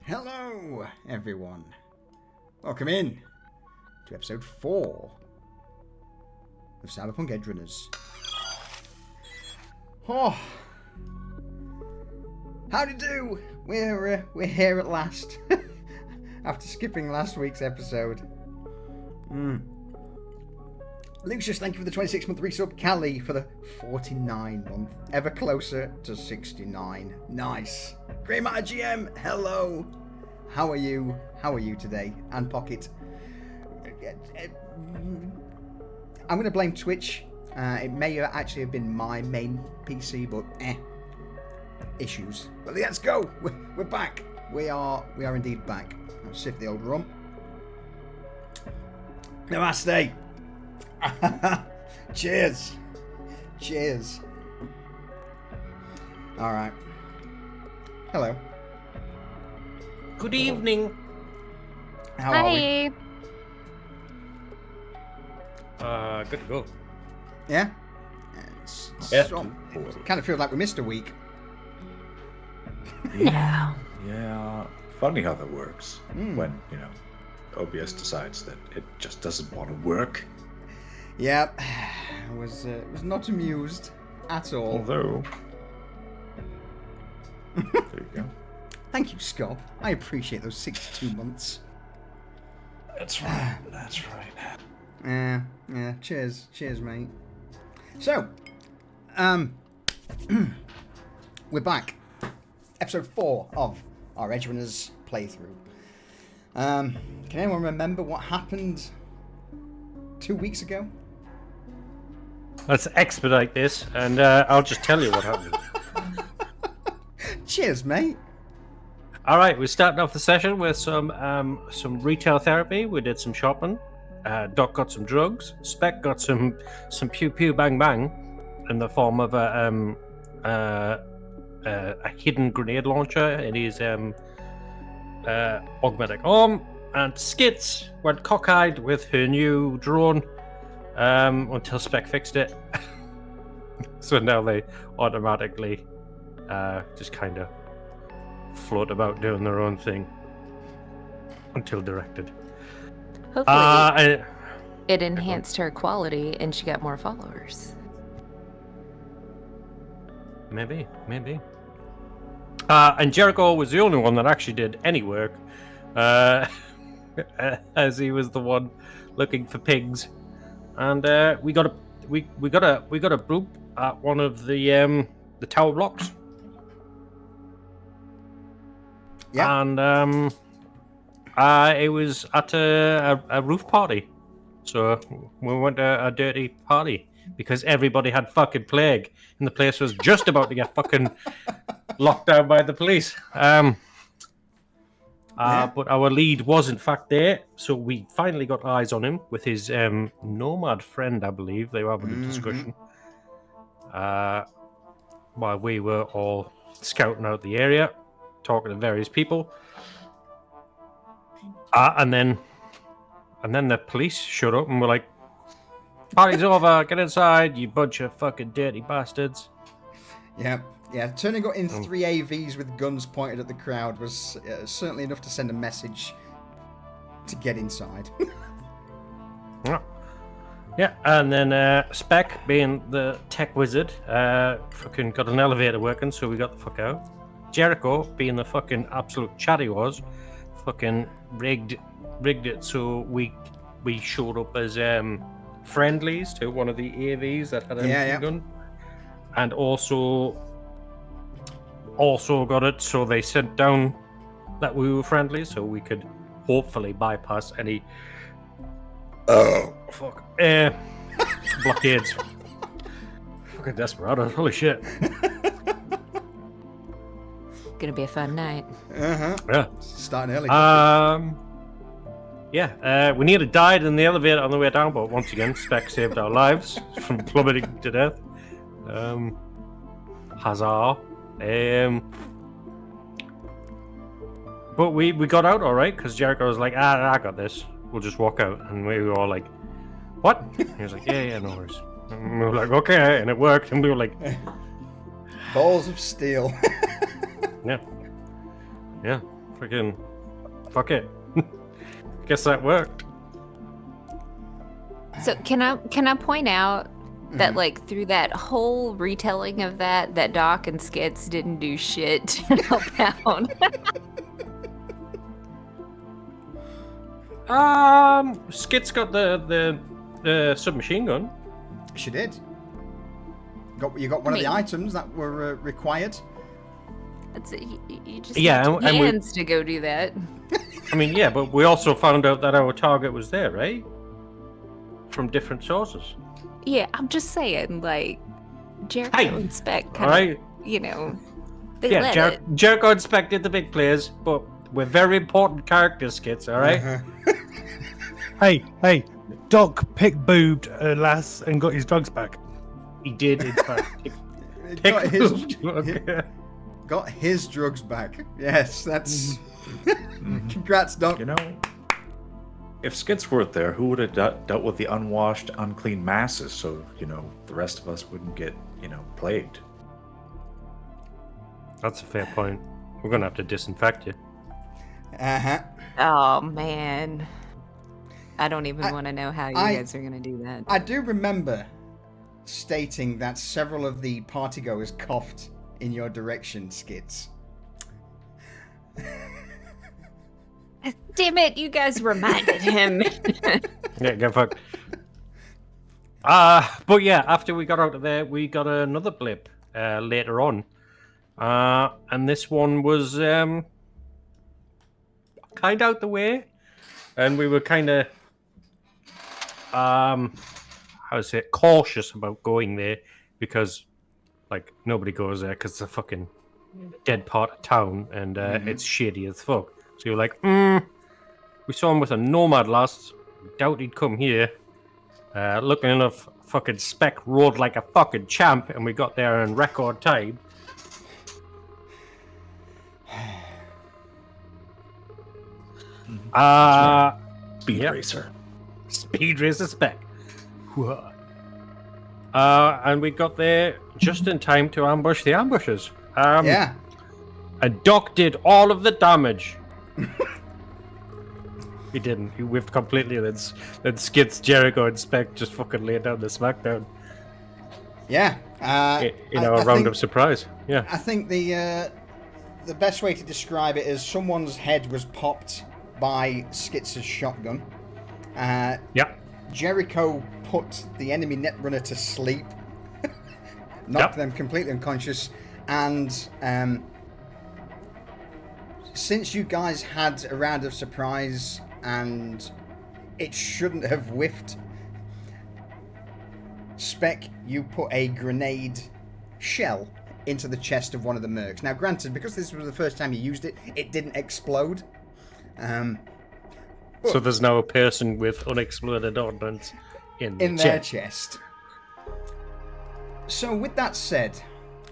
Hello, everyone. Welcome in to episode 4 of Cyberpunk Edgerunners. Oh, how'd you do? We're here at last. After skipping last week's episode. Lucius, thank you for the 26-month resub. Callie for the 49-month. Ever closer to 69. Nice. Grey Matter GM, hello. How are you? How are you today? And Pocket. I'm going to blame Twitch. It may actually have been my main PC, but issues. But let's go. We're back. We are indeed back. I'll sip the old rum. Namaste. Cheers. Cheers. All right. Hello. Good evening. How are we? Good to go. Yeah? Yeah. It kind of feels like we missed a week. Yeah. Yeah. Funny how that works. When, OBS decides that it just doesn't want to work. Yep. I was not amused at all. Although... there you go. Thank you, Scott. I appreciate those 62 months. That's right. That's right. Yeah. Cheers. Cheers, mate. So, we're back. Episode 4 of our Edgerunners playthrough. Can anyone remember what happened 2 weeks ago? Let's expedite this, and I'll just tell you what happened. Cheers, mate. All right, we're starting off the session with some retail therapy. We did some shopping. Doc got some drugs. Spec got some pew pew bang bang in the form of a hidden grenade launcher in his augmentic arm. And Skits went cockeyed with her new drone until Spec fixed it. So now they automatically just kind of float about doing their own thing until directed. Hopefully it enhanced her quality and she got more followers. Maybe. And Jericho was the only one that actually did any work, as he was the one looking for pigs. And we got a bloop at one of the tower blocks. Yeah. And it was at a roof party. So we went to a dirty party because everybody had fucking plague and the place was just about to get fucking locked down by the police. But our lead was in fact there, so we finally got eyes on him with his nomad friend, I believe. They were having a discussion while we were all scouting out the area, talking to various people. And then the police showed up and were like, "Party's over, get inside, you bunch of fucking dirty bastards." Yeah. Turning up in 3 AVs with guns pointed at the crowd was certainly enough to send a message to get inside. Yeah, and then Spec, being the tech wizard, fucking got an elevator working, so we got the fuck out. Jericho, being the fucking absolute chat he was, fucking rigged it so we showed up as friendlies to one of the AVs that had a gun, and also got it so they sent down that we were friendly, so we could hopefully bypass any blockades. Fucking desperados, holy shit. Gonna be a fun night. Yeah. Starting early. We nearly died in the elevator on the way down, but once again, Spec saved our lives from plummeting to death. Huzzah. But we got out all right, because Jericho was like, I got this. We'll just walk out. And we were all like, what? He was like, yeah, no worries. And we were like, okay, and it worked. And we were like... Balls of steel. Yeah. Fucking fuck it. Guess that worked. So can I point out that like through that whole retelling of that Doc and Skits didn't do shit to help out. Skit's got the submachine gun. She did. You got one of the items that were required. You just Yeah, have and hands to go do that. I mean, yeah, but we also found out that our target was there, right? From different sources. Yeah, I'm just saying, like, Jericho and Spec kind of, right. you know, they let it. Jericho and Spec did the big players, but we're very important characters, Skits, all right? Hey, Doc pick-boobed a lass and got his drugs back. He did, in fact. Got his drugs back. Yes, that's... Congrats, Doc. You know, if Skits weren't there, who would have dealt with the unwashed, unclean masses so, the rest of us wouldn't get, plagued? That's a fair point. We're going to have to disinfect you. Uh-huh. Oh, man. I don't even want to know how you guys are going to do that. I do remember stating that several of the partygoers coughed in your direction, Skits. Damn it, you guys reminded him. Yeah, go fuck. But yeah, after we got out of there, we got another blip later on. And this one was kind of out the way. And we were kind of, cautious about going there because, like, nobody goes there because it's a fucking dead part of town and it's shady as fuck. So you're like, we saw him with a nomad last. Doubt he'd come here. Looking enough, fucking Spec rode like a fucking champ, and we got there in record time. Speed racer. Speed racer Spec. And we got there just in time to ambush the ambushers. Yeah. And Doc did all of the damage. He didn't. He whiffed completely. Then Skits, Jericho, and Spec just fucking laid down the smackdown. Yeah. A round of surprise. Yeah. I think the best way to describe it is someone's head was popped by Skits' shotgun. Yeah. Jericho put the enemy netrunner to sleep, knocked them completely unconscious, and since you guys had a round of surprise and it shouldn't have whiffed, Spec, you put a grenade shell into the chest of one of the mercs. Now, granted, because this was the first time you used it, it didn't explode. So there's now a person with unexploded ordnance in their chest. So, with that said,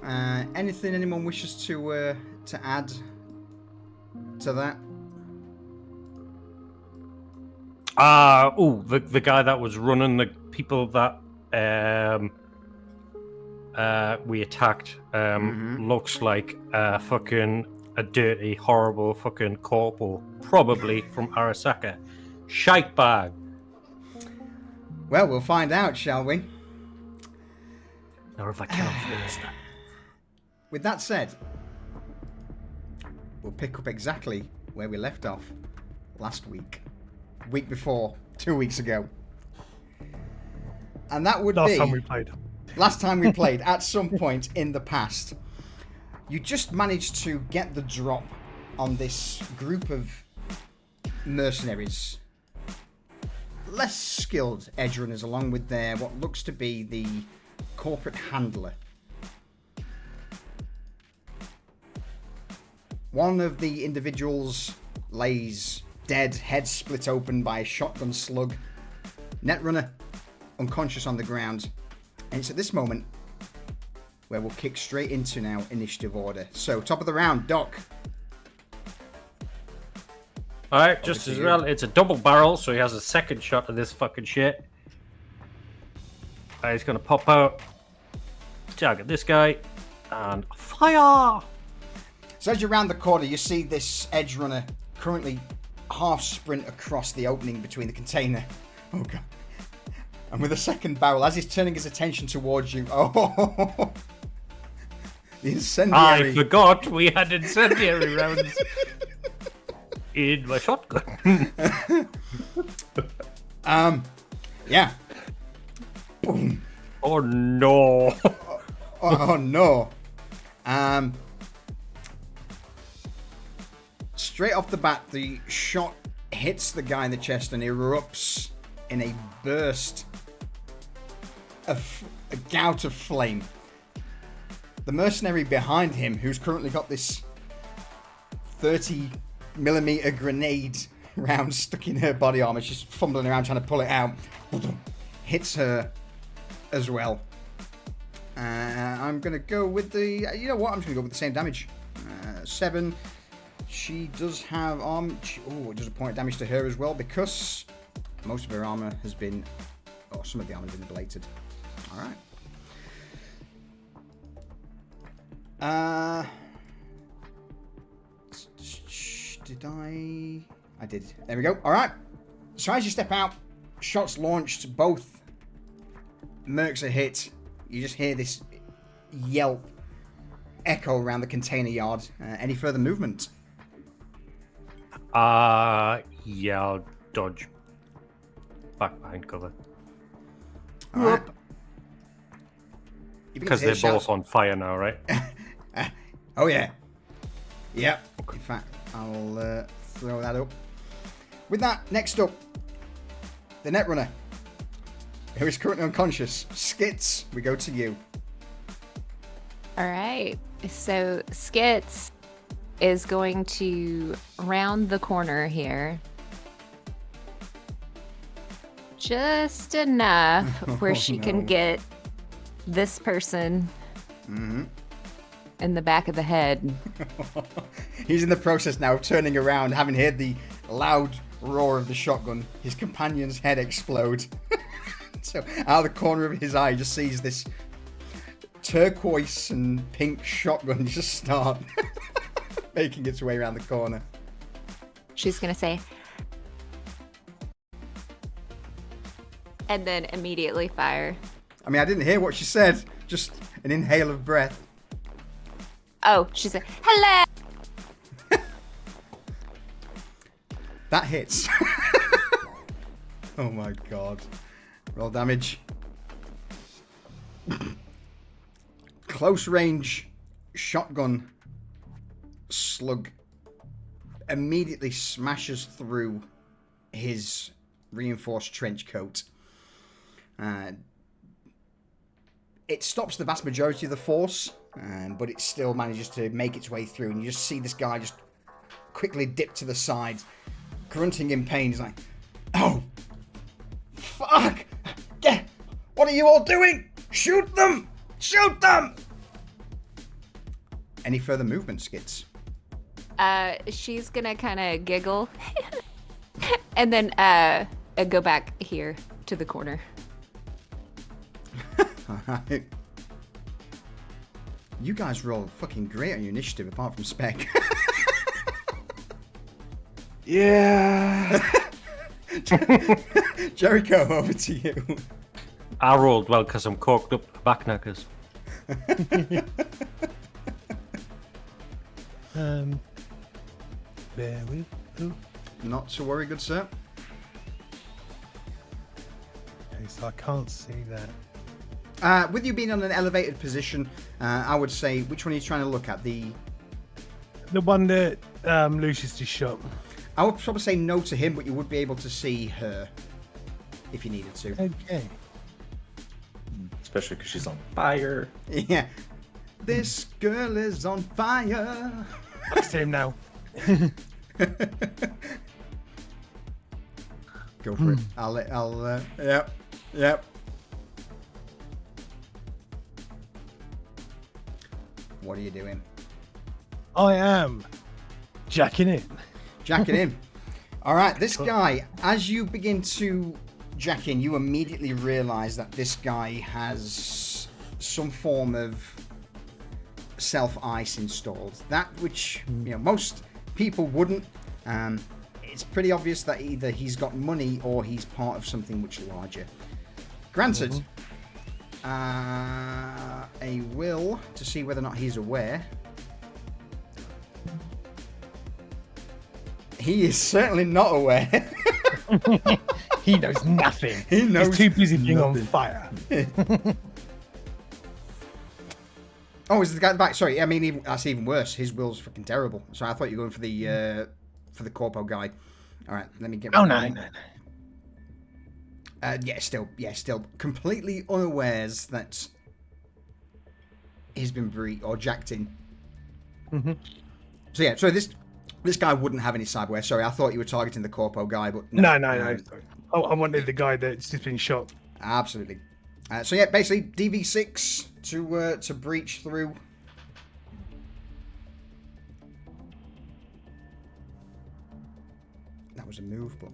anything anyone wishes to add to that? The guy that was running the people that we attacked looks like a dirty, horrible fucking corporal, probably from Arasaka. Shite bag. Well, we'll find out, shall we? Or if I kill him first. With that said, we'll pick up exactly where we left off last week. Week before, 2 weeks ago. And that would be... Last time we played. Last time we played, at some point in the past. You just managed to get the drop on this group of mercenaries. Less skilled edgerunners, along with their what looks to be the corporate handler. One of the individuals lays dead, head split open by a shotgun slug. Netrunner, unconscious on the ground. And it's at this moment where we'll kick straight into now initiative order. So, top of the round, Doc. Alright, just as well, it's a double barrel, so he has a second shot of this fucking shit. He's gonna pop out, target this guy, and fire! So as you round the corner, you see this edge runner currently half sprint across the opening between the container. Oh god. And with a second barrel, as he's turning his attention towards you, oh, the incendiary. I forgot we had incendiary rounds in my shotgun. Yeah. Boom. Oh no. Oh no. Straight off the bat, the shot hits the guy in the chest and erupts in a burst of a gout of flame. The mercenary behind him, who's currently got this 30mm grenade round stuck in her body armor, she's fumbling around trying to pull it out, hits her as well. I'm going to go with the... You know what? I'm just going to go with the same damage. 7. She does have armor... Oh, it does a point of damage to her as well because most of her armor has been... Oh, some of the armor has been ablated. Alright. Did I did. There we go. Alright. So as you step out, shots launched, both mercs are hit. You just hear this yelp echo around the container yard. Any further movement? Yeah, I'll dodge. Back behind cover. Alright. Because they're both on fire now, right? Oh yeah. Yep. In fact, I'll throw that up. With that, next up, the Netrunner, who is currently unconscious. Skits, we go to you. All right. So Skits is going to round the corner here. Just enough where she can get this person in the back of the head. He's in the process now of turning around, having heard the loud roar of the shotgun. His companion's head explode. So out of the corner of his eye, he just sees this turquoise and pink shotgun just start making its way around the corner. She's going to say, and then immediately fire. I mean, I didn't hear what she said. Just an inhale of breath. Oh, she said, hello! That hits. Oh my god. Roll damage. Close range shotgun slug immediately smashes through his reinforced trench coat. It stops the vast majority of the force, but it still manages to make its way through, and you just see this guy just quickly dip to the side, grunting in pain. He's like, oh, fuck! What are you all doing? Shoot them! Shoot them! Any further movement, Skits? She's gonna kind of giggle and then go back here to the corner. Alright. You guys roll fucking great on your initiative, apart from Spec. Yeah. Jericho, over to you. I rolled well because I'm corked up the back knackers. Bear with. Oh, Not to worry, good sir. okay, so I can't see that. With you being on an elevated position, I would say, which one are you trying to look at? The one that Lucius just shot. I would probably say no to him, but you would be able to see her if you needed to. Okay. Especially because she's on fire. Yeah. This girl is on fire. I see him now. Go for it. Yep. What are you doing? I am jacking it. Jack it in. All right, this guy, as you begin to jack in, you immediately realize that this guy has some form of self-ice installed. That which most people wouldn't. It's pretty obvious that either he's got money or he's part of something much larger. Granted, a will to see whether or not he's aware. He is certainly not aware. He knows nothing. He knows He's too busy being on nothing. fire. Oh, is the guy at the back? Sorry, I mean that's even worse. His will's fucking terrible. So I thought you were going for the corpo guy. All right, let me get. Oh no. Still completely unawares that he's been breached or jacked in. Mm-hmm. So this guy wouldn't have any cyberware. Sorry, I thought you were targeting the corpo guy, but No. I wanted the guy that's just been shot. Absolutely. Basically DV6 to breach through. That was a move, but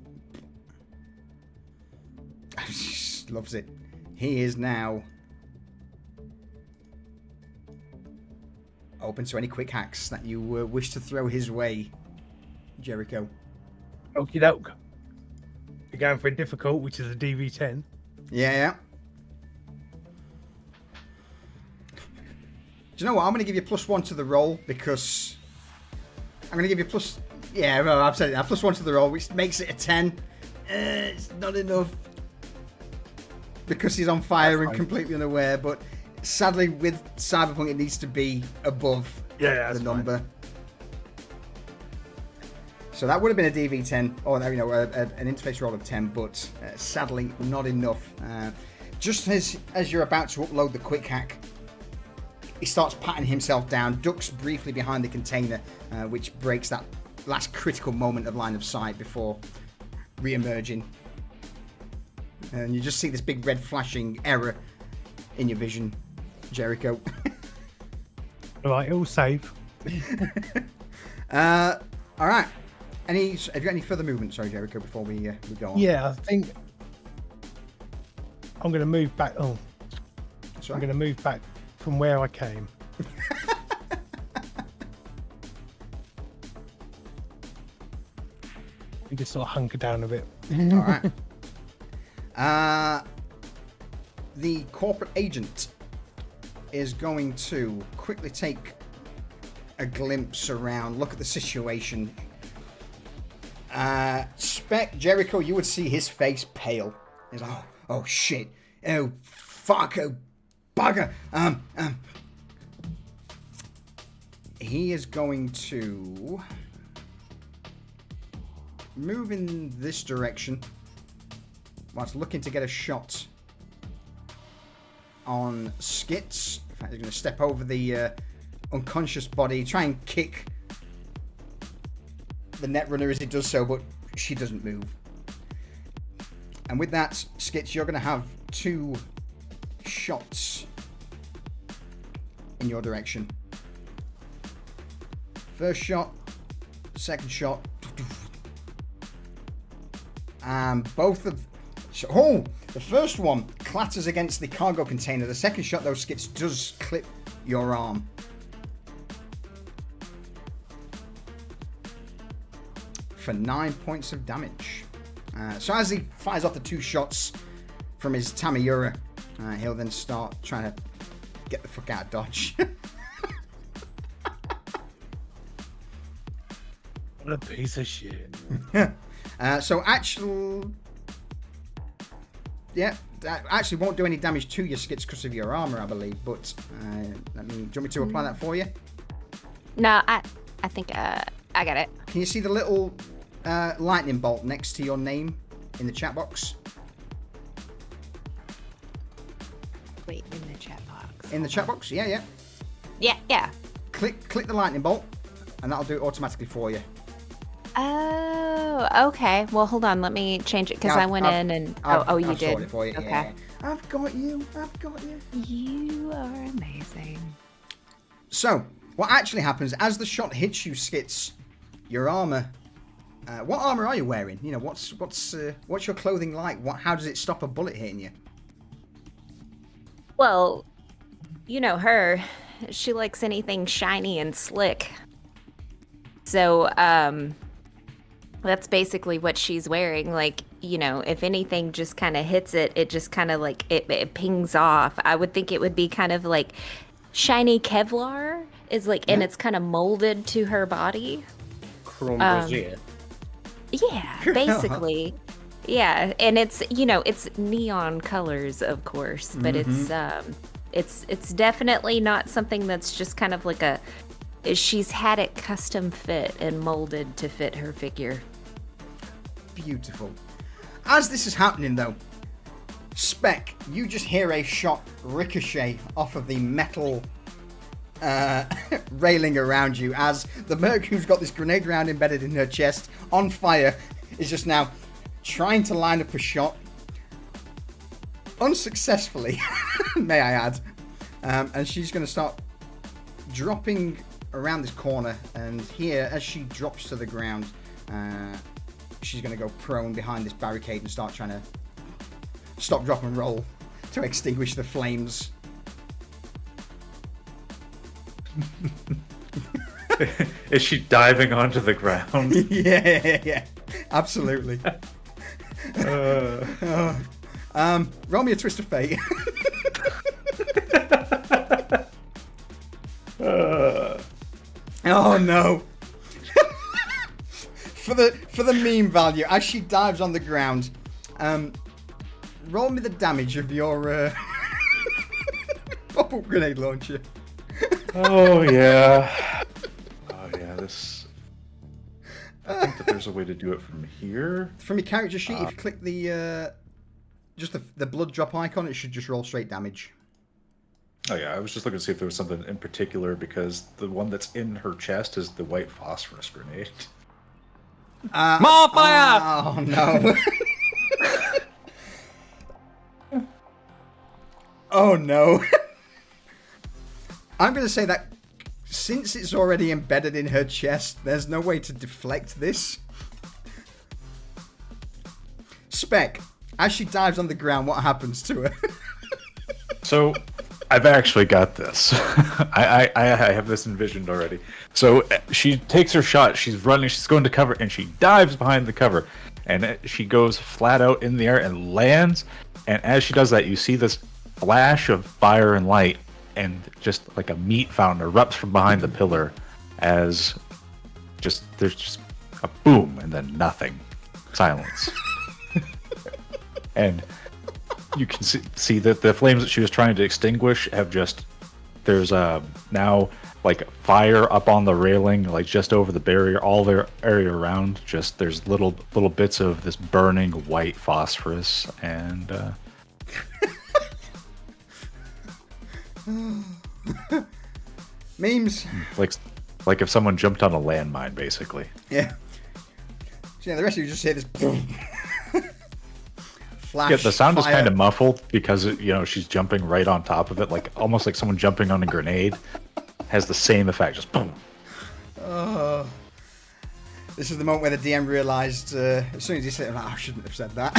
he just loves it. He is now open to any quick hacks that you wish to throw his way, Jericho. Okie doke. You're going for a difficult, which is a DV10. Yeah. Do you know what? I'm going to give you +1 to the roll because I'm going to give you plus. Yeah, well, I've said it now. +1 to the roll, which makes it a 10. It's not enough because he's on fire and completely unaware. But sadly, with Cyberpunk, it needs to be above the number. Fine. So that would have been a DV10, or an interface roll of 10, but sadly not enough. Just as you're about to upload the quick hack, he starts patting himself down, ducks briefly behind the container, which breaks that last critical moment of line of sight before re-emerging. And you just see this big red flashing error in your vision, Jericho. Alright, it'll save. Alright. Have you got any further movement, sorry, Jericho, before we go on? Yeah, I think I'm going to move back. Oh, Sorry? I'm going to move back from where I came. You just sort of hunker down a bit. All right. The corporate agent is going to quickly take a glimpse around, look at the situation. Spec Jericho, you would see his face pale. He's like, oh shit, oh fuck, oh bugger. He is going to move in this direction whilst looking to get a shot on Skits. In fact, he's going to step over the unconscious body, try and kick the Netrunner as he does so, but she doesn't move. And with that, Skits, you're going to have 2 shots in your direction. First shot, second shot, and both of... the first one clatters against the cargo container. The second shot, though, Skits, does clip your arm. For 9 points of damage. So as he fires off the 2 shots from his Tamiyura, he'll then start trying to get the fuck out of Dodge. What a piece of shit. Actually won't do any damage to your Skits because of your armor, I believe. But do you want me to apply that for you? No, I think I got it. Can you see the little lightning bolt next to your name in the chat box? Wait, in the chat box. In the chat box, yeah. Yeah. Click the lightning bolt, and that'll do it automatically for you. Oh, okay. Well, hold on. Let me change it because I went in and... Oh, you I've did? sorted it for you. Okay. Yeah. I've got you. You are amazing. So, what actually happens as the shot hits you, Skits, your armor... what armor are you wearing? You know, what's your clothing like? How does it stop a bullet hitting you? Well, you know her. she likes anything shiny and slick. So, that's basically what she's wearing. Like, you know, if anything just kind of hits it, it just kind of like, it pings off. I would think it would be kind of like shiny Kevlar is like, and it's kind of molded to her body. Chrome brazier. Yeah, basically. Yeah, and it's, you know, it's neon colors, of course, but it's definitely not something that's just kind of like she's had it custom fit and molded to fit her figure. Beautiful. As this is happening, though, Spec, you just hear a shot ricochet off of the metal railing around you as the merc who's got this grenade round embedded in her chest on fire is just now trying to line up a shot. Unsuccessfully, may I add. And she's going to start dropping around this corner, and here, as she drops to the ground, she's going to go prone behind this barricade and start trying to stop, drop, and roll to extinguish the flames. Is she diving onto the ground? Yeah, absolutely. Roll me a twist of fate. Oh no. For the meme value, as she dives on the ground, roll me the damage of your pop-up grenade launcher. Oh yeah. This. I think that there's a way to do it from here. From your character sheet, if you click the just the blood drop icon, it should just roll straight damage. Oh yeah, I was just looking to see if there was something in particular, because the one that's in her chest is the white phosphorus grenade. More fire! Oh no. Oh no. I'm going to say that since it's already embedded in her chest, there's no way to deflect this. Spec, as she dives on the ground, what happens to her? So, I've actually got this. I have this envisioned already. So, she takes her shot, she's running, she's going to cover, and she dives behind the cover. And she goes flat out in the air and lands. And as she does that, you see this flash of fire and light, and just like a meat fountain erupts from behind the pillar as there's just a boom and then nothing. Silence. And you can see that the flames that she was trying to extinguish have there's now like fire up on the railing, like just over the barrier, all the area around, there's little bits of this burning white phosphorus, and Memes. Like if someone jumped on a landmine, basically. Yeah. So yeah, the rest of you just hear this boom. Flash. Yeah, the sound fire. is kind of muffled because she's jumping right on top of it, like almost like someone jumping on a grenade. Has the same effect, just boom. Oh. This is the moment where the DM realised, as soon as he said, I shouldn't have said that.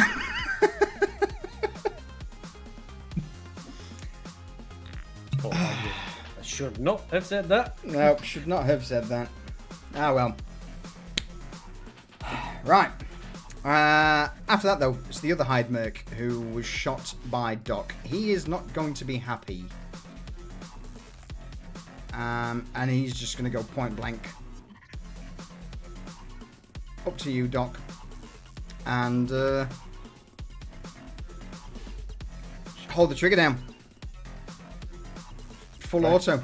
Oh, I should not have said that. No, should not have said that. Ah, well. Right. After that, though, it's the other Hyde Merc who was shot by Doc. He is not going to be happy. And he's just going to go point blank. Up to you, Doc. And hold the trigger down. Full auto.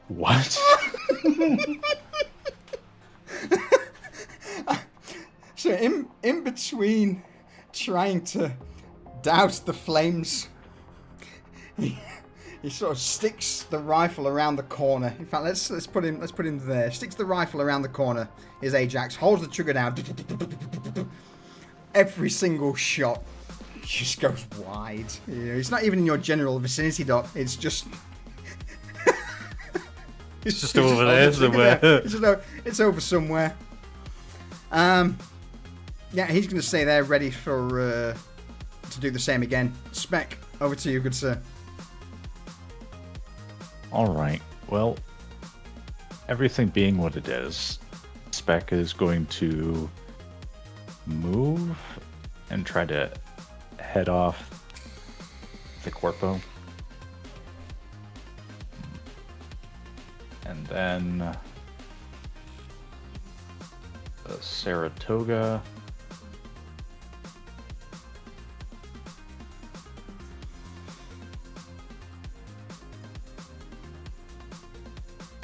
What? So in between trying to douse the flames, he sort of sticks the rifle around the corner. In fact, let's put him there. Sticks the rifle around the corner. His Ajax holds the trigger down. Every single shot just goes wide. It's not even in your general vicinity, Doc. It's just. It's just over there somewhere. It's over somewhere. Yeah, he's going to stay there ready for to do the same again. Spec, over to you, good sir. All right. Well, everything being what it is, Spec is going to move and try to head off the Corpo. And then the Saratoga.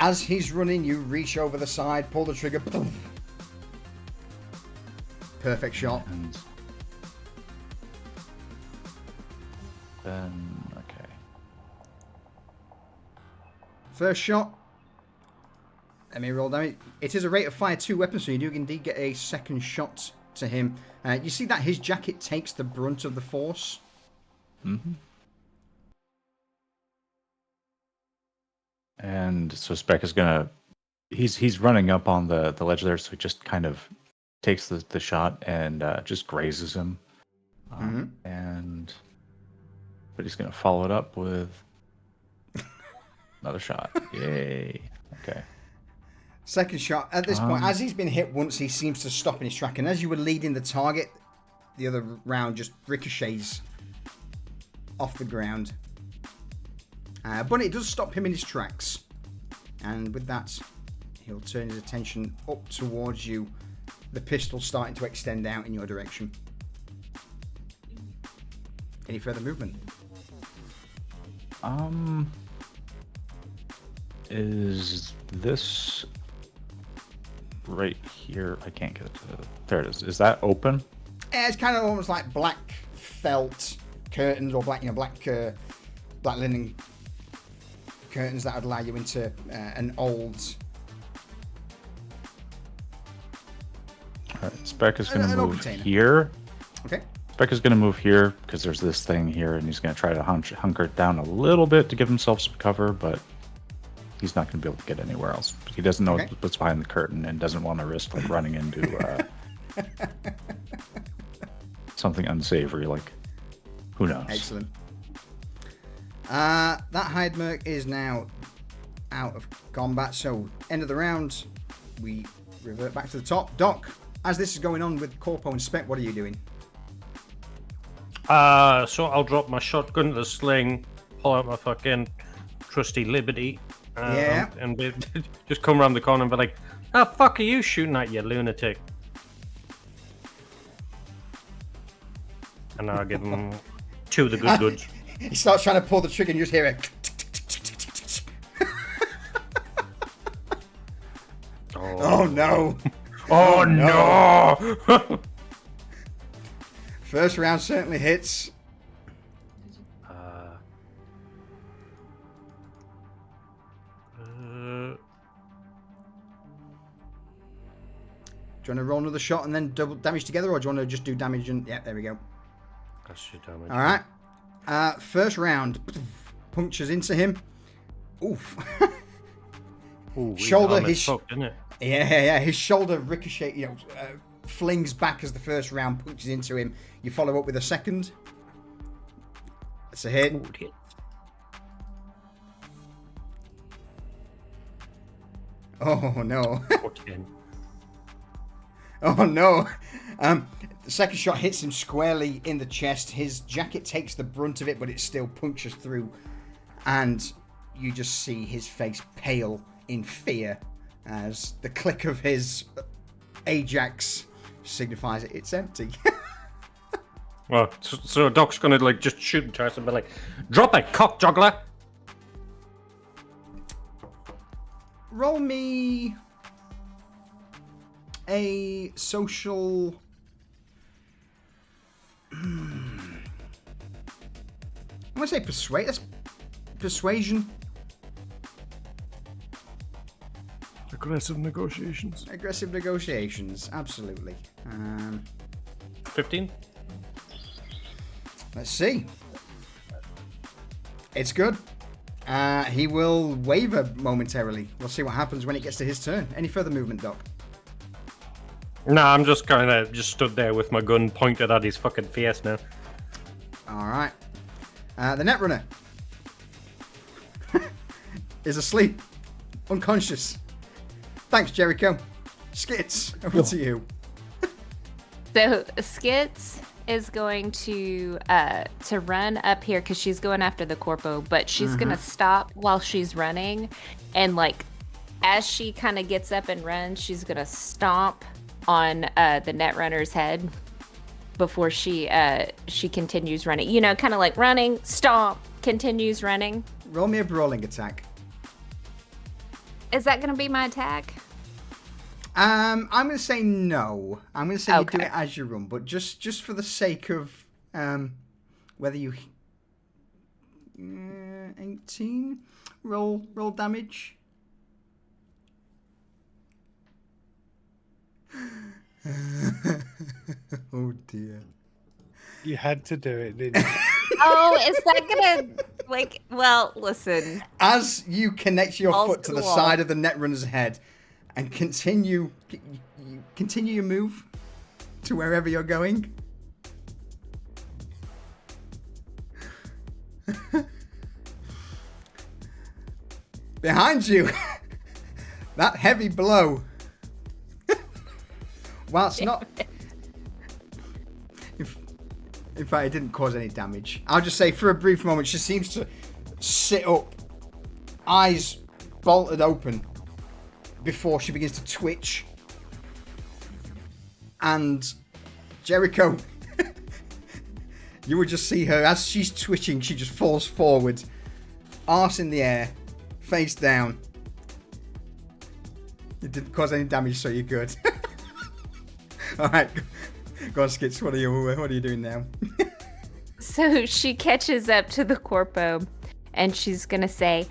As he's running, you reach over the side, pull the trigger. Boom. Perfect shot. And then, okay. First shot. Let me roll damage. It is a rate of fire 2 weapons, so you do indeed get a second shot to him. You see that his jacket takes the brunt of the force. Mm-hmm. And so Spec is gonna, he's running up on the ledge there, so he just kind of takes the shot and just grazes him. But he's gonna follow it up with another shot. Yay! Okay. Second shot. At this point, as he's been hit once, he seems to stop in his track, and as you were leading the target, the other round just ricochets off the ground. But it does stop him in his tracks. And with that, he'll turn his attention up towards you. The pistol starting to extend out in your direction. Any further movement? Is this right here? I can't get it to there it is. Is that open? Yeah, it's kind of almost like black felt curtains or black linen curtains that would allow you into an old. All right, Spec is going to open move container. here. Okay. Spec is going to move here because there's this thing here, and he's going to try to hunker down a little bit to give himself some cover, but he's not going to be able to get anywhere else. He doesn't know what's behind the curtain and doesn't want to risk like running into something unsavory. Like, who knows? Excellent. That Hyde Merc is now out of combat, so end of the round, we revert back to the top. Doc, as this is going on with Corpo and Spec, what are you doing? So I'll drop my shotgun to the sling, pull out my fucking trusty Liberty, and just come around the corner and be like, "Oh, fuck are you shooting at, you lunatic?" And I'll give him 2 of the good goods. He starts trying to pull the trigger and you just hear it. Oh no. Oh no! First round certainly hits. Do you want to roll another shot and then double damage together, or do you want to just do damage and... Yeah, there we go. That's your damage. Alright. First round. Punctures into him. Oof. Ooh, Shoulder, his fucked, isn't it? Yeah. His shoulder ricochet, flings back as the first round punches into him. You follow up with a second. That's a hit. Ooh, hit. Oh no. 14. Oh no. The second shot hits him squarely in the chest. His jacket takes the brunt of it, but it still punctures through. And you just see his face pale in fear as the click of his Ajax signifies it's empty. Well, so Doc's gonna like just shoot him twice and be like, "Drop it, cock juggler!" Roll me a social... I'm going to say persuade. That's persuasion. Aggressive negotiations. Aggressive negotiations, absolutely. 15. Let's see. It's good. He will waver momentarily. We'll see what happens when it gets to his turn. Any further movement, Doc? No, I'm just kind of just stood there with my gun pointed at his fucking face now. All right. The Netrunner is asleep, unconscious. Thanks, Jericho. Skits, over to you. So Skits is going to run up here because she's going after the corpo, but she's gonna stop while she's running, and like as she kind of gets up and runs, she's gonna stomp on the Netrunner's head before she continues running. You know, kind of like running, stomp, continues running. Roll me a brawling attack. Is that gonna be my attack? I'm going to say no. I'm going to say you do Okay. it as you run, but just for the sake of whether you 18 roll damage. Oh dear. You had to do it, didn't you? Oh, is that gonna like? Well, listen. As you connect your All's foot to the cool. side of the Netrunner's head and continue your move to wherever you're going. Behind you, that heavy blow. Whilst not... In fact, it didn't cause any damage. I'll just say, for a brief moment, she seems to sit up, eyes bolted open, before she begins to twitch. And Jericho, you would just see her, as she's twitching, she just falls forward, arse in the air, face down. It didn't cause any damage, so you're good. Alright, go on, Skits, what are you doing now? So she catches up to the corpo, and she's gonna say,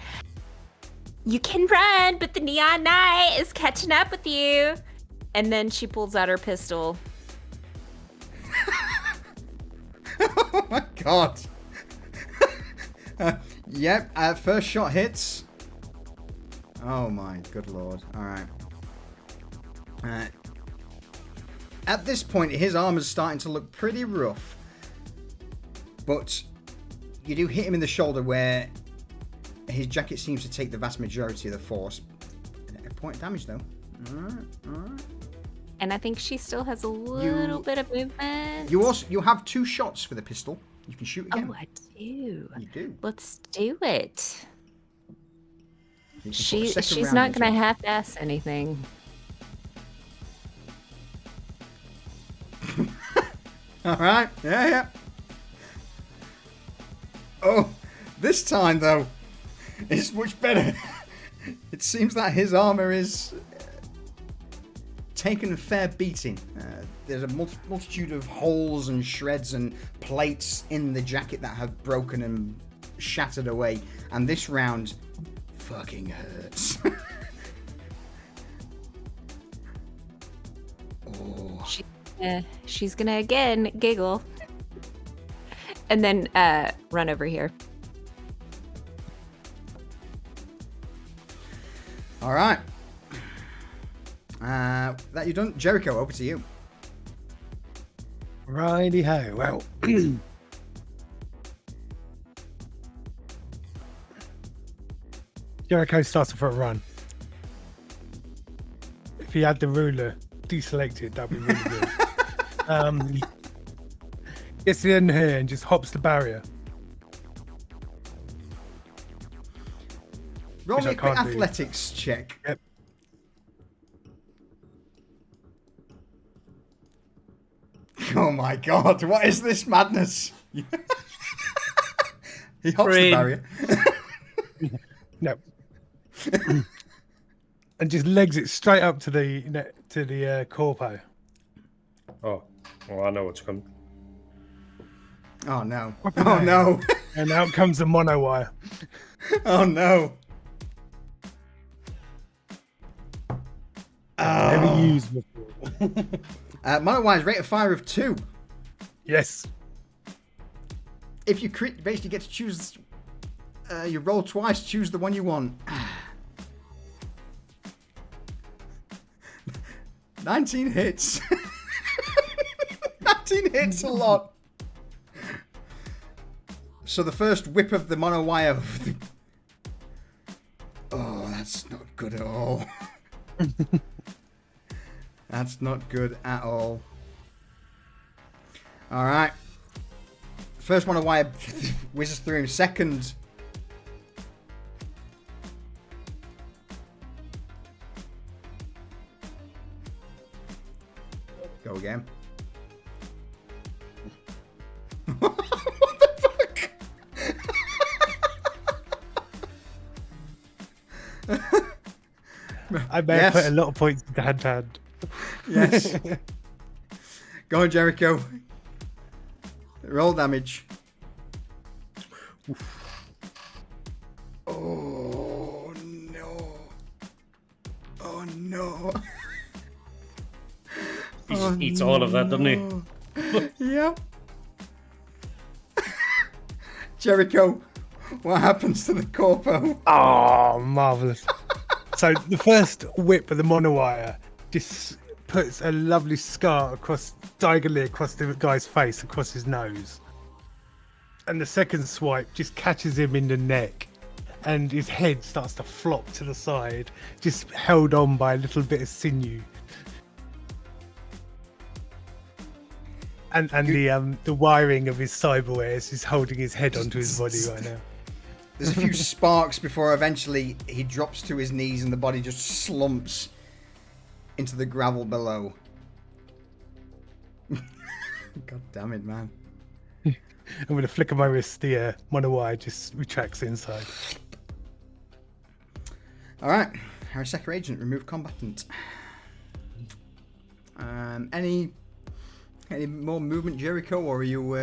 "You can run, but the Neon Knight is catching up with you." And then she pulls out her pistol. Oh my god. Yep, first shot hits. Oh my good lord. Alright. At this point, his armor's starting to look pretty rough. But you do hit him in the shoulder where his jacket seems to take the vast majority of the force. A point of damage though. Alright. And I think she still has a little bit of movement. You have 2 shots with a pistol. You can shoot again. Oh, I do. You do. Let's do it. You can put a She's second round not into gonna it. half-ass anything. Alright, yeah. Oh, this time though, it's much better. It seems that his armor is taken a fair beating. There's a multitude of holes and shreds and plates in the jacket that have broken and shattered away, and this round fucking hurts. Oh. She's gonna again giggle. And then run over here. All right. That you done, Jericho. Over to you. Righty ho. Well, Jericho starts for a run. If he had the ruler deselected, that'd be really good. Gets to the end here and just hops the barrier. Roll Which me I a quick can't do. athletics check. Yep. Oh my god, what is this madness? He hops the Brain. barrier. No. And just legs it straight up to the corpo. Oh, well, I know what's coming. Oh no. Oh no. And out comes the monowire. Oh no. Never used before. Monowise, rate of fire of 2. Yes. If you crit, basically get to choose. You roll twice, choose the one you want. 19 hits. 19 hits a lot. So the first whip of the monowire. Oh, that's not good at all. That's not good at all. Alright. First monowire whizzes through him. Second. Go again. What the fuck? I may have put a lot of points into hand. Yes. Go on, Jericho. Roll damage. Oh no. Oh no. He just eats all of that, doesn't he? Yep. Jericho, what happens to the corpo? Oh, marvellous. So the first whip of the monowire just puts a lovely scar diagonally across the guy's face, across his nose. And the second swipe just catches him in the neck, and his head starts to flop to the side, just held on by a little bit of sinew. And the wiring of his cyberwares is holding his head onto his body right now. There's a few sparks before eventually he drops to his knees and the body just slumps into the gravel below. God damn it, man. And with a flick of my wrist, the monowire just retracts inside. Alright, Haraseka agent, remove combatant. Any more movement, Jericho, or are you...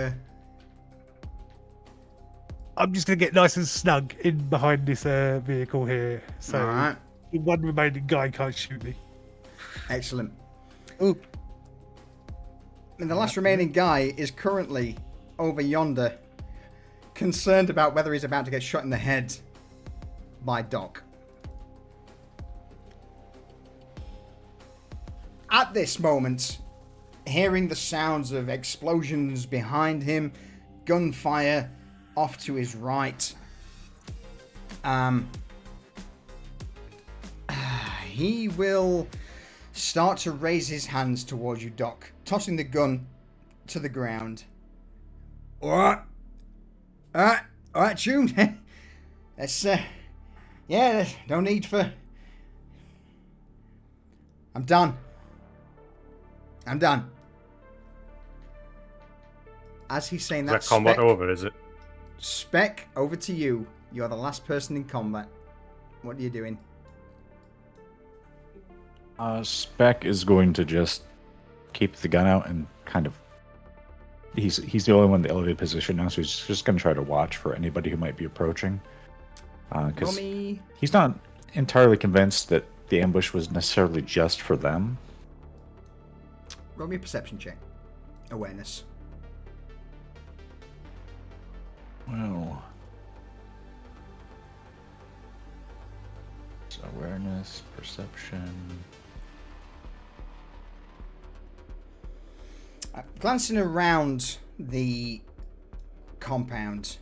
I'm just going to get nice and snug in behind this vehicle here. So Alright. the one remaining guy can't shoot me. Excellent. Ooh. And the last remaining guy is currently over yonder, concerned about whether he's about to get shot in the head by Doc. At this moment, hearing the sounds of explosions behind him, gunfire off to his right, he will start to raise his hands towards you, Doc, tossing the gun to the ground. Alright, Tune. Let's, yeah, no need for... I'm done. As he's saying that, Is that combat over, is it? Spec, over to you. You're the last person in combat. What are you doing? Spec is going to just keep the gun out and kind of... He's the only one in the elevated position now, so he's just going to try to watch for anybody who might be approaching. Because he's not entirely convinced that the ambush was necessarily just for them. Roll me a perception check. Awareness. Well... Awareness, perception... Glancing around the compound,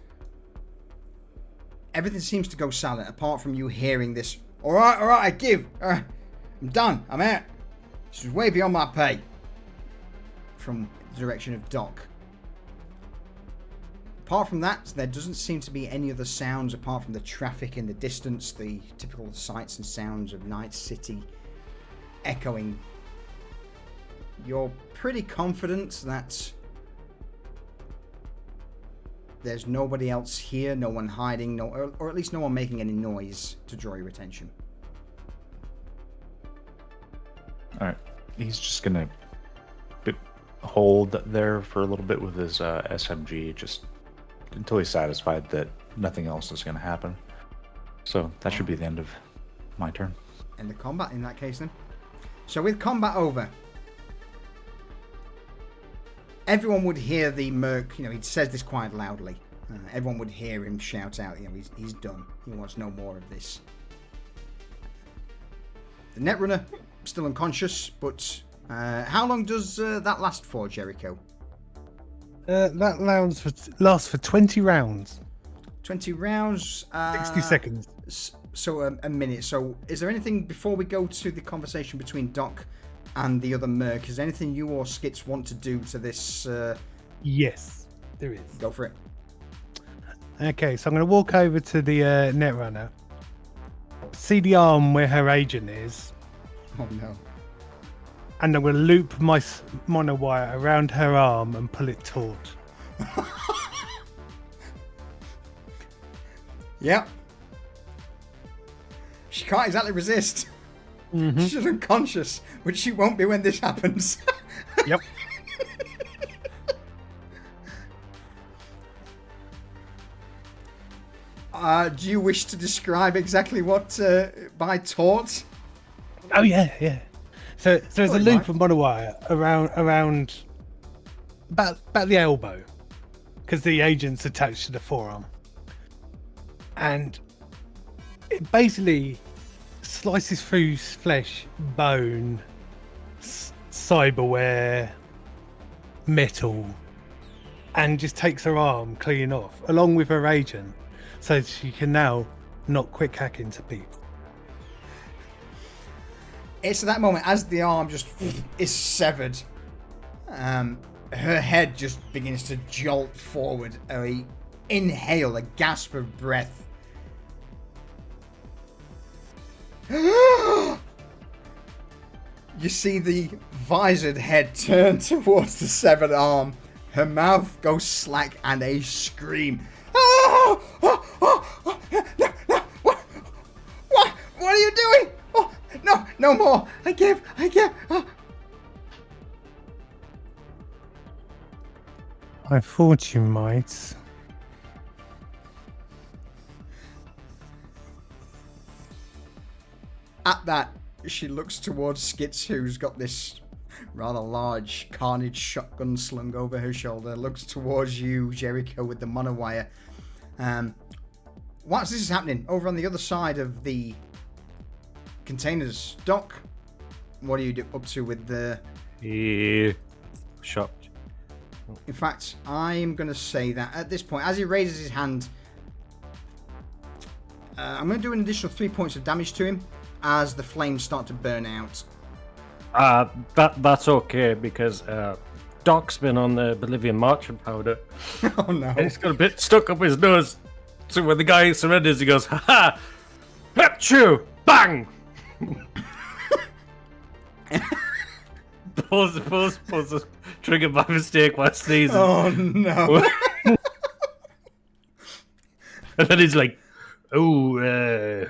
everything seems to go silent apart from you hearing this. Alright, I give. I'm done. I'm out. This is way beyond my pay. From the direction of Doc. Apart from that, there doesn't seem to be any other sounds apart from the traffic in the distance, the typical sights and sounds of Night City echoing. You're pretty confident that there's nobody else here, no one hiding, or at least no one making any noise to draw your attention. Alright, he's just gonna hold there for a little bit with his SMG, just until he's satisfied that nothing else is gonna happen. So that should be the end of my turn. End of combat in that case then. So with combat over, everyone would hear the merc, he says this quite loudly. Everyone would hear him shout out, he's done. He wants no more of this. The Netrunner still unconscious, but how long does that last for, Jericho? That lasts for 20 rounds. 20 rounds. 60 seconds. So a minute. So is there anything before we go to the conversation between Doc and the other merc? Is there anything you or Skits want to do to this? Yes, there is. Go for it. Okay, so I'm going to walk over to the Netrunner. See the arm where her agent is. Oh no. And I'm going to loop my monowire around her arm and pull it taut. Yep. She can't exactly resist. Mm-hmm. She's unconscious, which she won't be when this happens. Yep. Do you wish to describe exactly what by taut? Oh yeah. So there's a loop of monowire around about the elbow, because the agent's attached to the forearm, and it basically slices through flesh, bone, cyberware, metal, and just takes her arm clean off, along with her agent, so she can now not quick hack into people. It's at that moment, as the arm just is severed, her head just begins to jolt forward, a gasp of breath. You see the visored head turn towards the severed arm. Her mouth goes slack and a scream. What are you doing? Oh, no more. I give. I thought you might. At that, she looks towards Skits, who's got this rather large carnage shotgun slung over her shoulder. Looks towards you, Jericho, with the monowire. Whilst this is happening, over on the other side of the containers, Doc, what are you up to with the... Shocked. In fact, I'm going to say that at this point, as he raises his hand, I'm going to do an additional 3 points of damage to him as the flames start to burn out. That's okay, because Doc's been on the Bolivian marching powder. Oh no. And he's got a bit stuck up his nose. So when the guy surrenders, he goes, ha-ha! Achoo! Bang! pulls the trigger by mistake while sneezing. Oh no. And then he's like, oh,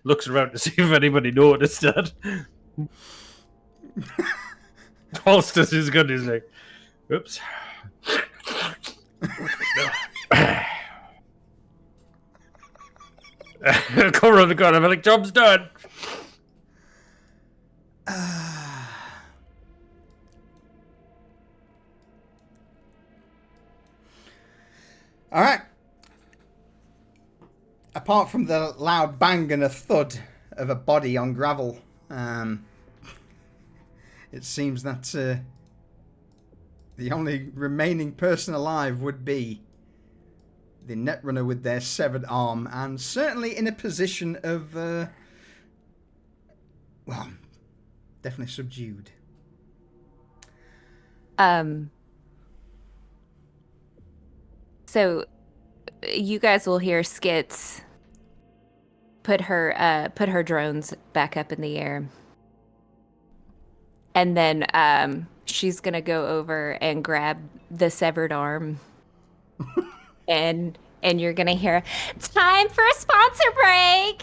looks around to see if anybody noticed that. Holsters his gun, he's like, oops. Come around the corner, I'm like, job's done. Alright. Apart from the loud bang and a thud of a body on gravel, it seems that the only remaining person alive would be the Netrunner with their severed arm, and certainly in a position of, well, definitely subdued. So you guys will hear Skits put her drones back up in the air. And then she's gonna go over and grab the severed arm. and you're gonna hear, time for a sponsor break.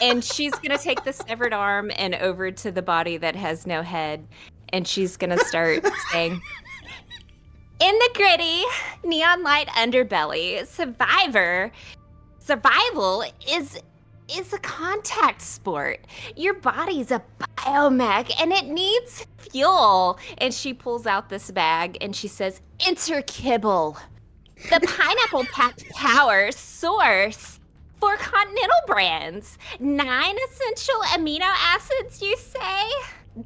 And she's gonna take the severed arm and over to the body that has no head, and she's gonna start saying, in the gritty, neon light underbelly, survival is a contact sport. Your body's a biomech and it needs fuel. And she pulls out this bag and she says, enter kibble. The pineapple packed power source For Continental brands, 9 essential amino acids, you say?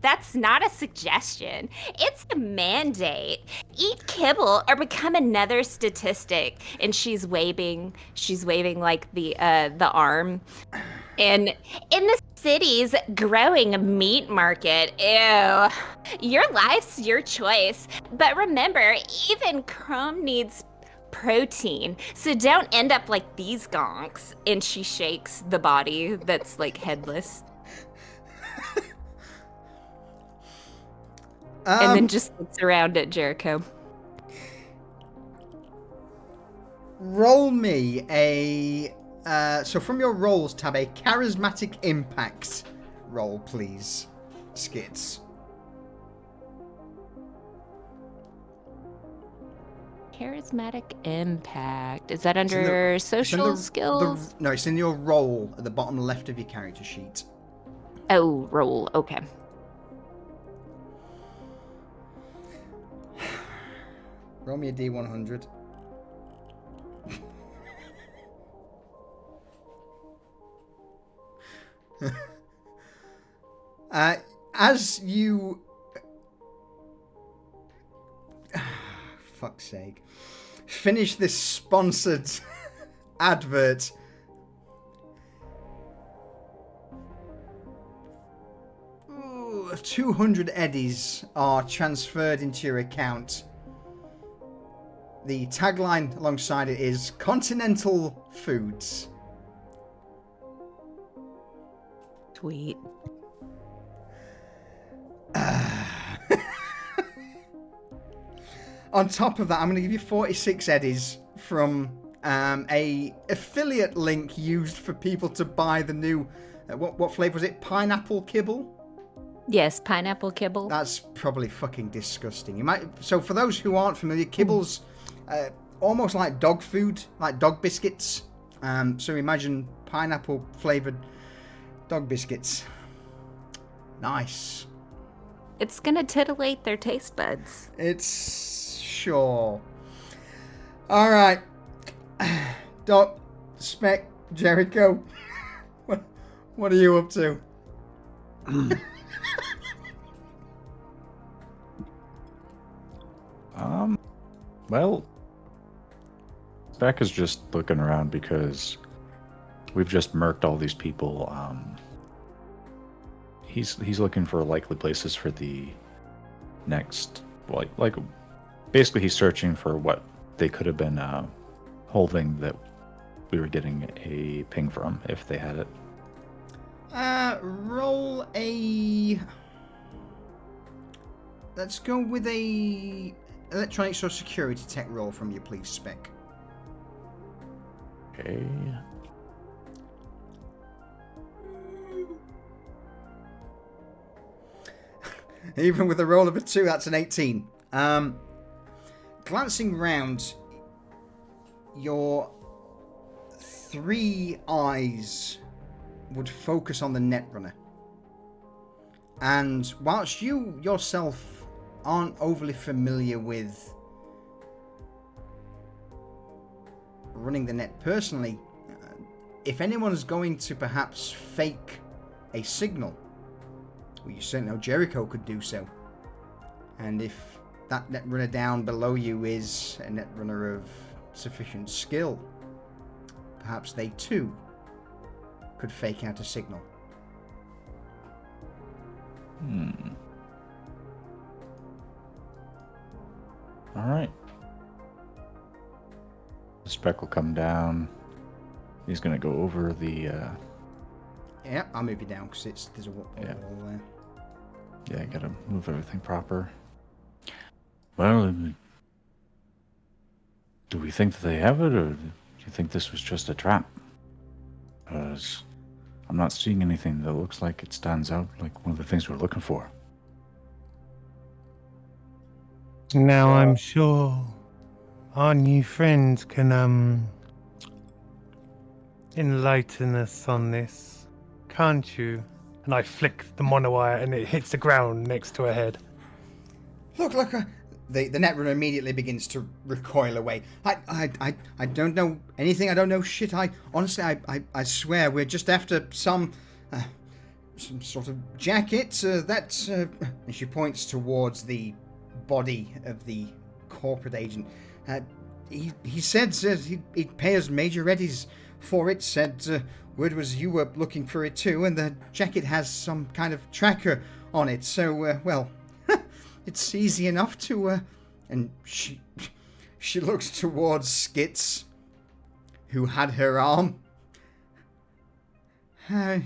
That's not a suggestion. It's a mandate. Eat kibble or become another statistic. And she's waving like the arm. And in the city's growing meat market, ew. Your life's your choice. But remember, even Chrome needs protein. So don't end up like these gonks. And she shakes the body that's like headless. And then just looks around at Jericho. Roll me a... so from your rolls tab, a charismatic impact roll, please. Skits. Charismatic impact. Is that under social skills? No, it's in your roll at the bottom left of your character sheet. Oh, roll. Okay. Roll me a D100. As you... fuck's sake. Finish this sponsored advert. Ooh, 200 eddies are transferred into your account. The tagline alongside it is Continental Foods. Sweet. On top of that, I'm going to give you 46 eddies from a affiliate link used for people to buy the new... what flavour was it? Pineapple kibble? Yes, pineapple kibble. That's probably fucking disgusting. So for those who aren't familiar, kibble's almost like dog food, like dog biscuits. So imagine pineapple flavoured dog biscuits. Nice. It's gonna titillate their taste buds. It's sure. All right. Doc, Spec, Jericho. What are you up to? Well, Spec is just looking around because we've just murked all these people. He's looking for likely places for the next, like basically he's searching for what they could have been holding that we were getting a ping from if they had it. Roll a... Let's go with a electronics or security tech roll from you, please, Spec. Okay. Even with a roll of a 2, that's an 18. Glancing round, your 3 eyes would focus on the Netrunner. And whilst you yourself aren't overly familiar with running the net personally, if anyone's going to perhaps fake a signal, well, you certainly know Jericho could do so. And if that Netrunner down below you is a Netrunner of sufficient skill, perhaps they too could fake out a signal. Alright. The Spec will come down. He's gonna go over the Yeah, I'll move you down because there's a wall there. Yeah, I gotta move everything proper. Well, do we think that they have it, or do you think this was just a trap? Because I'm not seeing anything that looks like it stands out like one of the things we're looking for. Now I'm sure our new friend can enlighten us on this, can't you? And I flick the monowire and it hits the ground next to her head. Look, The Netrunner immediately begins to recoil away. I don't know anything. I don't know shit. Honestly, I swear we're just after some sort of jacket. And she points towards the body of the corporate agent. He said he'd pay us Major Eddies for it. Said word was you were looking for it too, and the jacket has some kind of tracker on it. So well. It's easy enough to, and she looks towards Skits, who had her arm. I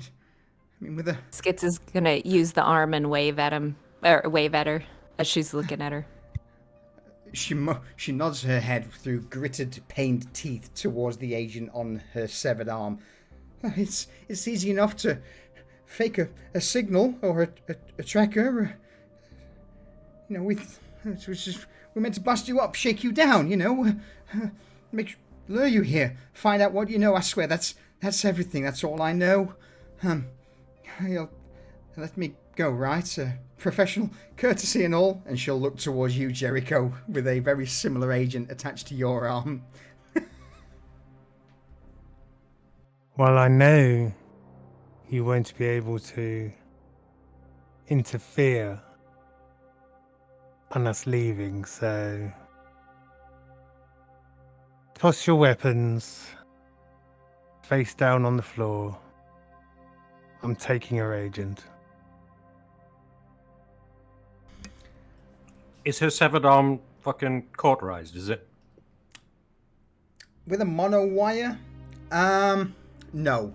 mean, with a... Skits is gonna use the arm and wave at him, or wave at her as she's looking at her. She nods her head through gritted, pained teeth towards the agent on her severed arm. It's easy enough to fake a signal or a tracker. You know, we meant to bust you up, shake you down, you know, lure you here, find out what you know. I swear, that's everything. That's all I know. You'll let me go, right? Professional courtesy and all. And she'll look towards you, Jericho, with a very similar agent attached to your arm. Well, I know you won't be able to interfere on us leaving, so toss your weapons face down on the floor. I'm taking your agent. Is her severed arm fucking cauterized, is it? With a mono wire? No.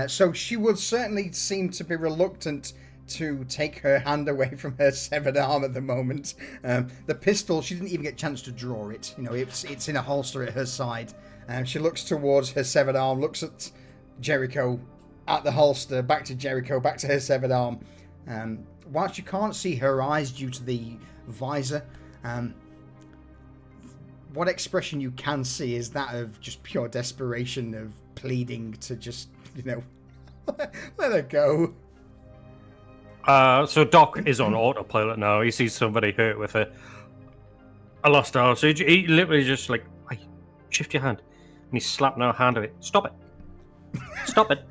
So she would certainly seem to be reluctant to take her hand away from her severed arm at the moment. The pistol, she didn't even get a chance to draw it. You know, it's in a holster at her side. She looks towards her severed arm, looks at Jericho, at the holster, back to Jericho, back to her severed arm. Whilst you can't see her eyes due to the visor, what expression you can see is that of just pure desperation, of pleading to just, you know, let her go. So Doc is on autopilot now. He sees somebody hurt with a lost arm. So he literally just like, hey, shift your hand. And he's slapping her hand of it. Stop it. Stop it.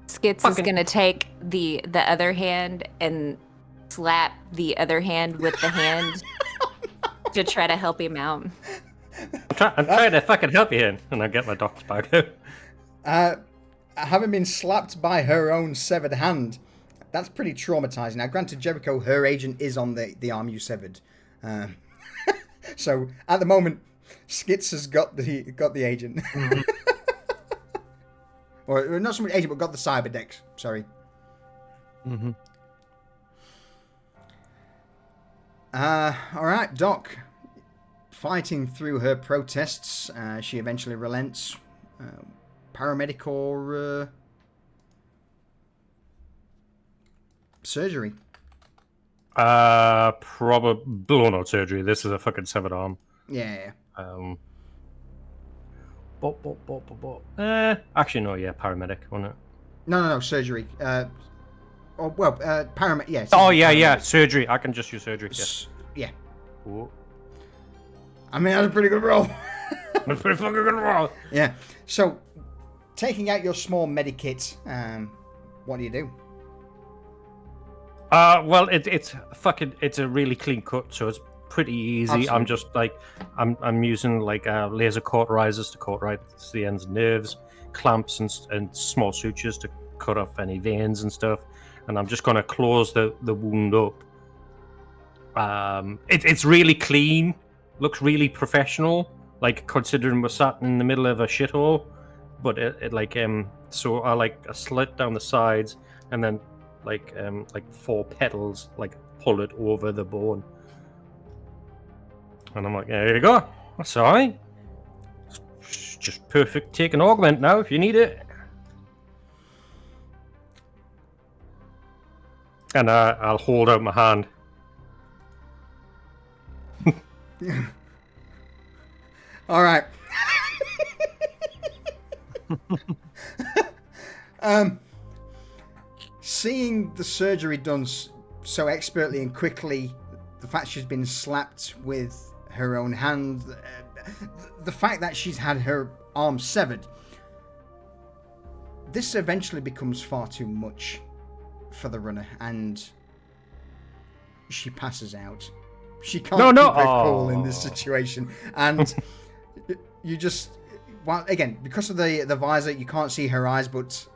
Skits is gonna take the other hand and slap the other hand with the hand to try to help him out. I'm trying to fucking help you here. And I get my Doc's bag out. Having been slapped by her own severed hand, that's pretty traumatizing. Now, granted, Jericho, her agent is on the arm you severed. So at the moment, Skits has got the agent. Mm-hmm. Or not so much agent, but got the cyberdex. Sorry. Mm-hmm. All right, Doc. Fighting through her protests, she eventually relents. Paramedic or surgery? Probably blown out surgery. This is a fucking severed arm. Yeah. Actually, no. Yeah, paramedic, wasn't it? No, surgery. Paramedic. Yeah. Oh yeah, surgery. I can just use surgery. Yeah. Ooh. I mean, that's a pretty good roll. That's pretty fucking good roll. Yeah. So, taking out your small medikit, what do you do? Well, it's a really clean cut, so it's pretty easy. Absolutely. I'm just like, I'm using like laser cauterizers to cauterize the ends of nerves, clamps and small sutures to cut off any veins and stuff, and I'm just gonna close the wound up. It's really clean, looks really professional, like considering we're sat in the middle of a shithole. But so I like a slit down the sides, and then like 4 petals like pull it over the bone, and I'm like, there you go, that's all right. It's just perfect. Take an augment now if you need it. And I'll hold out my hand. All right. Seeing the surgery done so expertly and quickly, the the fact she's been slapped with her own hand, the fact that she's had her arm severed. This eventually becomes far too much for the runner, and she passes out. She can't keep her cool in this situation, and you just, well, again, because of the visor, you can't see her eyes, but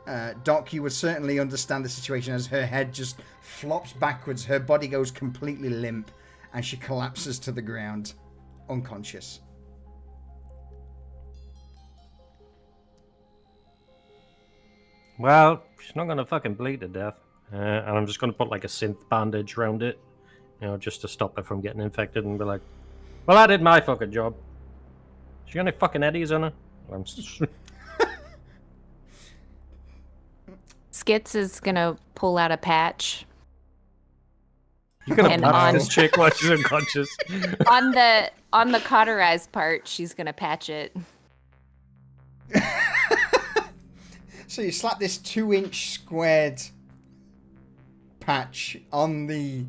Doc, you would certainly understand the situation as her head just flops backwards, her body goes completely limp, and she collapses to the ground, unconscious. Well, she's not gonna fucking bleed to death, and I'm just gonna put like a synth bandage around it, just to stop her from getting infected, and be like, "Well, I did my fucking job." She got any fucking eddies on her? Skits is gonna pull out a patch. You're gonna And punch on- this chick while she's unconscious. on the cauterized part, she's gonna patch it. So you slap this 2-inch squared patch on the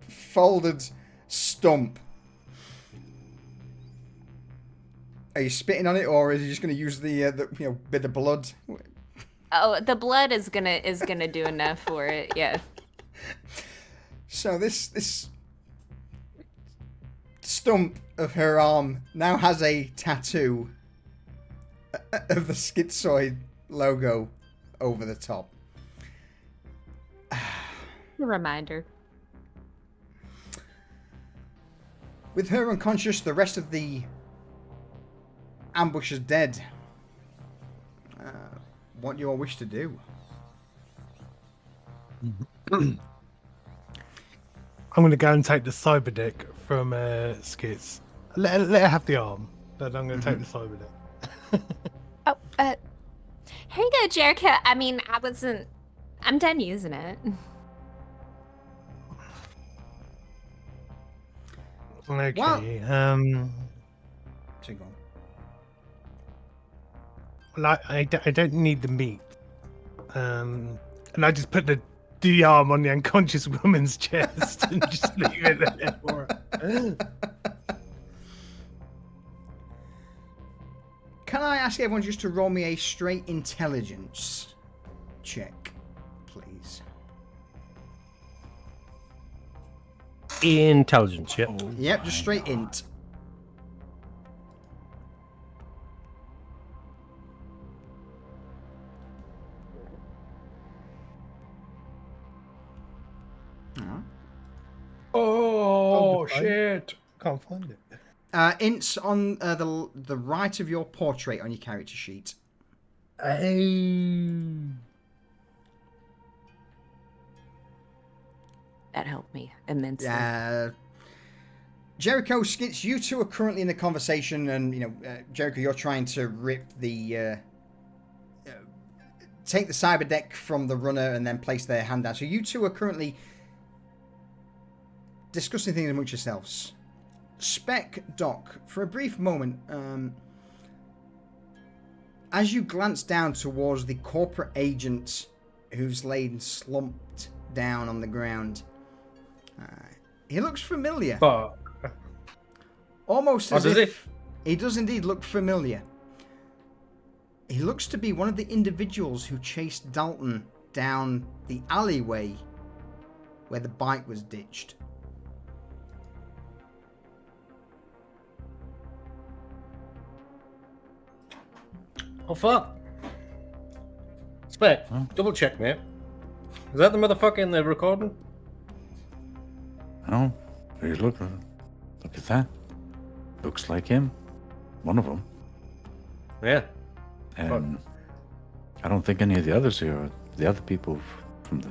folded stump. Are you spitting on it, or is you just going to use the bit of blood? Oh, the blood is gonna do enough for it. Yeah. So this stump of her arm now has a tattoo of the Schizoid logo over the top. A reminder. With her unconscious, the rest of the ambush is dead. What do you all wish to do? I'm going to go and take the cyber deck from Skits. Let her have the arm, but I'm going to take the cyber deck. Oh, here you go, Jericho. I mean, I'm done using it. Okay. Well- So go on. Well, I don't need the meat. And I just put the arm on the unconscious woman's chest and just leave it there for her. Can I ask everyone just to roll me a straight intelligence check, please? Intelligence, yep. Yep, just straight int. Alright. Oh, shit. Can't find it. Int's on the right of your portrait on your character sheet. That helped me immensely. Jericho, Skits, you two are currently in the conversation, and Jericho, you're trying to rip the take the cyber deck from the runner and then place their hand down. So you two are currently discussing things amongst yourselves. Spec, Doc, for a brief moment, as you glance down towards the corporate agent who's laid slumped down on the ground, he looks familiar. Fuck. Almost Oh, as does if he does indeed look familiar. He looks to be one of the individuals who chased Dalton down the alleyway where the bike was ditched. Oh, fuck. Spec, double check, mate. Is that the motherfucker in the recording? Oh, here you look at that. Looks like him. One of them. Yeah. And I don't think any of the others here are the other people from the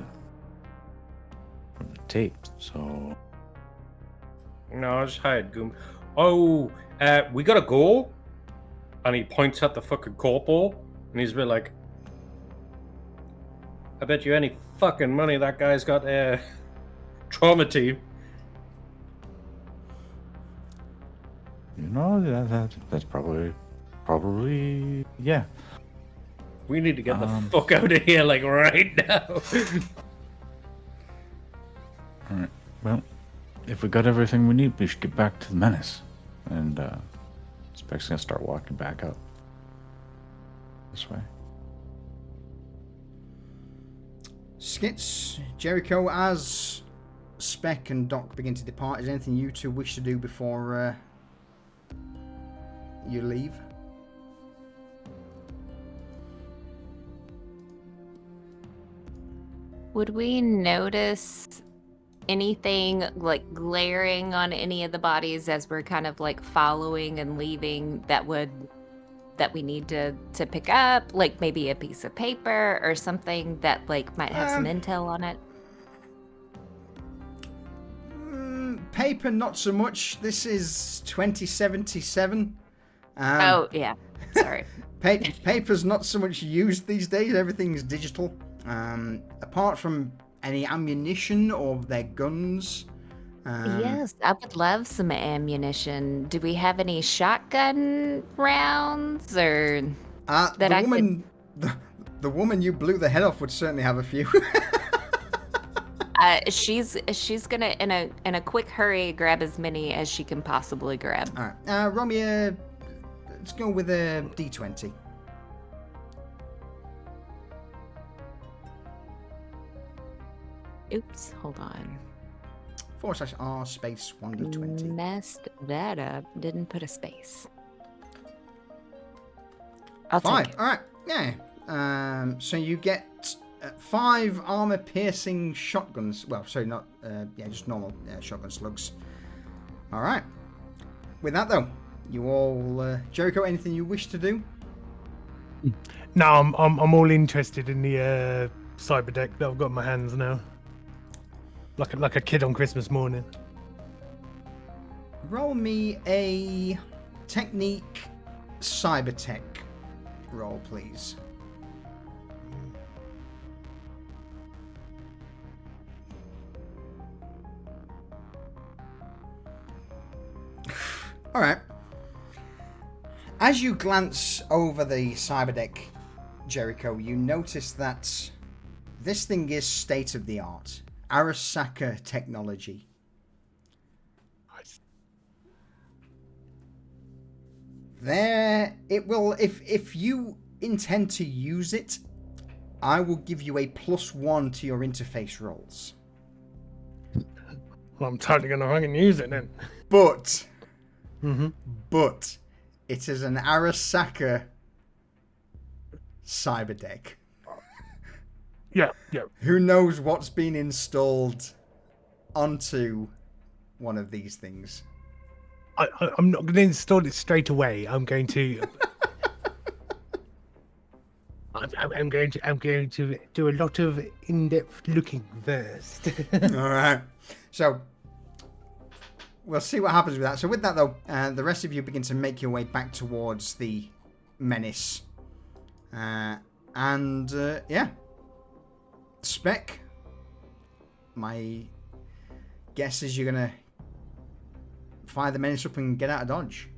tape. So No, I just hired Goom. Oh, we got a goal? And he points at the fucking corporal, and he's really like, I bet you any fucking money that guy's got trauma team. that's probably yeah. We need to get the fuck out of here, like, right now. All right. Well, if we got everything we need, we should get back to the menace. And Speck's gonna start walking back up this way. Skits, Jericho, as Speck and Doc begin to depart, is there anything you two wish to do before you leave? Would we notice anything like glaring on any of the bodies as we're kind of like following and leaving that we need to pick up, like maybe a piece of paper or something that like might have some intel on it? Paper, not so much. This is 2077. Oh yeah, sorry. Paper's not so much used these days. Everything's digital. Apart from any ammunition or their guns. Yes, I would love some ammunition. Do we have any shotgun rounds or the woman you blew the head off would certainly have a few. She's gonna in a quick hurry grab as many as she can possibly grab. All right, Romeo, let's go with a D20. Oops, hold on. /R space 1D20. Messed that up. Didn't put a space. I'll 5. take it. All right. Yeah. So you get 5 armor-piercing shotguns. Well, sorry, not just normal shotgun slugs. All right. With that though, you all, Jericho, anything you wish to do? No, I'm all interested in the cyber deck that I've got in my hands now. Like a kid on Christmas morning. Roll me a technique cyber tech roll, please. All right. As you glance over the cyber deck, Jericho, you notice that this thing is state of the art. Arasaka technology. There, it will, if you intend to use it, I will give you a +1 to your interface rolls. Well, I'm totally gonna fucking use it then. But it is an Arasaka cyber deck. Yeah. Who knows what's been installed onto one of these things? I'm not going to install it straight away. I'm going to. I'm going to do a lot of in-depth looking first. All right. So we'll see what happens with that. So with that though, the rest of you begin to make your way back towards the menace, and yeah. Spec, my guess is you're gonna fire the menace up and get out of Dodge.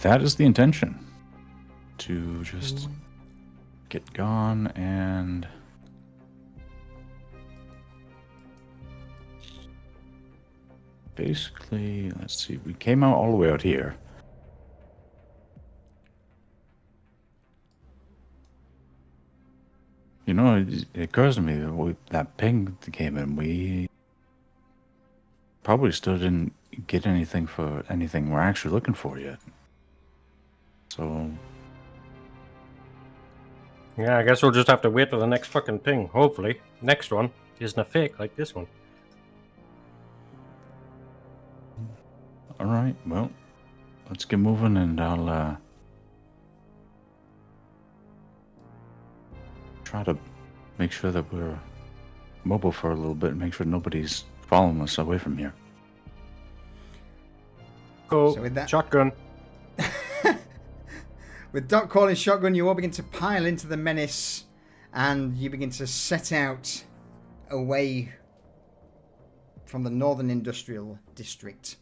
That is the intention. To just get gone and basically, let's see, we came out all the way out here. You know, it occurs to me that that ping came in, we probably still didn't get anything for anything we're actually looking for yet. So... yeah, I guess we'll just have to wait for the next fucking ping. Hopefully, next one isn't a fake like this one. All right, well, let's get moving, and I'll try to make sure that we're mobile for a little bit and make sure nobody's following us away from here. Cool. So with that- Shotgun. With Doc calling shotgun, you all begin to pile into the menace, and you begin to set out away from the Northern Industrial District.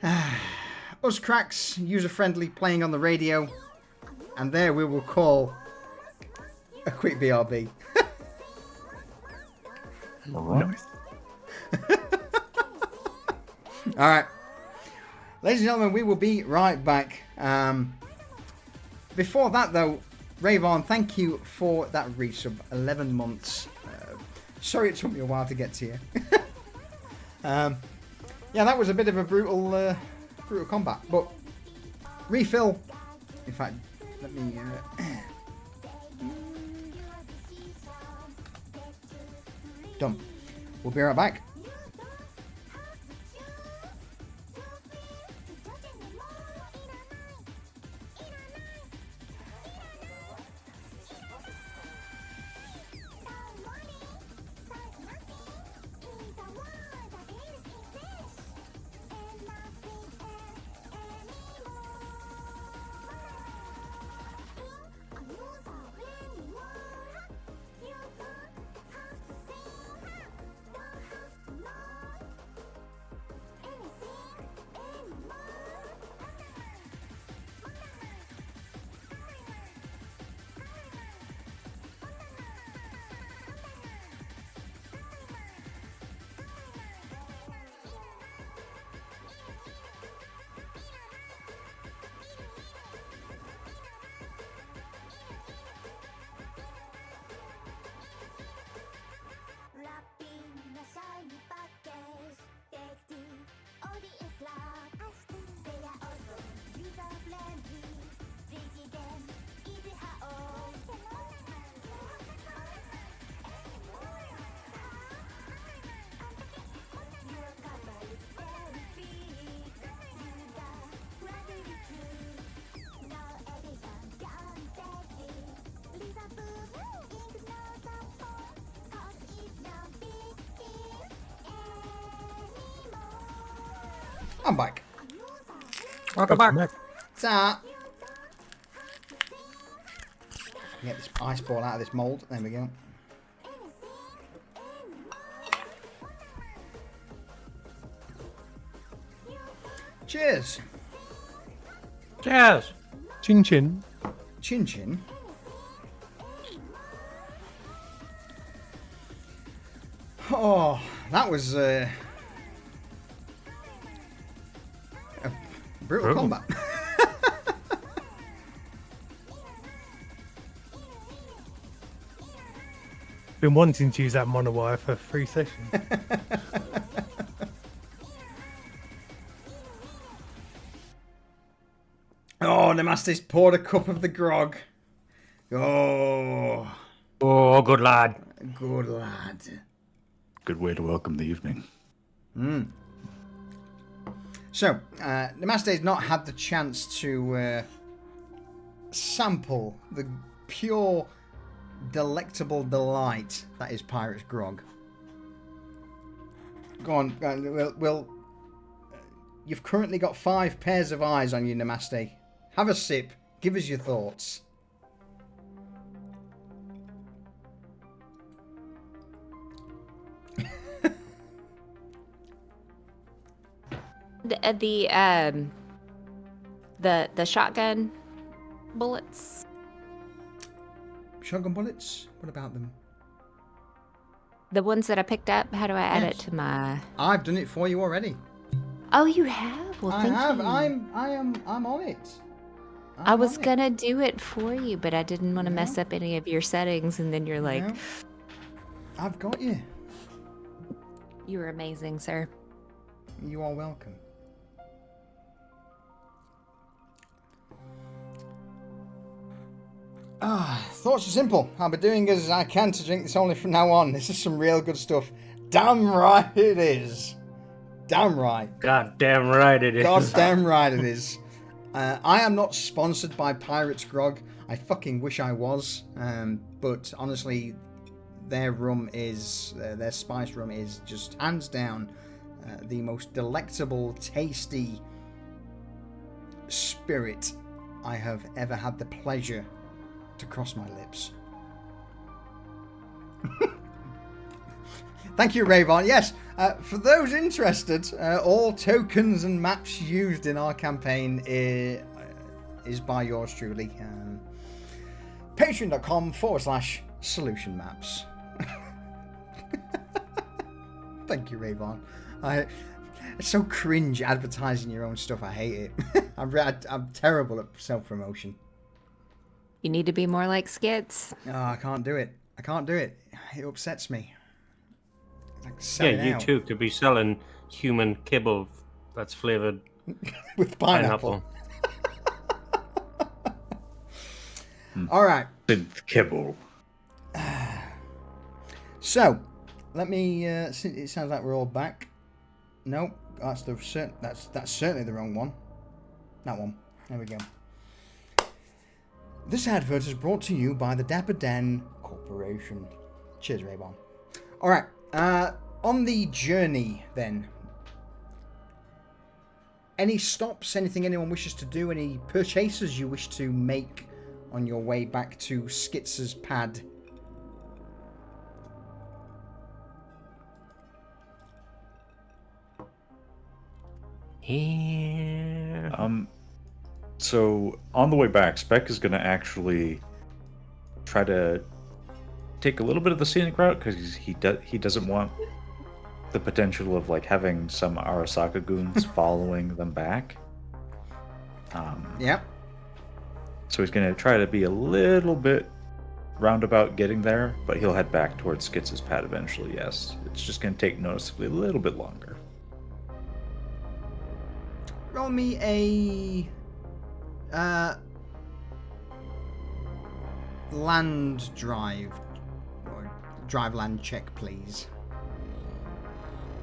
Us cracks, user-friendly, playing on the radio, and there we will call a quick BRB. All right. Nice. All right. Ladies and gentlemen, we will be right back. Before that, though, Rayvon, thank you for that resub. 11 months. Sorry it took me a while to get to you. Yeah, that was a bit of a brutal combat. But refill. In fact, let me... Done. We'll be right back. I'm back. Welcome back. Ta. Get this ice ball out of this mold. There we go. Cheers. Cheers. Chin chin. Chin chin. Oh, that was a brutal combat. Been wanting to use that monowire for 3 sessions. Oh, Namaste's poured a cup of the grog. Oh, Oh, good lad. good lad. Good way to welcome the evening. So, Namaste's not had the chance to sample the pure, delectable delight that is Pirate's Grog. Go on, we'll you've currently got 5 pairs of eyes on you, Namaste. Have a sip. Give us your thoughts. The shotgun bullets. Shotgun bullets? What about them? The ones that I picked up. How do I add Yes. it to my? I've done it for you already. Oh, you have. Well, I thank have. you. I'm on it. I I'm was on it. gonna do it for you, but I didn't want to mess up any of your settings, and then you're like, No. I've got you. "You were amazing, sir." You are welcome. Thoughts are simple. I'll be doing as I can to drink this only from now on. This is some real good stuff. Damn right it is. Damn right. God damn right it is. God damn right it is. I am not sponsored by Pirate's Grog. I fucking wish I was. But honestly, their rum is, their spice rum is just hands down the most delectable, tasty spirit I have ever had the pleasure to cross my lips. Thank you, Rayvon. Yes, for those interested, all tokens and maps used in our campaign is by yours truly. Patreon.com/SolutionMaps. Thank you, Rayvon. It's so cringe advertising your own stuff. I hate it. I'm terrible at self-promotion. You need to be more like Skits. Oh, I can't do it. It upsets me. Like, Yeah, you too could be selling human kibble that's flavored with pineapple. All right. Synth kibble. So, let me. It sounds like we're all back. Nope, that's certainly the wrong one. That one. There we go. This advert is brought to you by the Dapper Den Corporation. Cheers, Raybon. All right. On the journey, then. Any stops? Anything anyone wishes to do? Any purchases you wish to make on your way back to Skitz's pad? Yeah. So on the way back, Spec is going to actually try to take a little bit of the scenic route because he doesn't want the potential of like having some Arasaka goons following them back. Yep. So he's going to try to be a little bit roundabout getting there, but he'll head back towards Skitz's pad eventually. Yes, it's just going to take noticeably a little bit longer. Roll me a land drive or drive land check, please.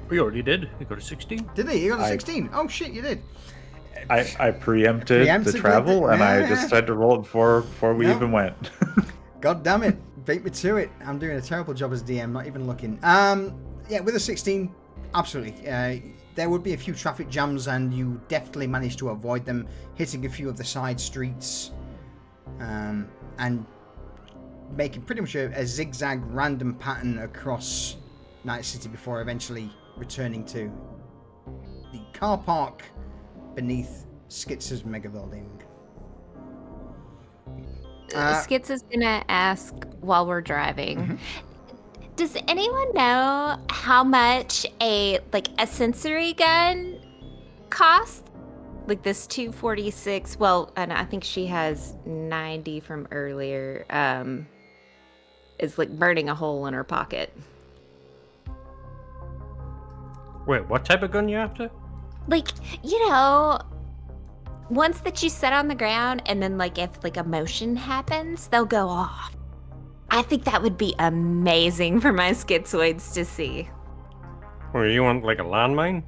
We already did. We got a 16. Did he? You got a 16. Oh shit, you did. I preempted the travel, and I just tried to roll it before we even went. God damn it. Beat me to it. I'm doing a terrible job as DM, not even looking. Yeah, with a 16, absolutely. There would be a few traffic jams, and you definitely managed to avoid them, hitting a few of the side streets, and making pretty much a zigzag random pattern across Night City before eventually returning to the car park beneath Skitz's mega building. Skits is gonna ask while we're driving. Mm-hmm. Does anyone know how much a sensory gun costs? Like this 246. Well, and I think she has 90 from earlier. Is like burning a hole in her pocket. Wait, what type of gun you after? Like, ones that you set on the ground and then if a motion happens, they'll go off. I think that would be amazing for my schizoids to see. Or you want like a landmine?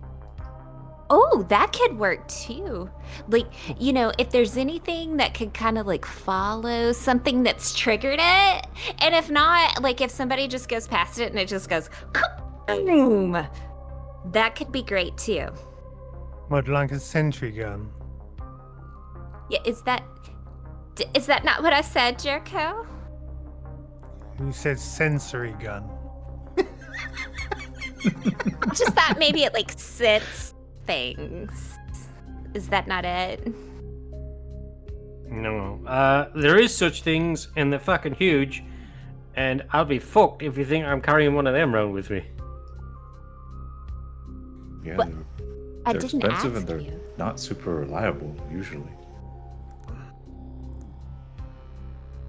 Oh, that could work too. If there's anything that could kind of follow something that's triggered it. And if not, if somebody just goes past it and it just goes, boom, that could be great too. What, like a sentry gun? Yeah, is that not what I said, Jericho? You said sensory gun. Just thought maybe it sits things. Is that not it? No. There is such things, and they're fucking huge. And I'll be fucked if you think I'm carrying one of them around with me. Yeah, What? I they're didn't expensive ask and they're you. not super reliable usually.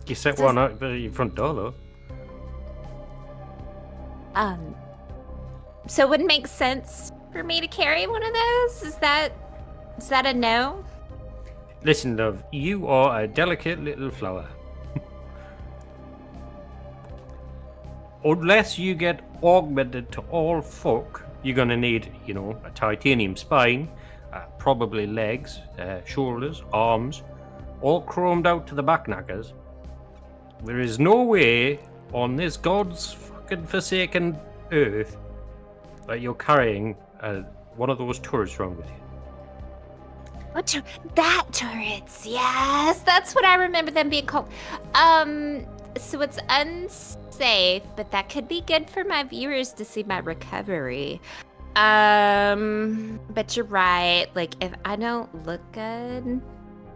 You set one out by your front door, though. So it wouldn't make sense for me to carry one of those? Is that a no? Listen, love, you are a delicate little flower. Unless you get augmented to all fuck, you're gonna need, a titanium spine, probably legs, shoulders, arms, all chromed out to the back knackers. There is no way on this God's fucking forsaken earth that you're carrying one of those turrets around with you. What that turrets? Yes, that's what I remember them being called. So it's unsafe, but that could be good for my viewers to see my recovery. But you're right. If I don't look good,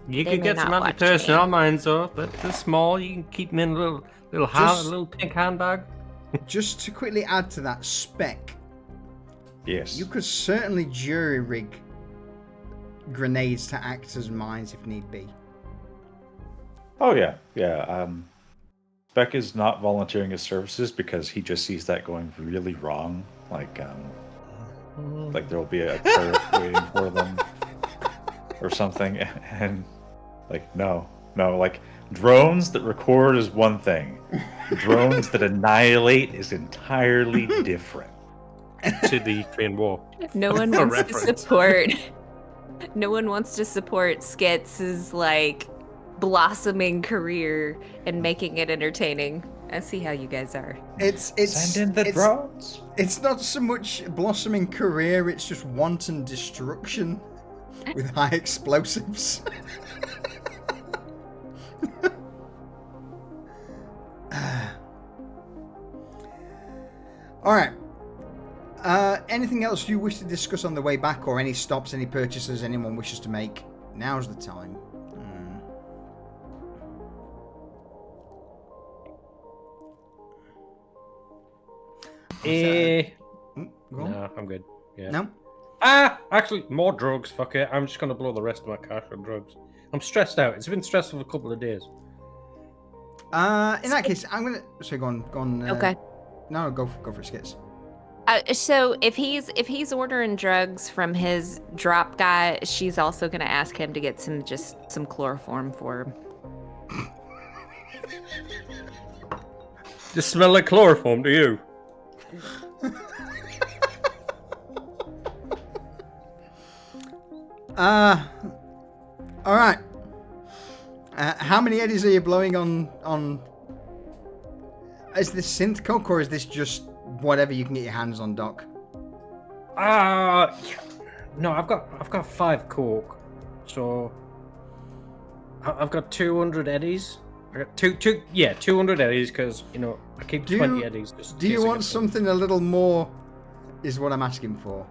You They can may get not some watch anti-personnel me. mines, though, but they're small. You can keep them in a little Just- little pink handbag. Just to quickly add to that spec, Yes. You could certainly jury rig grenades to act as mines if need be. Oh yeah, yeah. Beck is not volunteering his services because he just sees that going really wrong. Like there'll be a turret waiting for them or something, and like no, like drones that record is one thing. Drones that annihilate is entirely different. To the Ukraine war. No one For wants to reference. support. No one wants to support Skits' like blossoming career and making it entertaining. I see how you guys are. Send in the drones. It's not so much blossoming career, it's just wanton destruction with high explosives. Alright. Anything else you wish to discuss on the way back, or any stops, any purchases anyone wishes to make? Now's the time. Go on. No, I'm good. Yeah. No? Actually, more drugs. Fuck it. I'm just gonna blow the rest of my cash on drugs. I'm stressed out. It's been stressful for a couple of days. In that case, I'm gonna. So go on. Okay. No, go for skits. So if he's ordering drugs from his drop guy, she's also gonna ask him to get some chloroform for him. Does it smell like chloroform to you? All right. How many eddies are you blowing on? Is this synth coke or is this just whatever you can get your hands on, Doc? No, I've got 5 coke, so I've got 200 eddies. I got 200 eddies because I keep 20 eddies. Just do you want something a little more? Is what I'm asking for.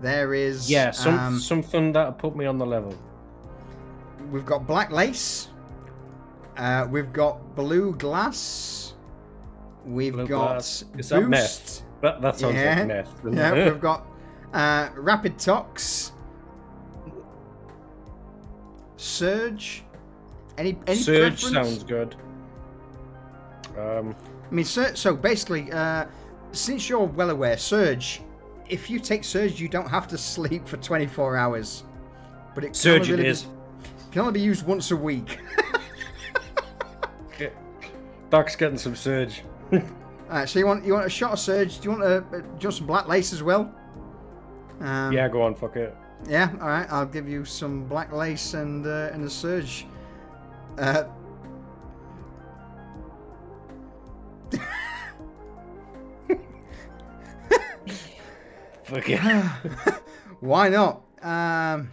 There is something that'll put me on the level. We've got black lace. We've got blue glass. We've got glass. Is boost. that meth? That sounds like meth. Yeah, we've got rapid tox. Surge. Any Surge preference? sounds good. I mean, so basically, since you're well aware, Surge, if you take Surge, you don't have to sleep for 24 hours. But it Surge it is. Can only be used once a week. Doc's getting some Surge. So you want a shot of Surge? Do you want some black lace as well? Yeah, go on, fuck it. Yeah, all right. I'll give you some black lace and a Surge. Fuck it. Why not? I'm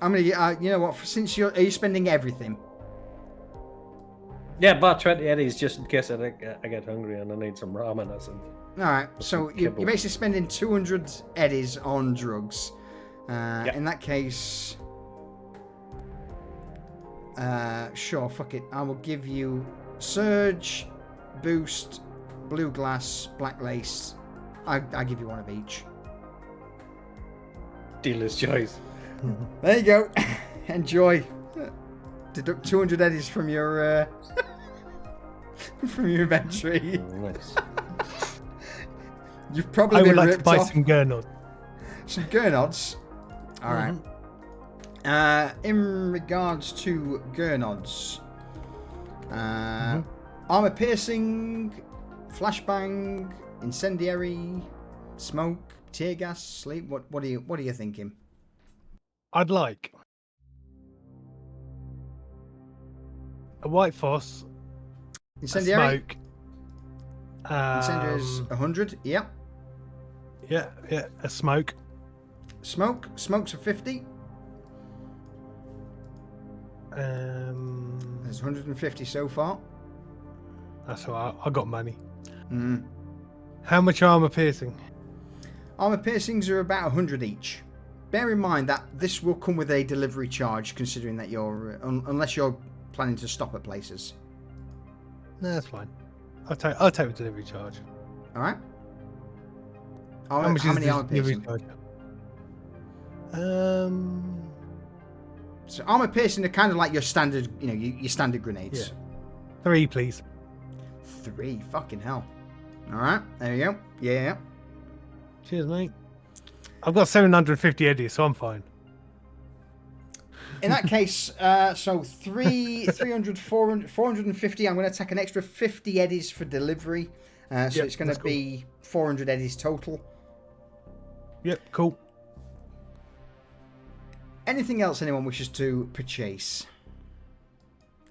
gonna. You know what? Since are you spending everything? Yeah, about 20 eddies just in case I get hungry and I need some ramen or something. All right. So you're basically spending 200 eddies on drugs. In that case, sure. Fuck it. I will give you Surge, Boost, Blue Glass, Black Lace. I give you one of each. Dealer's choice. There you go. Enjoy. Deduct 200 eddies from your from your inventory. Nice. You've probably I would been like to ripped buy off. some Gurnod. Some Gurnods. All right. In regards to Gurnods, armor piercing, flashbang, incendiary, smoke, tear gas, sleep. What are you thinking? I'd like a white foss, Incendiary. a smoke. Incendiary is 100. Yep. Yeah, a smoke. Smoke's a 50. There's 150 so far. That's all right. I got money. How much armor piercing? Armor piercings are about 100 each. Bear in mind that this will come with a delivery charge, considering that you're unless you're planning to stop at places. No, that's fine. I'll take the delivery charge. All right. How much how is many the armor piercing? recharge? So armor piercing are kind of like your standard, your standard grenades. Yeah. 3, please. 3, fucking hell. All right, there you go. Yeah. Cheers, mate. I've got 750 eddies, so I'm fine. In that case, so 300, 400, 450. I'm going to take an extra 50 eddies for delivery. So Yep, it's going to be 400 eddies total. Yep, cool. Anything else anyone wishes to purchase?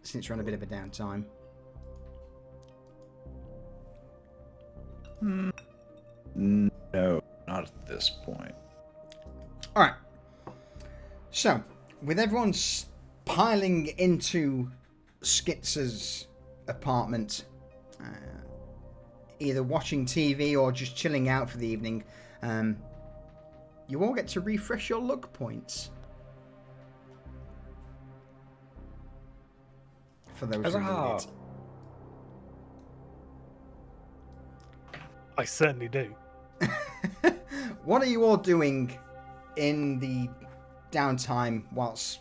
Since we're on a bit of a downtime. No, not at this point. All right. So, with everyone piling into Skitz's apartment, either watching TV or just chilling out for the evening, you all get to refresh your luck points. For those who need it. I certainly do. What are you all doing in the downtime whilst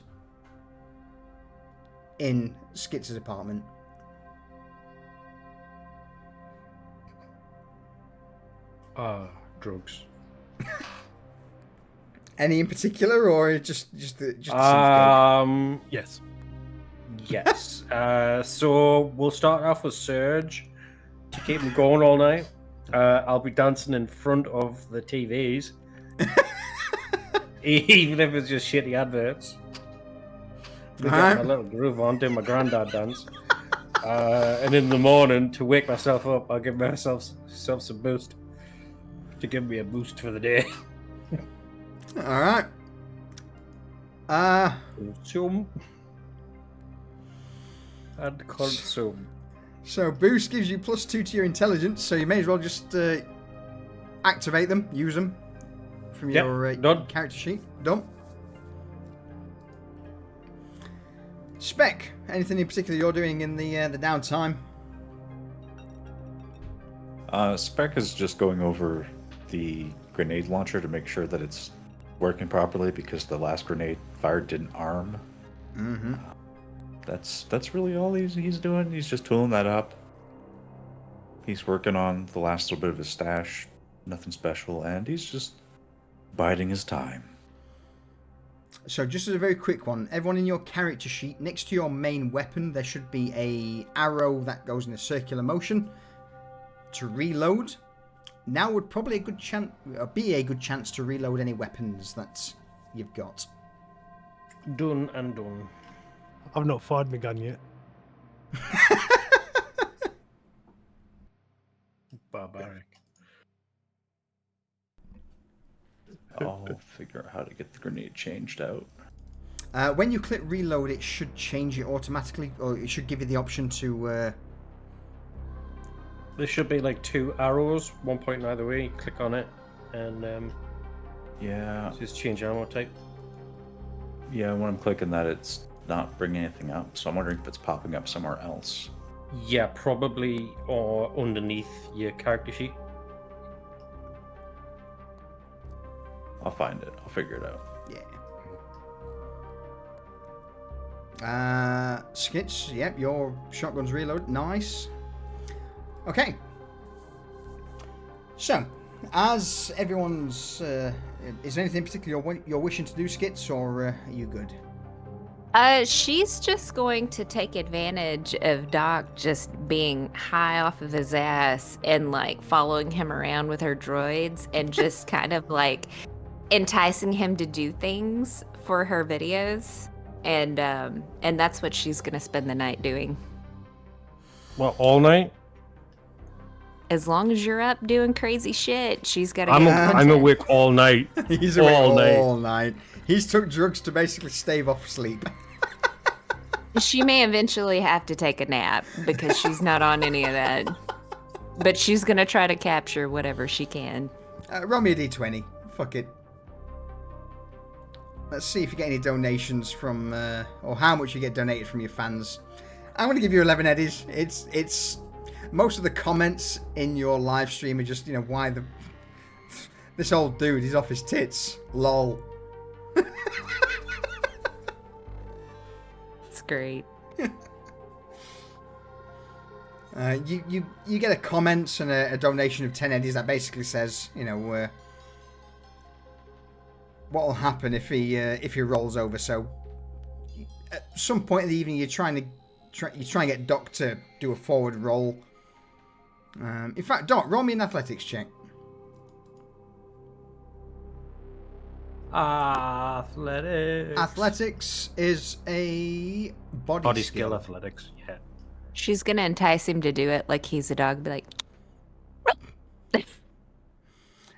in Skitz's apartment? Drugs. Any in particular, or just the Yes. Yes. So we'll start off with Surge to keep me going all night. I'll be dancing in front of the TVs, even if it's just shitty adverts. We got my little groove on, doing my granddad dance. And in the morning, to wake myself up, I'll give myself some boost to give me a boost for the day. All right. Consume and consume. So boost gives you +2 to your intelligence, so you may as well just activate them, use them from your character sheet. Done. Spec, anything in particular you're doing in the downtime? Spec is just going over the grenade launcher to make sure that it's working properly because the last grenade fired didn't arm. Mm-hmm. That's really all he's doing. He's just tooling that up. He's working on the last little bit of his stash. Nothing special, and he's just biding his time. So just as a very quick one, everyone in your character sheet, next to your main weapon, there should be a arrow that goes in a circular motion to reload. Now would probably be a good chance to reload any weapons that you've got. Done and done. I've not fired my gun yet. Barbaric. I'll figure out how to get the grenade changed out. When you click reload, it should change it automatically, or it should give you the option to... There should be like 2 arrows, 1 pointing either way. Click on it, and yeah, just change ammo type. Yeah, when I'm clicking that, it's not bringing anything up. So I'm wondering if it's popping up somewhere else. Yeah, probably, or underneath your character sheet. I'll find it. I'll figure it out. Yeah. Skits, yep, your shotgun's reload. Nice. Okay. So, as everyone's... is there anything in particular you're wishing to do, Skits, or are you good? She's just going to take advantage of Doc just being high off of his ass and like following him around with her droids and just kind of like enticing him to do things for her videos. And that's what she's gonna spend the night doing. Well, all night? As long as you're up doing crazy shit, she's gotta I'm awake all night. He's awake all night. He's took drugs to basically stave off sleep. She may eventually have to take a nap because she's not on any of that. But she's gonna try to capture whatever she can. Roll me a d20. Fuck it. Let's see if you get any donations from, or how much you get donated from your fans. I'm going to give you 11 eddies. It's most of the comments in your live stream are just, why this old dude, he's off his tits. Lol. It's great. You get a comment and a donation of 10 eddies that basically says, what will happen if he rolls over. So at some point in the evening, you're trying to get Doc to do a forward roll. In fact, Doc, roll me an athletics check. Athletics. Athletics is a body skill. Athletics, yeah. She's gonna entice him to do it like he's a dog. Be like,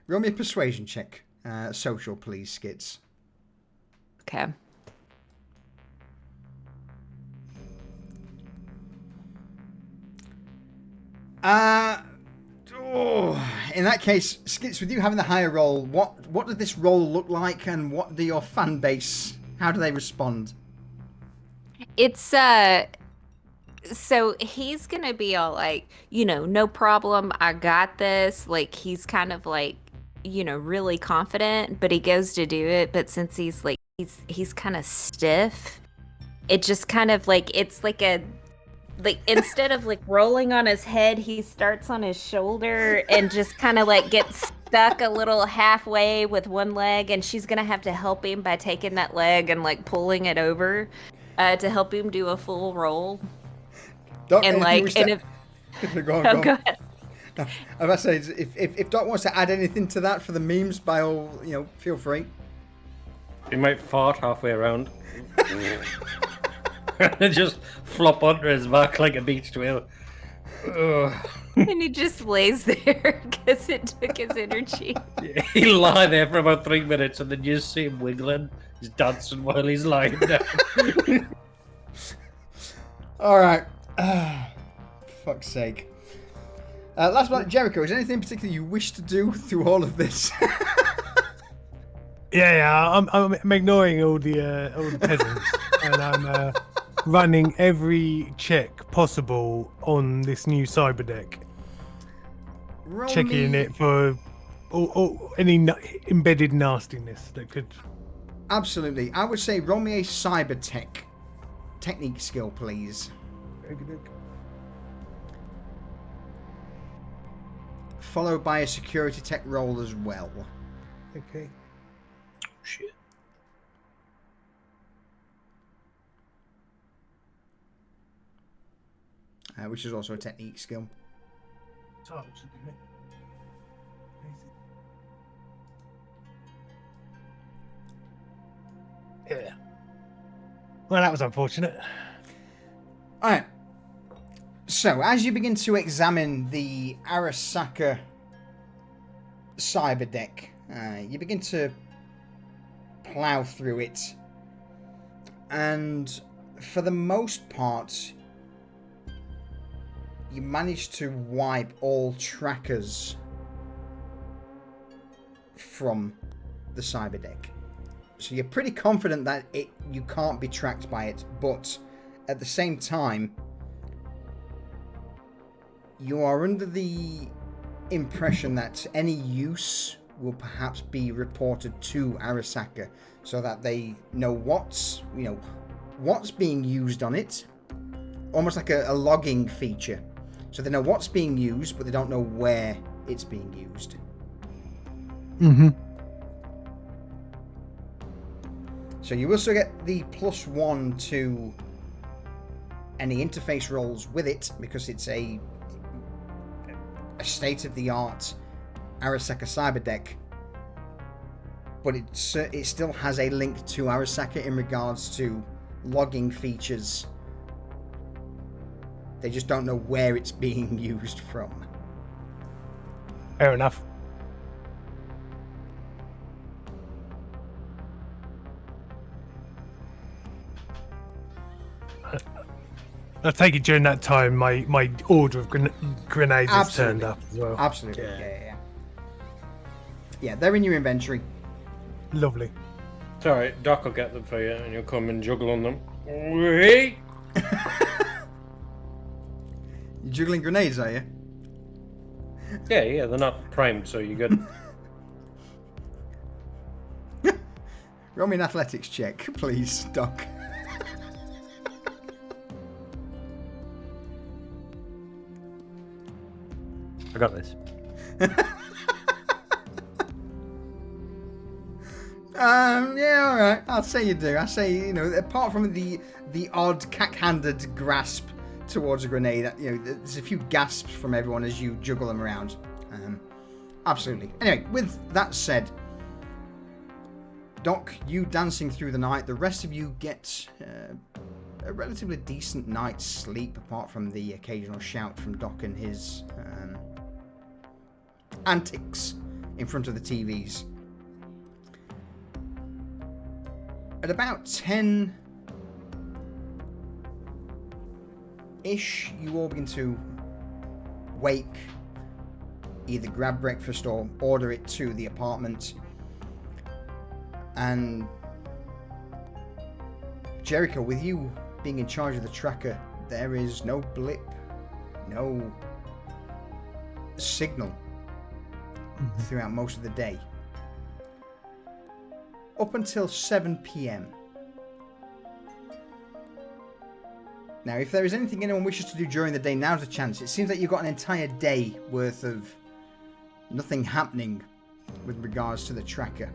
Roll me a persuasion check. Social, please, Skids. okay. In that case, Skits, with you having the higher roll, what does this roll look like, and what do your fan base? How do they respond? It's so he's gonna be all like, no problem, I got this. Like he's kind of like, really confident, but he goes to do it. But since he's like, he's kind of stiff, it just kind of like, it's like instead of like rolling on his head, he starts on his shoulder and just kind of like gets stuck a little halfway with one leg, and she's gonna have to help him by taking that leg and like pulling it over to help him do a full roll. Doc, And like, and if go on. go ahead. No, I must say, if Doc wants to add anything to that for the memes, by all, feel free. He might fart halfway around. And just flop onto his back like a beached whale. Ugh. And he just lays there because it took his energy. He'll lie there for about 3 minutes and then you just see him wiggling. He's dancing while he's lying down. All right. Fuck's sake. Last one, Jericho. Is there anything in particular you wish to do through all of this? Yeah. I'm ignoring all the peasants, and I'm running every check possible on this new cyber deck, checking it for any embedded nastiness that could. Absolutely. I would say roll me a cyber technique skill, please. Followed by a security tech roll as well. Okay. Shit. Which is also a technique skill. Yeah. Well, that was unfortunate. Alright. So, as you begin to examine the Arasaka cyber deck, you begin to plow through it. And for the most part, you manage to wipe all trackers from the cyber deck. So you're pretty confident that you can't be tracked by it, but at the same time, you are under the impression that any use will perhaps be reported to Arasaka, so that they know what's being used on it, almost like a logging feature. So they know what's being used, but they don't know where it's being used. Mm-hmm. So you also get the +1 to any interface rolls with it, because it's a state-of-the-art Arasaka cyber deck, but it still has a link to Arasaka in regards to logging features. They just don't know where it's being used from. Fair enough. I take it during that time, my order of grenades has turned up as well. Absolutely, yeah. Yeah, they're in your inventory. Lovely. It's alright, Doc will get them for you and you'll come and juggle on them. Wait! You juggling grenades, are you? Yeah, they're not primed, so you're good. Roll me an athletics check, please, Doc. I got this. Yeah, all right. I'll say you do. I say, you know, apart from the odd cack-handed grasp towards a grenade, you know, there's a few gasps from everyone as you juggle them around. Absolutely. Anyway, with that said, Doc, you dancing through the night. The rest of you get a relatively decent night's sleep, apart from the occasional shout from Doc and his antics in front of the TVs. At about 10-ish, you all begin to wake, either grab breakfast or order it to the apartment. And Jericho, with you being in charge of the tracker, there is no blip, no signal throughout most of the day. Up until 7 p.m. Now, if there is anything anyone wishes to do during the day, now's the chance. It seems like you've got an entire day worth of nothing happening with regards to the tracker.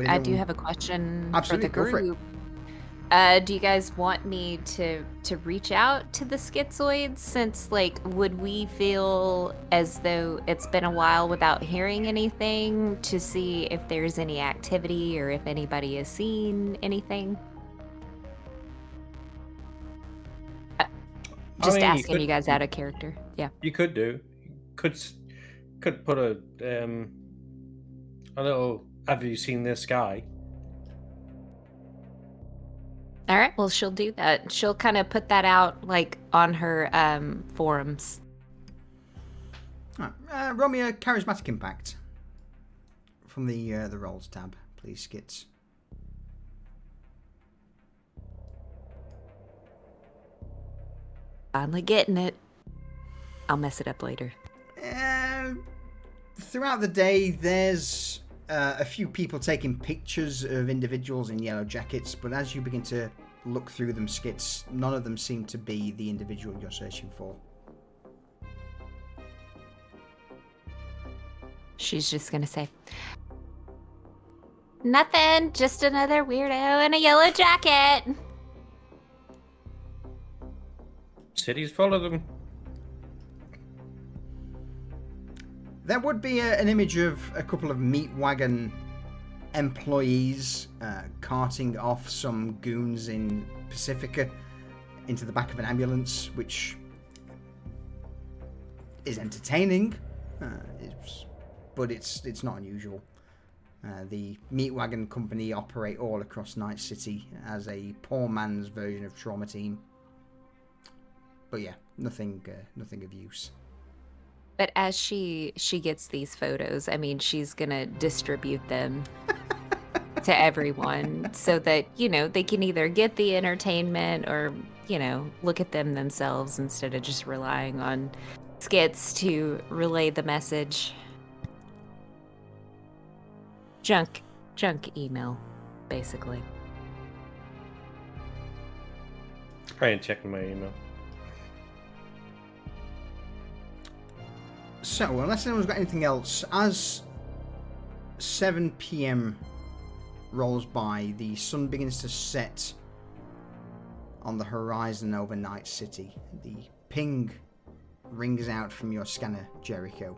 I do have a question Absolutely, for go the for it. group. Do you guys want me to reach out to the schizoids, since, like, would we feel as though it's been a while without hearing anything, to see if there's any activity or if anybody has seen anything? Just mean, asking you guys out of character. Yeah. You could do. Could put a little. Have you seen this guy? All right. Well, she'll do that. She'll kind of put that out, like, on her forums. Right. Roll me a charismatic impact from the rolls tab, please, Skits. Finally getting it. I'll mess it up later. Throughout the day, there's a few people taking pictures of individuals in yellow jackets, but as you begin to look through them, Skits, none of them seem to be the individual you're searching for. She's just gonna say, nothing, just another weirdo in a yellow jacket. City's full of them. There would be an image of a couple of meat wagon employees carting off some goons in Pacifica into the back of an ambulance, which is entertaining, but it's not unusual. The meat wagon company operate all across Night City as a poor man's version of Trauma Team. But yeah, nothing of use. But as she gets these photos, I mean, she's gonna distribute them to everyone so that, you know, they can either get the entertainment or, you know, look at them themselves instead of just relying on Skits to relay the message. Junk email, basically. I ain't checking my email. So, unless anyone's got anything else, as 7 p.m. rolls by, the sun begins to set on the horizon over Night City. The ping rings out from your scanner, Jericho.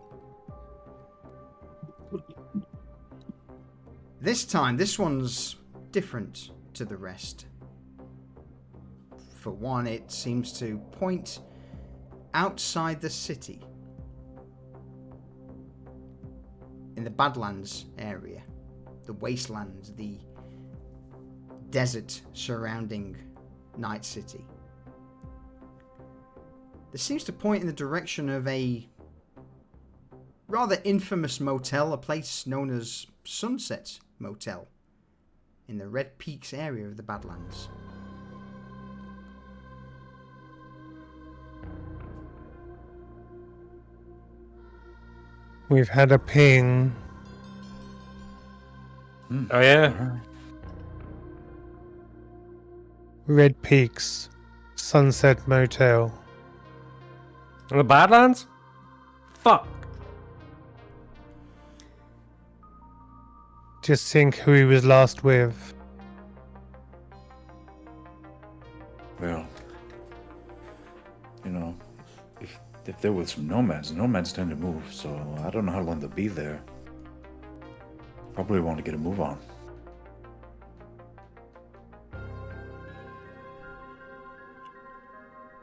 This time, this one's different to the rest. For one, it seems to point outside the city, in the Badlands area, the wastelands, the desert surrounding Night City. This seems to point in the direction of a rather infamous motel, a place known as Sunset Motel, in the Red Peaks area of the Badlands. We've had a ping. Oh yeah. Red Peaks, Sunset Motel. In the Badlands? Fuck. Just think who he was last with. Well, you know, if there was some nomads tend to move, so I don't know how long they'll be there. Probably want to get a move on.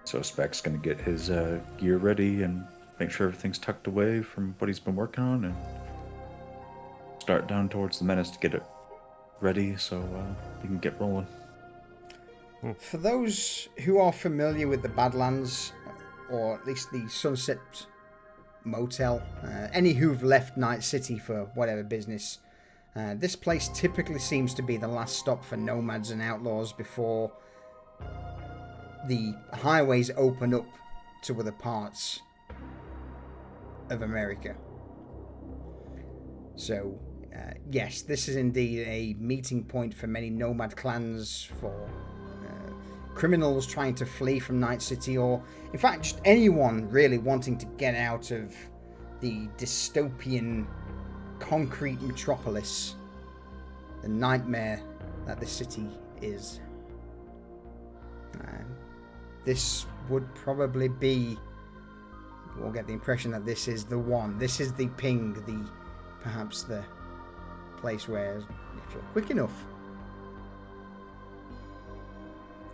So Spec's gonna get his gear ready and make sure everything's tucked away from what he's been working on, and start down towards the menace to get it ready so he can get rolling. For those who are familiar with the Badlands, or at least the Sunset Motel, any who've left Night City for whatever business, this place typically seems to be the last stop for nomads and outlaws before the highways open up to other parts of America. So, yes, this is indeed a meeting point for many nomad clans, for criminals trying to flee from Night City, or in fact just anyone really wanting to get out of the dystopian concrete metropolis, the nightmare that the city is. This would probably be, we'll get the impression that this is the one, this is the ping, perhaps the place where, if you're quick enough,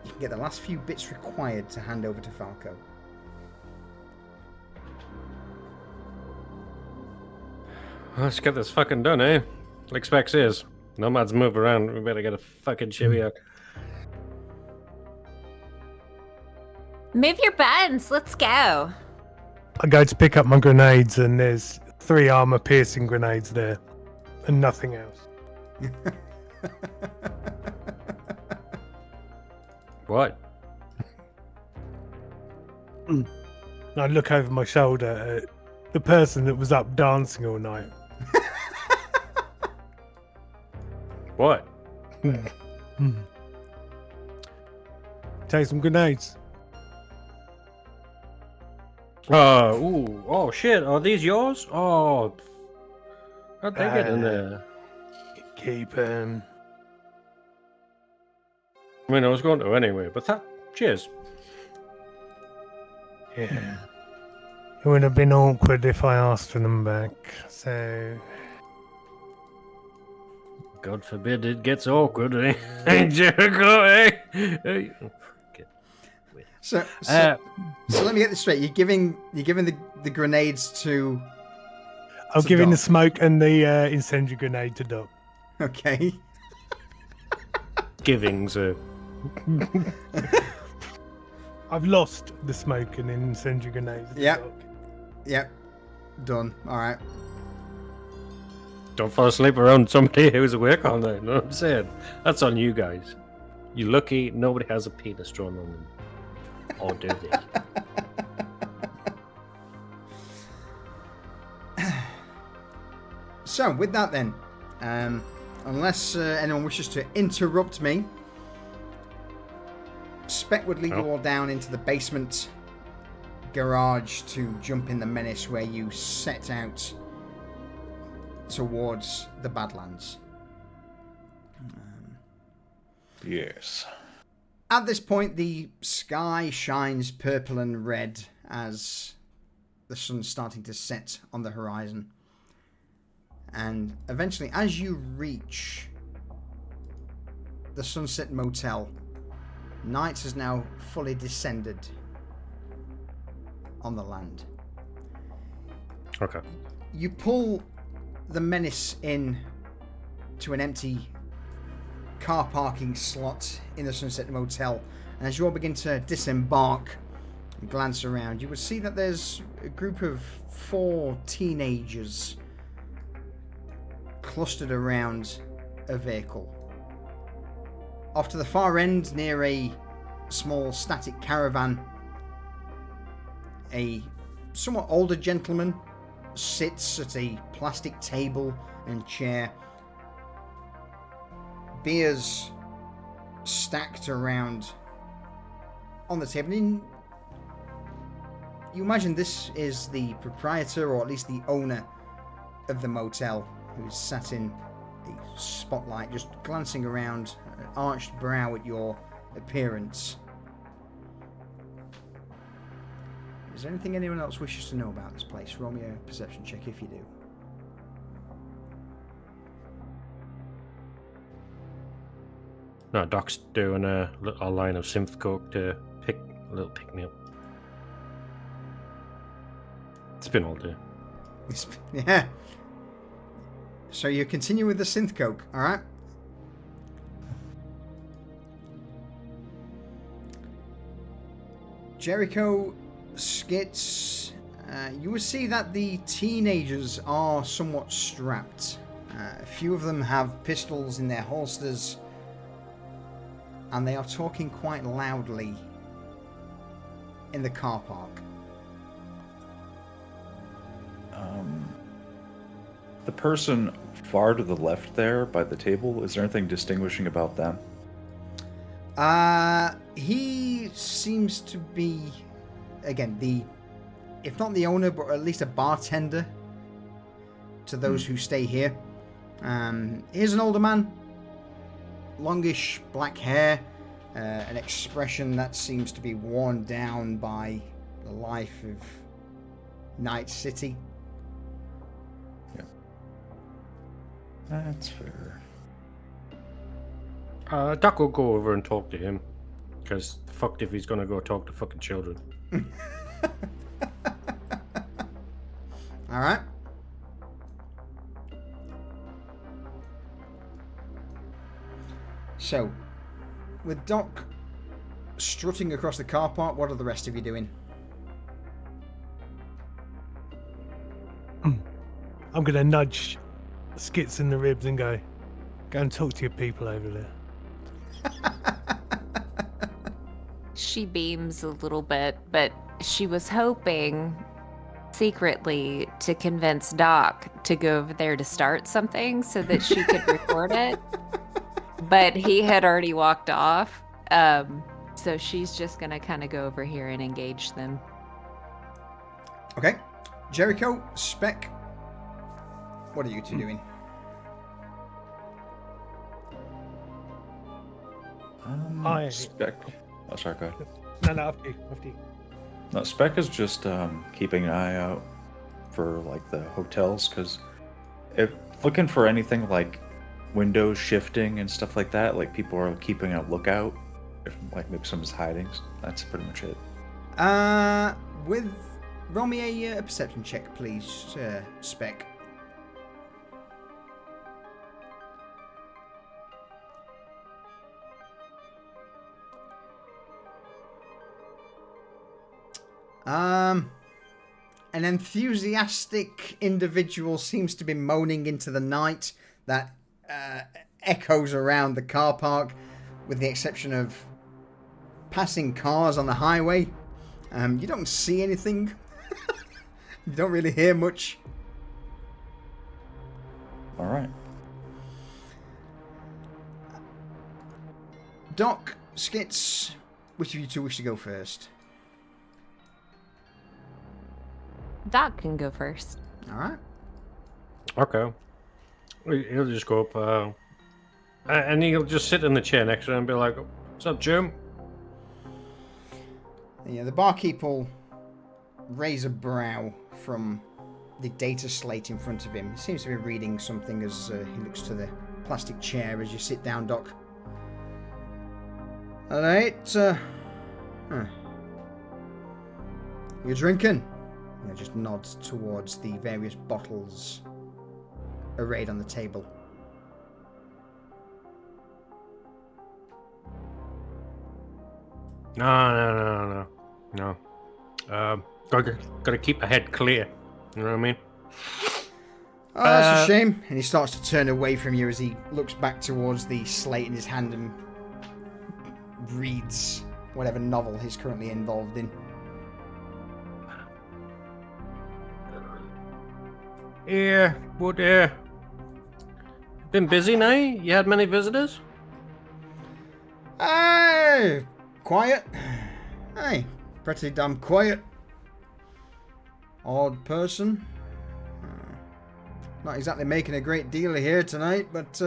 you can get the last few bits required to hand over to Falco. Let's get this fucking done, eh? Like Specs is. Nomads move around. We better get a fucking shivvy out. Move your buttons. Let's go. I go to pick up my grenades, and there's 3 armor-piercing grenades there, and nothing else. What? I look over my shoulder at the person that was up dancing all night. What? Take some grenades. Oh shit, are these yours? Oh, how'd they get in there? Keep him. I mean, I was going to anyway, but cheers. Yeah. It would have been awkward if I asked for them back, so... God forbid it gets awkward, eh? Hey, Jericho, eh? Hey. So let me get this straight. You're giving the grenades to... I'm to giving Doc. the smoke and the incendiary grenade to Doc. Okay. Giving, so... I've lost the smoke and incendiary grenades. to Yep. Doc. Yep. Done. All right. Don't fall asleep around somebody who's awake all night, you know what I'm saying? That's on you guys. You're lucky nobody has a penis drawn on them. Or do they? So, with that then, unless anyone wishes to interrupt me, Spec would lead you all down into the basement garage to jump in the Menace, where you set out towards the Badlands. Yes. At this point, the sky shines purple and red as the sun's starting to set on the horizon. And eventually, as you reach the Sunset Motel, night has now fully descended on the land. Okay. You pull the Menace in to an empty car parking slot in the Sunset Motel, and as you all begin to disembark and glance around, you will see that there's a group of 4 teenagers clustered around a vehicle. Off to the far end, near a small static caravan, a somewhat older gentleman sits at a plastic table and chair. Beers stacked around on the table. And you imagine this is the proprietor, or at least the owner of the motel, who's sat in the spotlight, just glancing around, an arched brow at your appearance. Is there anything anyone else wishes to know about this place? Roll me a perception check if you do. No, Doc's doing a line of synth coke to pick me up. It's been all day. Yeah. So you continue with the synth coke, alright? Jericho, Skits, you will see that the teenagers are somewhat strapped. A few of them have pistols in their holsters, and they are talking quite loudly in the car park. The person far to the left there by the table, is there anything distinguishing about them? He seems to be, again, if not the owner, but at least a bartender to those who stay here. Here's an older man, longish black hair, an expression that seems to be worn down by the life of Night City. That's fair. Doc will go over and talk to him, because fucked if he's gonna go talk to fucking children. Alright. So, with Doc strutting across the car park, what are the rest of you doing? I'm gonna nudge Skits in the ribs and go and talk to your people over there. She beams a little bit, but she was hoping secretly to convince Doc to go over there to start something so that she could record it. But he had already walked off. So she's just going to kind of go over here and engage them. Okay. Jericho, Spec, what are you two doing? Spec. Oh, sorry, go ahead. No, after you. No, Spec is just keeping an eye out for like the hotels, because if looking for anything like windows shifting and stuff like that, like people are keeping a lookout, if like maybe someone's hiding. That's pretty much it. Roll me a perception check, please, Spec. An enthusiastic individual seems to be moaning into the night that echoes around the car park, with the exception of passing cars on the highway. You don't see anything. You don't really hear much. All right. Doc, Skits, which of you two wish to go first? Doc can go first. All right. Okay. He'll just go up, and he'll just sit in the chair next to him and be like, "What's up, Jim?" Yeah, the barkeep will raise a brow from the data slate in front of him. He seems to be reading something as he looks to the plastic chair as you sit down, Doc. All right. You drinking? And he just nods towards the various bottles arrayed on the table. No. Gotta keep my head clear. You know what I mean? Oh, that's a shame. And he starts to turn away from you as he looks back towards the slate in his hand and reads whatever novel he's currently involved in. Yeah, but been busy now? You had many visitors? Hey, quiet. Hey, pretty damn quiet. Odd person. Not exactly making a great deal here tonight, but,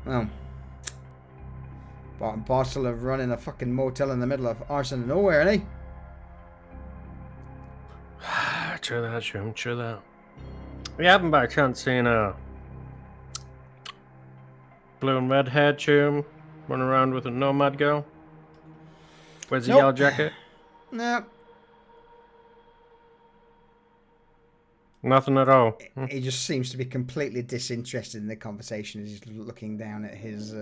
well, part and parcel of running a fucking motel in the middle of arson and nowhere, eh? True that, true that. We haven't by chance seen a blue and red haired chum running around with a nomad girl? Where's the Nope. yellow jacket? No, Nothing at all. he just seems to be completely disinterested in the conversation as he's looking down at his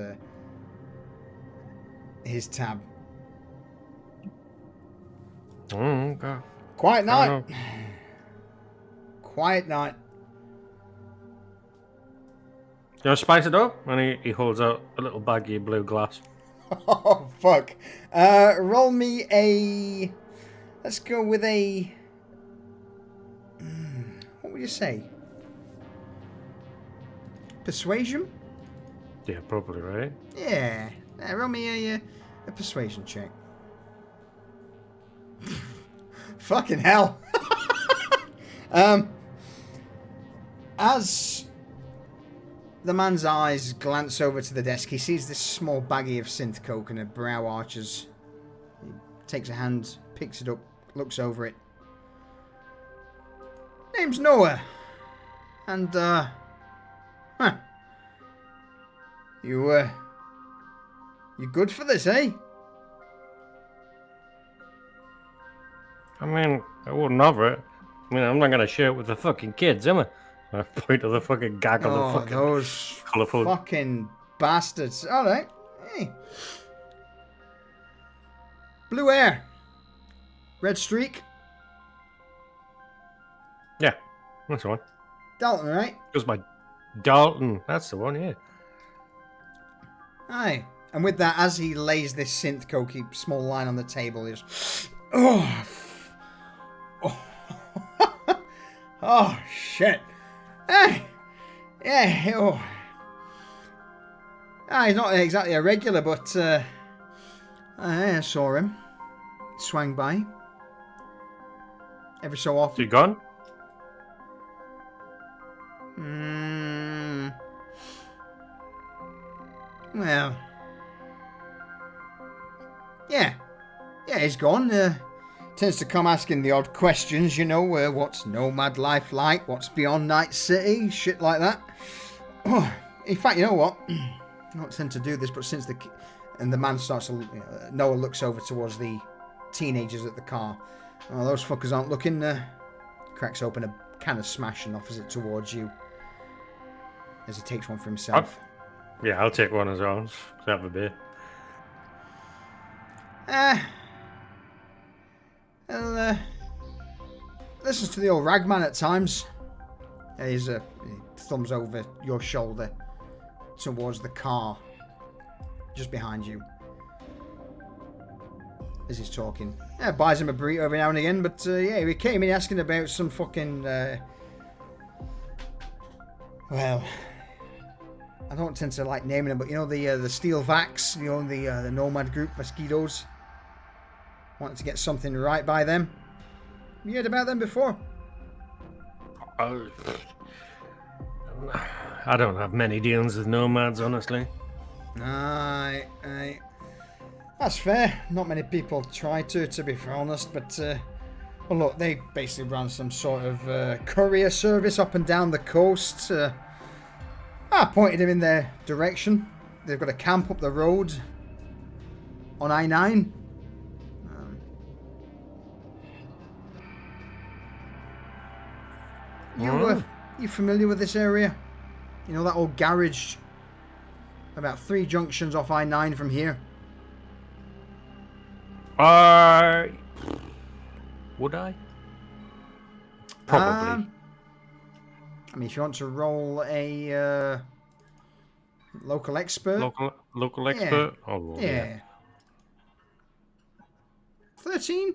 tab. Okay. Quiet night. know. Quiet night. You want to spice it up? And he holds out a little baggy blue glass. Oh, fuck. Roll me a... Let's go with a... What would you say? Persuasion? Yeah, probably, right? Yeah. Roll me a persuasion check. Fucking hell. As the man's eyes glance over to the desk, he sees this small baggie of synth coke and a brow arches. He takes a hand, picks it up, looks over it. Name's Noah. And, You good for this, eh? I mean, I wouldn't offer it. I mean, I'm not going to share it with the fucking kids, am I? I point to the fucking gaggle of fucking those colourful... fucking bastards. Alright. Hey. Blue hair. Red streak. Yeah, that's the one. Dalton, right? Just my Dalton. That's the one, yeah. Aye. And with that, as he lays this synth cokey small line on the table, he just... Oh. Oh, shit. Hey. Yeah, oh. He's not exactly a regular, but I saw him. Swang by. Every so Is often. he gone? Well. Yeah. Yeah, he's gone. Tends to come asking the odd questions, you know, what's nomad life like, what's beyond Night City, shit like that. Oh, in fact, you know what? I don't tend to do this, but since the man starts to... Noah looks over towards the teenagers at the car. Oh, those fuckers aren't looking... cracks open a can of Smash and offers it towards you. As he takes one for himself. Yeah, I'll take one as well. Just have a beer. Well, listens to the old ragman at times. He thumbs over your shoulder towards the car just behind you as he's talking. Buys him a burrito every now and again, but yeah, he came in asking about some fucking well, I don't tend to like naming them, but you know the Steel Vax, you know the Nomad group, mosquitoes. Wanted to get something right by them. You heard about them before? I don't have many dealings with nomads, honestly. Aye. That's fair. Not many people try to be honest, but well, look, they basically run some sort of courier service up and down the coast. I pointed him in their direction. They've got a camp up the road on I-9. You familiar with this area? You know that old garage about 3 junctions off I-9 from here? Would I? Probably. I mean, if you want to roll a local expert. Local expert? Yeah. Oh, well, Yeah. 13?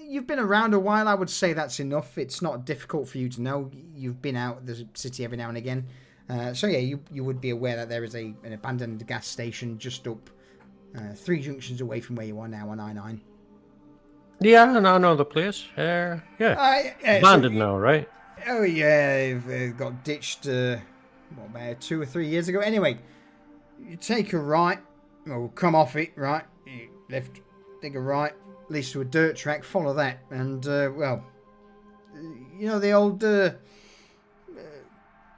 You've been around a while. I would say that's enough. It's not difficult for you to know. You've been out of the city every now and again. So yeah, you would be aware that there is an abandoned gas station just up 3 junctions away from where you are now on I-9. Yeah, and I know the place. Yeah. Abandoned now, right? Oh yeah, it got ditched about 2 or 3 years ago. Anyway, you take a right, or come off it, right? You left, take a right, leads to a dirt track, follow that, and well, you know the old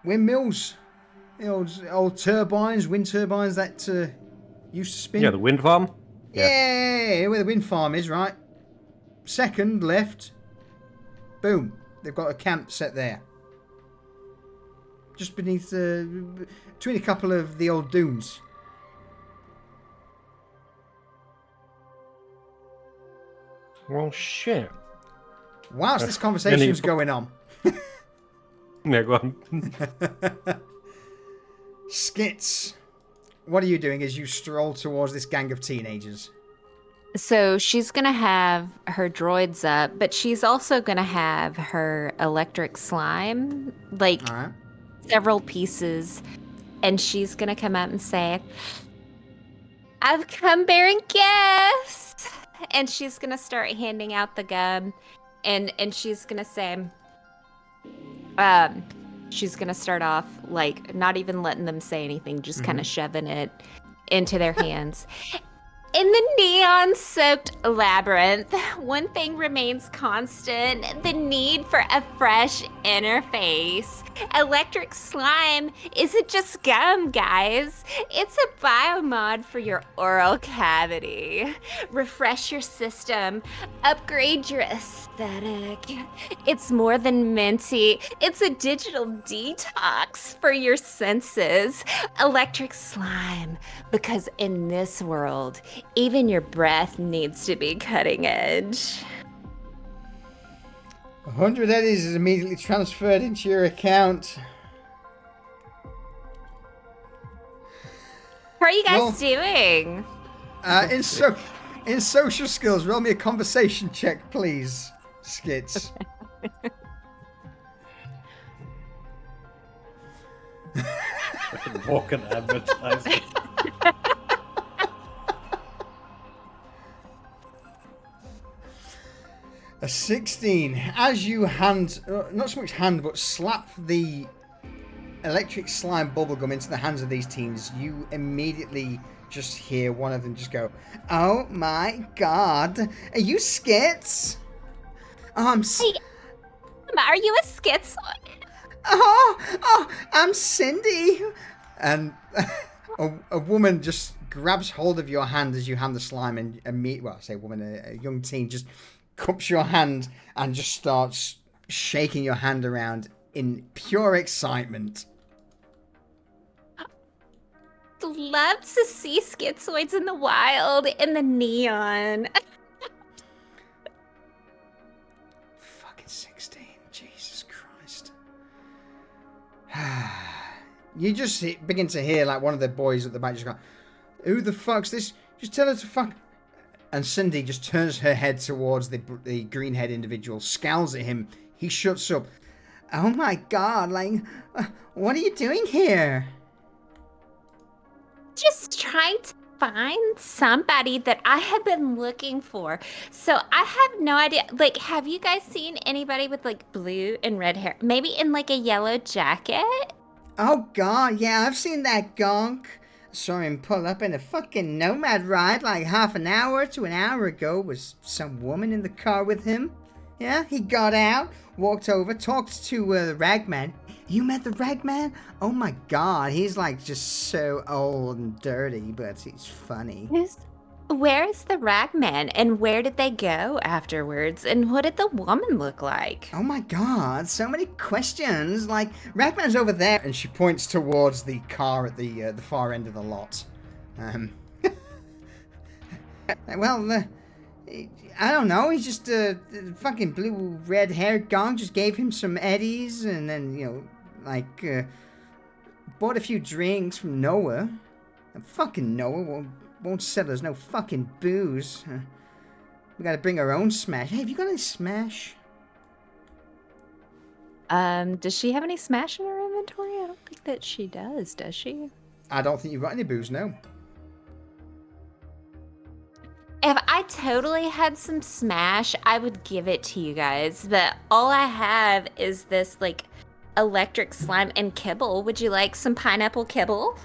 windmills, the old turbines, wind turbines that used to spin. Yeah, the wind farm. Yeah, where the wind farm is, right? Second left, boom. They've got a camp set there. Just beneath between a couple of the old dunes. Well, shit. Whilst this conversation's going on. Yeah, go on. Skits, what are you doing as you stroll towards this gang of teenagers? So she's going to have her droids up, but she's also going to have her electric slime, like All right. several pieces. And she's going to come out and say, I've come bearing gifts. And she's going to start handing out the gum. And she's going to say, she's going to start off like not even letting them say anything, just kind of shoving it into their hands. In the neon-soaked labyrinth, one thing remains constant: the need for a fresh interface. Electric slime isn't just gum, guys. It's a biomod for your oral cavity. Refresh your system. Upgrade your aesthetic. It's more than minty. It's a digital detox for your senses. Electric slime, because in this world, even your breath needs to be cutting edge. 100 eddies is immediately transferred into your account. How are you guys doing? In social skills, roll me a conversation check, please, Skits. Walking advertising. A 16. As you not so much hand, but slap the electric slime bubblegum into the hands of these teens, you immediately just hear one of them just go, "Oh my god, are you Skits? Hey, are you a schizoid? Oh, I'm Cindy." And a woman just grabs hold of your hand as you hand the slime, and well, I say woman, a young teen just cups your hand and just starts shaking your hand around in pure excitement. Love to see schizoids in the wild, in the neon. Fucking 16, Jesus Christ. You just begin to hear like one of the boys at the back just go, "Who the fuck's this? Just tell her to fuck." And Cindy just turns her head towards the green-haired individual, scowls at him. He shuts up. "Oh my god, like, what are you doing here?" Just trying to find somebody that I have been looking for. So I have no idea. Like, have you guys seen anybody with like blue and red hair? Maybe in like a yellow jacket? Oh god, yeah, I've seen that gonk. Saw him pull up in a fucking nomad ride like half an hour to an hour ago. Was some woman in the car with him? Yeah, he got out, walked over, talked to the ragman. You met the ragman? Oh my god, he's like just so old and dirty, but he's funny. Where's the ragman, and where did they go afterwards, and what did the woman look like? Oh my god, so many questions. Like, ragman's over there, and she points towards the car at the far end of the lot. Well, I don't know. He's just fucking blue-red-haired gong. Just gave him some eddies, and then bought a few drinks from Noah. And fucking Noah won't sell us no fucking booze. We gotta bring our own Smash. Hey, have you got any Smash? Does she have any Smash in her inventory? I don't think that she does she? I don't think you've got any booze, no. If I totally had some Smash, I would give it to you guys. But all I have is this, like, electric slime and kibble. Would you like some pineapple kibble?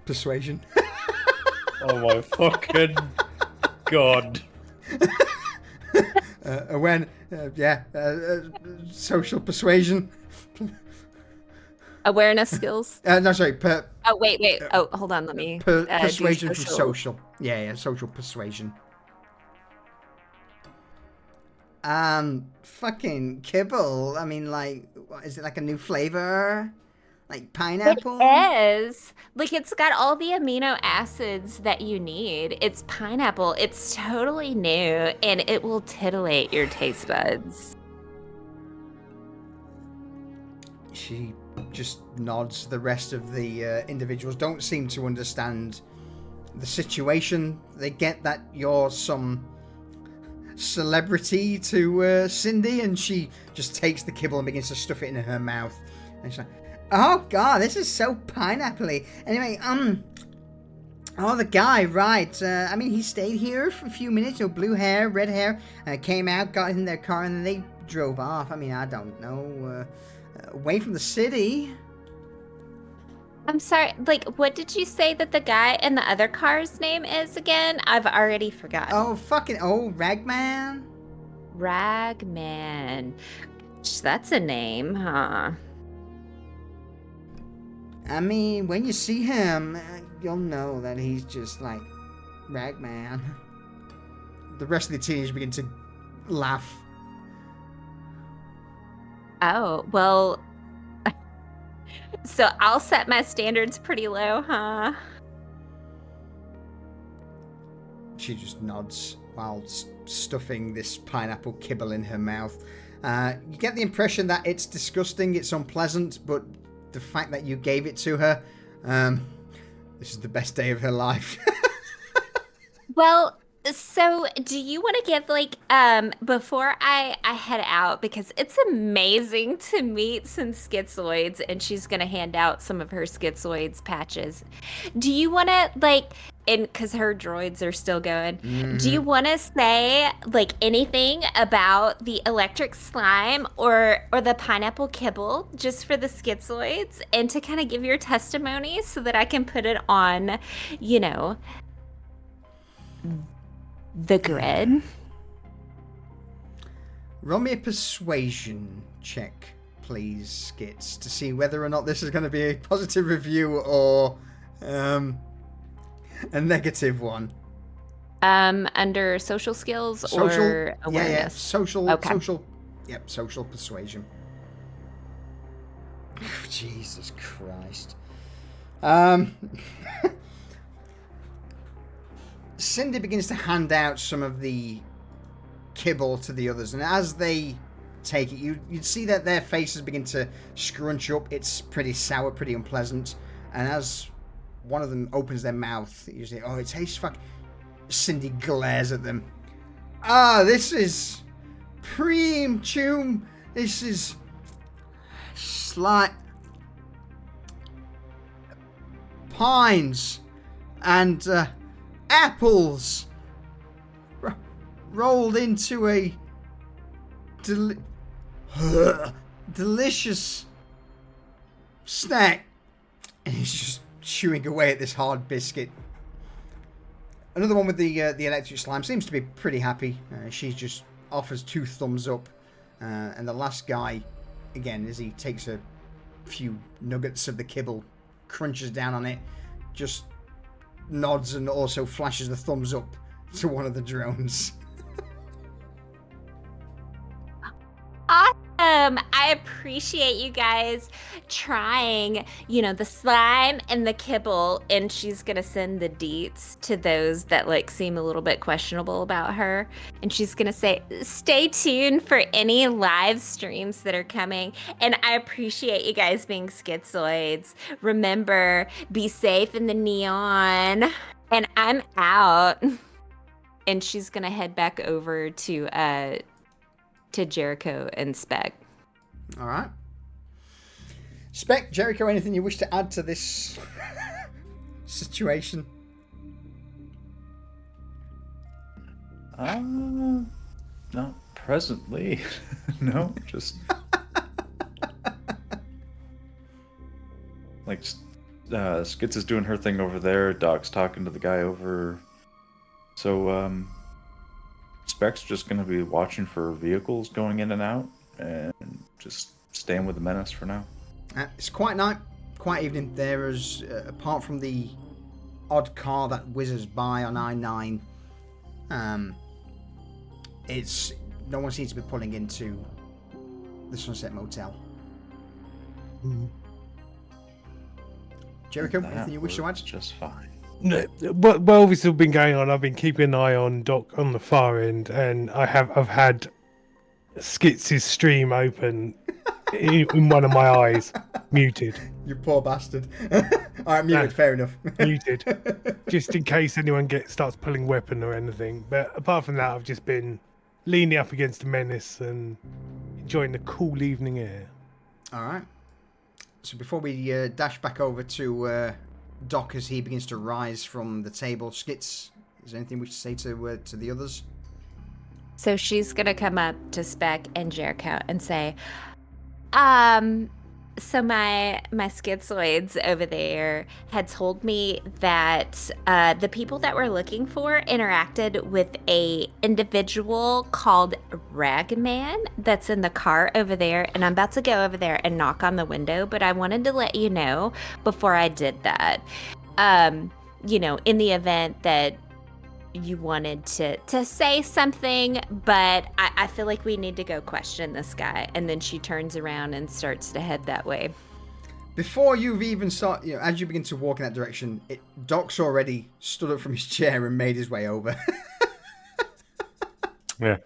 Persuasion. Oh my fucking god. Social persuasion. Awareness skills. No, sorry. Oh, wait. Oh, hold on. Let me. Persuasion for social. social. Yeah, social persuasion. Fucking kibble. I mean, like, what, is it like a new flavor? Like pineapple? It is. Like, it's got all the amino acids that you need. It's pineapple. It's totally new, and it will titillate your taste buds. She just nods. The rest of the individuals don't seem to understand the situation. They get that you're some celebrity to Cindy, and she just takes the kibble and begins to stuff it in her mouth. And she's like, oh god, this is so pineapple-y. Anyway, oh, the guy, right. I mean, he stayed here for a few minutes, blue hair, red hair, came out, got in their car, and then they drove off. I mean, I don't know, away from the city. I'm sorry, like, what did you say that the guy in the other car's name is again? I've already forgotten. Oh, Ragman? Ragman. That's a name, huh? I mean, when you see him, you'll know that he's just like Ragman. The rest of the teenagers begin to laugh. Oh, well, so I'll set my standards pretty low, huh? She just nods while stuffing this pineapple kibble in her mouth. You get the impression that it's disgusting, it's unpleasant, but the fact that you gave it to her, this is the best day of her life. Well, so do you want to give, like, before I head out, because it's amazing to meet some schizoids, and she's going to hand out some of her schizoids patches. Do you want to, like, because her droids are still going, do you want to say, like, anything about the electric slime or the pineapple kibble just for the schizoids, and to kind of give your testimony so that I can put it on, you know, the grid? Roll me a persuasion check, please, Skits, to see whether or not this is going to be a positive review or a negative one. Under social skills or awareness? Yeah, social, okay. Social persuasion. Jesus Christ. Cindy begins to hand out some of the kibble to the others, and as they take it, you'd see that their faces begin to scrunch up. It's pretty sour, pretty unpleasant, and as one of them opens their mouth, you say, oh, it tastes fuck. Cindy glares at them. This is preem tune. This is slight pines and apples rolled into a delicious snack. And he's just chewing away at this hard biscuit. Another one with the electric slime seems to be pretty happy. She just offers 2 thumbs up. And the last guy, again, as he takes a few nuggets of the kibble, crunches down on it, just nods and also flashes the thumbs up to one of the drones. Awesome! I appreciate you guys trying, the slime and the kibble, and she's gonna send the deets to those that, like, seem a little bit questionable about her, and she's gonna say, stay tuned for any live streams that are coming, and I appreciate you guys being schizoids. Remember, be safe in the neon. And I'm out. And she's gonna head back over to Jericho and Spec. All right. Spec, Jericho, anything you wish to add to this situation? Not presently. No, just like Skits is doing her thing over there. Doc's talking to the guy over. So Spec's just gonna be watching for vehicles going in and out, and just staying with the menace for now. It's quiet night, quiet evening. There is, apart from the odd car that whizzes by on I-9, it's no one seems to be pulling into the Sunset Motel. Jericho, anything you wish to add? Just fine. No, while this has been going on, I've been keeping an eye on Doc on the far end, and I've had Skits' stream open in one of my eyes, muted. You poor bastard. All right, muted. Fair enough. Muted, just in case anyone starts pulling weapon or anything. But apart from that, I've just been leaning up against the menace and enjoying the cool evening air. All right. So before we dash back over to Doc as he begins to rise from the table, Skits, is there anything we should say to the others? So she's gonna come up to Spec and Jericho and say, so my schizoids over there had told me that the people that we're looking for interacted with a individual called Ragman that's in the car over there, and I'm about to go over there and knock on the window, but I wanted to let you know before I did that. In the event that you wanted to say something, but I feel like we need to go question this guy. And then she turns around and starts to head that way. Before you've even started, as you begin to walk in that direction, Doc's already stood up from his chair and made his way over. Yeah.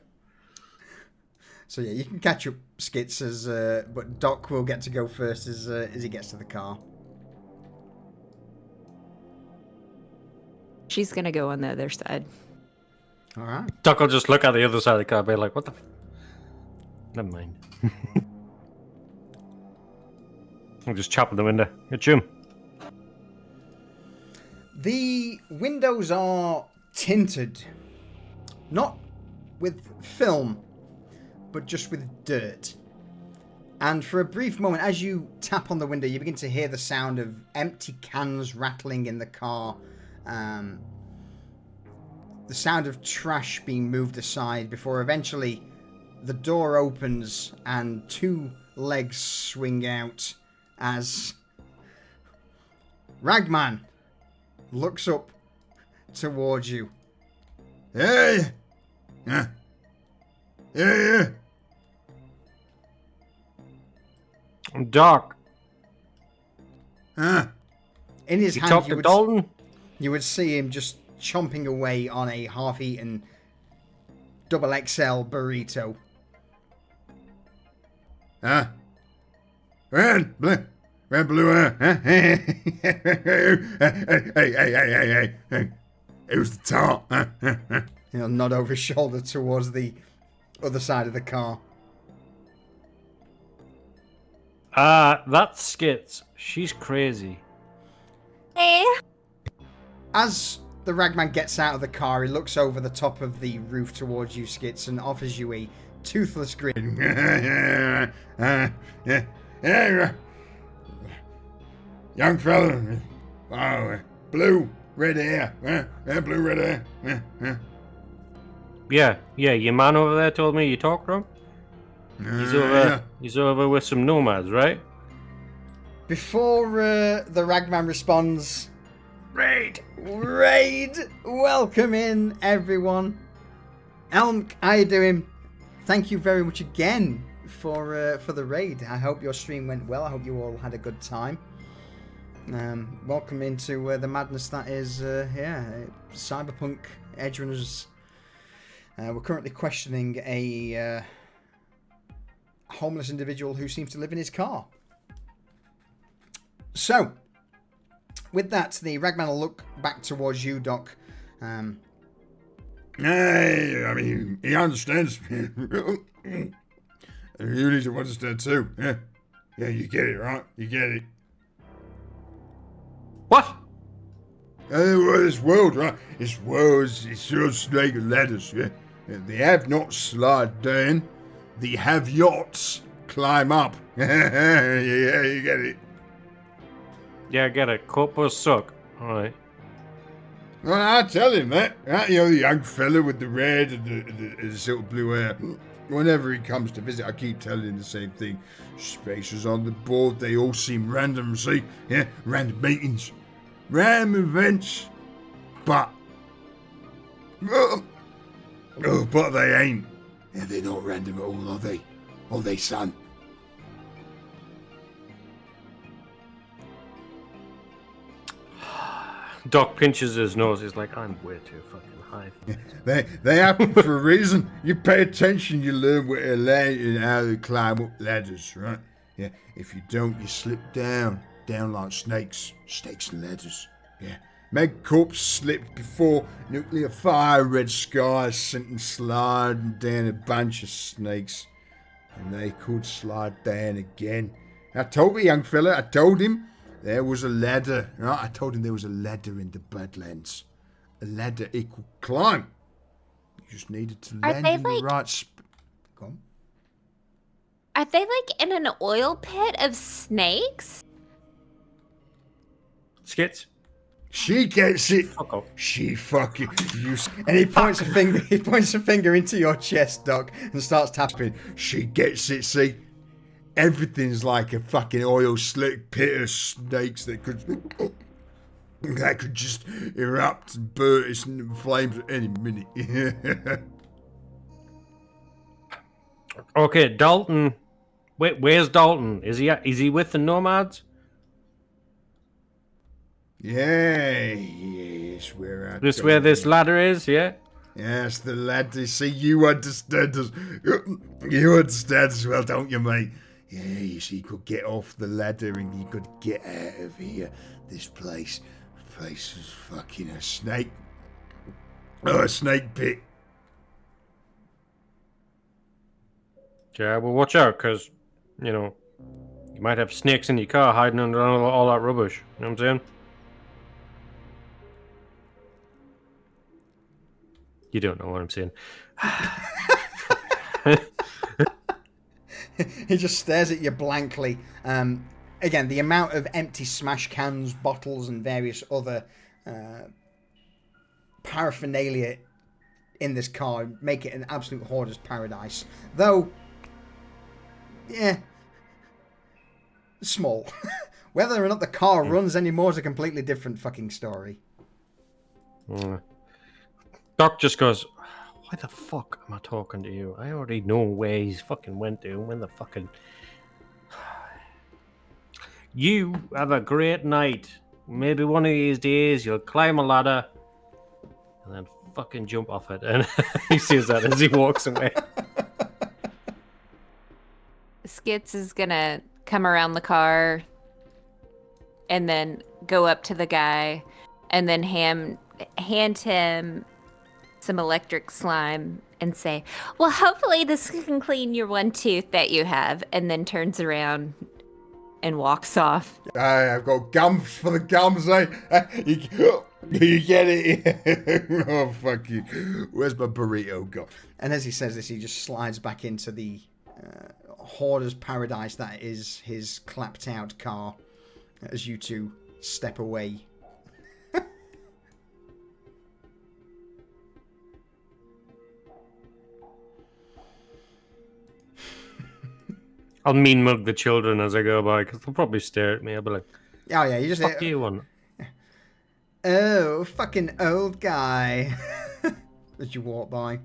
So yeah, you can catch up, Skits, but Doc will get to go first as he gets to the car. She's gonna go on the other side. All right. Doc will just look at the other side of the car and be like, what the Never mind. I'll just chop at the window. Get him. The windows are tinted. Not with film, but just with dirt. And for a brief moment, as you tap on the window, you begin to hear the sound of empty cans rattling in the car. The sound of trash being moved aside before eventually the door opens and two legs swing out as Ragman looks up towards you. Hey! Yeah. Yeah. Doc. In his You hand, talked to Dalton? you would see him just chomping away on a half-eaten double XL burrito. Red, blue, hey, who's the top? He'll nod over his shoulder towards the other side of the car. That's Skits. She's crazy. Hey. As the Ragman gets out of the car, he looks over the top of the roof towards you, Skits, and offers you a toothless grin. Young fella. Oh, blue, red hair. Blue, red hair. Yeah, your man over there told me you talked to him. He's over with some nomads, right? Before the Ragman responds, Raid! Welcome in, everyone. Elm, how you doing? Thank you very much again for the raid. I hope your stream went well. I hope you all had a good time. Welcome into the madness that is Cyberpunk Edgerunners. We're currently questioning a homeless individual who seems to live in his car. So, With that, the ragman will look back towards you, Doc. Hey, I mean, he understands. You need to understand too. Yeah, you get it, right? You get it. What? Well, this world, right? This world is your snake and ladders, yeah? They have not slide down. They have yachts climb up. Yeah, you get it. Yeah, I get it. Corpus suck. Alright. Well, I tell him that. Right? You know, the young fella with the red and the sort of blue hair. Whenever he comes to visit, I keep telling him the same thing. Spacers on the board, they all seem random, see? Yeah, random meetings. Random events. But... Oh, but they ain't. Yeah, they're not random at all, are they? Are they, son? Doc pinches his nose. He's like, I'm way too fucking high. They happen for a reason. You pay attention, you learn what and how to climb up ladders, right? Yeah. If you don't, you slip down like snakes and ladders. Yeah. Megcorp slipped before nuclear fire, red skies sent him sliding down a bunch of snakes, and they could slide down again. I told the young fella. I told him. There was a ladder, right? I told him there was a ladder in the Badlands. A ladder he could climb. You just needed to land in the right spot. Go on. Are they like in an oil pit of snakes? Skits? She gets it. Fuck off. She fucking And he points a finger. He points a finger into your chest, Doc, and starts tapping. She gets it. See, everything's like a fucking oil slick pit of snakes that could just erupt and burst into flames at any minute. Okay, Dalton. Wait, where's Dalton? Is he with the nomads? Yes, where This where this ladder is, yeah? Yes, the ladder. See, you understand us. You understand as well, don't you, mate? Yeah, you see, you could get off the ladder and you could get out of here. This place is fucking a snake. Oh, a snake pit. Yeah, well, watch out, because, you might have snakes in your car hiding under all that rubbish. You know what I'm saying? You don't know what I'm saying. He just stares at you blankly. Again, the amount of empty smash cans, bottles, and various other paraphernalia in this car make it an absolute hoarder's paradise. Though, yeah, small. Whether or not the car runs anymore is a completely different fucking story. Doc just goes, why the fuck am I talking to you? I already know where he's fucking went to. When the fucking... You have a great night. Maybe one of these days you'll climb a ladder and then fucking jump off it. And he says that as he walks away. Skits is gonna come around the car and then go up to the guy and then hand him some electric slime and say, well, hopefully this can clean your one tooth that you have, and then turns around and walks off. I've got gums for the gums, eh? You get it? Oh, fuck you. Where's my burrito gone? And as he says this, he just slides back into the hoarder's paradise that is his clapped out car as you two step away. I'll mean mug the children as I go by, because they'll probably stare at me. I'll be like, Oh yeah, you just fuck you one. Oh, fucking old guy. As you walk by.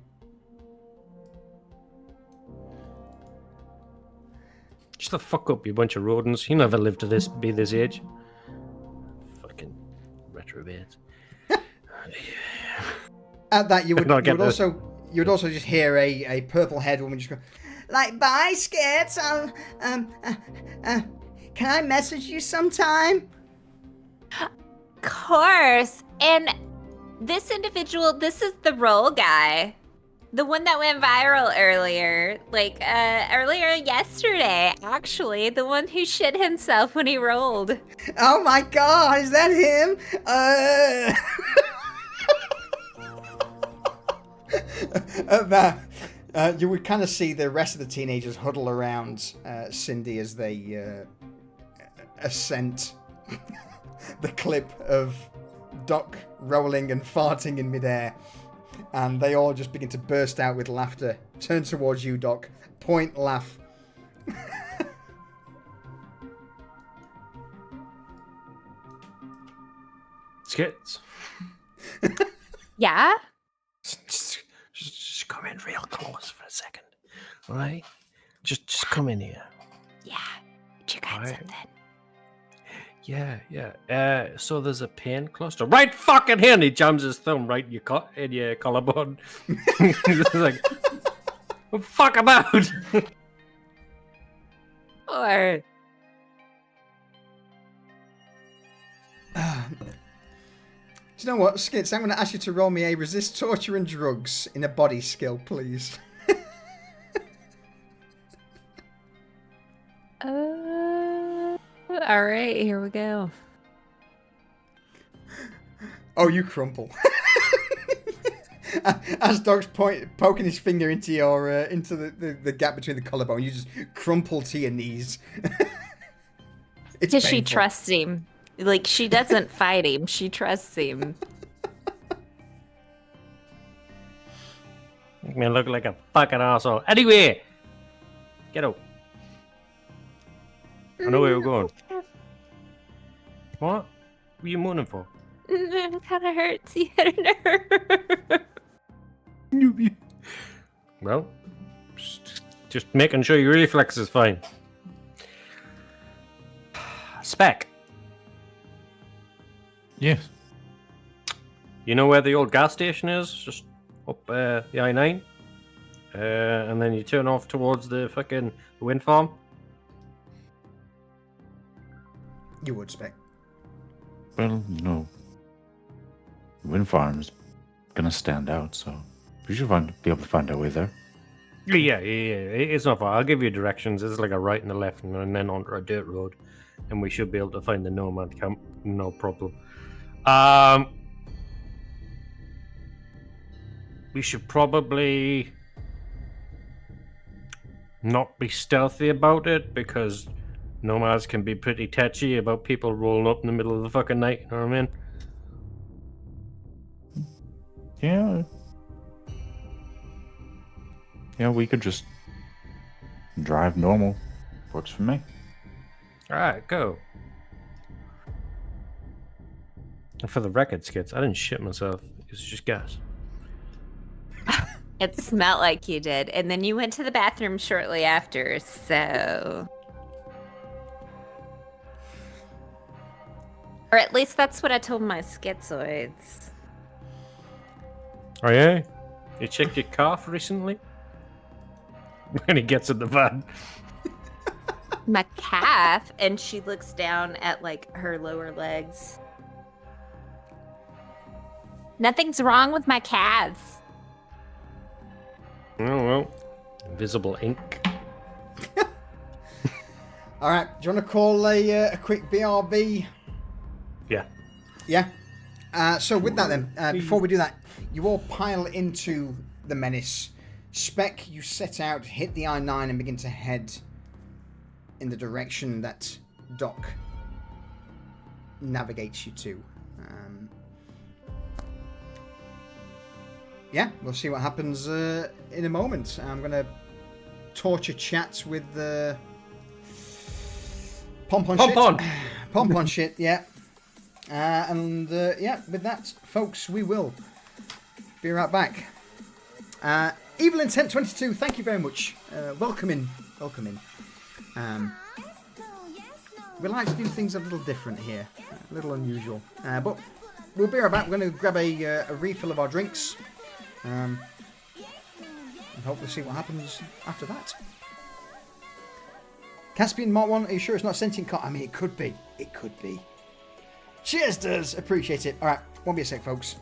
Just the fuck up, you bunch of rodents. You never lived to be this age. Fucking retrobates. At that, you would the- also just hear a purple haired woman just go, like, bye, Skits. Can I message you sometime? course. And this individual, this is the roll guy. The one that went viral earlier. Earlier yesterday, actually. The one who shit himself when he rolled. Oh my god, is that him? You would kind of see the rest of the teenagers huddle around Cindy as they ascent the clip of Doc rolling and farting in midair. And they all just begin to burst out with laughter. Turn towards you, Doc. Point, laugh. Skits. Yeah? Just come in real close for a second. All right? Just come in here. Yeah. You got Alright. something. Yeah. So there's a pain cluster right fucking here, and he jams his thumb right in your collarbone. He's like, what the fuck about? Or Do you know what, Skits? I'm going to ask you to roll me a resist torture and drugs in a body skill, please. all right, here we go. Oh, you crumple. As Doc's poking his finger into your into the gap between the collarbone, you just crumple to your knees. It's Because she painful. trusts him. Like, she doesn't fight him. She trusts him. Make me look like a fucking asshole. Anyway, get out. I know where we're going. What? What are you moaning for? It kind of hurts. You hit a nerve. Well, just making sure your reflex is fine. Spec, Yes. you know where the old gas station is? Just up the I-9? And then you turn off towards the fucking wind farm? You would, Spec. Well, no. Wind farm's gonna stand out, so we should be able to find our way there. Yeah. It's not far. I'll give you directions. It's like a right and a left, and then onto a dirt road. And we should be able to find the nomad camp. No problem. We should probably not be stealthy about it, because nomads can be pretty touchy about people rolling up in the middle of the fucking night. You know what I mean? Yeah. Yeah, we could just drive normal. Works for me. Alright, go. And for the record, Skits, I didn't shit myself. It was just gas. It smelled like you did. And then you went to the bathroom shortly after, so. Or at least that's what I told my schizoids. Oh yeah? You checked your calf recently? When he gets in the van. My calf, and she looks down at like her lower legs. Nothing's wrong with my calves. Oh well. Invisible ink. All right. Do you want to call a quick BRB? Yeah. Yeah. So with that then, before we do that, you all pile into the Menace. Spec, you set out, hit the I-9, and begin to head in the direction that Doc navigates you to. Yeah, we'll see what happens in a moment. I'm going to torture chat with Pompon shit. Pompon shit, yeah. Yeah, with that, folks, we will be right back. Evil Intent 22, thank you very much. Welcome in. We like to do things a little different here, a little unusual. But we'll be right back. We're going to grab a refill of our drinks. And hopefully see what happens after that. Caspian Mark 1, are you sure it's not sentient car? I mean, it could be. It could be. Cheers, Durs. Appreciate it. All right, won't be a sec, folks.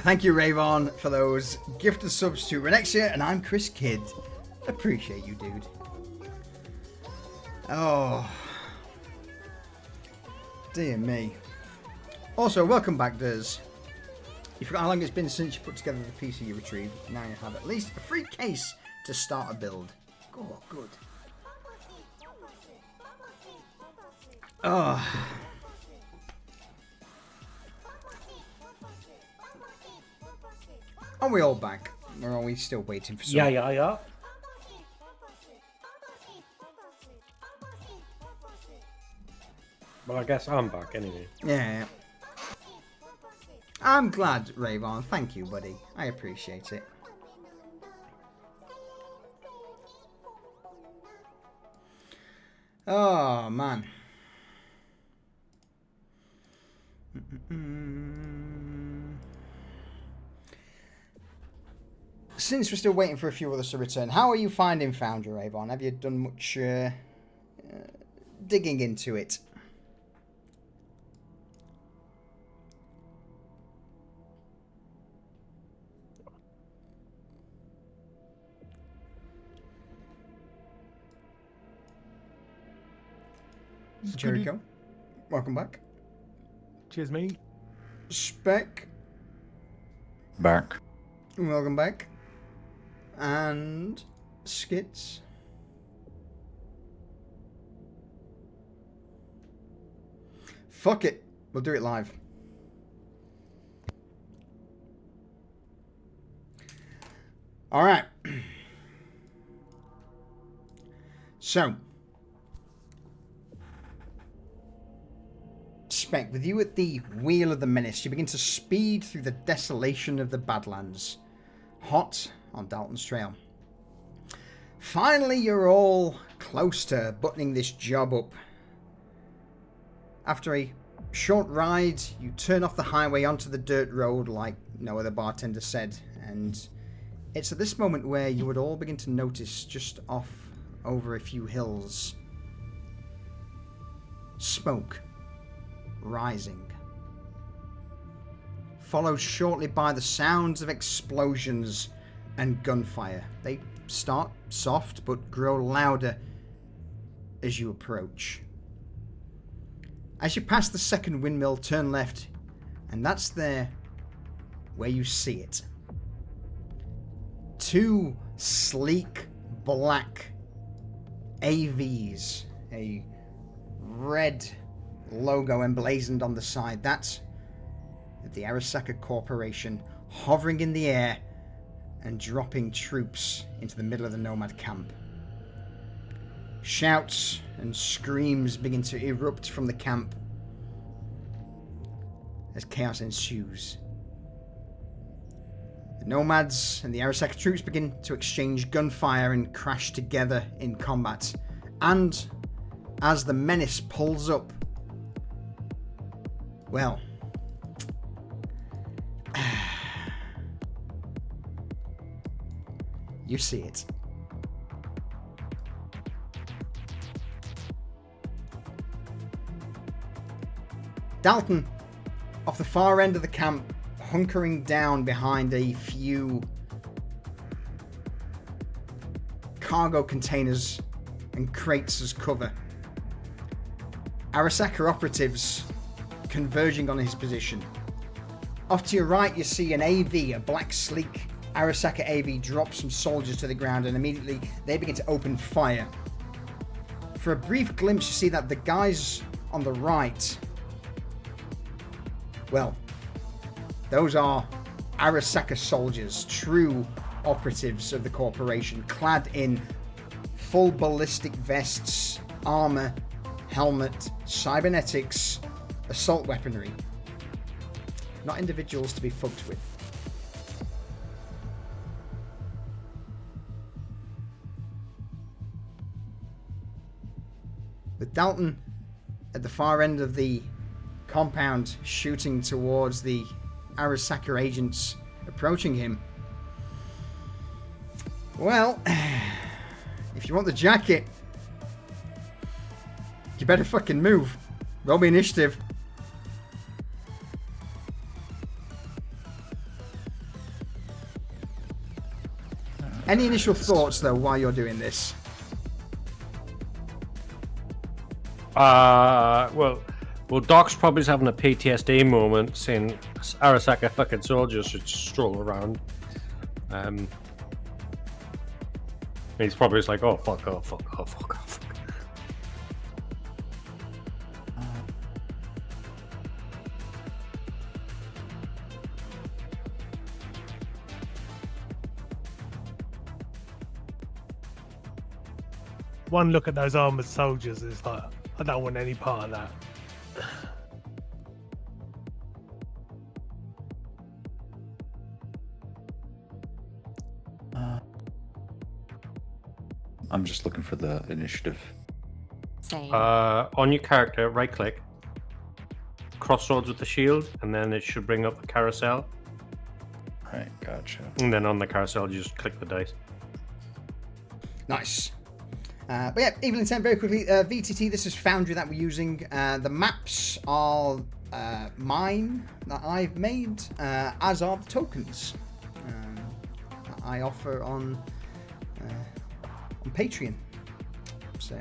Thank you, Rayvon, for those gifted subs to Renexia, and I'm Chris Kidd. Appreciate you, dude. Oh. Dear me. Also, welcome back, Durs. You forgot how long it's been since you put together the PC you retrieved. Now you have at least a free case to start a build. Oh, good. Oh. Are we all back? Or are we still waiting for some? Yeah. Well, I guess I'm back anyway. Yeah. I'm glad, Rayvon. Thank you, buddy. I appreciate it. Oh, man. Since we're still waiting for a few others to return, how are you finding Foundry, Rayvon? Have you done much digging into it? Jericho, welcome back. Cheers, mate. Spec, Back. welcome back. And Skits. Fuck it. We'll do it live. Alright. So. Spec, with you at the wheel of the menace, you begin to speed through the desolation of the Badlands. Hot on Dalton's trail. Finally, you're all close to buttoning this job up. After a short ride, you turn off the highway onto the dirt road like no other bartender said, and it's at this moment where you would all begin to notice just off over a few hills smoke rising, followed shortly by the sounds of explosions and gunfire. They start soft but grow louder as you approach. As you pass the second windmill, turn left, and that's there where you see it. Two sleek black AVs, a red logo emblazoned on the side. That's the Arasaka Corporation hovering in the air and dropping troops into the middle of the nomad camp. Shouts and screams begin to erupt from the camp as chaos ensues. The nomads and the Arasaka troops begin to exchange gunfire and crash together in combat. And as the menace pulls up, well, you see it. Dalton, off the far end of the camp, hunkering down behind a few cargo containers and crates as cover. Arasaka operatives converging on his position. Off to your right, you see an AV, a black, sleek Arasaka AV drop some soldiers to the ground, and immediately they begin to open fire. For a brief glimpse, you see that the guys on the right, well, those are Arasaka soldiers, true operatives of the corporation, clad in full ballistic vests, armor, helmet, cybernetics, assault weaponry. Not individuals to be fucked with. With Dalton at the far end of the compound shooting towards the Arasaka agents approaching him. Well, if you want the jacket, you better fucking move. Roll me initiative. Any initial thoughts, though, while you're doing this? Well, Doc's probably just having a PTSD moment, seeing Arasaka fucking soldiers should stroll around. He's probably just like, oh fuck, oh fuck, oh fuck, oh fuck. One look at those armored soldiers is like, I don't want any part of that. I'm just looking for the initiative. Same. On your character, right click, crossroads with the shield, and then it should bring up the carousel. Right, gotcha. And then on the carousel, you just click the dice. Nice. But yeah, Evil Intent, very quickly. VTT, this is Foundry that we're using. The maps are mine that I've made, as are the tokens that I offer on Patreon. So,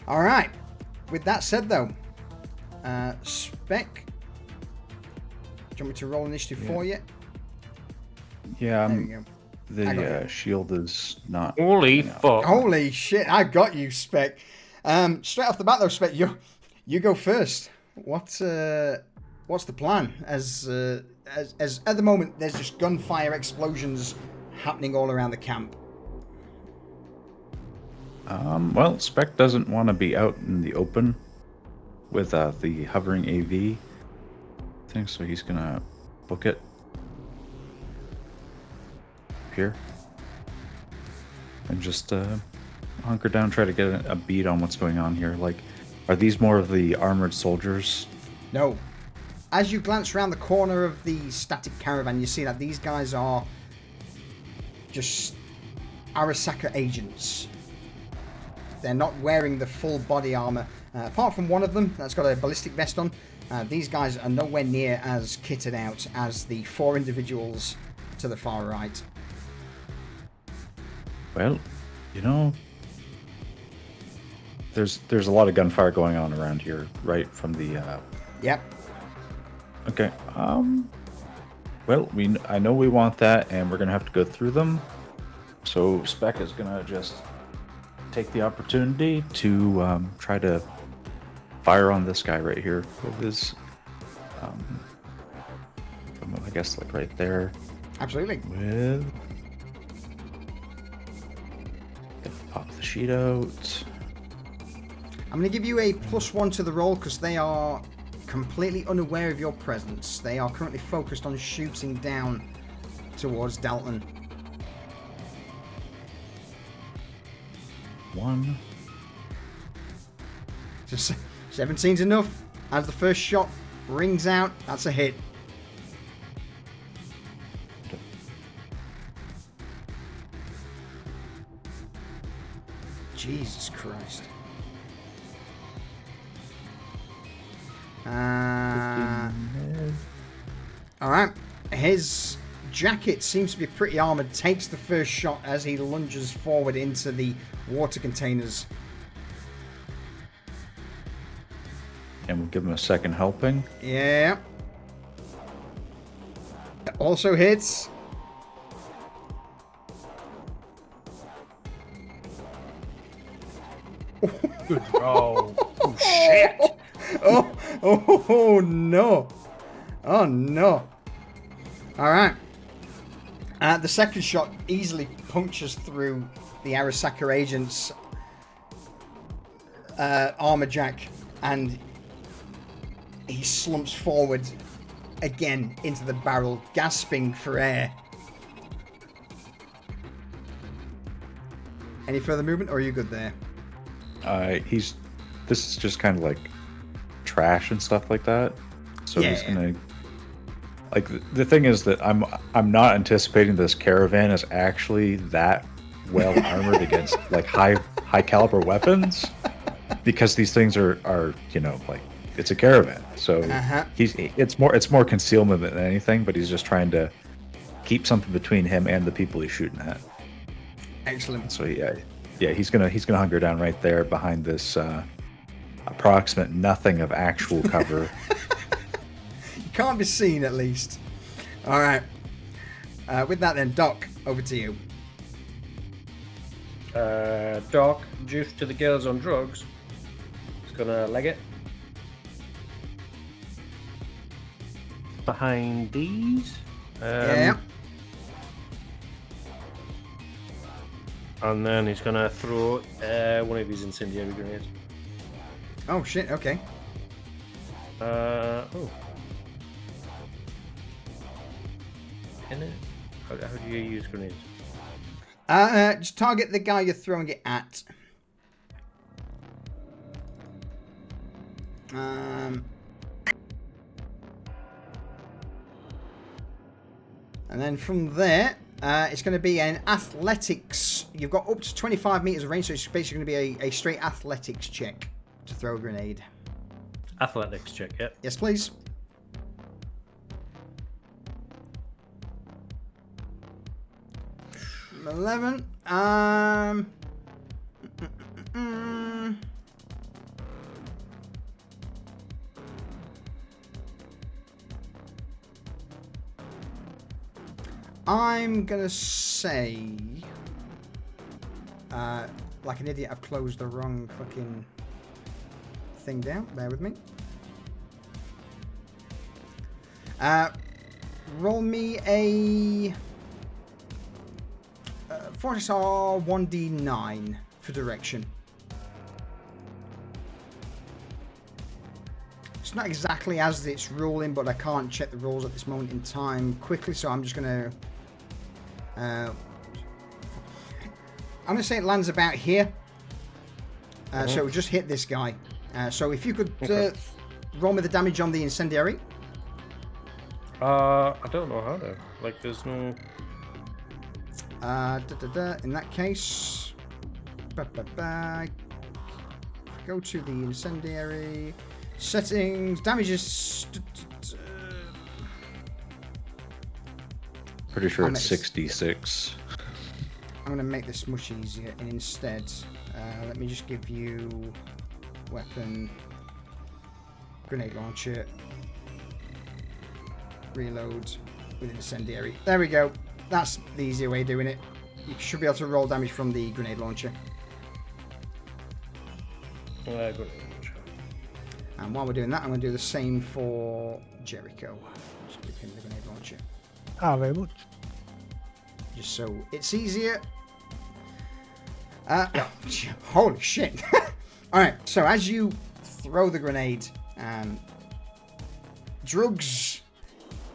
all right. With that said, though, Spec, do you want me to roll initiative for you? Yeah, There we go. the shield is not. Holy fuck. Holy shit! I got you, Spec. Straight off the bat, though, Spec, you go first. What's the plan? As at the moment, there's just gunfire explosions happening all around the camp. Well, Spec doesn't want to be out in the open with the hovering AV thing, so he's gonna book it here and just hunker down, try to get a beat on what's going on here. Like, are these more of the armored soldiers? No. As you glance around the corner of the static caravan, you see that these guys are just Arasaka agents. They're not wearing the full body armor. Apart from one of them that's got a ballistic vest on, these guys are nowhere near as kitted out as the four individuals to the far right. Well, you know, there's a lot of gunfire going on around here, right from the. Yep. Okay. Well, I know we want that, and we're gonna have to go through them. So Spec is gonna just take the opportunity to try to fire on this guy right here with his, I guess like right there. Absolutely. With pop the sheet out. I'm going to give you a +1 to the roll because they are completely unaware of your presence. They are currently focused on shooting down towards Dalton. 1. Just 17's enough. As the first shot rings out, that's a hit. Jesus Christ. Alright. His jacket seems to be pretty armored. Takes the first shot as he lunges forward into the water containers. And we'll give him a second helping. Yeah. Also hits. Good roll. Oh, shit. Oh no. Oh no. Alright. The second shot easily punctures through the Arasaka agent's armor jack, and he slumps forward again into the barrel, gasping for air. Any further movement, or are you good there? This is just kind of like trash and stuff like that. So he's gonna, like, the thing is that I'm not anticipating this caravan is actually that well armored against like high caliber weapons, because these things are like, it's a caravan. So it's more concealment than anything, but he's just trying to keep something between him and the people he's shooting at. Excellent. So he's gonna hunker down right there behind this approximate nothing of actual cover. You can't be seen, at least. All right. With that, then, Doc, over to you. Doc, juice to the girls on drugs. He's gonna leg it. Behind these. Yeah. And then he's gonna throw one of his incendiary grenades. Oh shit. Okay. In it? How do you use grenades? Just target the guy you're throwing it at. And then from there, it's going to be an athletics. You've got up to 25 meters of range, so it's basically going to be a straight athletics check to throw a grenade. Athletics check, yep. Yes, please. $11. I'm gonna say, like an idiot, I've closed the wrong fucking thing down. Bear with me. Roll me a Fortisar 1d9 for direction. It's not exactly as it's rolling, but I can't check the rolls at this moment in time quickly, so I'm just gonna I'm gonna say it lands about here. So just hit this guy. So if you could roll me the damage on the incendiary. I don't know how to. Like, there's no. In that case, go to the incendiary settings. Damage is. Pretty sure it's 66. I'm going to make this much easier, and instead, let me just give you weapon, grenade launcher, reload with incendiary. There we go. That's the easier way of doing it. you should be able to roll damage from the grenade launcher. Good. And while we're doing that, I'm going to do the same for Jericho. Just give him the grenade launcher. Oh, very much. Just so it's easier. Holy shit. Alright, so as you throw the grenade, drugs,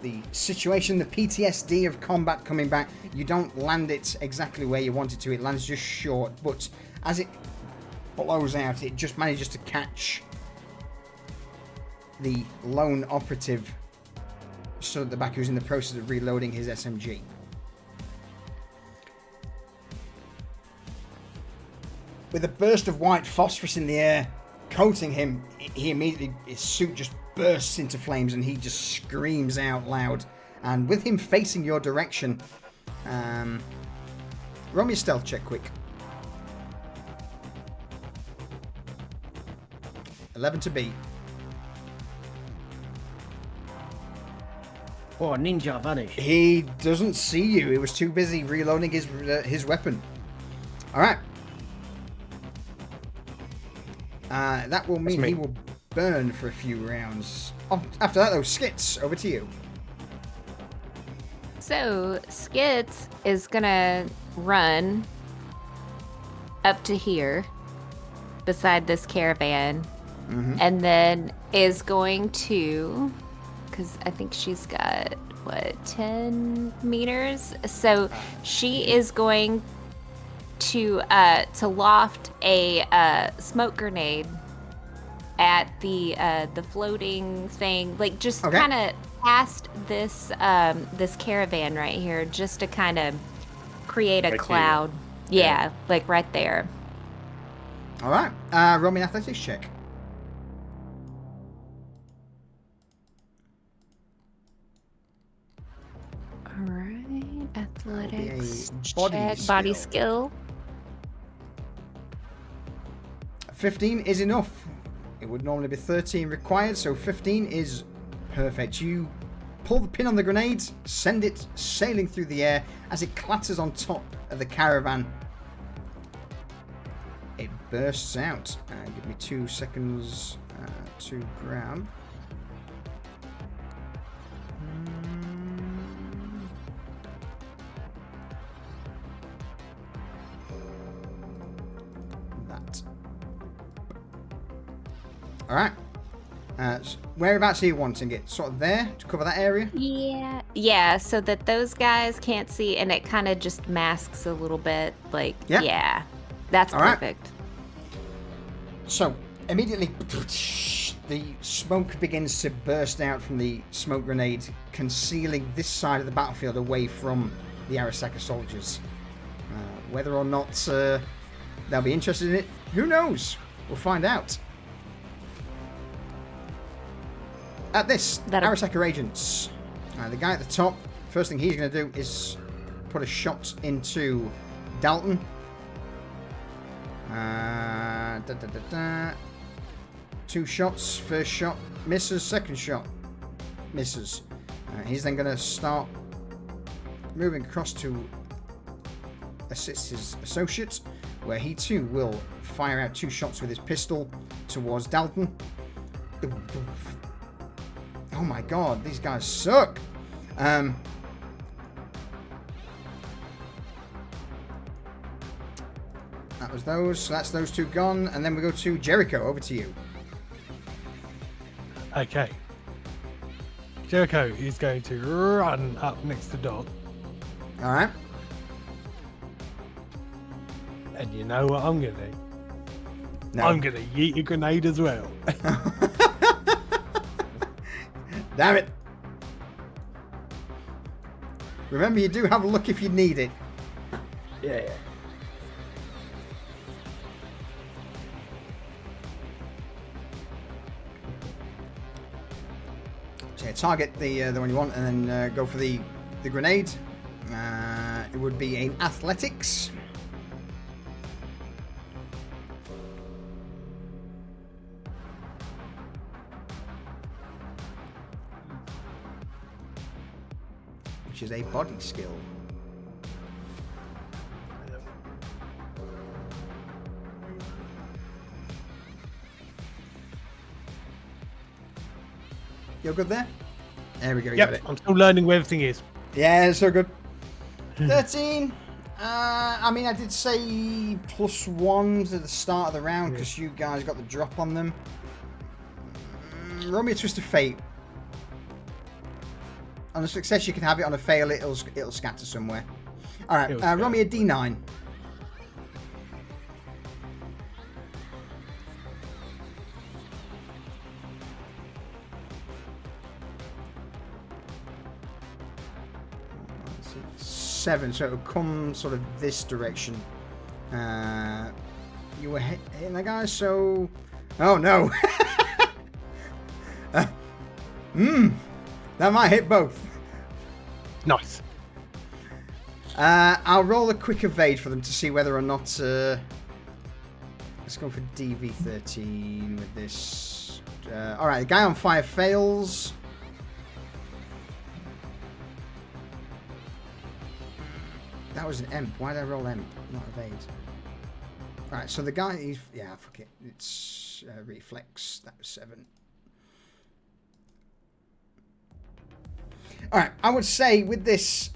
the situation, the PTSD of combat coming back, you don't land it exactly where you want it to. It lands just short, but as it blows out, it just manages to catch the lone operative stood at the back who's in the process of reloading his SMG. With a burst of white phosphorus in the air coating him, he immediately, his suit just bursts into flames and he just screams out loud. And with him facing your direction, roll me a stealth check quick. 11 to beat. Oh, ninja vanish. He doesn't see you. He was too busy reloading his weapon. All right. That will mean he will burn for a few rounds. Oh, after that, though, Skits, over to you. So Skits is gonna run up to here beside this caravan, and then is going to, because I think she's got what, 10 meters. So she is going to loft a smoke grenade at the floating thing, like just kind of past this this caravan right here, just to kind of create a Right cloud. Yeah, like right there. All right. Roll me an athletics check. All right, athletics body check, body skill. skill. 15 is enough. It would normally be 13 required, so 15 is perfect. You pull the pin on the grenade, send it sailing through the air. As it clatters on top of the caravan, it bursts out. Give me 2 seconds to grab. That. Alright. Whereabouts are you wanting it? Sort of there to cover that area? Yeah, so that those guys can't see, and it kind of just masks a little bit. Like, yeah, that's All right. perfect. So, immediately, the smoke begins to burst out from the smoke grenade, concealing this side of the battlefield away from the Arasaka soldiers. Whether or not they'll be interested in it, who knows? We'll find out. At this, Arasaka agents. The guy at the top, first thing he's going to do is put a shot into Dalton. 2 shots. First shot misses. Second shot misses. He's then going to start moving across to assist his associate, where he too will fire out 2 shots with his pistol towards Dalton. Oh my god, these guys suck. That was those. So that's those 2 gone. And then we go to Jericho. Over to you. Okay. Jericho is going to run up next to Dot. Alright. And you know what I'm going to do? No. I'm going to yeet a grenade as well. Damn it. Remember, you do have a look if you need it. Yeah. So yeah, target the one you want, and then go for the grenade. It would be an athletics. Which is a body skill. You're good there? There we go. You got Yep, it. I'm still learning where everything is. Yeah, so good. 13. I mean, I did say +1s at the start of the round because you guys got the drop on them. Roll me a twist of fate. On a success, you can have it. On a fail, it'll scatter somewhere. All right, roll me a d9. Seven, so it'll come sort of this direction. You were hitting that guy, so... Oh, no. That might hit both. Nice. I'll roll a quick evade for them to see whether or not... let's go for DV13 with this. Alright, the guy on fire fails. That was an emp. Why did I roll emp? Not evade. Alright, so the guy... He's, yeah, fuck it. It's reflex. That was 7. Alright, I would say with this,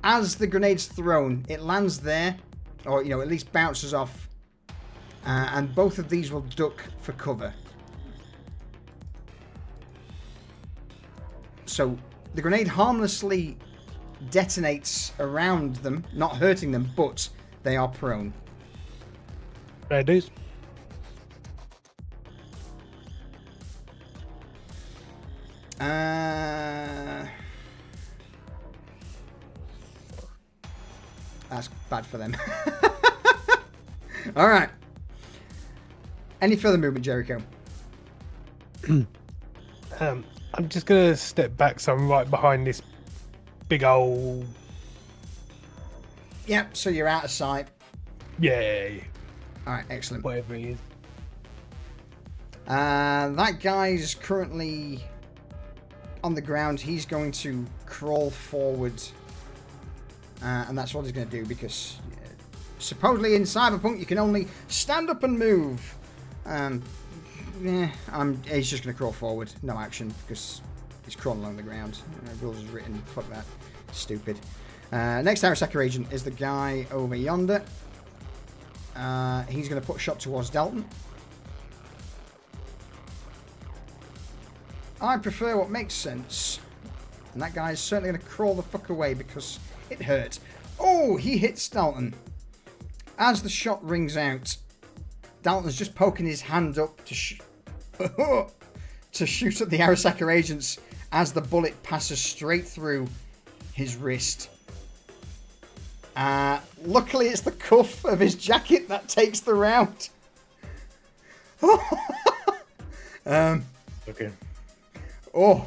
as the grenade's thrown, it lands there, or, you know, at least bounces off, and both of these will duck for cover. So, the grenade harmlessly detonates around them, not hurting them, but they are prone. There it is. That's bad for them. All right. Any further movement, Jericho? I'm just gonna step back so I'm right behind this big old... Yep, so you're out of sight. Yay. Alright, excellent. Whatever he is. That guy's currently on the ground. He's going to crawl forward. And that's what he's going to do because supposedly in Cyberpunk you can only stand up and move. He's just going to crawl forward. No action because he's crawling along the ground. Rules is written. Fuck that. Stupid. Next Arasaka agent is the guy over yonder. He's going to put a shot towards Dalton. I prefer what makes sense. And that guy is certainly going to crawl the fuck away because it hurt. Oh, he hits Dalton. As the shot rings out, Dalton's just poking his hand up to shoot at the Arasaka agents as the bullet passes straight through his wrist. Luckily, it's the cuff of his jacket that takes the round. Okay. Oh,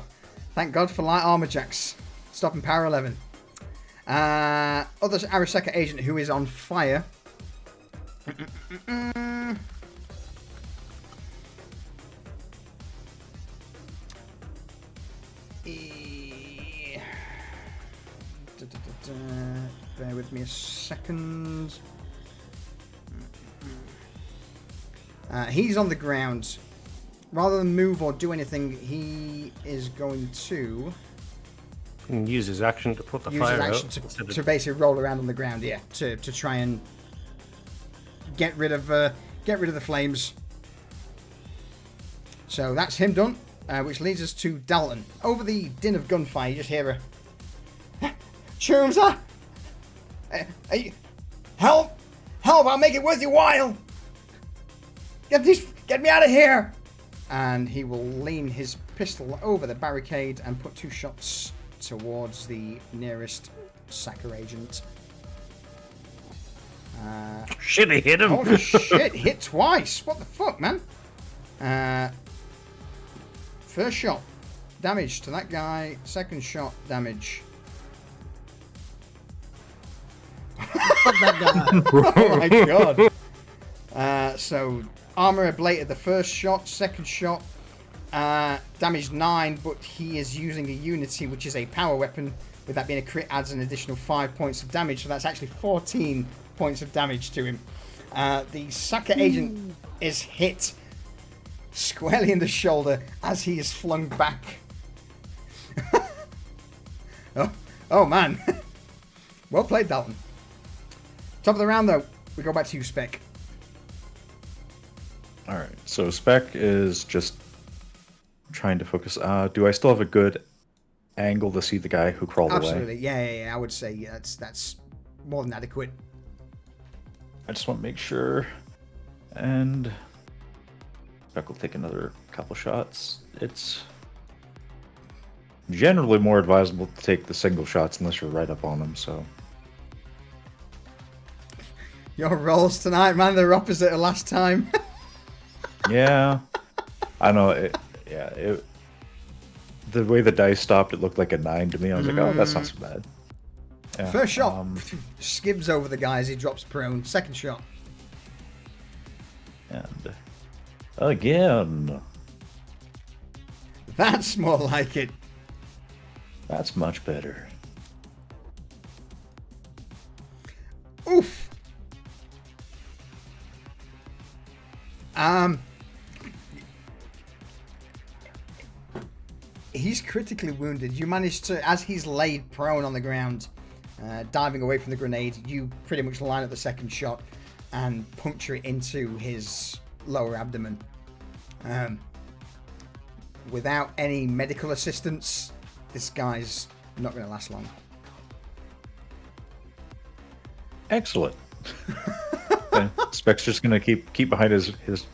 thank God for light armor jacks. Stopping power 11. Other Arasaka agent who is on fire. Bear with me a second. He's on the ground. Rather than move or do anything, he is going to use his action to put the use fire his action out. to basically roll around on the ground. Yeah, to try and get rid of the flames. So that's him done, which leads us to Dalton. Over the din of gunfire, you just hear a Choomsa! Help! Help! I'll make it worth your while! Get me out of here! And he will lean his pistol over the barricade and put 2 shots towards the nearest Sacker agent. Shit, he hit him! Oh shit, hit twice! What the fuck, man? First shot, damage to that guy. Second shot, damage. Fuck that guy. Oh my god. So, armor ablated the first shot. Second shot, damage 9, but he is using a unity, which is a power weapon. With that being a crit, adds an additional 5 points of damage. So that's actually 14 points of damage to him. The Sacker agent is hit squarely in the shoulder as he is flung back. oh man. Well played, Dalton. Top of the round, though. We go back to you, Spec. All right. So Spec is just trying to focus. Do I still have a good angle to see the guy who crawled Absolutely. away? Yeah. I would say that's more than adequate. I just want to make sure. And Spec will take another couple shots. It's generally more advisable to take the single shots unless you're right up on them. So Your rolls tonight, man, they're opposite of last time. yeah, I know. The way the dice stopped, it looked like a 9 to me. I was like, oh, that's not so bad. Yeah, First shot skims over the guy as he drops prone. Second shot. And again, That's more like it. that's much better. Oof. He's critically wounded. You managed to, as he's laid prone on the ground, diving away from the grenade, you pretty much line up the second shot and puncture it into his lower abdomen. Without any medical assistance, this guy's not going to last long. Excellent. Spec's just gonna keep behind his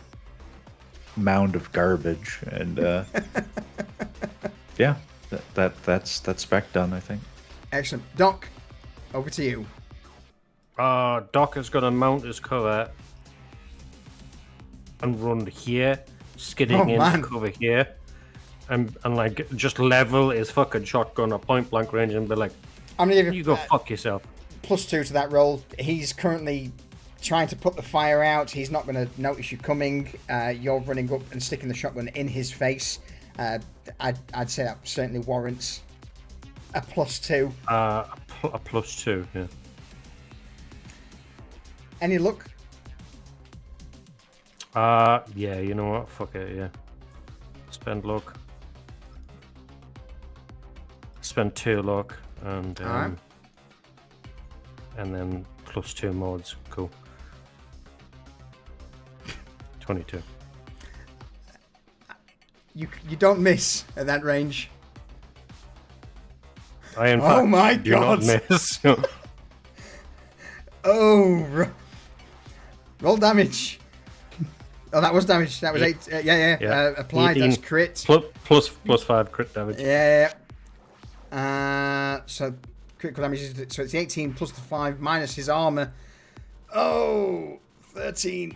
mound of garbage, and yeah, that's Spec done, I think. Excellent. Doc, over to you. Doc is gonna mount his cover and run here, skidding into cover here, and like just level his fucking shotgun at point blank range and be like, I'm gonna give "You go fuck yourself." +2 to that roll. He's currently trying to put the fire out. He's not going to notice you coming. You're running up and sticking the shotgun in his face. I'd say that certainly warrants a +2. A +2, yeah. Any luck? Yeah, you know what? Fuck it, yeah. Spend luck. Spend 2 luck, and Alright. and then +2 mods. Cool. 22. You don't miss at that range. I in Oh fact my do not God. miss. Oh, roll damage. Oh, that was damage. That was 8. Yeah. Applied. 18 That's crit. plus 5 crit damage. Yeah. So critical damage is, so it's 18 plus the 5 minus his armor. Oh, 13.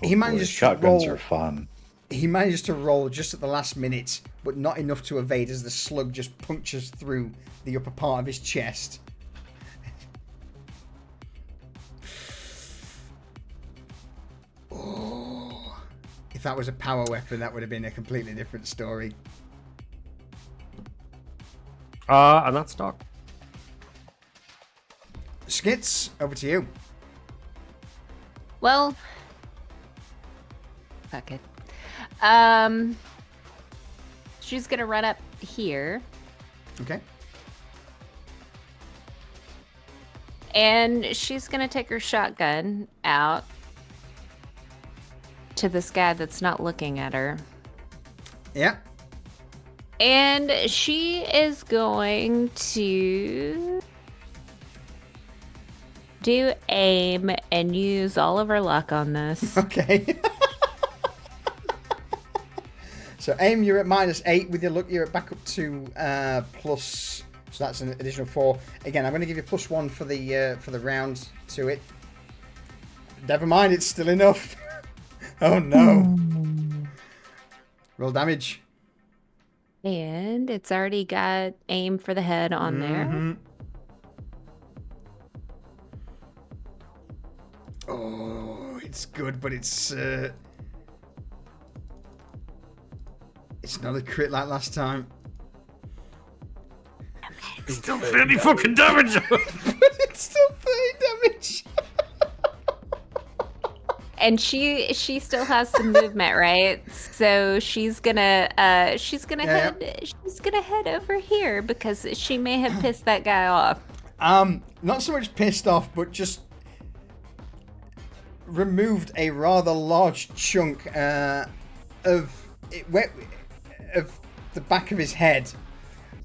He manages to Shotguns roll. are fun. He manages to roll just at the last minute, but not enough to evade as the slug just punctures through the upper part of his chest. Oh, if that was a power weapon, that would have been a completely different story. And that's Doc. Skits, over to you. Well, fuck it. She's gonna run up here, Okay. and she's gonna take her shotgun out to this guy that's not looking at her. Yeah. And she is going to do aim and use all of her luck on this. Okay. So aim, you're at -8. With your luck, you're back up to plus. So that's an additional 4. Again, I'm going to give you +1 for the round to it. Never mind, it's still enough. Oh no. Roll damage. And it's already got aim for the head on there. Oh, it's good, but it's not a crit like last time. It's still 30 fucking damage. But it's still 30 damage. and she still has some movement, right? So she's gonna head over here because she may have pissed that guy off. Not so much pissed off, but just removed a rather large chunk of the back of his head.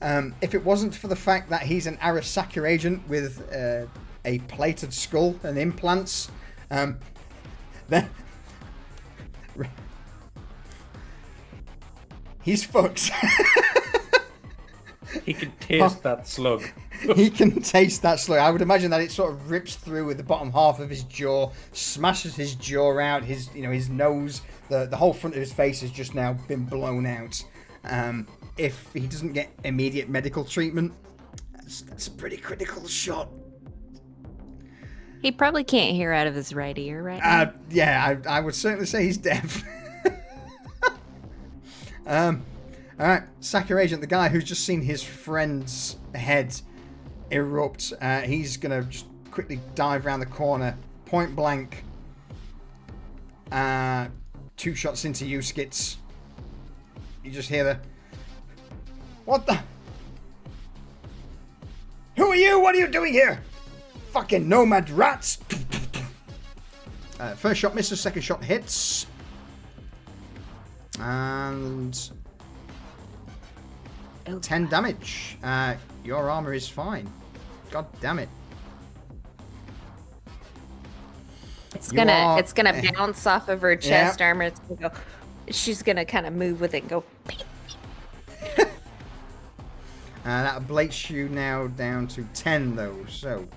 If it wasn't for the fact that he's an Arasaka agent with a plated skull and implants, then he's fucked. He can taste that slug. He can taste that slug. I would imagine that it sort of rips through with the bottom half of his jaw, smashes his jaw out. His nose, the whole front of his face has just now been blown out. If he doesn't get immediate medical treatment, that's a pretty critical shot. He probably can't hear out of his right ear right now. Yeah, I would certainly say he's deaf. Alright, Sakura Agent, the guy who's just seen his friend's head erupt, he's going to just quickly dive around the corner, point blank. 2 shots into you, Skits. You just hear the... What the... Who are you? What are you doing here? Fucking nomad rats. First shot misses, second shot hits. And... 10 damage. Your armor is fine. God damn it. It's gonna bounce off of her chest armor. It's gonna go. She's gonna kind of move with it and go. That ablates you now down to 10 though. So, in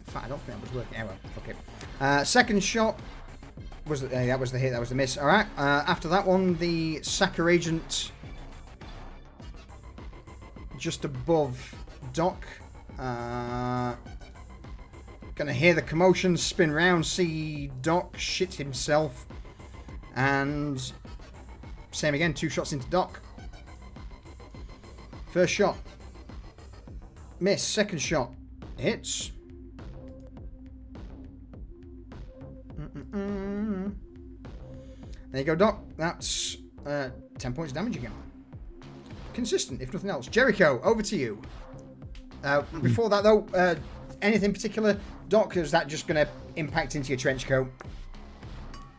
fact, I don't think that was working. Anyway, fuck it. Second shot was that was the hit. That was the miss. All right. After that one, the Sakura Agent just above Doc. Gonna hear the commotion, spin round, see Doc shit himself, and same again. 2 shots into Doc. First shot, miss. Second shot, hits. There you go, Doc. That's 10 points damage again. Consistent, if nothing else. Jericho, over to you. Before that, though, anything particular? Doc, is that just going to impact into your trench coat?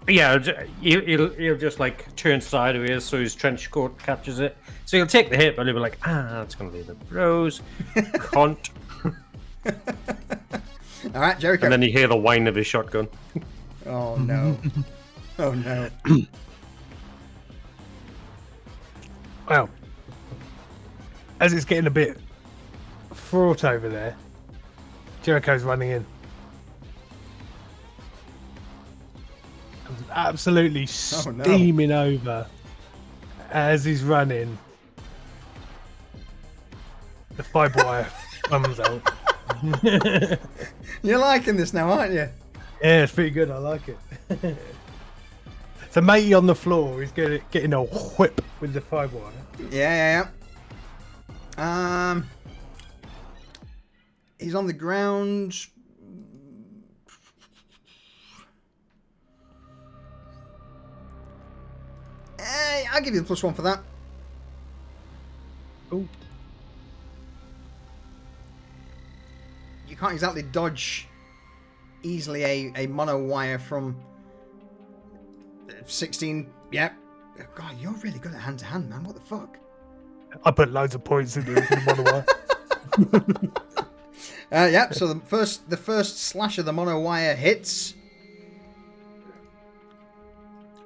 Yeah, he'll just like turn sideways so his trench coat catches it. So he'll take the hit, but he'll be like, that's going to be the bros. Cunt. All right, Jericho. And then you hear the whine of his shotgun. Oh, no. Oh, no. Well, as it's getting a bit fraught over there, Jericho's running in. Absolutely steaming over as he's running. The fibre wire comes out. You're liking this now, aren't you? Yeah, it's pretty good. I like it. So matey on the floor is getting a whip with the fibre wire. Yeah. He's on the ground. I'll give you the +1 for that. Ooh. You can't exactly dodge easily a mono wire from 16. Yep. Oh, God, you're really good at hand to hand, man. What the fuck? I put loads of points into it for the mono wire. Yep. So the first slash of the mono wire hits.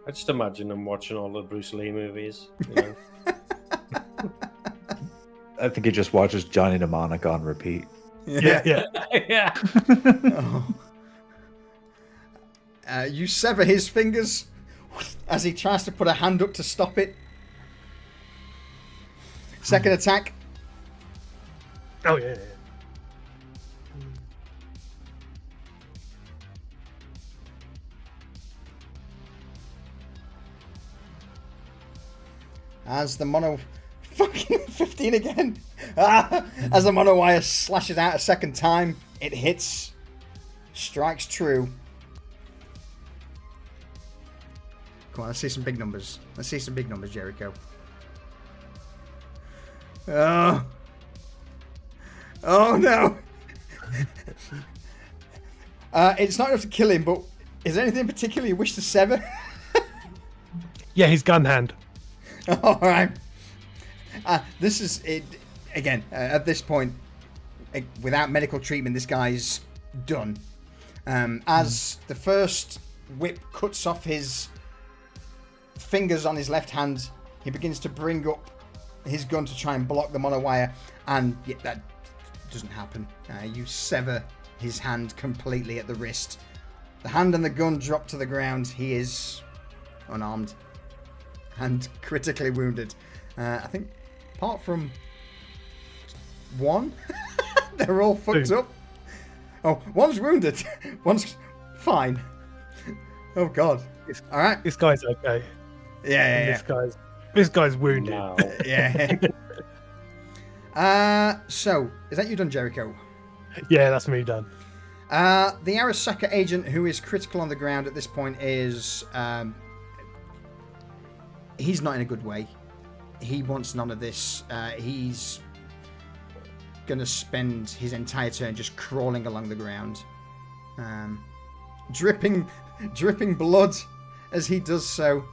I just imagine him watching all the Bruce Lee movies. You know? I think he just watches Johnny Mnemonic on repeat. Yeah. Yeah. Oh. You sever his fingers as he tries to put a hand up to stop it. Second attack. Oh, yeah. As the mono... Fucking 15 again. As the mono wire slashes out a second time, it hits strikes true. Come on, let's see some big numbers. Let's see some big numbers, Jericho. Oh. Oh, no. It's not enough to kill him, but is there anything in particular you wish to sever? Yeah, his gun hand. All right. This is it again. At this point, without medical treatment, this guy's done. As the first whip cuts off his fingers on his left hand, he begins to bring up his gun to try and block the monowire, and that doesn't happen. You sever his hand completely at the wrist. The hand and the gun drop to the ground. He is unarmed and critically wounded. I think, apart from one, they're all fucked up. Oh, one's wounded. One's fine. Oh God. All right. This guy's okay. Yeah. This guy's wounded. No. Yeah. So, is that you done, Jericho? Yeah, that's me done. The Arasaka agent, who is critical on the ground at this point, is he's not in a good way. He wants none of this. He's gonna spend his entire turn just crawling along the ground, dripping blood as he does so.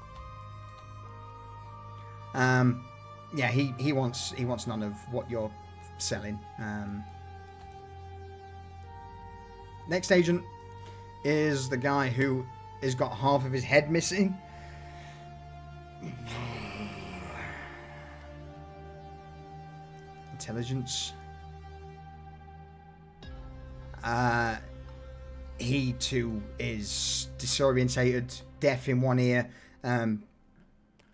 Yeah, he wants none of what you're selling. Next agent is the guy who has got half of his head missing. Intelligence. He too is disorientated, deaf in one ear,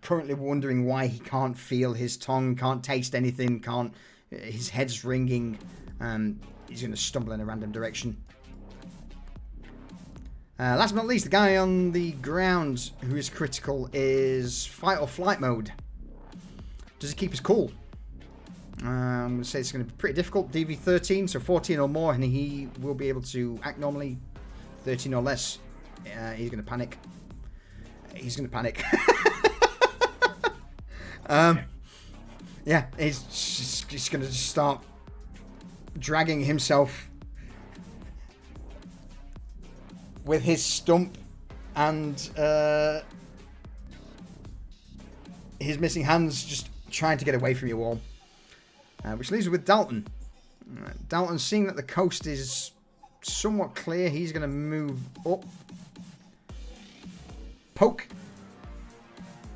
currently wondering why he can't feel his tongue, can't taste anything, his head's ringing. He's going to stumble in a random direction. Last but not least, the guy on the ground who is critical is fight or flight mode. Does he keep his cool? I'm going to say it's going to be pretty difficult. DV 13, so 14 or more, and he will be able to act normally. 13 or less, he's going to panic. He's going to panic. Yeah, he's just going to start dragging himself with his stump and his missing hands, just trying to get away from you all. Which leaves us with Dalton. Dalton, seeing that the coast is somewhat clear, he's going to move up, poke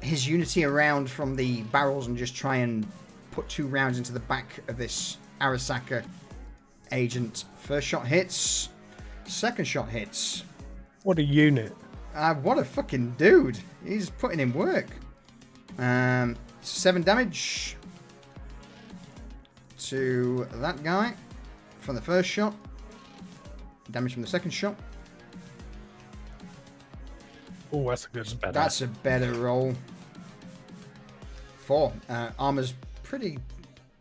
his unity around from the barrels and just try and put 2 rounds into the back of this Arasaka agent. First shot hits. Second shot hits. What a unit. What a fucking dude. He's putting in work. 7 damage to that guy from the first shot. Damage from the second shot. Oh, that's a good one. That's a better roll. 4. Armor's pretty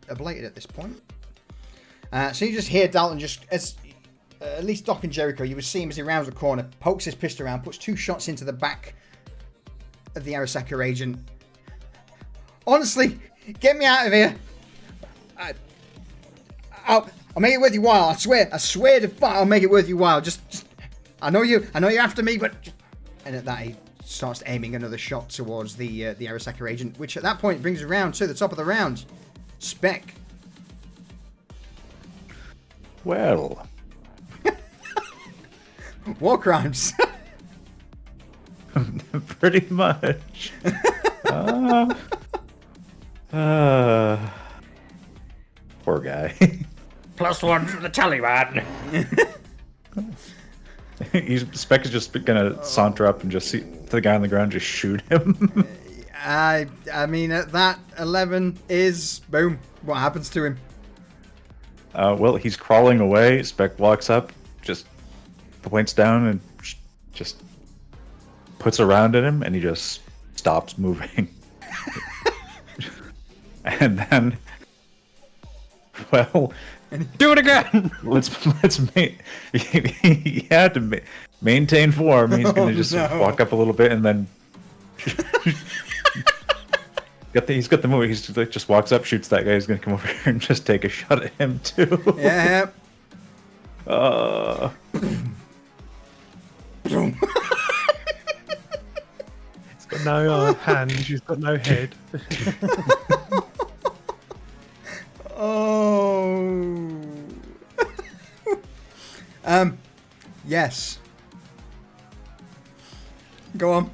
ablated at this point. So you just hear Dalton just, as at least Doc and Jericho, you would see him as he rounds the corner, pokes his pistol around, puts 2 shots into the back of the Arasaka agent. Honestly, get me out of here. I'll make it worth your while. I swear to fuck, I'll make it worth your while. Just I know you're after me, but. And at that, he starts aiming another shot towards the Arasaka agent, which at that point brings us around to the top of the round. Spec. Well. War crimes. Pretty much. Poor guy. +1 for the Taliban. Spec is just gonna saunter up and just see the guy on the ground, just shoot him. I mean, at that 11 is boom. What happens to him? Well, he's crawling away. Spec walks up, just points down, and just puts a round in him, and he just stops moving. And then, well, Do it again. You have to maintain form. He's gonna just no. walk up a little bit and then. He's got the move. He's like just walks up, shoots that guy. He's gonna come over here and just take a shot at him too. Yeah. He's got no hands. He's got no head. Oh. Yes. Go on.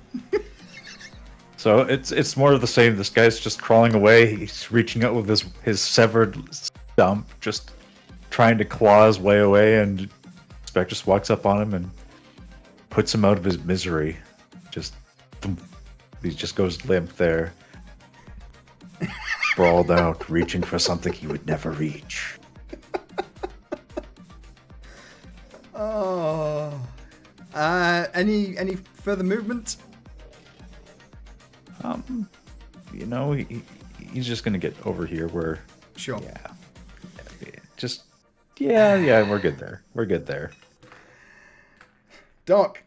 So it's more of the same. This guy's just crawling away. He's reaching out with his severed stump, just trying to claw his way away, and Spec just walks up on him and puts him out of his misery. He just goes limp there. Sprawled out, reaching for something he would never reach. Oh. Any further movement? He's just gonna get over here where. Sure. Yeah, we're good there. We're good there. Doc,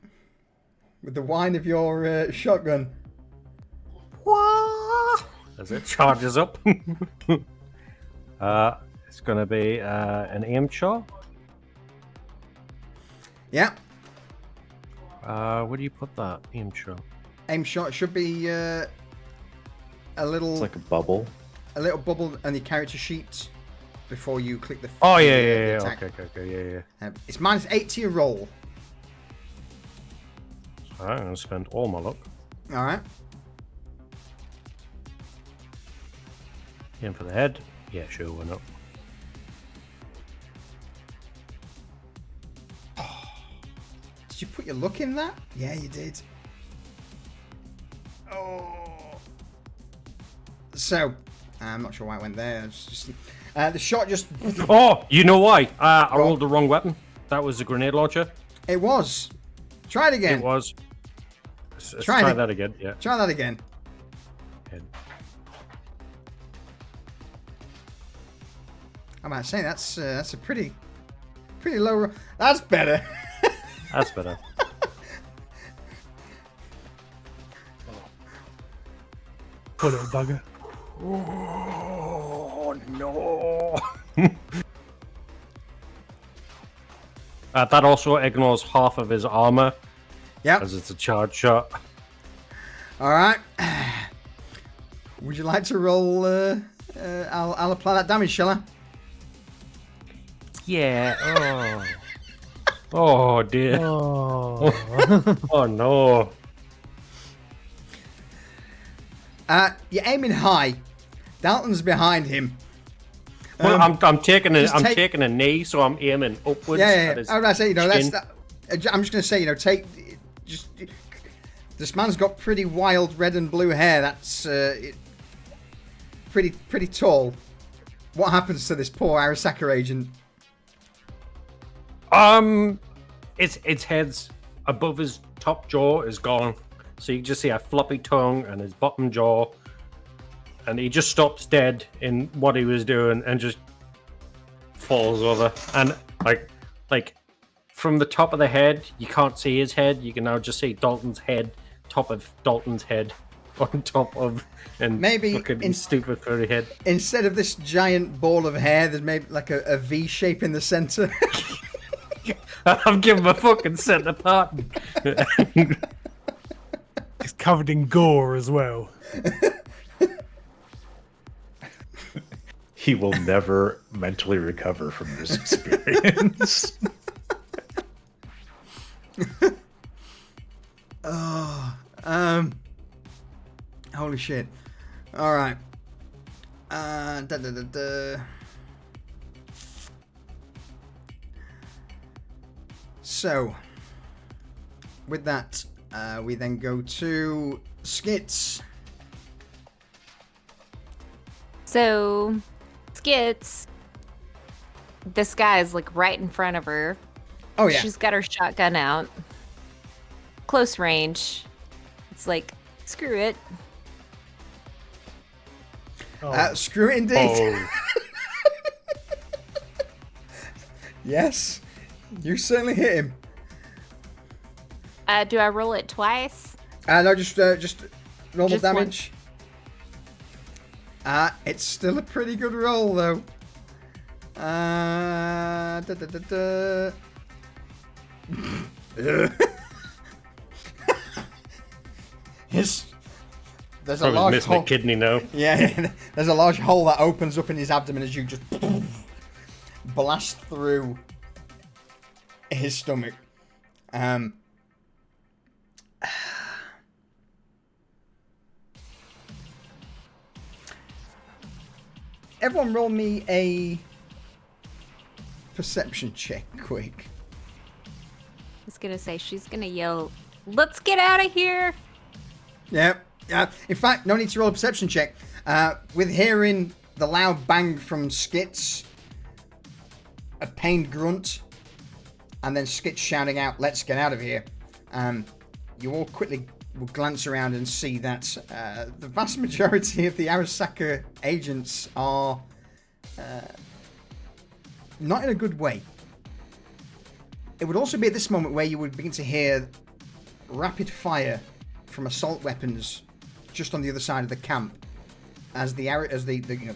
with the whine of your shotgun. As it charges up. It's gonna be an aim shot. Yeah. Where do you put that aim shot? Aim shot should be a little. It's like a bubble. A little bubble on the character sheet before you click the. Oh the yeah. attack. Okay, yeah. It's -8 to your roll. Alright, I'm gonna spend all my luck. All right. Aim for the head. Yeah, sure, why not? Did you put your luck in that? Yeah, you did. Oh. So, I'm not sure why I went there. It's just, the shot just. Oh, you know why? I rolled the wrong weapon. That was a grenade launcher. It was. Try it again. It was. Let's Try try it. that again. Yeah. Try that again. Head. I might say that's a pretty low. That's better. That's better. Poor little bugger. Oh no! That also ignores half of his armor, Yep. as it's a charge shot. All right. Would you like to roll? I'll apply that damage, shall I? Yeah. Oh. Oh dear. Oh. Oh no. You're aiming high. Dalton's behind him. Well, I'm taking just take- taking a knee, so I'm aiming upwards. Yeah. at his I was about to say, that's chin. that. I'm just gonna say, just. This man's got pretty wild red and blue hair. That's pretty tall. What happens to this poor Arasaka agent? Its head's above his top jaw is gone, so you can just see a floppy tongue and his bottom jaw, and he just stops dead in what he was doing and just falls over. And like from the top of the head, you can't see his head. You can now just see Dalton's head, top of Dalton's head, on top of and Maybe fucking stupid furry head. Instead of this giant ball of hair, there's maybe like a V shape in the center. I'm giving my fucking center part. It's covered in gore as well. He will never mentally recover from this experience. Holy shit. All right. So, with that, we then go to Skits. So, Skits, this guy is like right in front of her. Oh yeah. She's got her shotgun out. Close range. It's like, screw it. Screw it indeed. Oh. Yes, you certainly hit him. Do I roll it twice? No, just normal Just one. damage. It's still a pretty good roll, though. There's a Probably large missing hole. a kidney now. Yeah, there's a large hole that opens up in his abdomen as you just blast through his stomach. Everyone roll me a perception check, quick. I was gonna say she's gonna yell, "Let's get out of here!" Yeah. In fact, no need to roll a perception check. With hearing the loud bang from Skits, a pained grunt, and then Skits shouting out, "Let's get out of here." You all quickly will glance around and see that the vast majority of the Arasaka agents are not in a good way. It would also be at this moment where you would begin to hear rapid fire from assault weapons just on the other side of the camp, as the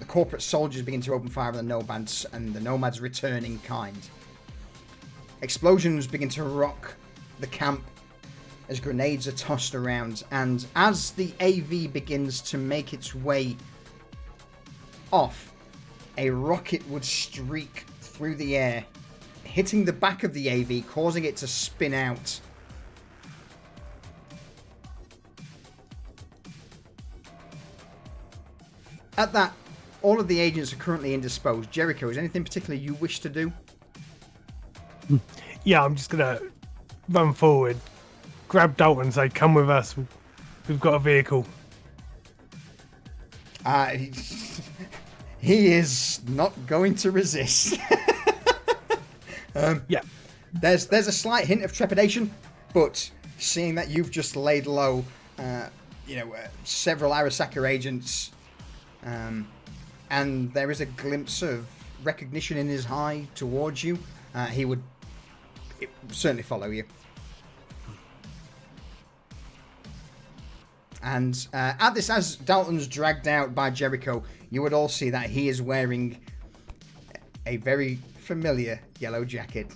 corporate soldiers begin to open fire on the nomads, and the nomads return in kind. Explosions begin to rock the camp as grenades are tossed around, and as the AV begins to make its way off, a rocket would streak through the air, hitting the back of the AV, causing it to spin out. At that, all of the agents are currently indisposed. Jericho, is anything particular you wish to do? Yeah, I'm just gonna run forward, grab Dalton and say, "Come with us. We've got a vehicle." He is not going to resist. Yeah. There's a slight hint of trepidation, but seeing that you've just laid low, several Arasaka agents, and there is a glimpse of recognition in his eye towards you, he would certainly follow you. And at this, as Dalton's dragged out by Jericho, you would all see that he is wearing a very familiar yellow jacket.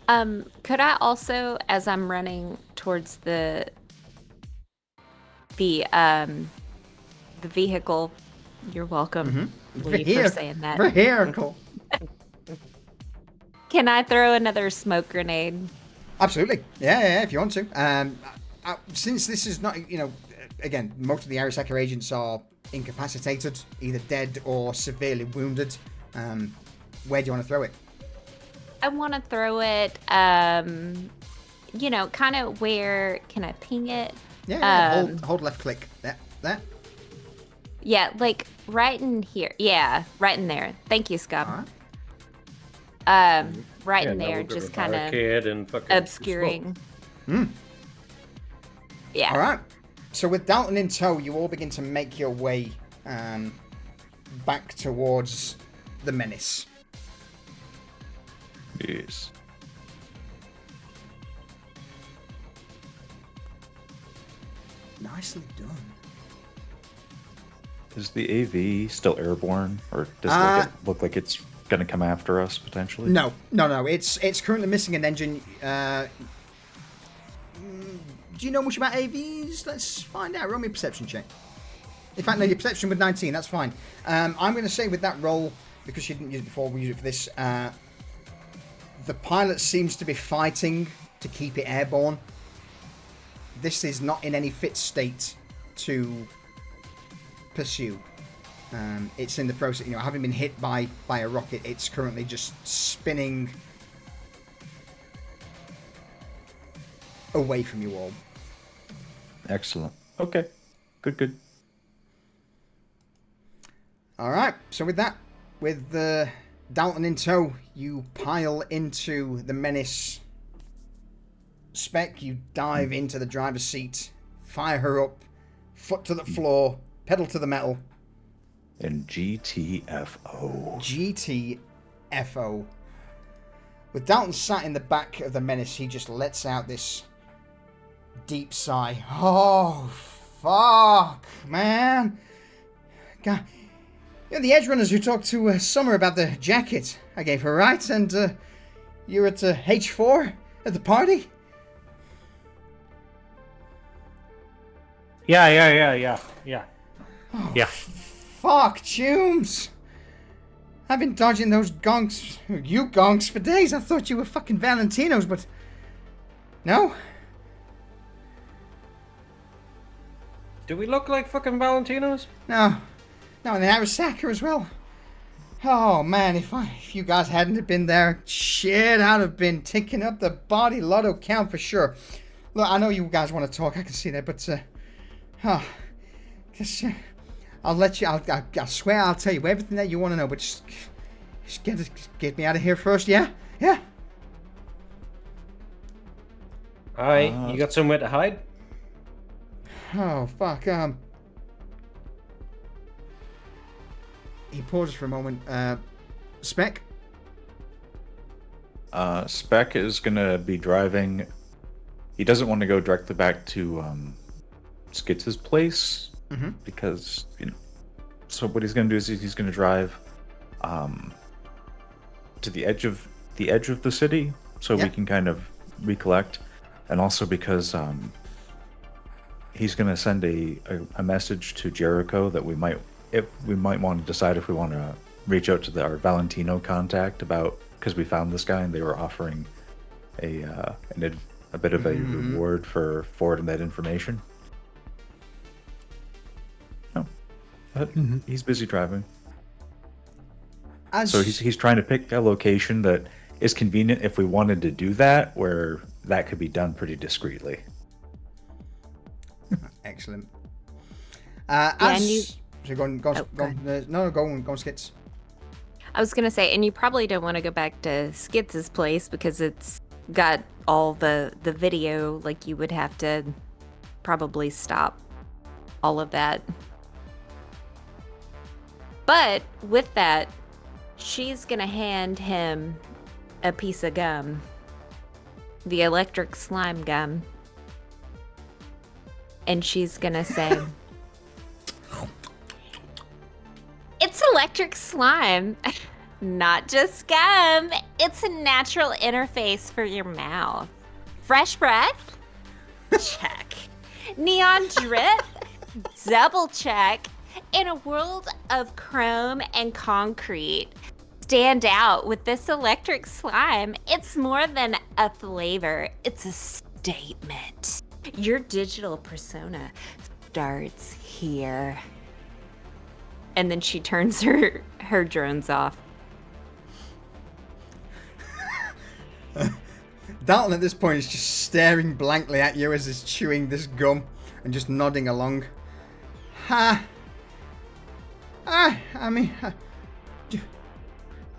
Could I also, as I'm running towards the vehicle, you're welcome, Lee, for saying that. Vehicle. Can I throw another smoke grenade? Absolutely. Yeah, if you want to. Since this is not, again, most of the Arasaka agents are incapacitated, either dead or severely wounded. Where do you want to throw it? I want to throw it, kind of where, can I ping it? Yeah, hold left click. There. Yeah, like right in here. Yeah, right in there. Thank you, Scott. All right. Right Yeah, in now there, we'll go just with kind of barricade and fucking obscuring. Yeah. All right. So with Dalton in tow, you all begin to make your way back towards the menace. Yes. Nicely done. Is the AV still airborne, or does it look like it's going to come after us potentially? No. It's currently missing an engine. Do you know much about AVs? Let's find out. Roll me a perception check. In fact, no, your perception with 19. That's fine. I'm going to say with that roll, because you didn't use it before, we use it for this. The pilot seems to be fighting to keep it airborne. This is not in any fit state to pursue. It's in the process, having been hit by a rocket, it's currently just spinning away from you all. Excellent. Okay. Good. All right. So with that, with Dalton in tow, you pile into the Menace. Spec, you dive into the driver's seat, fire her up, foot to the floor, pedal to the metal, And GTFO. GTFO. With Dalton sat in the back of the Menace, he just lets out this deep sigh. Oh, fuck, man. God. You're the Edgerunners who talked to Summer about the jacket I gave her, right? And you're at H4 at the party? Yeah. Oh, Yeah. Fuck, Tunes. I've been dodging those gonks, you gonks, for days. I thought you were fucking Valentinos, but... No? Do we look like fucking Valentinos? No. No, and the Arasaka as well. Oh, man, if you guys hadn't have been there, shit, I'd have been ticking up the body lotto count for sure. Look, I know you guys want to talk, I can see that, but, I'll let you, I swear I'll tell you everything that you want to know, but just get me out of here first, yeah? Yeah? Alright, you got somewhere to hide? Oh, fuck, He pauses for a moment. Spec? Spec is gonna be driving. He doesn't want to go directly back to Skitz's place because So what he's gonna do is he's gonna drive to the edge of the city so we can kind of recollect, and also because he's gonna send a message to Jericho that we might want to decide if we want to reach out to our Valentino contact about, because we found this guy and they were offering a bit of a reward for forwarding that information. No, but he's busy driving. So he's trying to pick a location that is convenient if we wanted to do that, where that could be done pretty discreetly. Excellent. So go on, Skits. I was gonna say, and you probably don't want to go back to Skitz's place because it's got all the video. Like, you would have to probably stop all of that. But with that, she's gonna hand him a piece of gum, the electric slime gum, and she's gonna say, "It's electric slime, not just gum. It's a natural interface for your mouth. Fresh breath? Check. Neon drip? Double check. In a world of chrome and concrete, stand out with this electric slime. It's more than a flavor, it's a statement. Your digital persona starts here." And then she turns her drones off. Dalton at this point is just staring blankly at you as he's chewing this gum and just nodding along.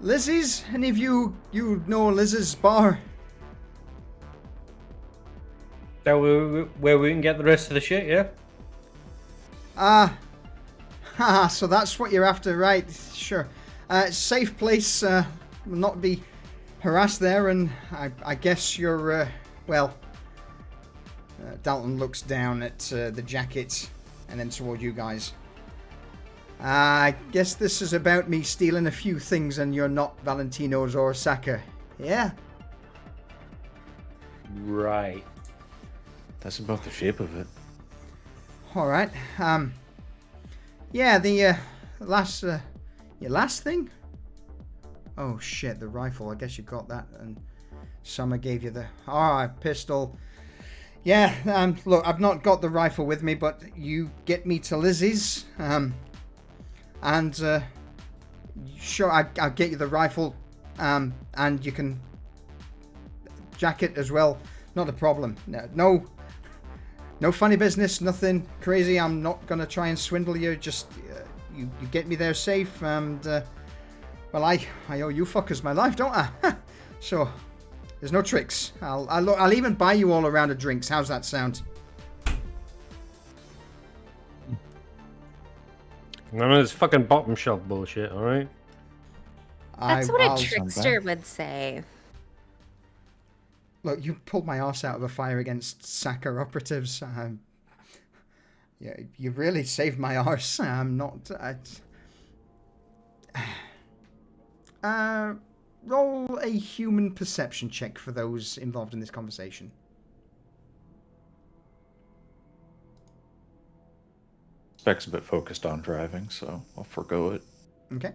Lizzie's? Any of you know Liz's bar? That where we can get the rest of the shit, yeah? So that's what you're after, right? Sure. Safe place, will not be harassed there, and I guess you're, Dalton looks down at the jacket and then toward you guys. I guess this is about me stealing a few things and you're not Valentino's or Saka. Yeah? Right. That's about the shape of it. Alright. Yeah, the last your last thing? Oh shit, the rifle. I guess you got that, and Summer gave you the pistol. Yeah, look, I've not got the rifle with me, but you get me to Lizzie's, and sure, I'll get you the rifle, and you can jacket as well. Not a problem. No funny business, nothing crazy. I'm not gonna try and swindle you. Just you get me there safe, and well, I owe you fuckers my life, don't I? So there's no tricks. I'll even buy you all a round of drinks. How's that sound? None of this fucking bottom shelf bullshit, alright? That's what I'll- a trickster would say. Look, you pulled my arse out of a fire against Saka operatives. Yeah, you really saved my arse. I'm not. Roll a human perception check for those involved in this conversation. Spec's a bit focused on driving, so I'll forgo it. Okay.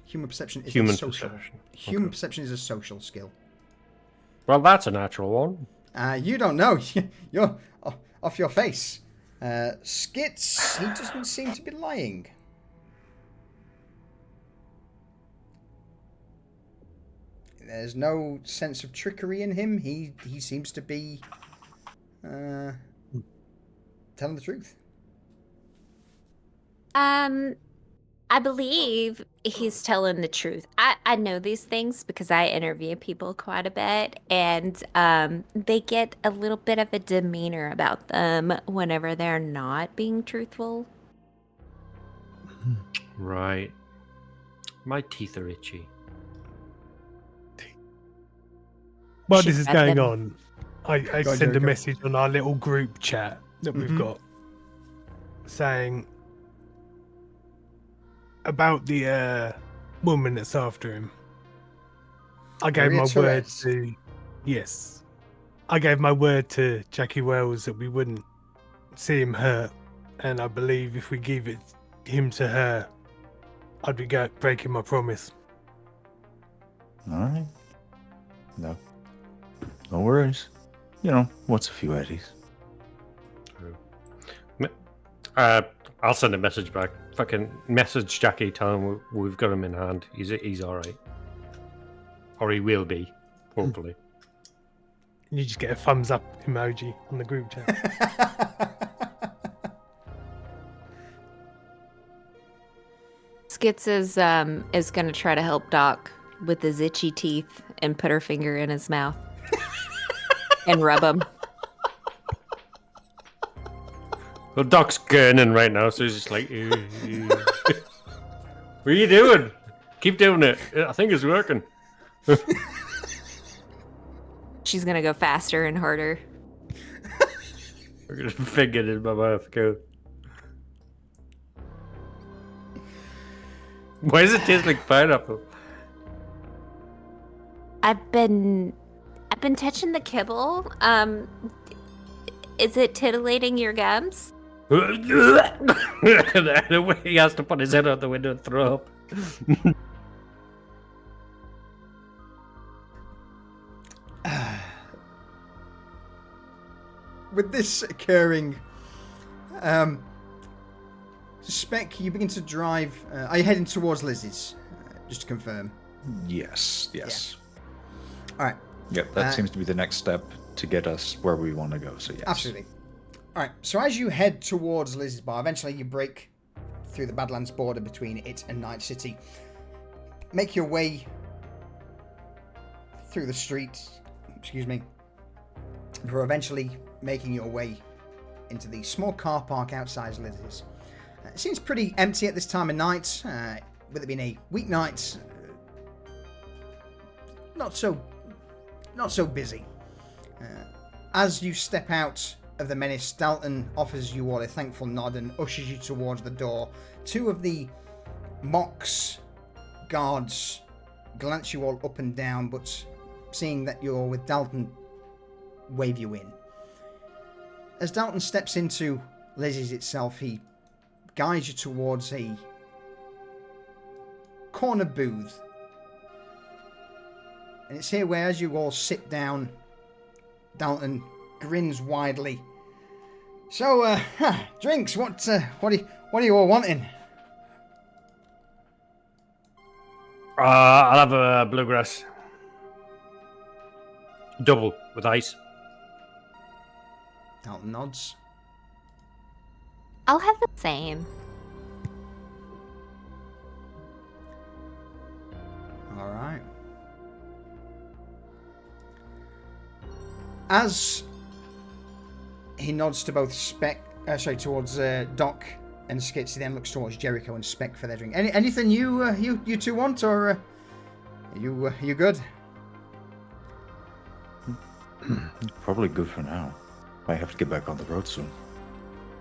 Human perception is Human a social. perception. Human Okay. perception is a social skill. Well, that's a natural one. You don't know. You're off your face. Skits, he doesn't seem to be lying. There's no sense of trickery in him. He seems to be telling the truth. I believe he's telling the truth. I know these things because I interview people quite a bit, and they get a little bit of a demeanor about them whenever they're not being truthful. Right. My teeth are itchy. While Should this is have going them. on, I Go on, send a Jericho. message on our little group chat that we've Mhm. got saying about the woman that's after him. I gave Maria my word Therese. to yes. I gave my word to Jackie Wells that we wouldn't see him hurt, and I believe if we give him to her, I'd be breaking my promise. All right. No worries. You know, what's a few eddies? I'll send a message back. Fucking message Jackie, tell him we've got him in hand. He's alright. Or he will be, hopefully. You just get a thumbs up emoji on the group chat. Skits is gonna try to help Doc with his itchy teeth and put her finger in his mouth and rub him. Well, Doc's gurning right now, so he's just like, "Ew, ew." What are you doing? Keep doing it. I think it's working. She's gonna go faster and harder. We're gonna finger it in my mouth. Go. Why does it taste like pineapple? I've been touching the kibble. Is it titillating your gums? The way he has to put his head out the window and throw up. With this occurring, Spec, you begin to drive. Are you heading towards Lizzie's? Just to confirm. Yes. All right. Yep, that Uh, seems to be the next step to get us where we want to go, so yes. Absolutely. All right. So as you head towards Lizzie's bar, eventually you break through the Badlands border between it and Night City. Make your way through the streets. Excuse me. Before eventually making your way into the small car park outside Lizzie's. It seems pretty empty at this time of night. With it being a weeknight, not so busy. As you step out of the menace, Dalton offers you all a thankful nod and ushers you towards the door. Two of the Mox guards glance you all up and down, but seeing that you're with Dalton, wave you in. As Dalton steps into Lizzie's itself, he guides you towards a corner booth. And it's here where, as you all sit down, Dalton grins widely. So, drinks. What are you all wanting? I'll have a bluegrass. Double with ice. Dalton nods. I'll have the same. All right. As he nods to both towards Doc And Skitsy then looks towards Jericho and Spec for their drink. Anything you two want, or you good? Probably good for now. I have to get back on the road soon.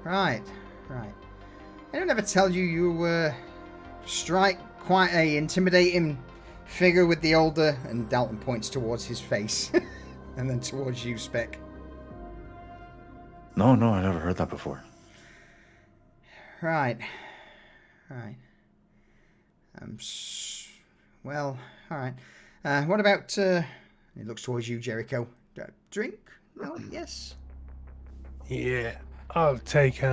Right. Anyone ever tell you strike quite a intimidating figure with the older? And Dalton points towards his face, and then towards you, Spec. No, I never heard that before. Right. Well, all right. What about? He looks towards you, Jericho. Drink? No. Yes. Yeah, I'll take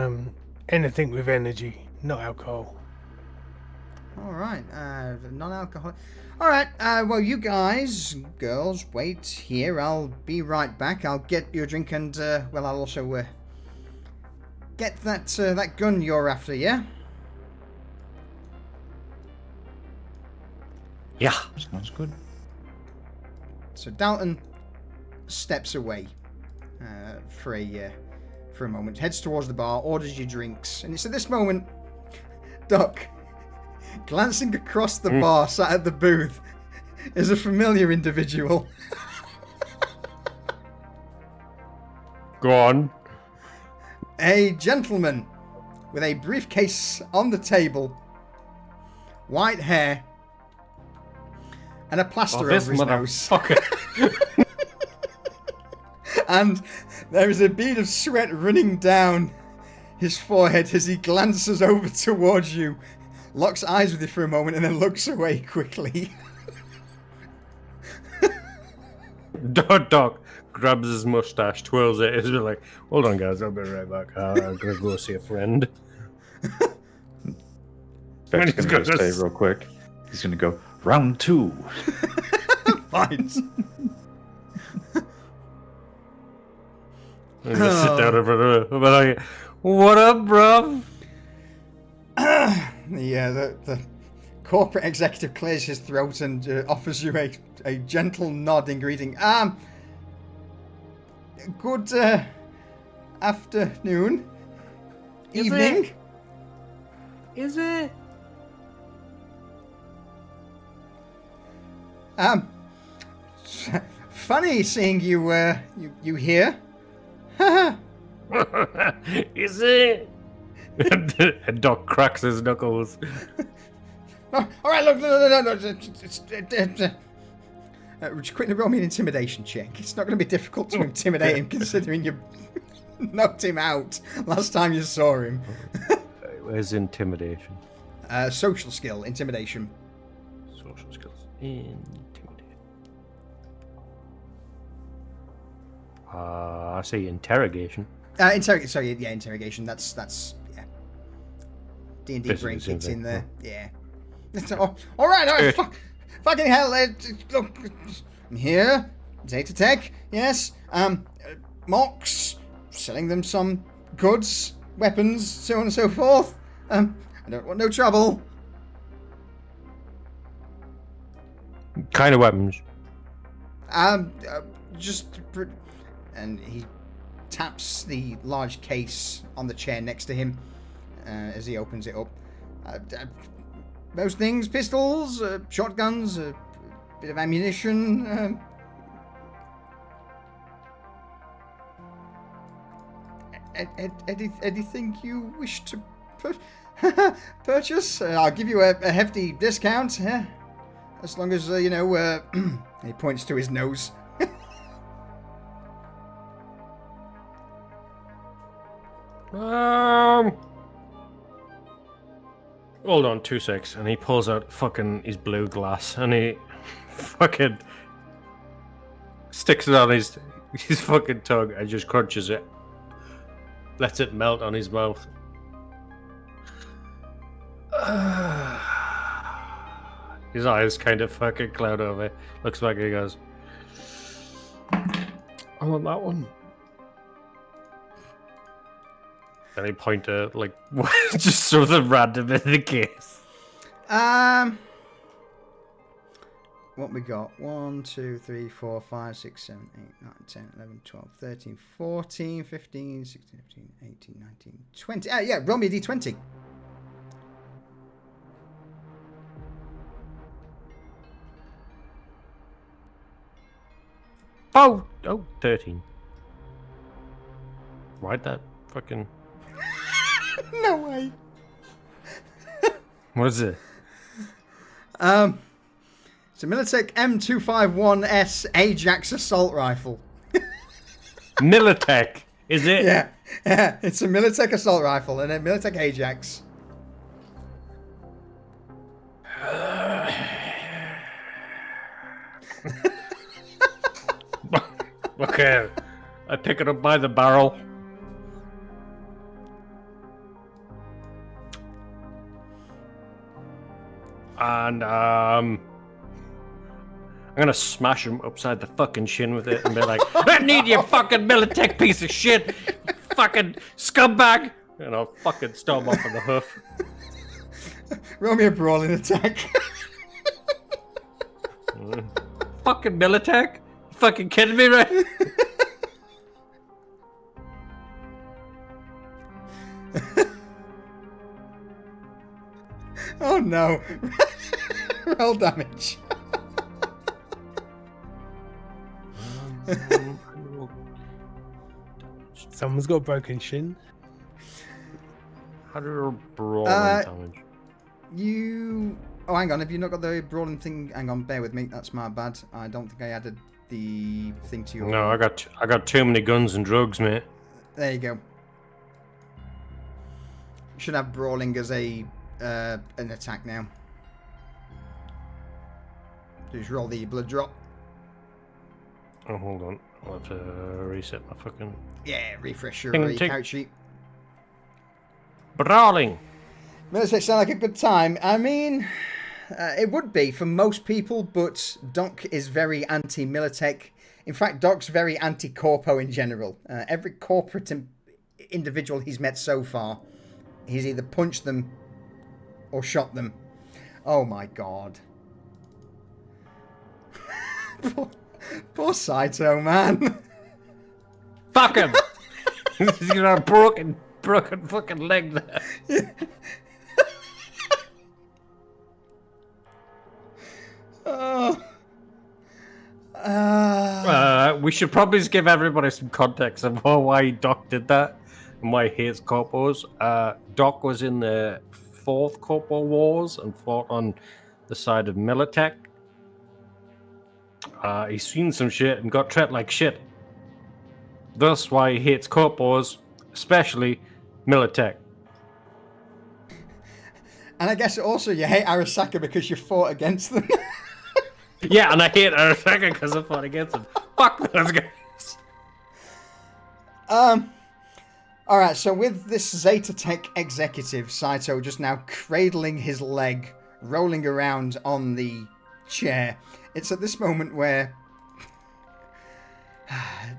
anything with energy, not alcohol. All right. Non-alcoholic. All right. Well, you guys, girls, wait here. I'll be right back. I'll get your drink and I'll also get that gun you're after. Yeah. Yeah. Sounds good. So Dalton steps away for a moment, heads towards the bar, orders your drinks, and it's at this moment, Doc, glancing across the bar, sat at the booth, is a familiar individual. Go on. A gentleman with a briefcase on the table, white hair, and a plaster over his nose. And there is a bead of sweat running down his forehead as he glances over towards you, locks eyes with you for a moment, and then looks away quickly. Doc grabs his mustache, twirls it, is like, hold on guys, I'll be right back. I'm gonna go see a friend. Beck's gonna just say real quick. He's gonna go, round 2. Fine. I'm gonna sit down in front of him. Like, what up, bruv? The corporate executive clears his throat and offers you a gentle nod in greeting. Good afternoon. Evening. Is it? Funny seeing you here. Is it? And Doc cracks his knuckles. No, all right, look, no. Just quickly roll me an intimidation check. It's not going to be difficult to intimidate him, considering you knocked him out last time you saw him. Where's intimidation? Social skill, intimidation. Social skills. Intimidation. I say interrogation. Interrogation. That's yeah. D&D brain kicks in there. Yeah. All right. Fucking hell. Look, I'm here. Data tech. Yes. Mox. Selling them some goods, weapons, so on and so forth. I don't want no trouble. Kind of weapons. And he taps the large case on the chair next to him as he opens it up. Most things, pistols, shotguns, a bit of ammunition. Anything you wish to purchase? I'll give you a hefty discount. As long as, he points to his nose. Hold on 2 secs, and he pulls out fucking his blue glass, and he fucking sticks it on his fucking tongue and just crunches it, lets it melt on his mouth. His eyes kind of fucking cloud over. Looks back and he goes, I want that one. Then he point to, like, just something random in the case. What we got? 1, 2, 3, 4, 5, 6, 7, 8, 9, 10, 11, 12, 13, 14, 15, 16, 17, 18, 19, 20. Yeah, roll me a d20. Oh, 13. Why'd that fucking... No way. What is it? It's a Militech M251S Ajax assault rifle. Militech, is it? Yeah, it's a Militech assault rifle and a Militech Ajax. Okay, I pick it up by the barrel. And I'm gonna smash him upside the fucking shin with it and be like, I need you, fucking Militech piece of shit, you fucking scumbag, and I'll fucking stomp off on the hoof. Roll me a brawling attack. Fucking Militech? You fucking kidding me, right? Oh no. Roll damage. Someone's got a broken shin. How do you brawl damage? You... Oh, hang on. Have you not got the brawling thing? Hang on, bear with me. That's my bad. I don't think I added the thing to your... No, I got too many guns and drugs, mate. There you go. Should have brawling as a an attack now. Just roll the blood drop. Oh, hold on. I'll have to reset my fucking... Yeah, refresh your Ting, ting. couch sheet. Brawling! Militech sound like a good time. I mean, it would be for most people, but Doc is very anti-Militech. In fact, Doc's very anti-corpo in general. Every corporate individual he's met so far, he's either punched them or shot them. Oh my god. Poor Saito, man. Fuck him! He's got a broken fucking leg there. We should probably just give everybody some context of why Doc did that and why he hates corpos. Doc was in the 4th Corpo Wars and fought on the side of Militech. He's seen some shit and got treated like shit. Thus why he hates corpos, especially Militech. And I guess also you hate Arasaka because you fought against them. Yeah, and I hate Arasaka because I fought against them. Fuck those guys. Alright, so with this Zeta Tech executive, Saito just now cradling his leg, rolling around on the chair. It's at this moment where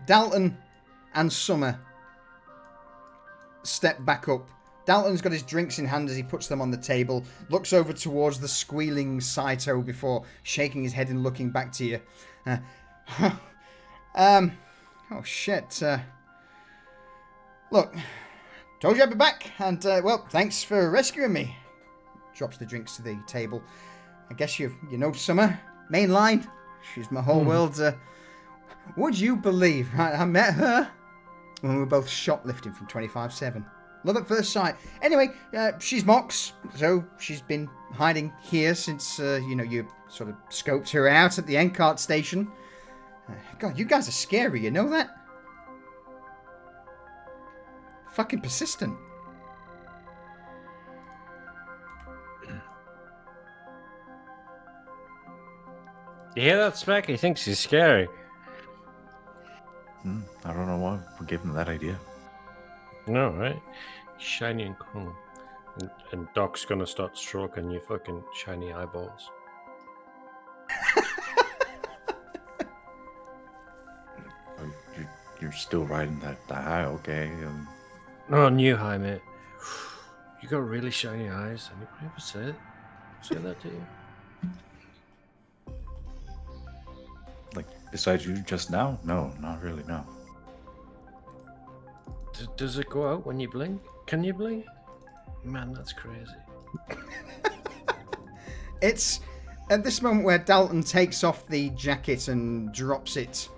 Dalton and Summer step back up. Dalton's got his drinks in hand as he puts them on the table, looks over towards the squealing Saito before shaking his head and looking back to you. Oh shit. Look, told you I'd be back, and well, thanks for rescuing me. Drops the drinks to the table. I guess you know Summer, mainline. She's my whole world. Would you believe I met her when we were both shoplifting from 25/7? Love at first sight. Anyway, she's Mox, so she's been hiding here since, you sort of scoped her out at the Encart station. God, you guys are scary, you know that? Fucking persistent. You hear that, Spec? He thinks he's scary. I don't know why we gave him that idea. No, right? Shiny and cool. And Doc's gonna start stroking your fucking shiny eyeballs. You're still riding that high, okay? Oh, new high, mate. You got really shiny eyes. Anybody ever say that to you? Like, besides you just now? No, not really, no. Does it go out when you blink? Can you blink? Man, that's crazy. It's at this moment where Dalton takes off the jacket and drops it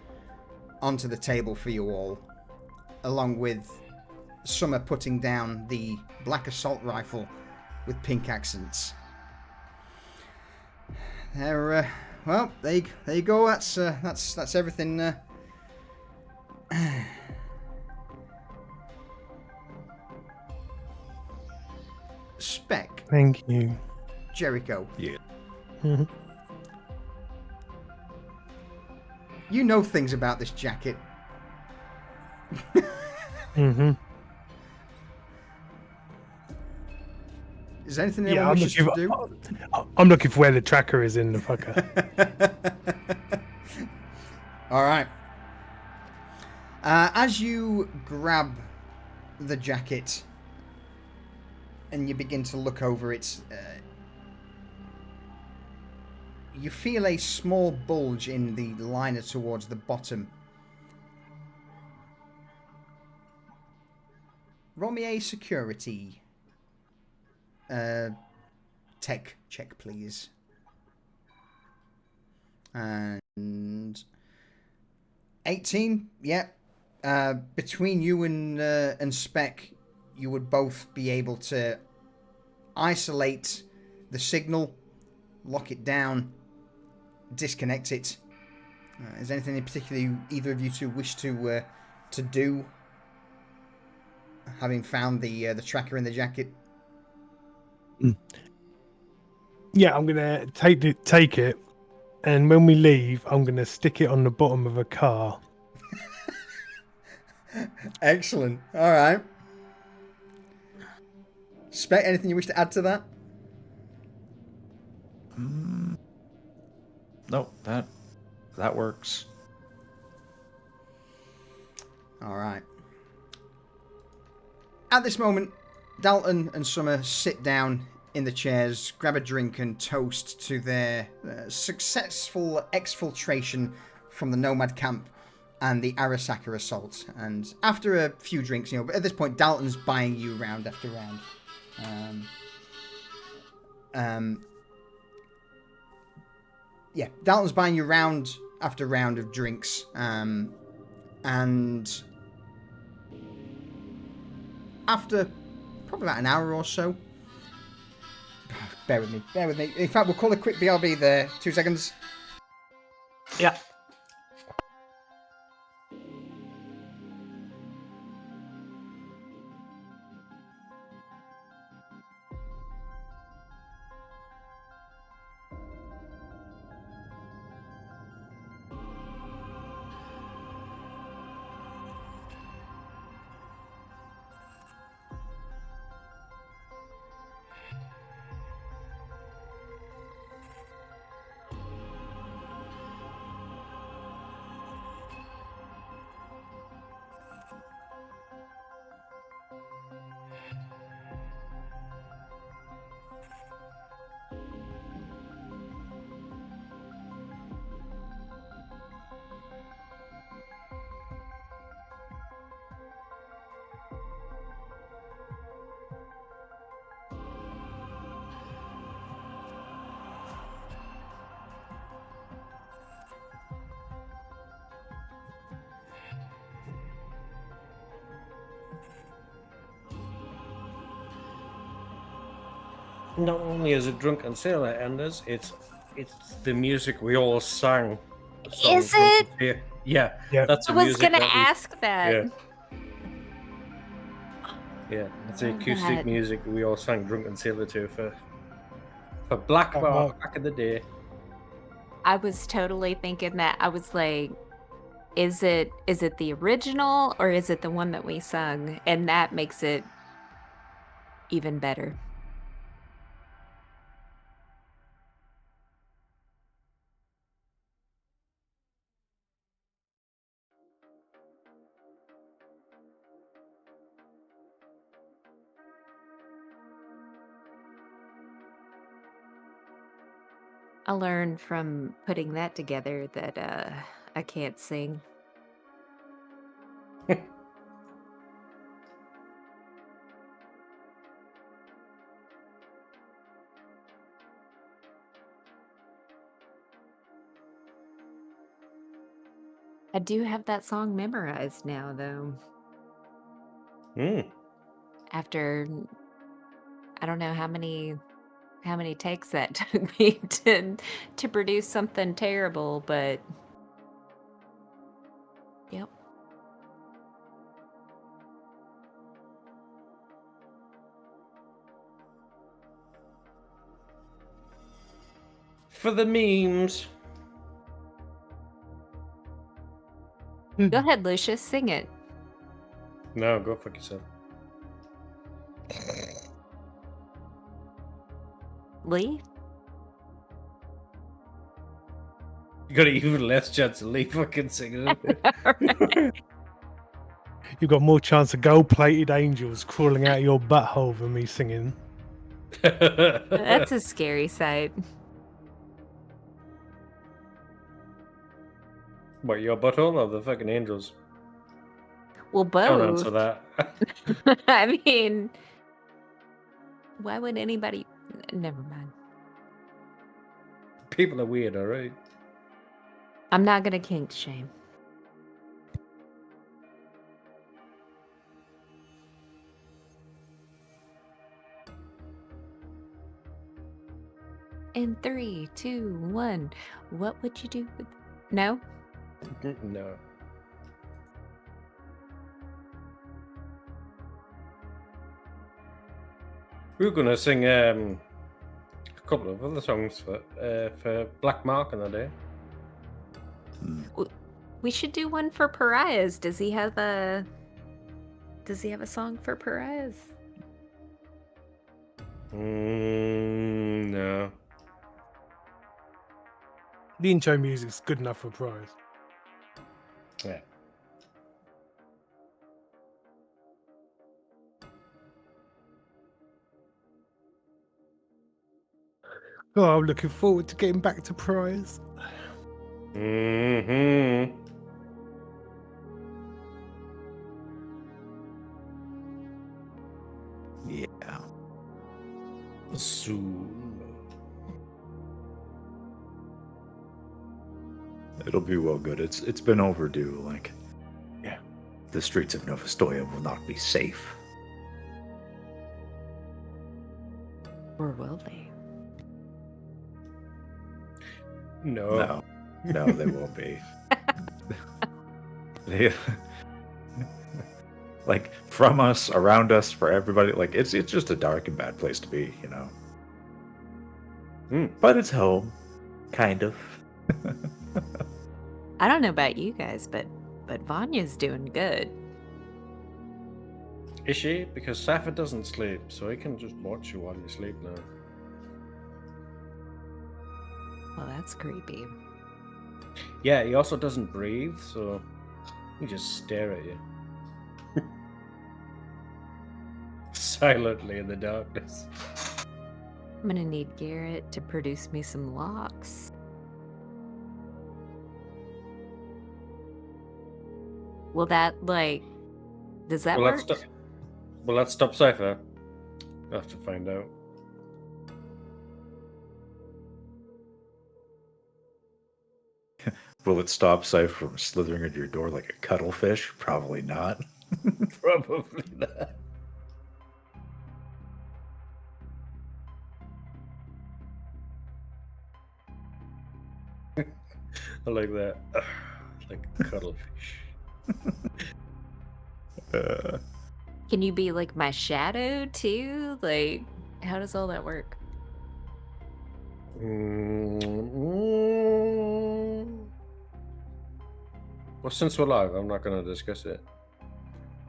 onto the table for you all, along with Summer putting down the black assault rifle with pink accents. There, well, there you go. That's everything. Spec, Thank you. Jericho, Yeah. Mhm. you know things about this jacket. Mhm. Is there anything Yeah, anyone wishes to do? I'm looking for where the tracker is in the fucker. All right. As you grab the jacket and you begin to look over it, you feel a small bulge in the liner towards the bottom. Roll me a security tech check, please. And 18, yeah. Between you and Spec, you would both be able to isolate the signal, lock it down, disconnect it. Is there anything in particular either of you two wish to do, having found the tracker in the jacket? Yeah, I'm gonna take it, and when we leave, I'm gonna stick it on the bottom of a car. Excellent. All right. Spec, anything you wish to add to that? No, that works. All right. At this moment, Dalton and Summer sit down in the chairs, grab a drink and toast to their successful exfiltration from the Nomad camp and the Arasaka assault. And after a few drinks, you know, at this point, Dalton's buying you round after round. Yeah, Dalton's buying you round after round of drinks. And after probably about an hour or so, bear with me. In fact, we'll call a quick BRB there. 2 seconds. Yeah. Not only is it Drunken Sailor Enders, it's the music we all sang. Is it? Yeah, Yeah. that's the I was music gonna that we- ask that. Yeah. Yeah, it's the Love acoustic that. music we all sang Drunken Sailor to for Black Oh, Bar Mark. back in the day. I was totally thinking that. I was like, is it the original or is it the one that we sung? And that makes it even better. I learned from putting that together that I can't sing. I do have that song memorized now, though. Hmm. After I don't know how many takes that took me to produce something terrible, but yep. For the memes. Go ahead, Lucius, sing it. No, go fuck yourself. Lee? You got an even less chance of Lee fucking singing it. You've got more chance of gold-plated angels crawling out of your butthole than me singing. That's a scary sight. What, your butthole or the fucking angels? Well, Don't answer both. that. I mean, why would anybody? Never mind. People are weird, alright? I'm not gonna kink shame. In 3, 2, 1. What would you do with? No. No. We were gonna sing a couple of other songs for Black Mark on that day. We should do one for Pariahs. Does he have a song for Pariahs? No. The intro music's good enough for prize. Yeah. Oh, I'm looking forward to getting back to prize. Mm-hmm. Yeah. Soon. It'll be well good. It's been overdue. Like, yeah, the streets of Novostoya will not be safe. Or will they? No. No, they won't be. They, like, from us, around us, for everybody. Like, it's just a dark and bad place to be, you know. But it's home, kind of. I don't know about you guys, but Vanya's doing good. Is she? Because Safa doesn't sleep, so he can just watch you while you sleep now. Well, that's creepy. Yeah, he also doesn't breathe, so he just stare at you. Silently in the darkness. I'm gonna need Garrett to produce me some locks. Will that, like, does that work? Let's stop Cypher. I'll have to find out. Will it stop Cypher from slithering into your door like a cuttlefish? Probably not. Probably not. I like that. Like a cuttlefish. Can you be like my shadow too? Like, how does all that work? Well, since we're live, I'm not going to discuss it.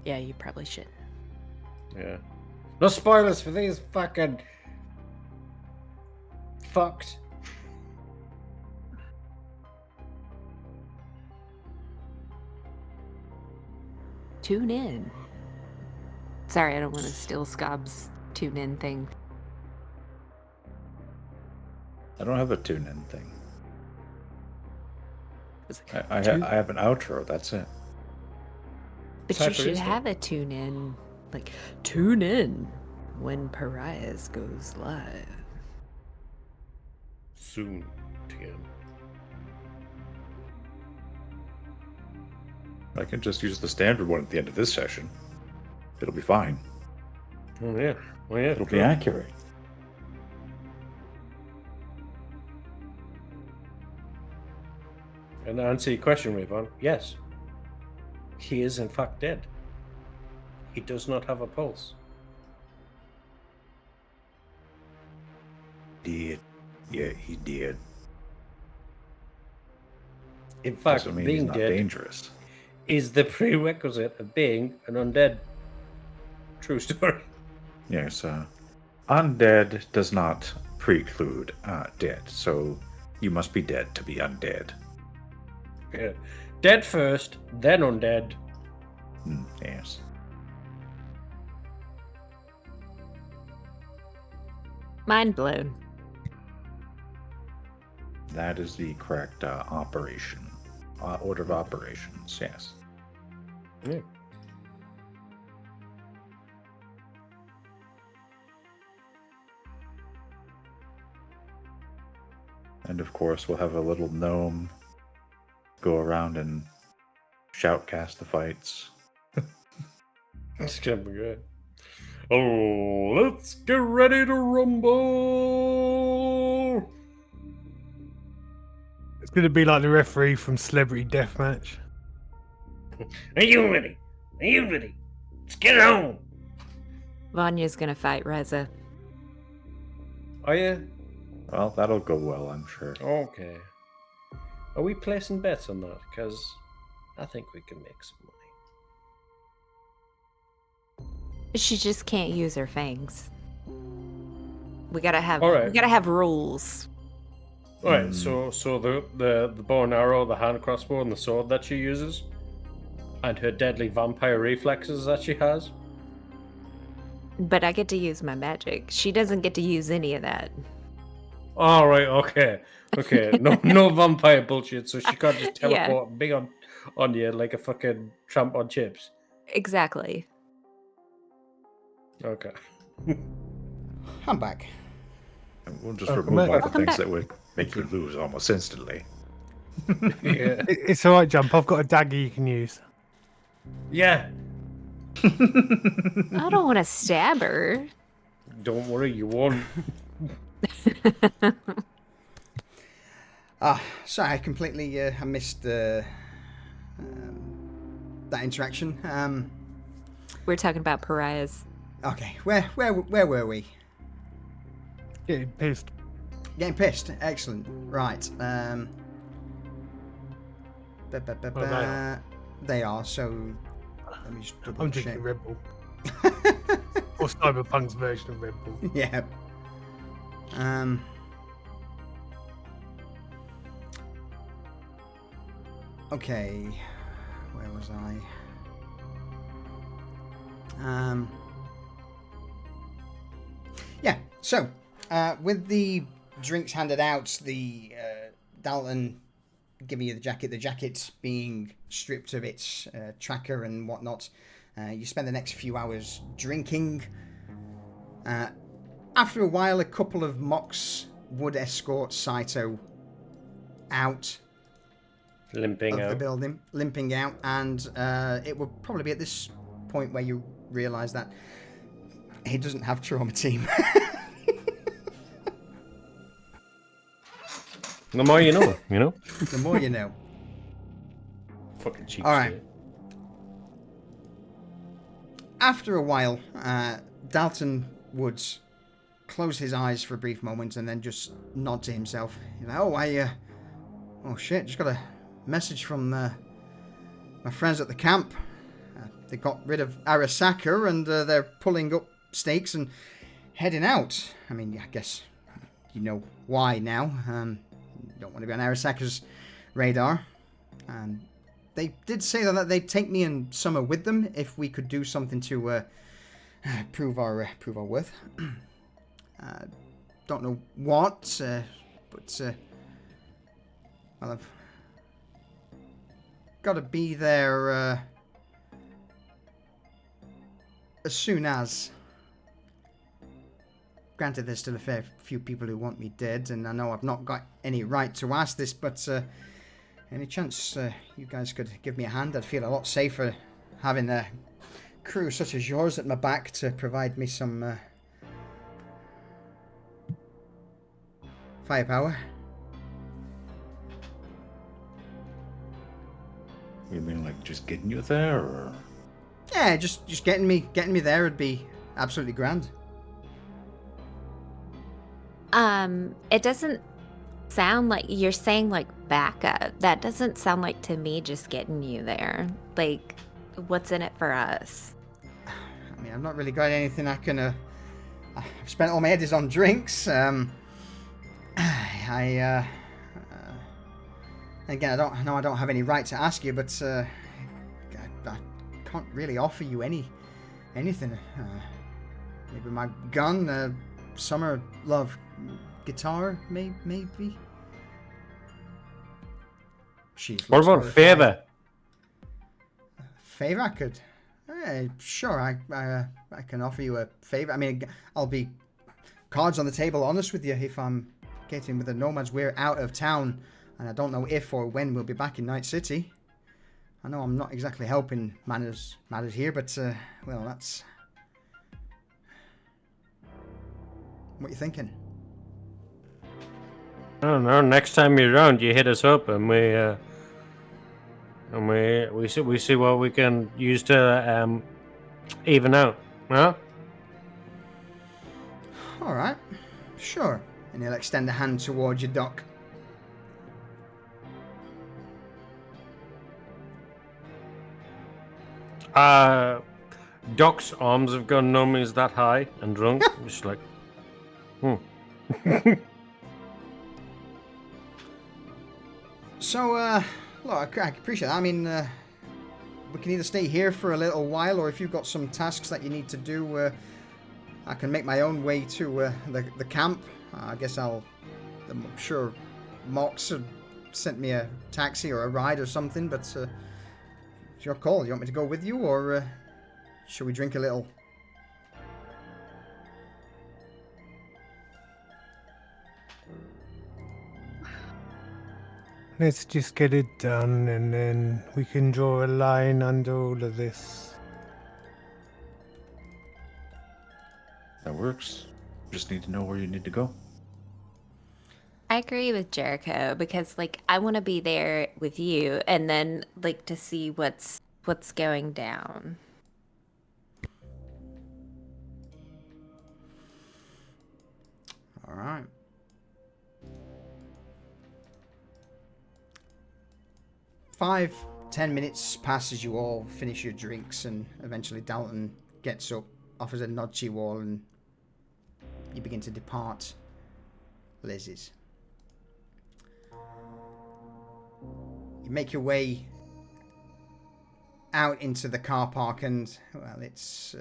Yeah, you probably should. Yeah. No spoilers for these fucking fucked. Tune in. Sorry, I don't want to steal Scobb's tune in thing. I don't have a tune-in thing. I Tune- have an outro. That's it. But Cypher you should is have a tune in. Like, tune in when Pariahs goes live. Soon, again. I can just use the standard one at the end of this session. It'll be fine. Oh yeah. Well, yeah. It'll be accurate. And to answer your question, Rayvon, yes. He is in fact dead. He does not have a pulse. Did. Yeah, he did. In fact, Doesn't mean he's being not dead dangerous. is the prerequisite of being an undead. True story. Yes, undead does not preclude dead, so you must be dead to be undead. Yeah. Dead first, then undead. Yes. Mind blown. That is the correct operation. Order of operations, yes. Yeah. And of course, we'll have a little gnome go around and shoutcast the fights. That's gonna be good. Oh, let's get ready to rumble! It's going to be like the referee from Celebrity Deathmatch. Are you ready? Are you ready? Let's get it on! Vanya's gonna fight Reza. Are you? Well, that'll go well, I'm sure. Okay. Are we placing bets on that? Because I think we can make some money. She just can't use her fangs. We gotta have All right. we gotta have rules. Alright, so the bow and arrow, the hand crossbow, and the sword that she uses, and her deadly vampire reflexes that she has. But I get to use my magic. She doesn't get to use any of that. Alright, okay. No vampire bullshit, so she can't just Yeah. teleport and be on you like a fucking tramp on chips. Exactly. Okay. I'm back. And we'll just Welcome remove back. all the Welcome things back. that would make you lose almost instantly. Yeah. It's all right, Jump. I've got a dagger you can use. Yeah. I don't want to stab her. Don't worry, you won't. Sorry, I completely I missed that interaction. We're talking about pariahs. Okay, where were we? Getting pissed. Getting pissed. Excellent. Right. They are. So let me just double I'm check. drinking Red Bull. Or Cyberpunk's version of Red Bull. Yeah. Okay. Where was I? Yeah. So, with the drinks handed out, the Dalton giving you the jacket being stripped of its tracker and whatnot, you spend the next few hours drinking. After a while, a couple of mocks would escort Saito out Limping of the out. building, limping out, and it would probably be at this point where you realise that he doesn't have trauma team. The more you know, you know? The more you know. Fucking cheap All right. shit. After a while, Dalton would close his eyes for a brief moment and then just nod to himself. He's like, oh shit, just got a message from my friends at the camp. They got rid of Arasaka and they're pulling up stakes and heading out. I mean, yeah, I guess you know why now. You don't want to be on Arasaka's radar. They did say that they'd take me and Summer with them if we could do something to prove our worth. Don't know what, but well, I've got to be there as soon as. Granted, there's still a fair few people who want me dead, and I know I've not got any right to ask this, but Any chance you guys could give me a hand? I'd feel a lot safer having a crew such as yours at my back to provide me some firepower. You mean like just getting you there, or? Yeah, just getting me there would be absolutely grand. It doesn't sound like you're saying like backup. That doesn't sound like to me just getting you there. Like, what's in it for us? I mean, I've not really got anything I can. I've spent all my eddies on drinks. Again, I don't have any right to ask you, but I can't really offer you anything. Maybe my gun, summer love guitar, maybe. What about favor? Favor, I could. Sure, I can offer you a favor. I mean, I'll be cards on the table, honest with you. If I'm getting with the nomads, we're out of town, and I don't know if or when we'll be back in Night City. I know I'm not exactly helping matters here, but well, that's what you thinking. I don't know. Next time you're around, you hit us up, and we see what we can use to even out. Huh? All right, sure. And he'll extend a hand towards you, Doc. Doc's arms have gone numb. He's that high and drunk. Just like, So, look, I appreciate that. I mean, we can either stay here for a little while, or if you've got some tasks that you need to do, I can make my own way to the camp. I guess I'm sure Mox sent me a taxi or a ride or something, but it's your call. You want me to go with you, or should we drink a little? Let's just get it done, and then we can draw a line under all of this. That works. Just need to know where you need to go. I agree with Jericho because like I want to be there with you and then like to see what's going down. All right. Five, 10 minutes pass as you all finish your drinks, and eventually Dalton gets up, offers a nod to you all, and you begin to depart Liz's. You make your way out into the car park, and well, it's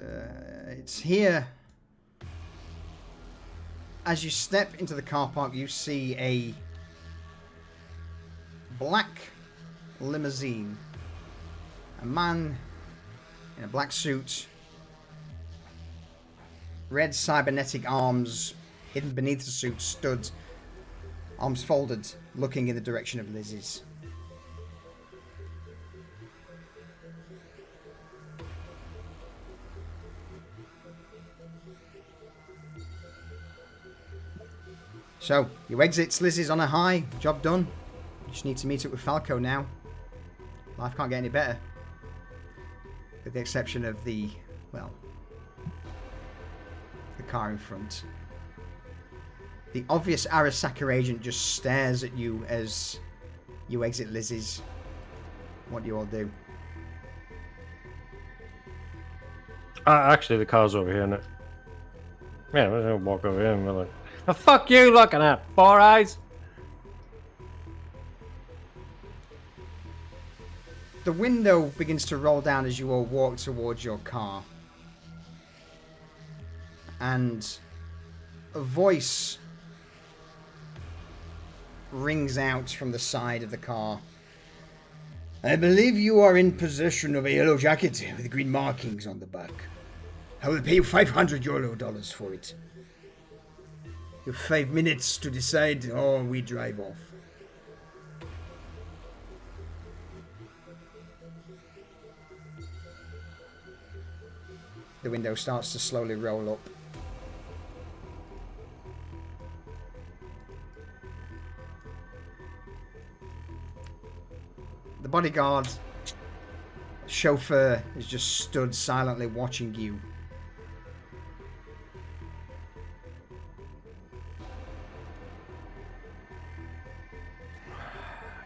here. As you step into the car park, you see a black limousine. A man in a black suit, red cybernetic arms hidden beneath the suit, stood, arms folded, looking in the direction of Liz's. So, you exit Liz's on a high, job done. You just need to meet up with Falco now. Life can't get any better. With the exception of the car in front. The obvious Arasaka agent just stares at you as you exit Liz's. What do you all do? Actually, the car's over here, isn't it? Yeah, we're gonna walk over here and we're like, the fuck you looking at, Four Eyes? The window begins to roll down as you all walk towards your car. And a voice rings out from the side of the car. I believe you are in possession of a yellow jacket with green markings on the back. I will pay you $500 for it. You have 5 minutes to decide, or we drive off. The window starts to slowly roll up. The bodyguard chauffeur is just stood silently watching you.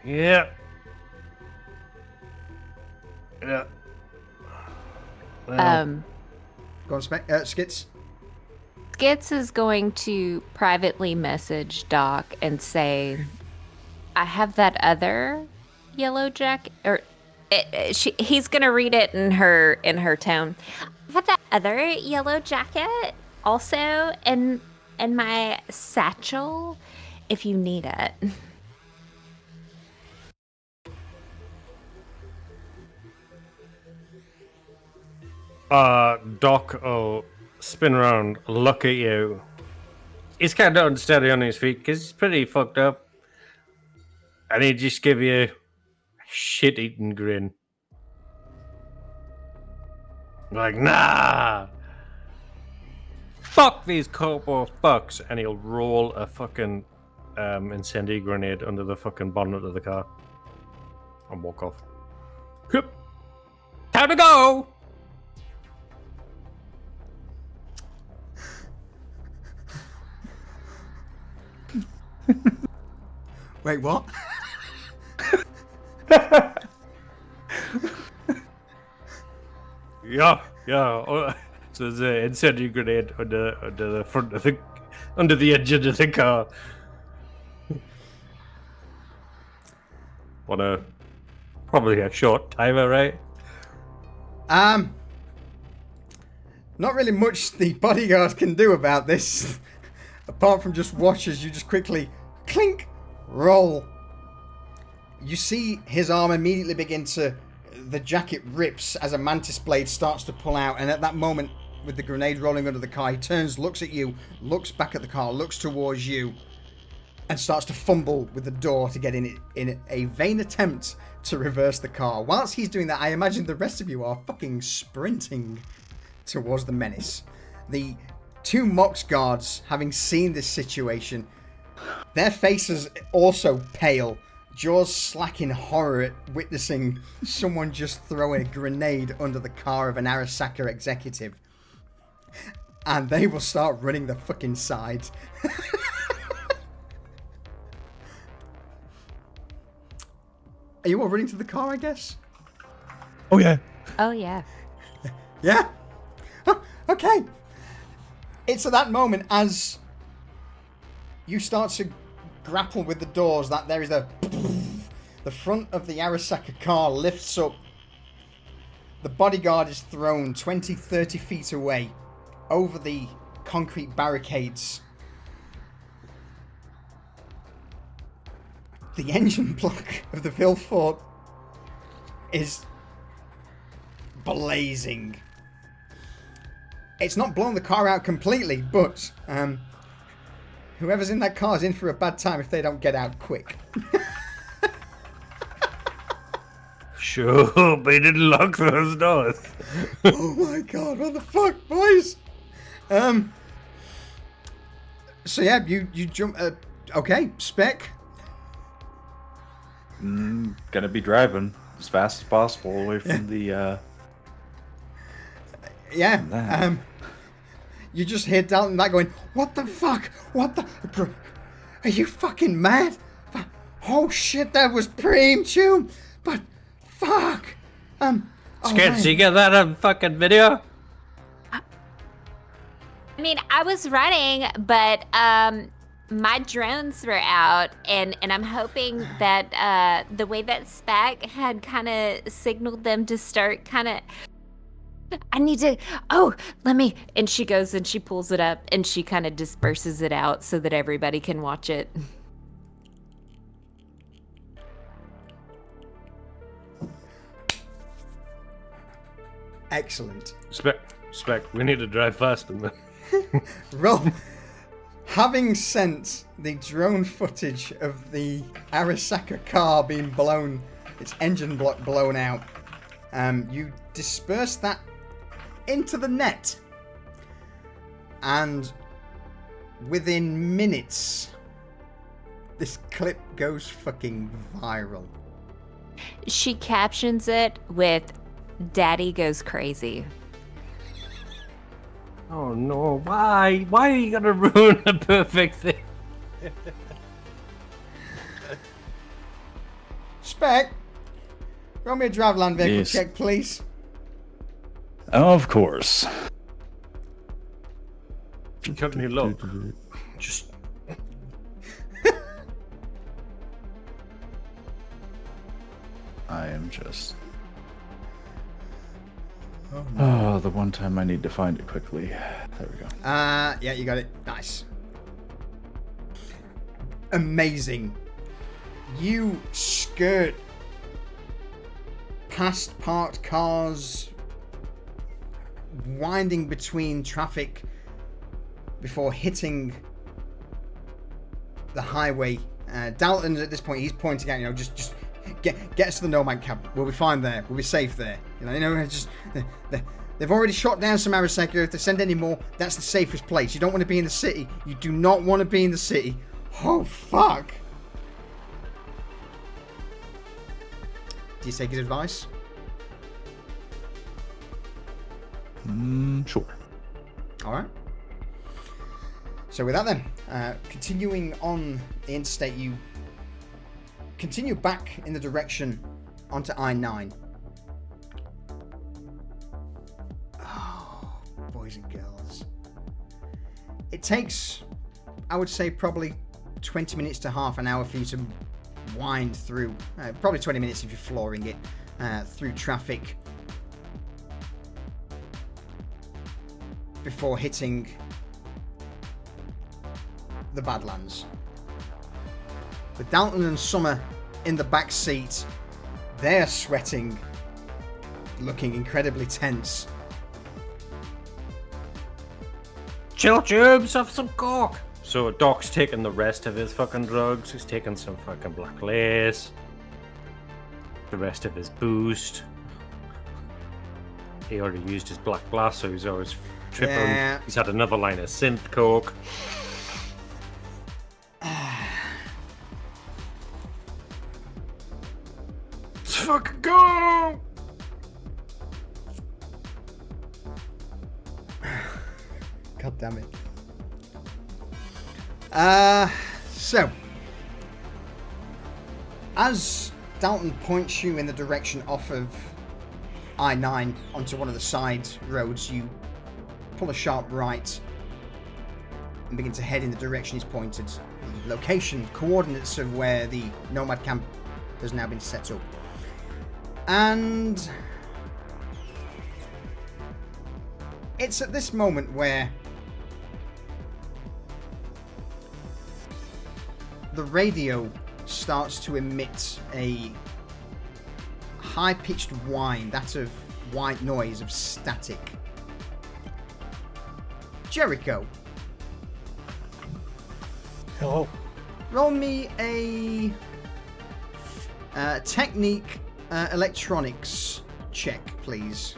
Yeah. Yeah. Well, Go on, Skits. Skits is going to privately message Doc and say, I have that other yellow jacket, or he's gonna read it in her tone. I have that other yellow jacket also in my satchel if you need it. Doc will spin around, look at you. He's kind of unsteady on his feet because he's pretty fucked up. And he just give you a shit-eating grin. Like, nah! Fuck these corpo fucks! And he'll roll a fucking incendiary grenade under the fucking bonnet of the car. And walk off. Hup. Time to go! Wait, what? Yeah. Oh, so there's an incendiary grenade under the front of under the engine of the car. Probably a short timer, right? Not really much the bodyguard can do about this, apart from just watch as you just quickly clink, roll. You see his arm immediately begin to, the jacket rips as a mantis blade starts to pull out, and at that moment, with the grenade rolling under the car, he turns, looks at you, looks back at the car, looks towards you, and starts to fumble with the door to get in it in a vain attempt to reverse the car. Whilst he's doing that, I imagine the rest of you are fucking sprinting towards the menace. The two Mox guards, having seen this situation, their faces also pale, jaws slack in horror at witnessing someone just throw a grenade under the car of an Arasaka executive. And they will start running the fucking side. Are you all running to the car, I guess? Oh yeah. Oh, yeah. Yeah? Huh, okay. It's at that moment as you start to grapple with the doors that there is the front of the Arasaka car lifts up. The bodyguard is thrown 20, 30 feet away over the concrete barricades. The engine block of the Villefort is blazing. It's not blown the car out completely, but whoever's in that car is in for a bad time if they don't get out quick. Sure, but he didn't lock those doors. Oh my god, what the fuck, boys? So yeah, you jump. Okay, Spec. Gonna be driving as fast as possible away from the. Yeah. You just hear Dalton that going, what the fuck? What the? Are you fucking mad? Oh shit, that was preem, but fuck. Skits, you get that on fucking video? I mean, I was running, but my drones were out, and I'm hoping that the way that Spec had kind of signaled them to start kind of, I need to, let me, and she goes and she pulls it up and she kind of disperses it out so that everybody can watch it. Excellent. Spec, we need to drive faster, man. Roll. Having sent the drone footage of the Arasaka car being blown, its engine block blown out, you disperse that into the net. And within minutes, this clip goes fucking viral. She captions it with "Daddy goes crazy." Oh no, why? Why are you gonna ruin a perfect thing? Spec, roll me a drive land vehicle Yes. check, please. Of course. You got any luck? Just I am just. Oh, the one time I need to find it quickly. There we go. Yeah, you got it. Nice. Amazing. You skirt past parked cars, winding between traffic before hitting the highway. Dalton, at this point, he's pointing out, just get us to the Nomad camp. We'll be fine there. We'll be safe there. Just they've already shot down some Arasaka. If they send any more, that's the safest place. You don't want to be in the city. You do not want to be in the city. Oh fuck. Do you take his advice? Sure. All right. So with that then, continuing on the interstate, you continue back in the direction onto I-9. Oh, boys and girls. It takes, I would say, probably 20 minutes to half an hour for you to wind through, probably 20 minutes if you're flooring it, through traffic before hitting the Badlands. With Dalton and Summer in the back seat, they're sweating, looking incredibly tense. chill, tubes, have some coke. So Doc's taking the rest of his fucking drugs. He's taking some fucking black lace, the rest of his boost. He already used his black glass, so he's always tripping. Yeah. He's had another line of synth coke. Let's fucking go! God damn it. So, as Dalton points you in the direction off of I-9 onto one of the side roads, you pull a sharp right and begin to head in the direction he's pointed. The location, coordinates of where the Nomad camp has now been set up. And it's at this moment where the radio starts to emit a high-pitched whine, that of white noise, of static. Jericho, Hello. roll me a technique electronics check, please.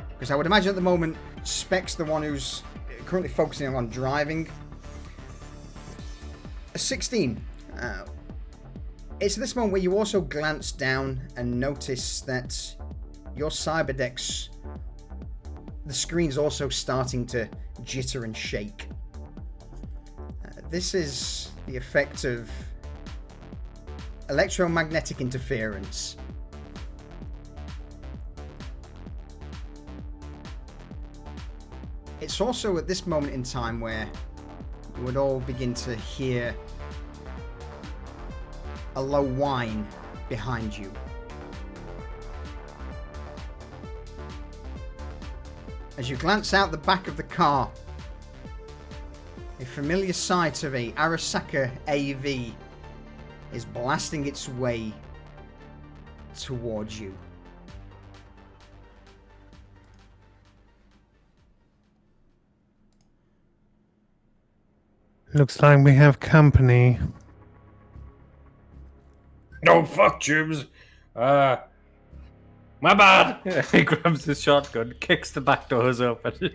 Because I would imagine at the moment, Spec's the one who's currently focusing on driving. A 16. It's at this moment where you also glance down and notice that your cyberdecks, the screen's also starting to jitter and shake. This is the effect of electromagnetic interference. It's also at this moment in time where you would all begin to hear a low whine behind you. As you glance out the back of the car, a familiar sight of a Arasaka AV is blasting its way towards you. Looks like we have company. No, fuck, Tubes. My bad! He grabs his shotgun, kicks the back doors open,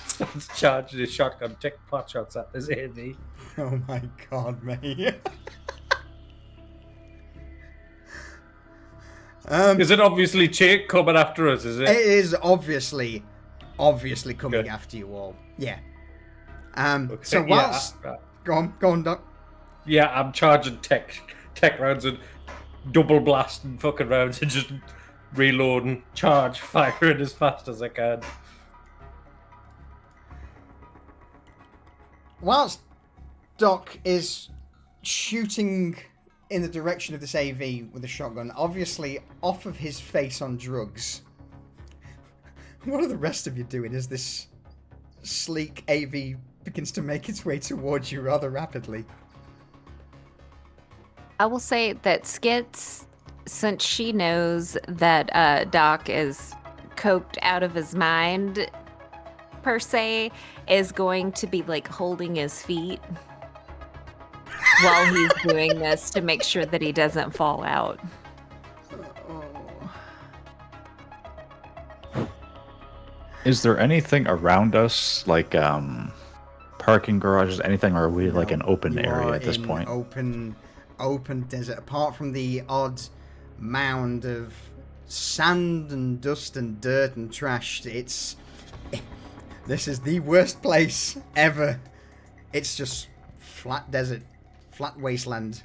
starts charging his shotgun, taking pot shots at this AV. Oh my god, mate. Is it obviously Jake coming after us, is it? It is obviously coming Okay. after you all. Yeah. Okay, So whilst... Go on, Doc. Yeah, I'm charging tech rounds and double blasting fucking rounds and just reloading, firing as fast as I can. Whilst Doc is shooting in the direction of this AV with a shotgun, obviously off of his face on drugs, what are the rest of you doing as this sleek AV begins to make its way towards you rather rapidly? I will say that Skits, since she knows that Doc is coked out of his mind, per se, is going to be like holding his feet while he's doing this to make sure that he doesn't fall out. Is there anything around us, like parking garages, anything, or are we like an open You area are at this in point? Open desert, apart from the odd mound of sand and dust and dirt and trash. This is the worst place ever. It's just flat desert, flat wasteland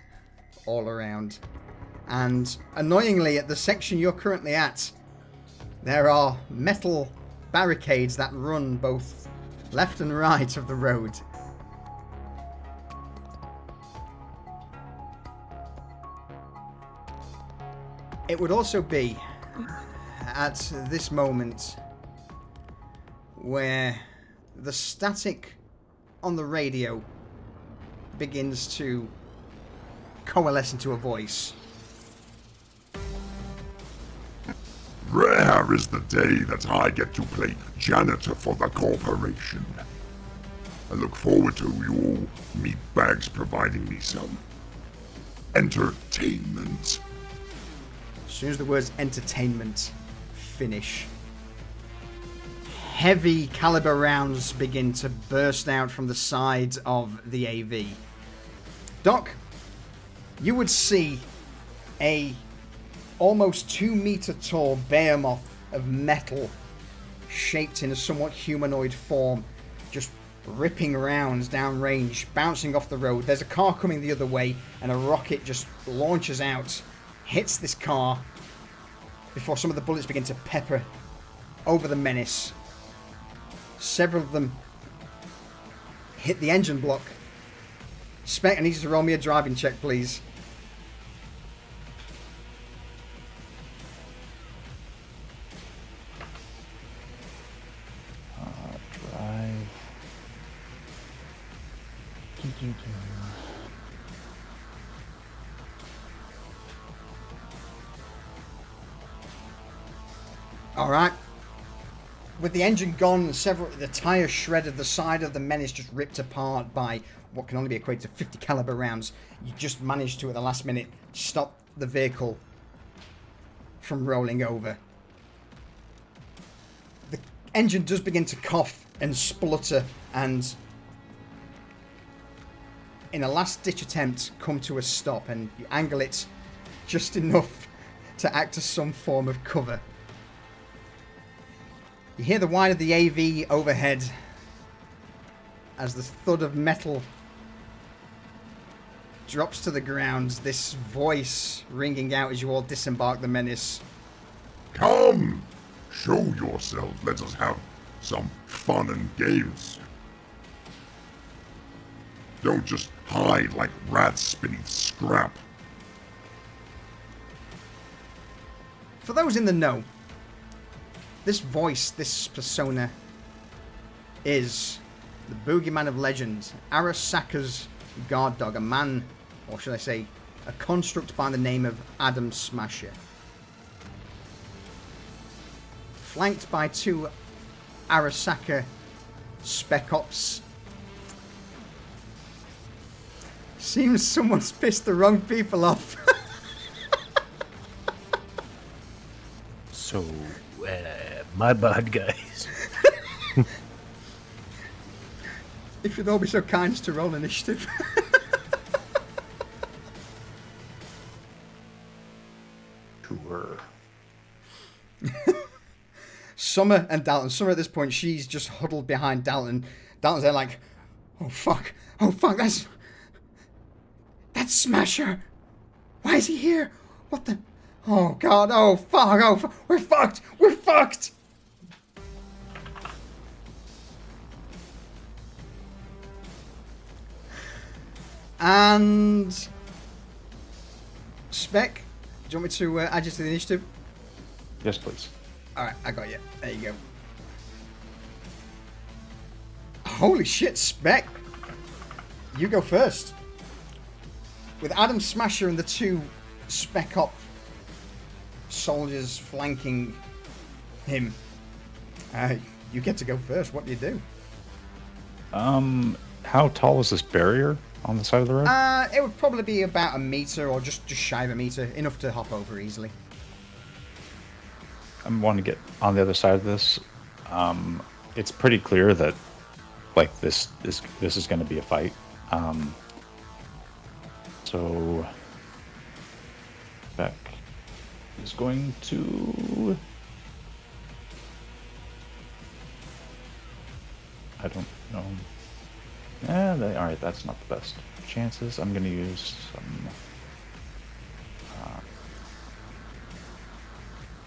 all around. And annoyingly, at the section you're currently at, there are metal barricades that run both left and right of the road. It would also be at this moment where the static on the radio begins to coalesce into a voice. Rare is the day that I get to play janitor for the corporation. I look forward to you all meatbags providing me some entertainment. As soon as the words entertainment finish, heavy caliber rounds begin to burst out from the sides of the AV. Doc, you would see a almost 2 meter tall behemoth of metal shaped in a somewhat humanoid form, just ripping rounds down range, bouncing off the road. There's a car coming the other way, and a rocket just launches out, hits this car before some of the bullets begin to pepper over the menace. Several of them hit the engine block. Spec, I need you to roll me a driving check, please. Drive. Alright. With the engine gone, the tyre shredded, the side of the menace just ripped apart by what can only be equated to 50 caliber rounds, you just managed to, at the last minute, stop the vehicle from rolling over. The engine does begin to cough and splutter and, in a last-ditch attempt, come to a stop, and you angle it just enough to act as some form of cover. You hear the whine of the AV overhead as the thud of metal drops to the ground, this voice ringing out as you all disembark the menace. Come! Show yourselves. Let us have some fun and games. Don't just hide like rats beneath scrap. For those in the know, this voice, this persona, is the boogeyman of legend, Arasaka's guard dog, a man, or should I say, a construct by the name of Adam Smasher. Flanked by 2 Arasaka Spec Ops. Seems someone's pissed the wrong people off. So, my bad, guys. If you'd all be so kind as to roll initiative. Sure. Summer and Dalton. Summer at this point, she's just huddled behind Dalton. Dalton's there like, oh fuck, that's Smasher. Why is he here? What the? Oh god, oh fuck, we're fucked. And Spec, do you want me to add you to the initiative? Yes, please. Alright, I got you. There you go. Holy shit, Spec! You go first. With Adam Smasher and the two Spec Op soldiers flanking him, you get to go first. What do you do? How tall is this barrier on the side of the road? It would probably be about a meter or just shy of a meter. Enough to hop over easily. I want to get on the other side of this. It's pretty clear that, like, this is going to be a fight. So Beck is going to. I don't know. All right. That's not the best chances. I'm going to use some.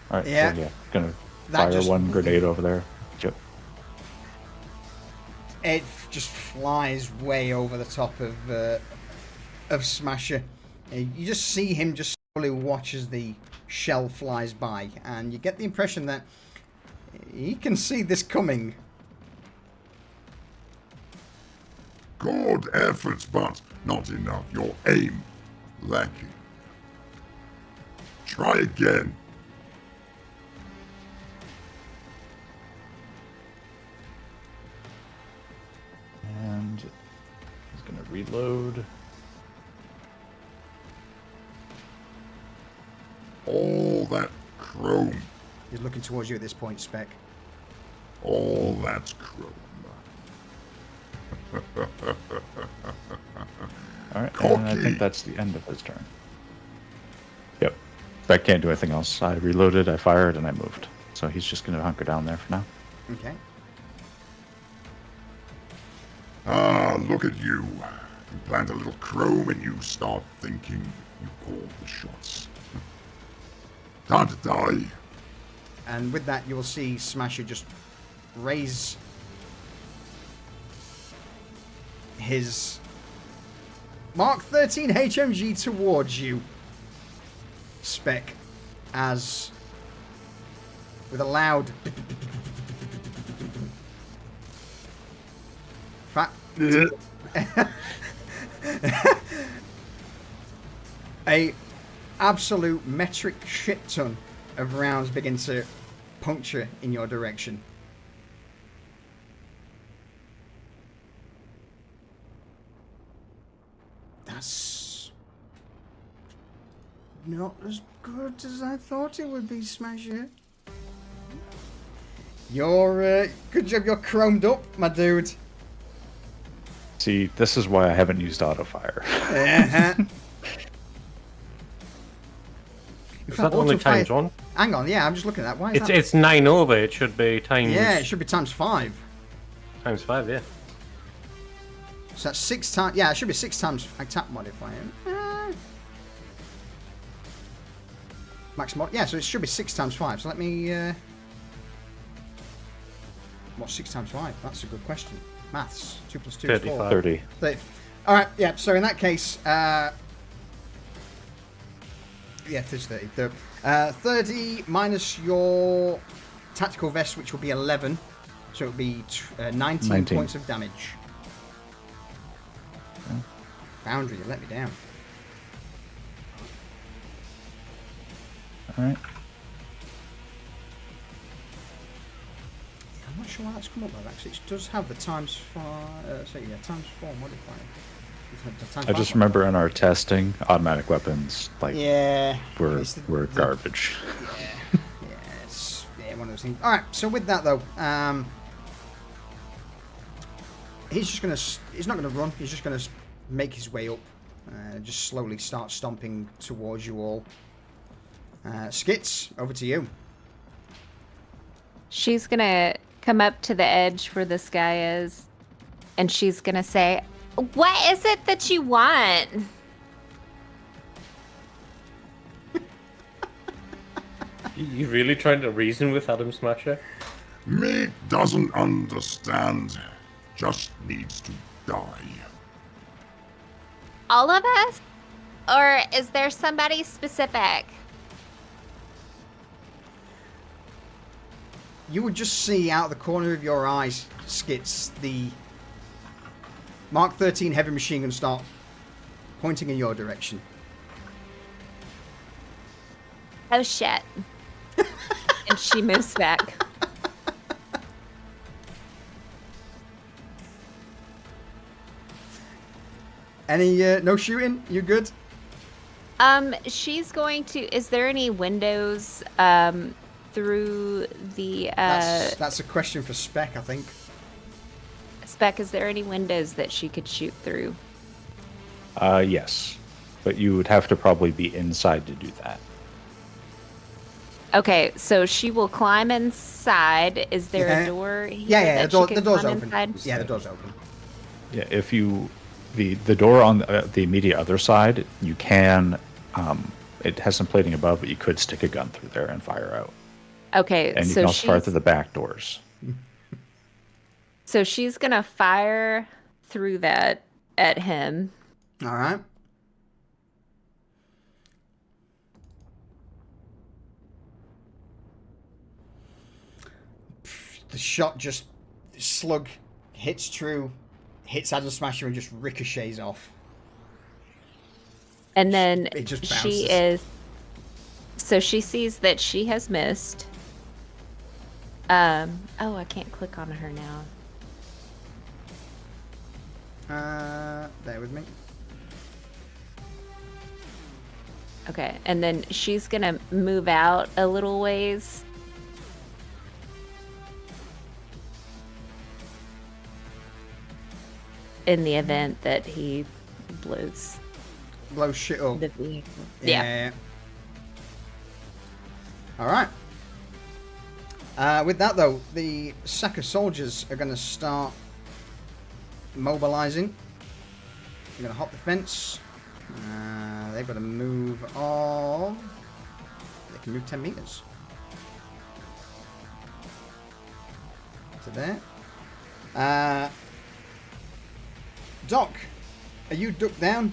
All right, Yeah. so yeah, gonna That fire just- one grenade over there. Yep. It just flies way over the top of Smasher. You just see him just slowly watch as the shell flies by, and you get the impression that he can see this coming. Good efforts, but not enough. Your aim lacking. Try again. And he's gonna reload. All that chrome. He's looking towards you at this point, Spec. All that chrome. All right, and I Cocky. think that's the end of his turn. Yep. I can't do anything else. I reloaded, I fired, and I moved. So he's just gonna hunker down there for now. Okay. Ah, look at you. You plant a little chrome and you start thinking you call the shots. Time to die. And with that, you will see Smasher just raise his Mark 13 HMG towards you, Spec, as with a loud fat a absolute metric shit ton of rounds begin to puncture in your direction. That's not as good as I thought it would be, Smasher. You're, good job you're chromed up, my dude. See, this is why I haven't used auto fire. Uh-huh. Is that only times one? Hang on, yeah, I'm just looking at that. Why is that? It's 9 over. It should be times. Yeah, it should be times 5. Times 5. Yeah. So that's 6 times. Yeah, it should be 6 times attack modifier. Max mod. Yeah, so it should be 6 times 5. So let me. What's 6 times 5? That's a good question. Maths. 2 plus 2 is 4. 35. 30. 30. All right. Yeah. So in that case, yeah, there's 30. 30 minus your tactical vest, which will be 11. So it would be 19 points of damage. Okay. Foundry, you let me down. All right. I'm not sure why that's come up though. Actually, it does have the times 4. So yeah, times 4 modifier. I just remember in our testing, automatic weapons Yeah. were it's the- garbage. Yeah. one of those things. All right. So with that though, he's not gonna run. He's just gonna make his way up. Just slowly start stomping towards you all. Skits, over to you. She's gonna come up to the edge where this guy is, and she's gonna say, "What is it that you want?" You really trying to reason with Adam Smasher? Mate doesn't understand. Just needs to die. All of us? Or is there somebody specific? You would just see out of the corner of your eyes, Skits, the Mark 13 heavy machine gun start pointing in your direction. Oh shit. And she moves back. Any, no shooting? You good? She's going to, is there any windows, through the, That's a question for Spec, I think. Spec, is there any windows that she could shoot through? Yes, but you would have to probably be inside to do that. Okay, so she will climb inside. Is there a door here Yeah, that the she can door's climb open. inside? Yeah, the door's open. Yeah, if you the door on the immediate other side, you can. It has some plating above, but you could stick a gun through there and fire out. Okay, And you so can also fire through the back doors. So she's gonna fire through that at him. All right. The shot just slug hits true, hits Adam Smasher and just ricochets off. And then It just she bounces. is. So she sees that she has missed. Oh, I can't click on her now. Bear with me. Okay, and then she's gonna move out a little ways. In the event that he blows Blow shit up. the vehicle. Yeah. All right. With that though, the Saka soldiers are going to start mobilizing. They're going to hop the fence. They've got to move of. They can move 10 meters. To there. Doc, are you ducked down?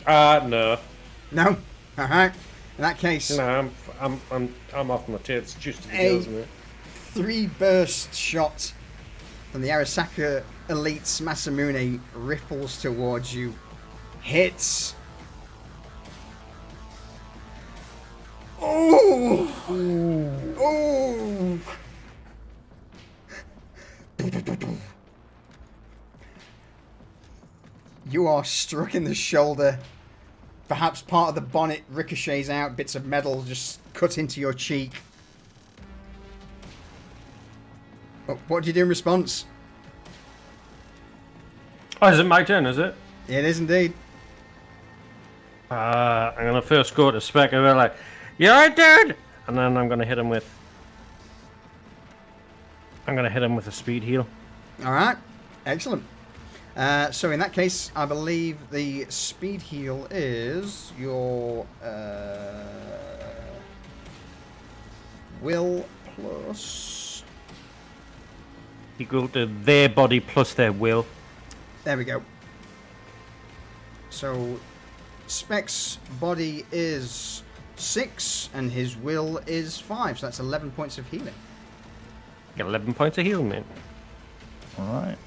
No. No. All right. In that case, No, I'm off my tits just to the Hey. girls, mate. 3 burst shot from the Arasaka Elites Masamune ripples towards you. Hits. Oh! Oh! You are struck in the shoulder. Perhaps part of the bonnet ricochets out, bits of metal just cut into your cheek. What do you do in response? Oh, is it my turn, is it? It is indeed. I'm gonna first go to Spec and be like, "You alright, dude?" And then I'm gonna hit him with a speed heal. Alright, excellent. So in that case, I believe the speed heal is your will plus... Equal to their body plus their will. There we go. So Spec's body is 6 and his will is 5, so that's 11 points of healing. Get 11 points of heal, mate. All right.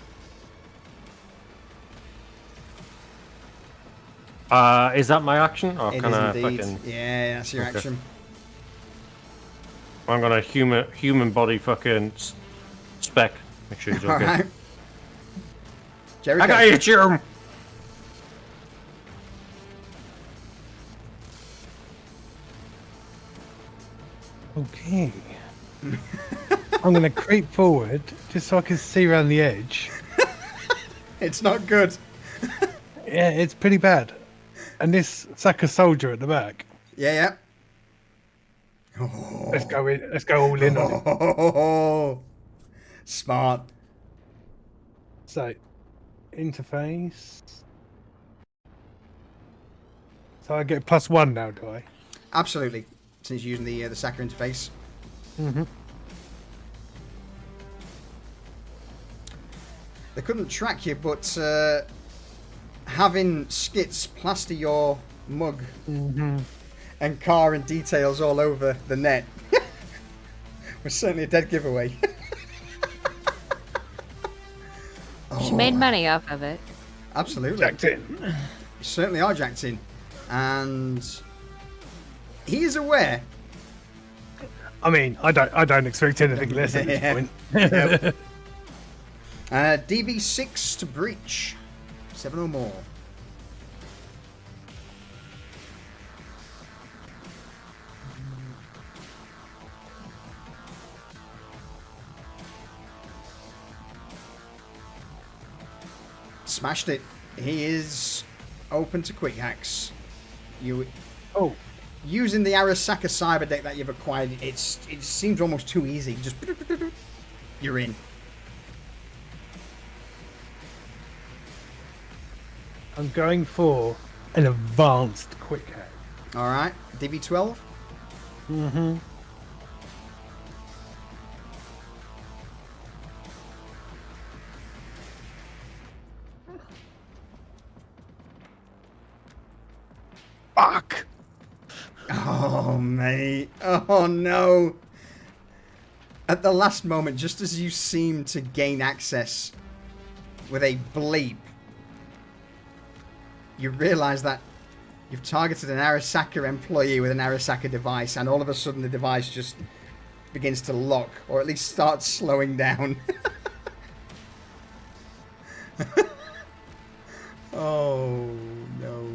Is that my action? Or It can is I indeed. fucking... Yeah, that's your Okay. action. I'm gonna human body fucking Spec. Make sure he's okay. Alright. Jericho. I got you, Jerome! Okay. I'm going to creep forward just so I can see around the edge. It's not good. Yeah, it's pretty bad. And this sucker soldier at the back. Yeah. Let's go in. Let's go all in on it. Oh, smart. So, interface. So I get +1 now, do I? Absolutely. Since you're using the Saka interface. Mm-hmm. They couldn't track you, but having skits plaster your mug and car and details all over the net was certainly a dead giveaway. She made money off of it. Absolutely. Jacked in. You certainly are jacked in. And he is aware. I mean, I don't expect anything less at this point. DV6 to breach. 7 or more. Smashed it. He is open to quick hacks. Using the Arasaka cyber deck that you've acquired, it seems almost too easy. Just you're in. I'm going for an advanced quick hack. All right, DV12. Mm-hmm. Fuck! Oh, mate. Oh, no. At the last moment, just as you seem to gain access with a bleep, you realise that you've targeted an Arasaka employee with an Arasaka device, and all of a sudden the device just begins to lock, or at least starts slowing down. Oh, no.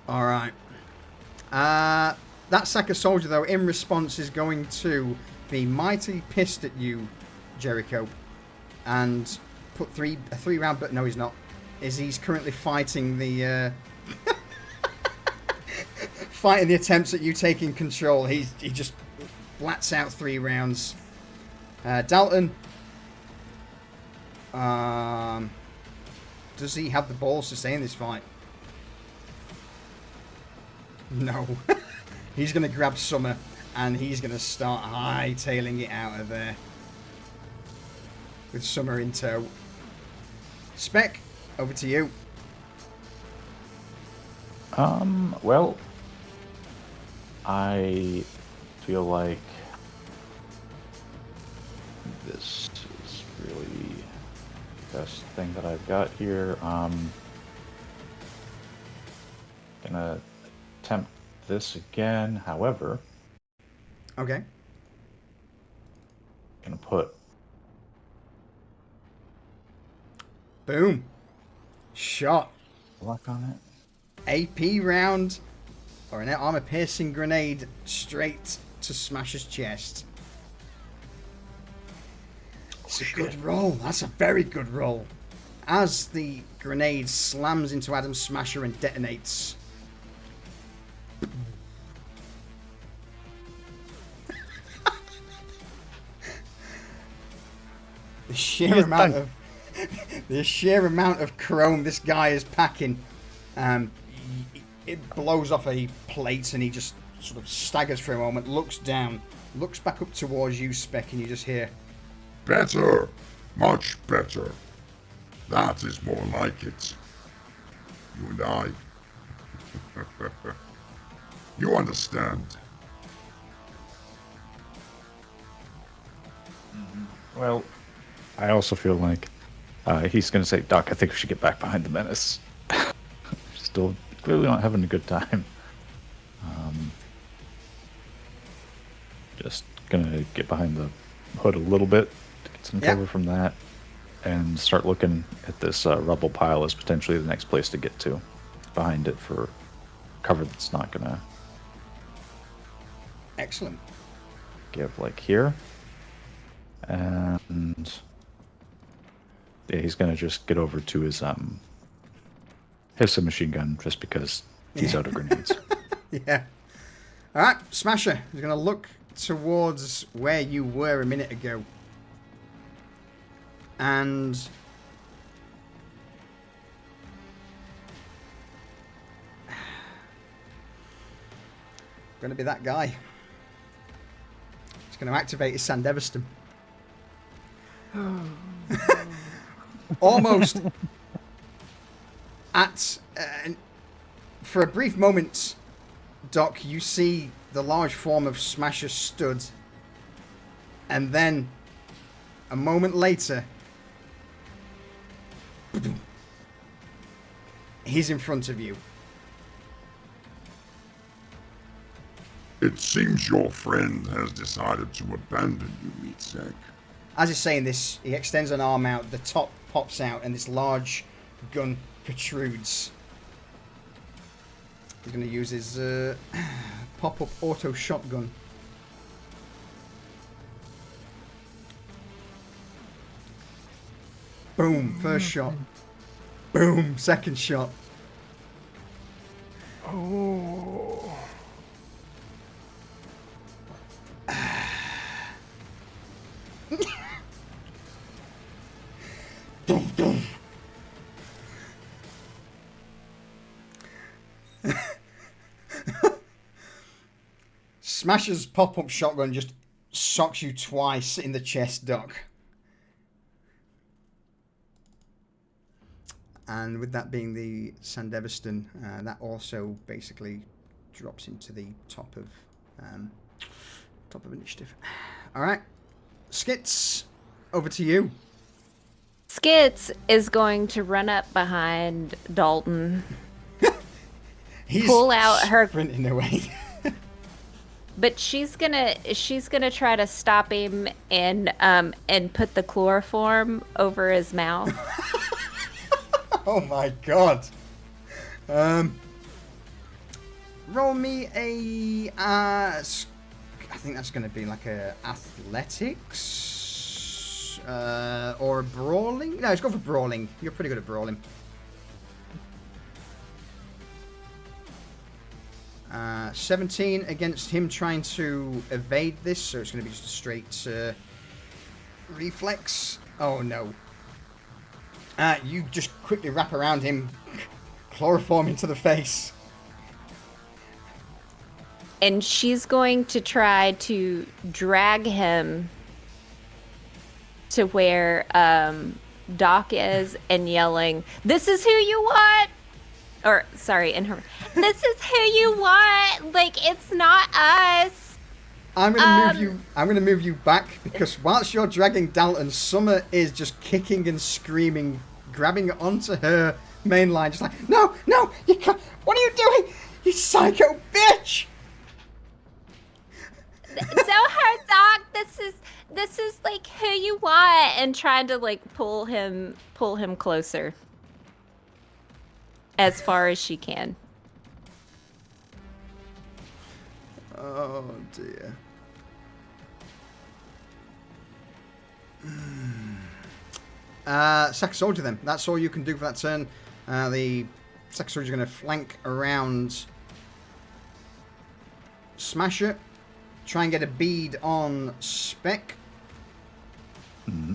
Alright. That Saka soldier, though, in response is going to be mightily pissed at you, Jericho, and put a 3-round, but no, he's not. He's currently fighting the fighting the attempts at you taking control. He just blats out 3 rounds. Dalton, does he have the balls to stay in this fight? No. He's going to grab Summer and he's going to start hightailing it out of there. With Summer in tow. Spec, over to you. Well, I feel like this is really the best thing that I've got here. Gonna attempt this again, however. Okay. Gonna put. Boom. Shot. Luck on it. AP round. Or an armor piercing grenade straight to Smasher's chest. It's a good roll. That's a very good roll. As the grenade slams into Adam Smasher and detonates. The sheer amount of chrome this guy is packing, it blows off a plate and he just sort of staggers for a moment, looks down, looks back up towards you, Spec, and you just hear, Better, much better. That is more like it. You and I. You understand. Well, I also feel like he's going to say, Doc, I think we should get back behind the menace. Still clearly not having a good time. Just going to get behind the hood a little bit to get some cover from that and start looking at this rubble pile as potentially the next place to get to behind it for cover that's not going to Excellent. Give like here. And yeah, he's gonna just get over to his submachine gun just because he's out of grenades. Yeah. All right, Smasher is going to look towards where you were a minute ago. And going to be that guy. He's going to activate his Sandeviston. Almost at for a brief moment, Doc, you see the large form of Smasher stood, and then a moment later he's in front of you. It seems your friend has decided to abandon you, Meatsec. As he's saying this, he extends an arm out, the top pops out, and this large gun protrudes. He's going to use his pop-up auto shotgun. Boom, first shot. Boom, second shot. Oh. Boom, boom. Smasher's pop-up shotgun just socks you twice in the chest, Doc. And with that being the Sandeviston, that also basically drops into the top of initiative. All right, Skits, over to you. Skits is going to run up behind Dalton, He's pull out her, sprinting away. but she's gonna try to stop him and put the chloroform over his mouth. Oh my god. Roll me a I think that's going to be like a athletics or a brawling. No, let's go for brawling. You're pretty good at brawling. 17 against him trying to evade this, so it's going to be just a straight reflex. Oh no. You just quickly wrap around him, chloroform into the face. And she's going to try to drag him to where Doc is and yelling, "This is who you want!" Or, sorry, in her, "This is who you want! Like, it's not us!" I'm gonna move you back, because whilst you're dragging Dalton, Summer is just kicking and screaming, grabbing onto her main line, just like, no, you can't, what are you doing? You psycho bitch! So her, Doc, this is like who you want, and trying to like pull him closer as far as she can. Oh dear. Second soldier then. That's all you can do for that turn. The second soldier is going to flank around Smasher. Try and get a bead on Spec. Mm-hmm.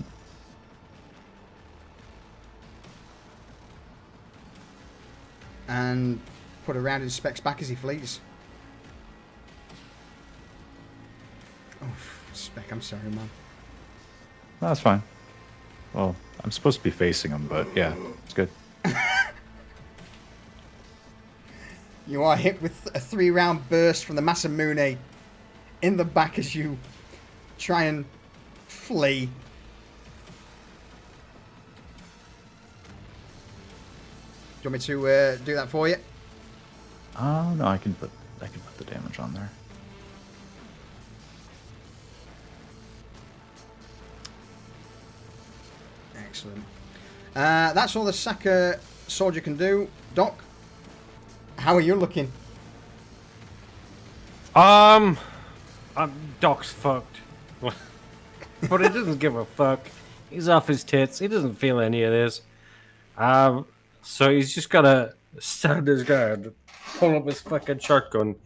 And put a round in Spec's back as he flees. Oh, Spec, I'm sorry, man. No, that's fine. Well, I'm supposed to be facing him, but yeah, it's good. You are hit with a 3-round burst from the Masamune in the back as you try and flee. Do you want me to do that for you? Oh no, I can put the damage on there. Excellent. That's all the Saka soldier can do. Doc, how are you looking? Doc's fucked. But he doesn't give a fuck. He's off his tits. He doesn't feel any of this. So he's just gotta stand his ground, pull up his fucking shotgun,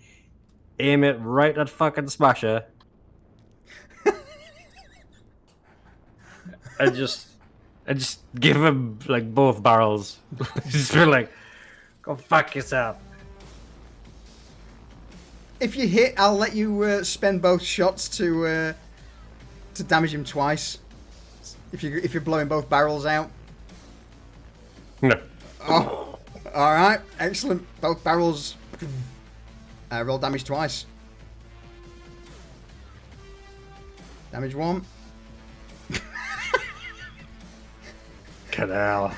aim it right at fucking Smasher, and just give him like both barrels. Just be like, go fuck yourself. If you hit, I'll let you spend both shots to damage him twice. If you're blowing both barrels out. No. Oh, all right, excellent. Both barrels. Roll damage twice. Damage 1. Canal.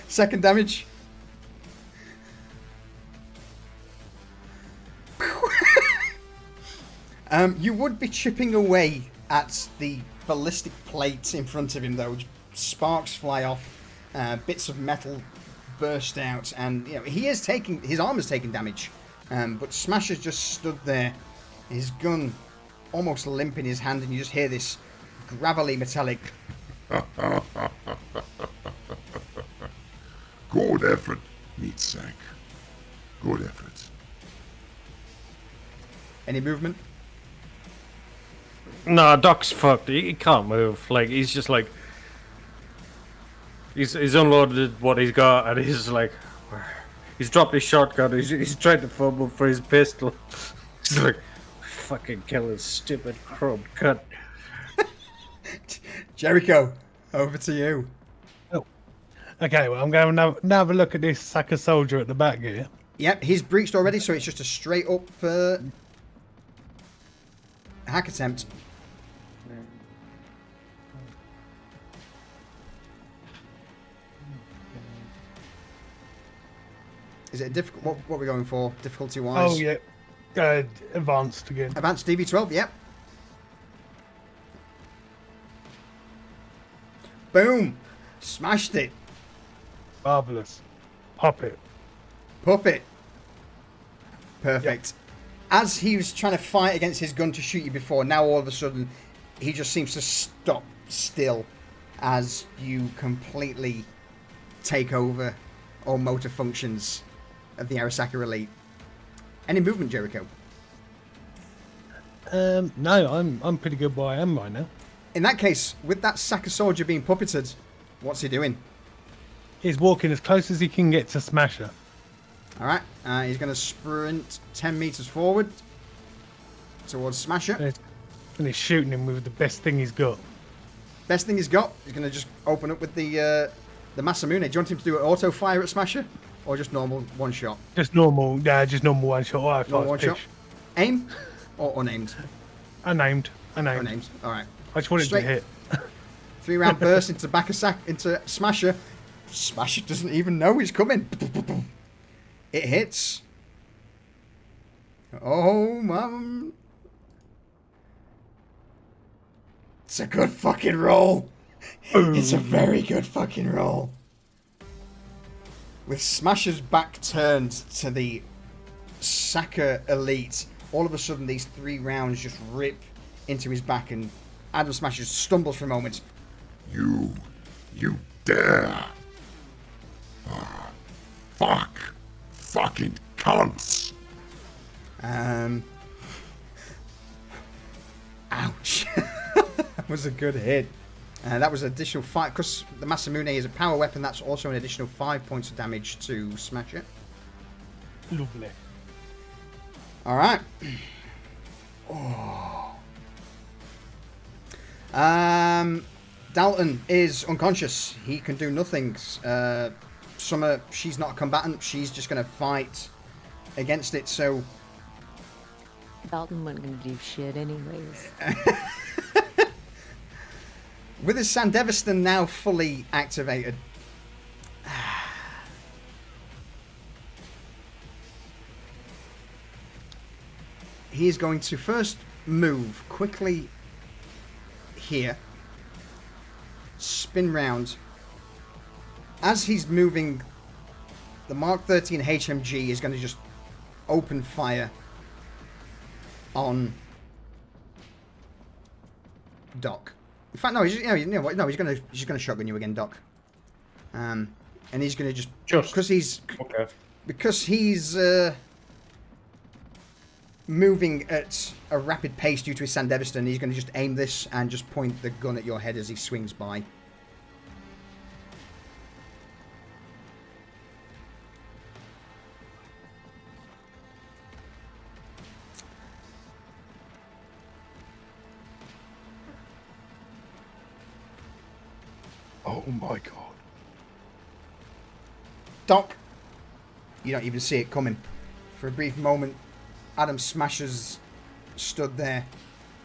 Second damage. You would be chipping away at the ballistic plate in front of him, though. Sparks fly off, bits of metal burst out, and his armor's taking damage. But Smasher's just stood there, his gun almost limp in his hand, and you just hear this gravelly metallic. Good effort, meat sack. Good effort. Any movement? No, Doc's fucked. He can't move. Like, he's just like... He's unloaded what he's got, and he's like... He's dropped his shotgun. He's trying to fumble for his pistol. He's like, fucking kill his stupid crumb cunt. Jericho, over to you. Oh. Okay, well, I'm going to have a look at this sack of soldier at the back here. Yep, he's breached already, so it's just a straight up hack attempt. Is it a difficult? What are we going for? Difficulty wise? Oh yeah, advanced again. Advanced DV12. Yep. Boom! Smashed it. Marvelous. Pop it. Puppet. Perfect. As he was trying to fight against his gun to shoot you before, now all of a sudden he just seems to stop still as you completely take over all motor functions of the Arasaka Elite. Any movement, Jericho? No, I'm pretty good where I am right now. In that case, with that Saka soldier being puppeted, what's he doing? He's walking as close as he can get to Smasher. Alright, he's going to sprint 10 meters forward towards Smasher. And he's shooting him with the best thing he's got. Best thing he's got, he's going to just open up with the Masamune. Do you want him to do an auto fire at Smasher? Or just normal one shot? Just normal one shot. All right, Normal one shot. Aim? Or unaimed? Unnamed. Unaimed, alright. I just wanted to hit. 3-round burst into back of into Smasher. Smasher doesn't even know he's coming. It hits. Oh, man. It's a good fucking roll. It's a very good fucking roll. With Smasher's back turned to the Saka Elite, all of a sudden these 3 rounds just rip into his back, and Adam Smasher stumbles for a moment. You dare. Fucking cunts. Ouch. That was a good hit. That was additional 5, because the Masamune is a power weapon, that's also an additional 5 points of damage to Smasher. Lovely. Alright. Oh. Dalton is unconscious. He can do nothing. Summer, she's not a combatant. She's just going to fight against it, so... Dalton wasn't going to do shit anyways. With his Sandevistan now fully activated... he is going to first move quickly here. Spin round. As he's moving, the Mark 13 HMG is going to just open fire on Doc. In fact, no, he's, you know what? No, he's gonna shotgun you again, Doc. And he's gonna just because he's moving at a rapid pace due to his Sandevistan. He's gonna just aim this and just point the gun at your head as he swings by. Oh my god. Doc, you don't even see it coming. For a brief moment, Adam Smashers stood there.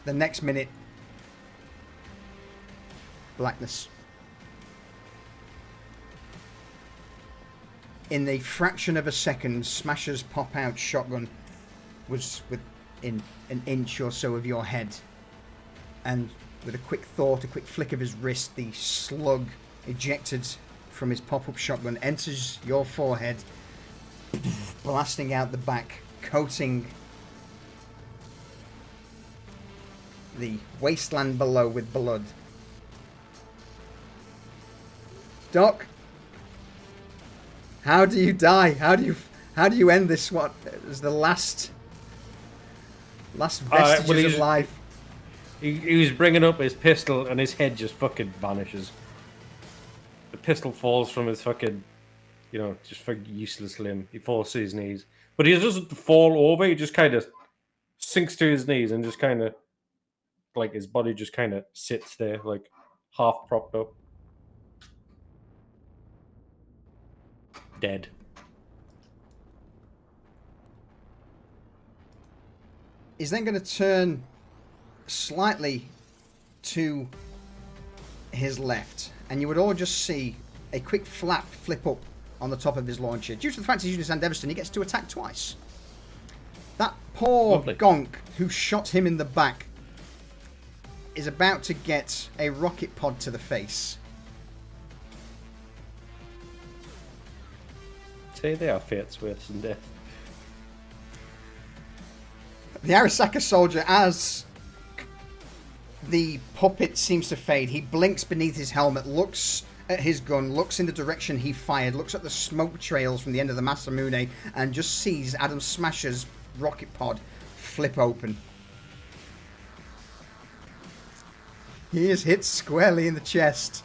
The next minute, blackness. In the fraction of a second, Smashers' pop-out shotgun was within an inch or so of your head. And with a quick thought, a quick flick of his wrist, the slug ejected from his pop-up shotgun enters your forehead, blasting out the back, coating the wasteland below with blood. Doc, how do you die? How do you end this? What is the last vestiges of life? He was bringing up his pistol and his head just fucking vanishes. The pistol falls from his fucking, just fucking useless limb. He falls to his knees. But he doesn't fall over, he just kind of sinks to his knees and just kind of, like his body just kind of sits there, like half propped up. Dead. He's then going to turn slightly to his left, and you would all just see a quick flip up on the top of his launcher. Due to the fact he's using Sandevistan, he gets to attack twice. That poor gonk who shot him in the back is about to get a rocket pod to the face. Say they are fates worse than death. The Arasaka soldier, as the puppet seems to fade, he blinks beneath his helmet, looks at his gun, looks in the direction he fired, looks at the smoke trails from the end of the Masamune, and just sees Adam Smasher's rocket pod flip open. He is hit squarely in the chest.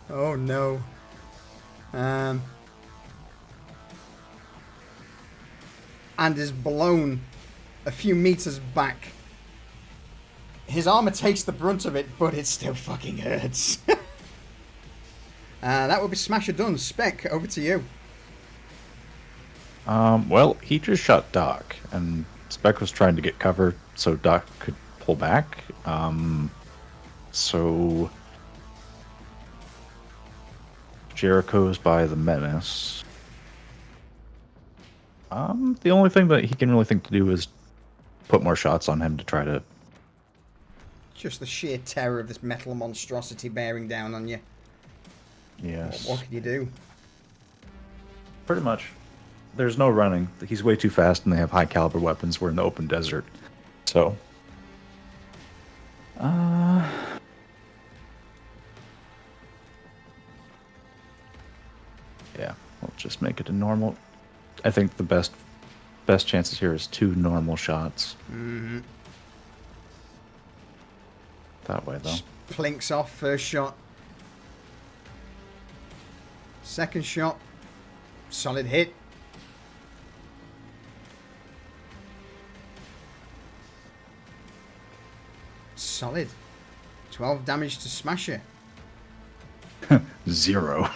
Oh no. And is blown a few meters back. His armor takes the brunt of it, but it still fucking hurts. That would be Smasher done. Spec, over to you. Well, he just shot Doc, and Spec was trying to get cover so Doc could pull back. So Jericho's by the Menace. The only thing that he can really think to do is put more shots on him to try to... Just the sheer terror of this metal monstrosity bearing down on you. Yes. What can you do? Pretty much. There's no running. He's way too fast and they have high caliber weapons. We're in the open desert. So... yeah, we'll just make it a normal... I think the best chances here is 2 normal shots. Mm-hmm. That way, though. Plinks off, first shot. Second shot. Solid hit. Solid. 12 damage to Smasher. 0.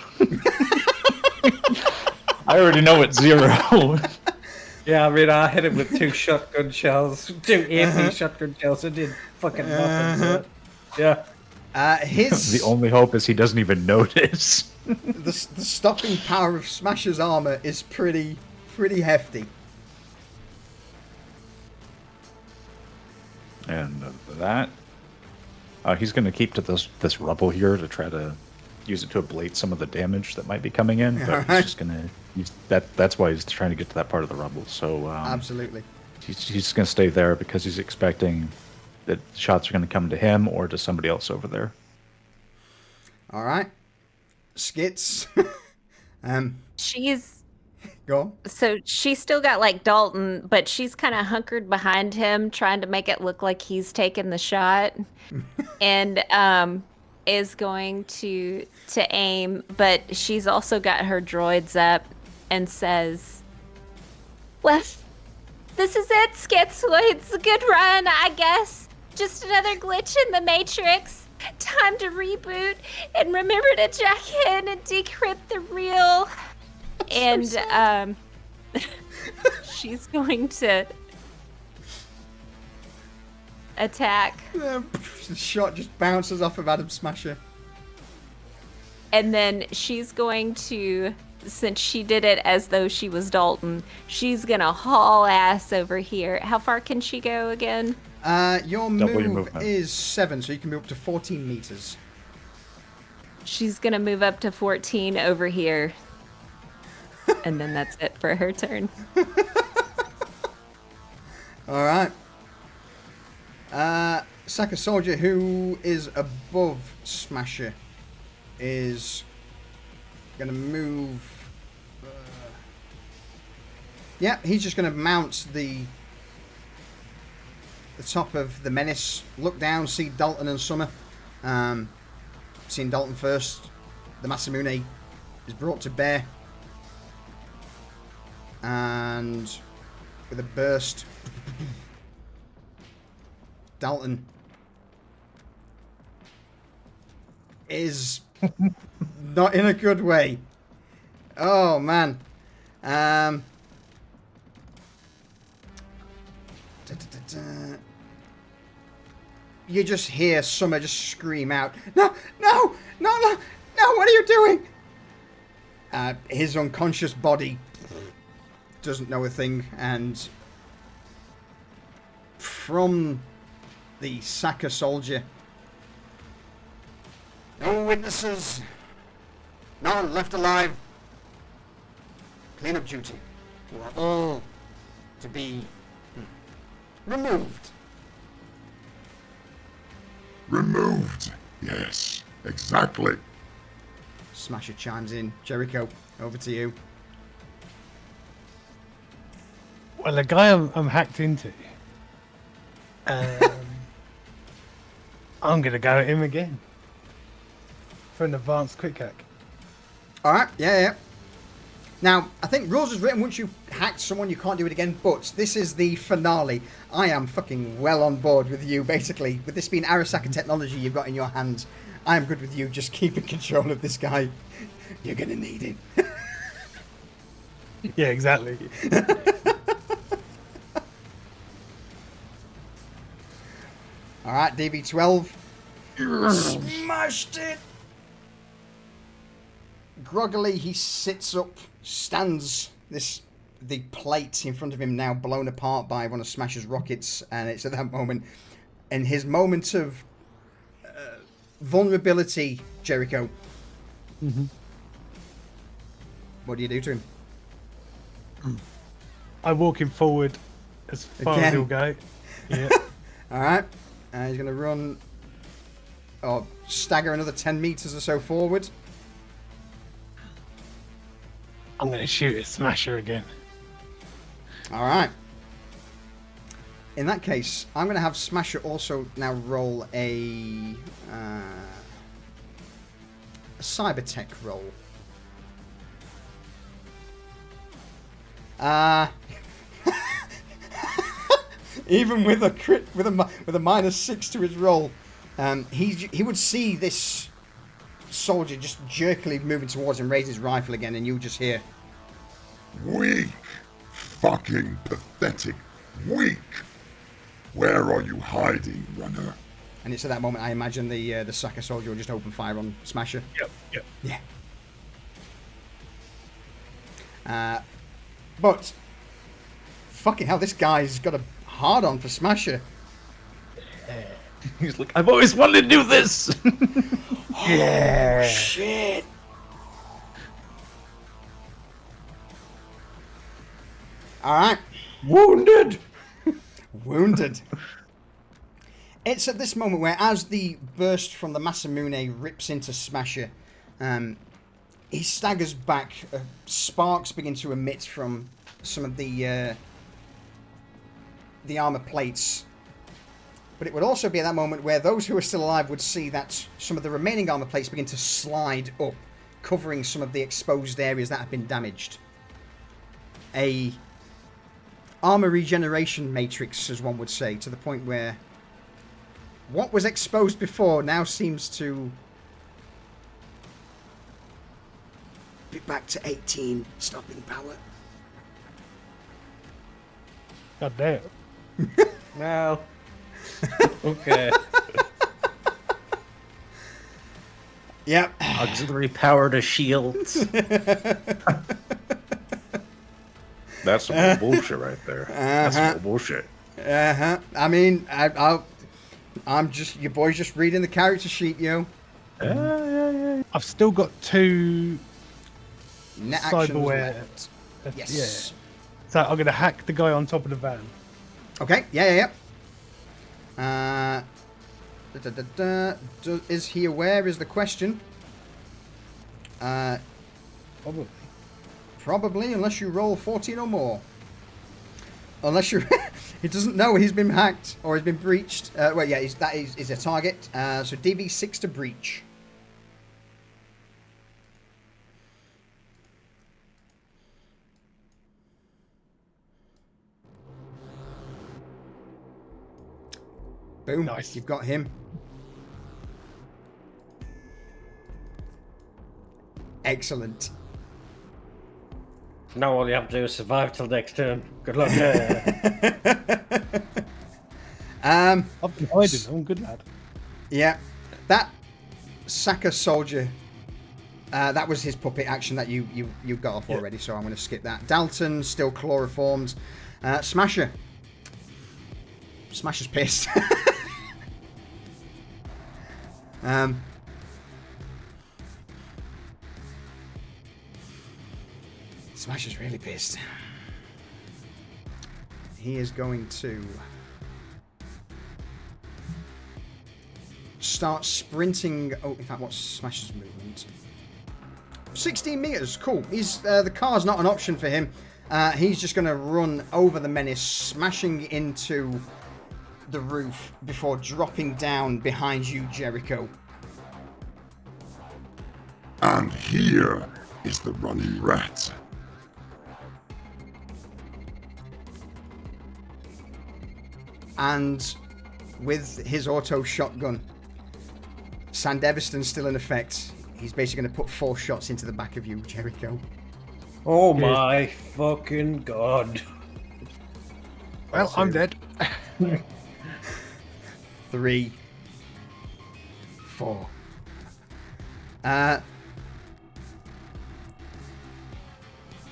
I already know it's 0. Yeah, I mean, I hit him with 2 shotgun shells, 2 AP shotgun shells. It did fucking nothing. So, yeah. The only hope is he doesn't even notice. the stopping power of Smasher's armor is pretty hefty. And that, he's going to keep to this rubble here to try to use it to ablate some of the damage that might be coming in. But he's just going to use that. That's why he's trying to get to that part of the rubble. So absolutely. he's just going to stay there because he's expecting that shots are going to come to him or to somebody else over there. All right. Skits. She's Go on. so she's still got like Dalton, but she's kind of hunkered behind him, trying to make it look like he's taking the shot, and is going to aim. But she's also got her droids up and says, "Well, this is it, Skits. Well, it's a good run, I guess. Just another glitch in the Matrix. Time to reboot and remember to jack in and decrypt the reel." And she's going to attack. The shot just bounces off of Adam Smasher. And then she's going to, since she did it as though she was Dalton, she's going to haul ass over here. How far can she go again? Your Double your move movement. is 7, so you can move up to 14 meters. She's going to move up to 14 over here. And then that's it for her turn. All right. Saka Soldier, who is above Smasher, is going to move. Yeah, he's just going to mount the top of the Menace. Look down, see Dalton and Summer. Seeing Dalton first, the Masamune is brought to bear. And with a burst, Dalton is not in a good way. Oh man. You just hear Summer just scream out, "No, no, no, no, no, what are you doing?" His unconscious body doesn't know a thing, and from the Saka Soldier, "No witnesses, no one left alive. Cleanup duty. You are all to be removed." Removed. Yes, exactly. Smasher chimes in. Jericho, over to you. Well, the guy I'm hacked into, I'm gonna go at him again for an advanced quick hack. All right, yeah. Now, I think rules is written once you've hacked someone, you can't do it again, but this is the finale. I am fucking well on board with you, basically. With this being Arasaka technology you've got in your hands, I am good with you just keeping control of this guy. You're gonna need it. Yeah, exactly. All right, DB12. Smashed it! Groggily, he sits up, stands the plate in front of him now blown apart by one of Smasher's rockets, and it's at that moment, in his moment of vulnerability, Jericho. Mm-hmm. What do you do to him? I walk him forward as far Again. as he'll go. Yeah. All right, he's going to run, or stagger another 10 meters or so forward. I'm gonna shoot at Smasher again. All right. In that case, I'm going to have Smasher also now roll a cybertech roll. Even with a crit, with a -6 to his roll, he would see this soldier just jerkily moving towards him, raise his rifle again, and you just hear, Weak. Fucking pathetic. Weak. Where are you hiding, runner? and it's at that moment I imagine the Saka soldier will just open fire on Smasher. Yep. Yeah. But fucking hell, this guy's got a hard on for Smasher. He's like, I've always wanted to do this. Oh shit! All right. Wounded. Wounded. It's at this moment where, as the burst from the Masamune rips into Smasher, he staggers back. Sparks begin to emit from some of the armor plates. But it would also be at that moment where those who are still alive would see that some of the remaining armor plates begin to slide up, covering some of the exposed areas that have been damaged. A armor regeneration matrix, as one would say, to the point where what was exposed before now seems to be back to 18 stopping power. God damn. No. Okay. Yep. Auxiliary power to shields. That's some bullshit right there. That's some bullshit. I mean, I'm just, your boy's just reading the character sheet, yo. Yeah. I've still got 2 Net actions cyberware. left. left. Yes. Yeah. So I'm going to hack the guy on top of the van. Okay, yeah. Is he aware is the question. Probably. Probably, unless you roll 14 or more. Unless you... he doesn't know he's been hacked or he's been breached. Well, yeah, that is a target. So DV6 to breach. Boom. Nice. You've got him. Excellent. Now all you have to do is survive till next turn. Good luck. I've been hiding. I'm a good lad. Yeah. That Saka soldier, that was his puppet action that you got off already, so I'm going to skip that. Dalton, still chloroformed. Smasher. Smasher's pissed. Smasher's really pissed. He is going to start sprinting. Oh, in fact, what's Smasher's movement? 16 meters. Cool. He's the car's not an option for him. He's just going to run over the menace, smashing into the roof before dropping down behind you, Jericho. And here is the running rat. And with his auto shotgun, Sandeviston's still in effect. He's basically going to put 4 shots into the back of you, Jericho. Oh my fucking god. Well, I'm dead. 3, 4. Oh,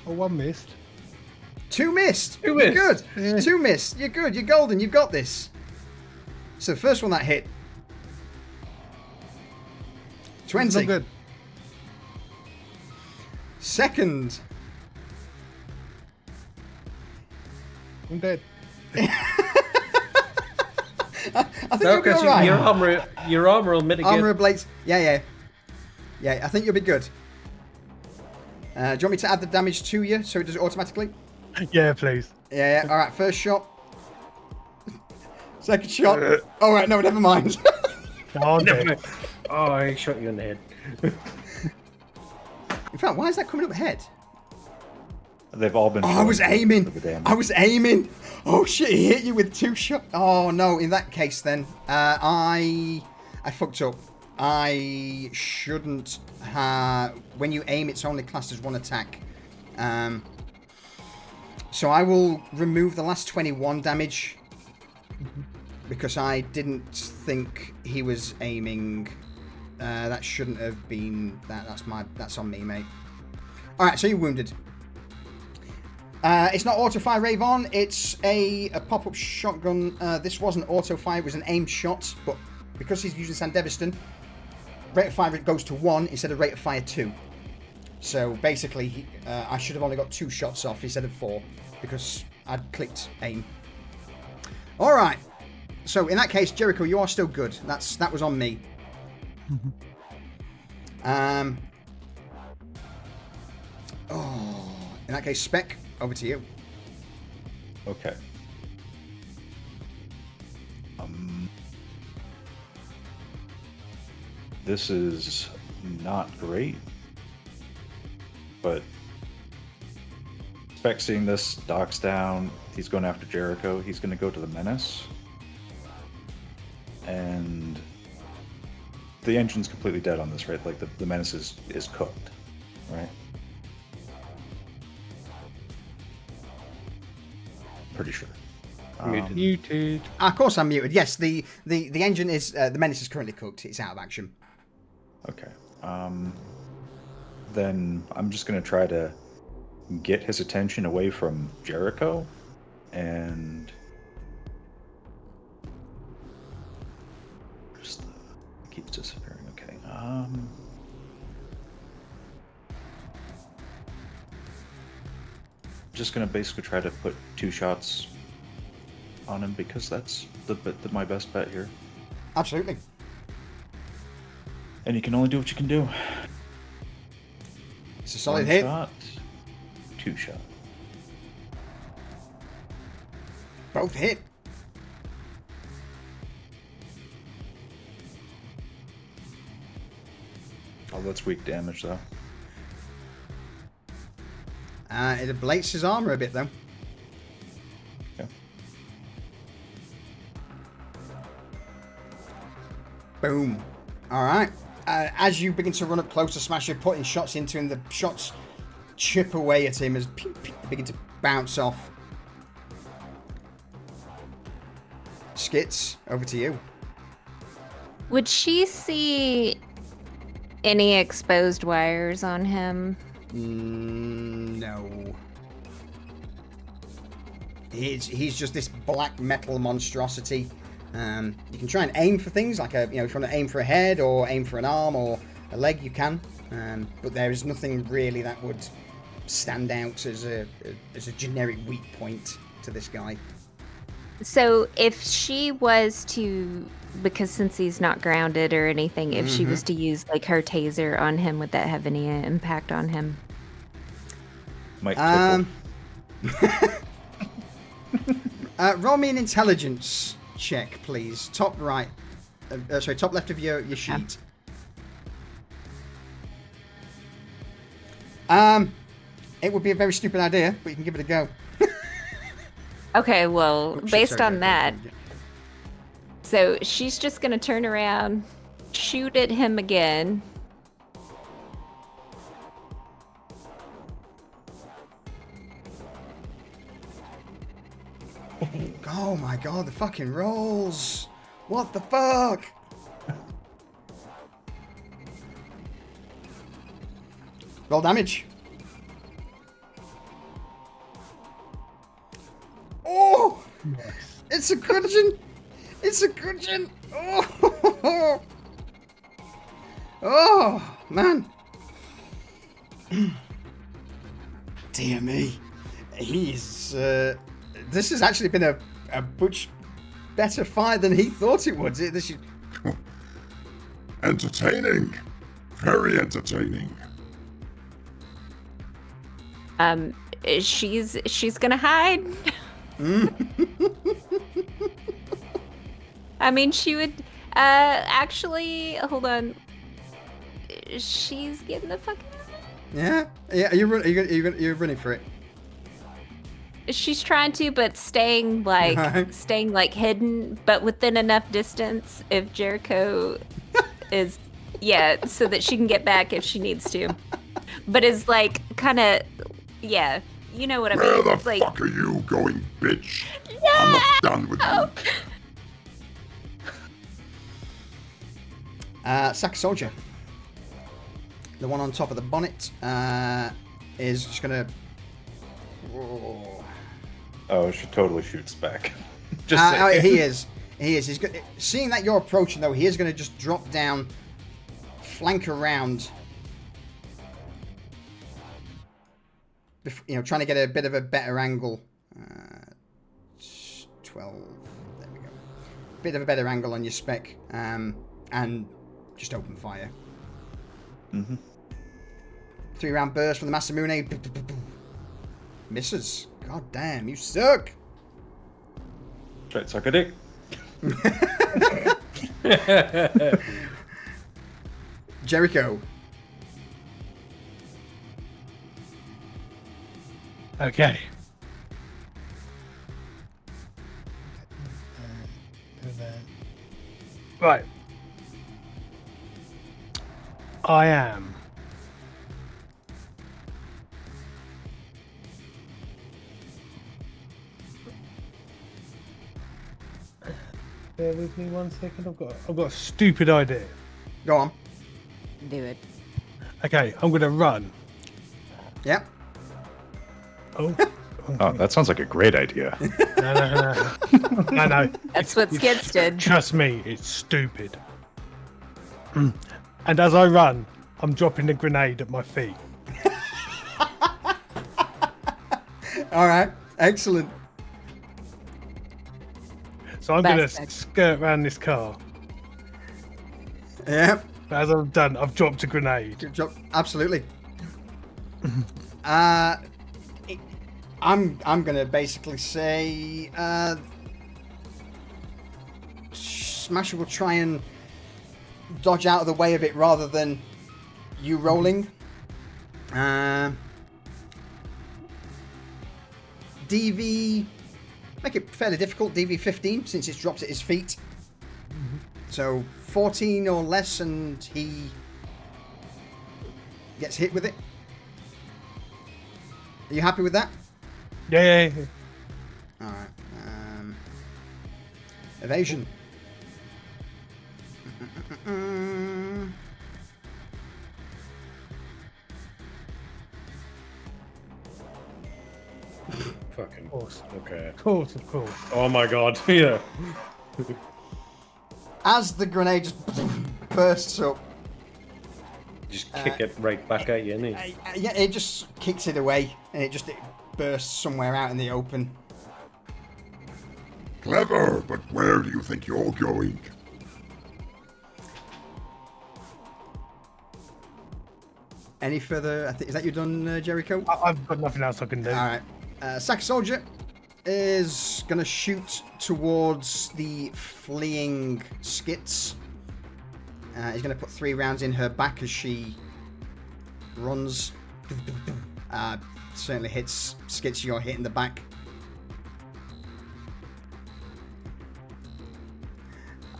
1 missed. 2 missed. 2 You're missed. good. Yeah. 2 missed. You're good. You're golden. You've got this. So the first one that hit. 20. Not good. Second. I'm dead. I think No, you'll be because alright. your armor will mitigate. Armor blades. Yeah. I think you'll be good. Do you want me to add the damage to you so it does it automatically? Yeah, please. Yeah. All right. First shot. Second shot. All right. No, never mind. Oh, I'm dead. Oh, I shot you in the head. In fact, why is that coming up ahead? They've all been. Oh, I was aiming. for the damage. I was aiming. Oh shit! He hit you with 2 shots. Oh no! In that case, then I fucked up. I shouldn't have. When you aim, it's only classed as 1 attack. So I will remove the last 21 damage because I didn't think he was aiming. That shouldn't have been. That's on me, mate. All right. So you're wounded. It's not auto-fire rave on, it's a pop-up shotgun. This wasn't auto-fire, it was an aimed shot, but because he's using Sandeviston, rate of fire goes to 1 instead of rate of fire 2. So basically, I should have only got 2 shots off instead of 4, because I'd clicked aim. All right. So in that case, Jericho, you are still good. That was on me. In that case, Spec, over to you. Okay. This is not great, but Spec seeing this, Doc's down, he's going after Jericho, he's going to go to the Menace, and the engine's completely dead on this, right? Like, the Menace is cooked, right? Pretty sure. Muted. Of course I'm muted. Yes, the engine is... the Menace is currently cooked. It's out of action. Okay. Then I'm just going to try to get his attention away from Jericho, and... It keeps disappearing. Okay. Just going to basically try to put 2 shots on him, because that's my best bet here. Absolutely. And you can only do what you can do. It's a solid 1 hit. shot, 2 shot. Both hit. Oh, that's weak damage, though. It ablates his armor a bit, though. Okay. Boom. All right. As you begin to run up close to Smash, you're putting shots into him. The shots chip away at him as they begin to bounce off. Skits, over to you. Would she see any exposed wires on him? No. He's just this black metal monstrosity. You can try and aim for things, like if you want to aim for a head or aim for an arm or a leg, you can. But there is nothing really that would stand out as a generic weak point to this guy. So if she was to, because since he's not grounded or anything, if she was to use like her taser on him, would that have any impact on him? Might tickle. Roll me an intelligence check, please. Top right. Top left of your sheet. It would be a very stupid idea, but you can give it a go. Okay, well, based Sorry, on that, so she's just gonna turn around, shoot at him again. Oh my god, the fucking rolls! What the fuck? Roll damage. Oh! Yes. It's a gudgeon! It's a gudgeon! Oh! Oh, man. Dear me. He's, this has actually been a much better fight than he thought it would. Entertaining. Very entertaining. She's gonna hide. I mean, she would, actually, hold on. She's getting the fuck out of it. Yeah. You're running for it. She's trying to, but staying like hidden, but within enough distance if Jericho is, so that she can get back if she needs to. But is like kind of, you know what I mean? Where the like, fuck are you going, bitch? Yeah! I'm not done with you. Sack Soldier. The one on top of the bonnet is just gonna. Oh, she totally shoots back. He is. He's seeing that you're approaching, though. He is going to just drop down, flank around. Trying to get a bit of a better angle. 12. There we go. Bit of a better angle on your spec. And just open fire. Mm-hmm. 3-round burst from the Masamune. Misses. God damn, you suck. Try to suck a dick. Jericho. Okay. Right. I am. Bear with me 1 second. I've got a stupid idea. Go on. Do it. Okay, I'm gonna run. Yep. Oh. Oh, that sounds like a great idea. No. No. That's what Skids did. Trust me, it's stupid. And as I run, I'm dropping a grenade at my feet. All right. Excellent. So I'm going to Best. skirt around this car. Yep. As I've done, I've dropped a grenade. Good job. Absolutely. I'm gonna basically say Smasher will try and dodge out of the way of it rather than you rolling. DV, make it fairly difficult. DV 15 since it's dropped at his feet. So 14 or less, and he gets hit with it. Are you happy with that? Yeah. All right. Evasion. Fucking. Of course. Okay. Of course. Oh my god. Yeah. As the grenade just bursts up, Just kick it right back at you, innit? yeah, it just kicks it away, and it bursts somewhere out in the open. Clever, but where do you think you're going? Any further? Is that you done, Jericho? I've got nothing else I can do. All right. Sack Soldier is going to shoot towards the fleeing Skits. He's going to put 3 rounds in her back as she runs. Certainly hits Skits. You're hit in the back.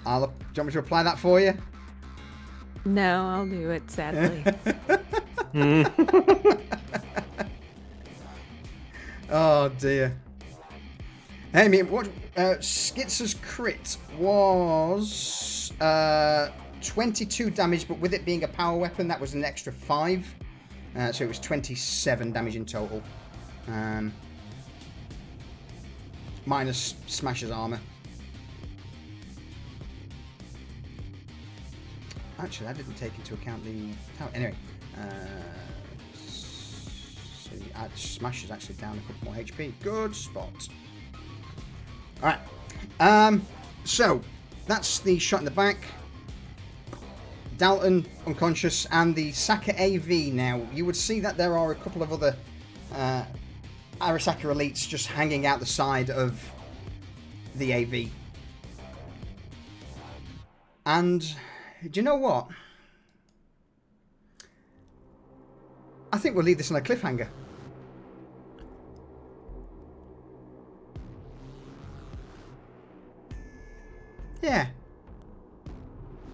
Do you want me to apply that for you? No, I'll do it, sadly. Oh dear. Hey, me, what? Skits' crit was 22 damage, but with it being a power weapon, that was an extra 5. So it was 27 damage in total. Minus Smasher's armor. Actually, that didn't take into account the tower. Anyway, so Smasher's actually down a couple more HP. Good spot. All right. So that's the shot in the back. Dalton unconscious, and the Saka AV. Now you would see that there are a couple of other Arasaka elites just hanging out the side of the AV. And do you know what? I think we'll leave this on a cliffhanger. Yeah.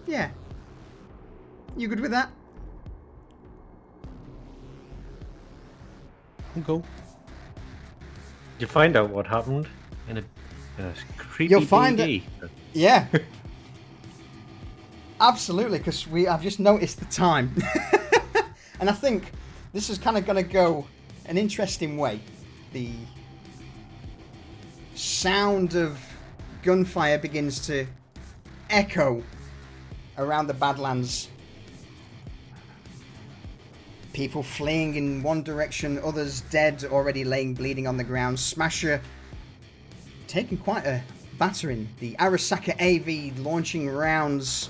Yeah. You good with that? I'm cool. You find out what happened in a creepy You'll find D&D. Yeah. Absolutely, because I've just noticed the time. And I think this is kind of going to go an interesting way. The sound of gunfire begins to echo around the Badlands. People fleeing in one direction, others dead, already laying bleeding on the ground. Smasher taken quite a battering. The Arasaka AV launching rounds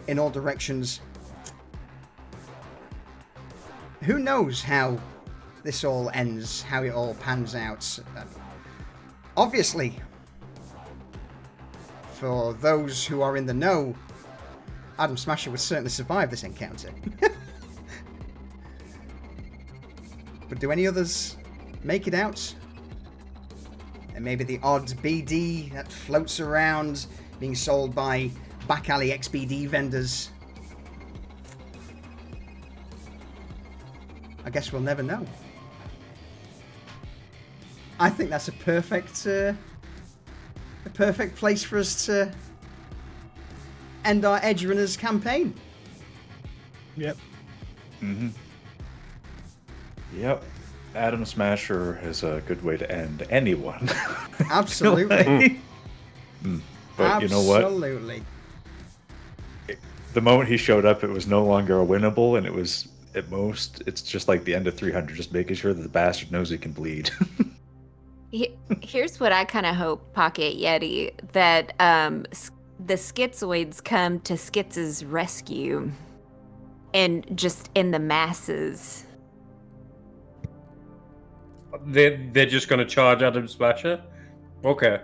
in all directions. Who knows how this all ends, how it all pans out. Obviously, for those who are in the know, Adam Smasher would certainly survive this encounter. But do any others make it out? And maybe the odd BD that floats around, being sold by back alley XBD vendors. I guess we'll never know. I think that's a perfect place for us to end our Edgerunners campaign. Yep. Mm-hmm. Yep. Adam Smasher is a good way to end anyone. Absolutely. But you know what? Absolutely. The moment he showed up, it was no longer a winnable, and it was, at most, it's just like the end of 300, just making sure that the bastard knows he can bleed. Here's what I kind of hope, Pocket Yeti, that the schizoids come to Skitz's rescue and just in the masses. They're just going to charge Adam Smasher? Okay.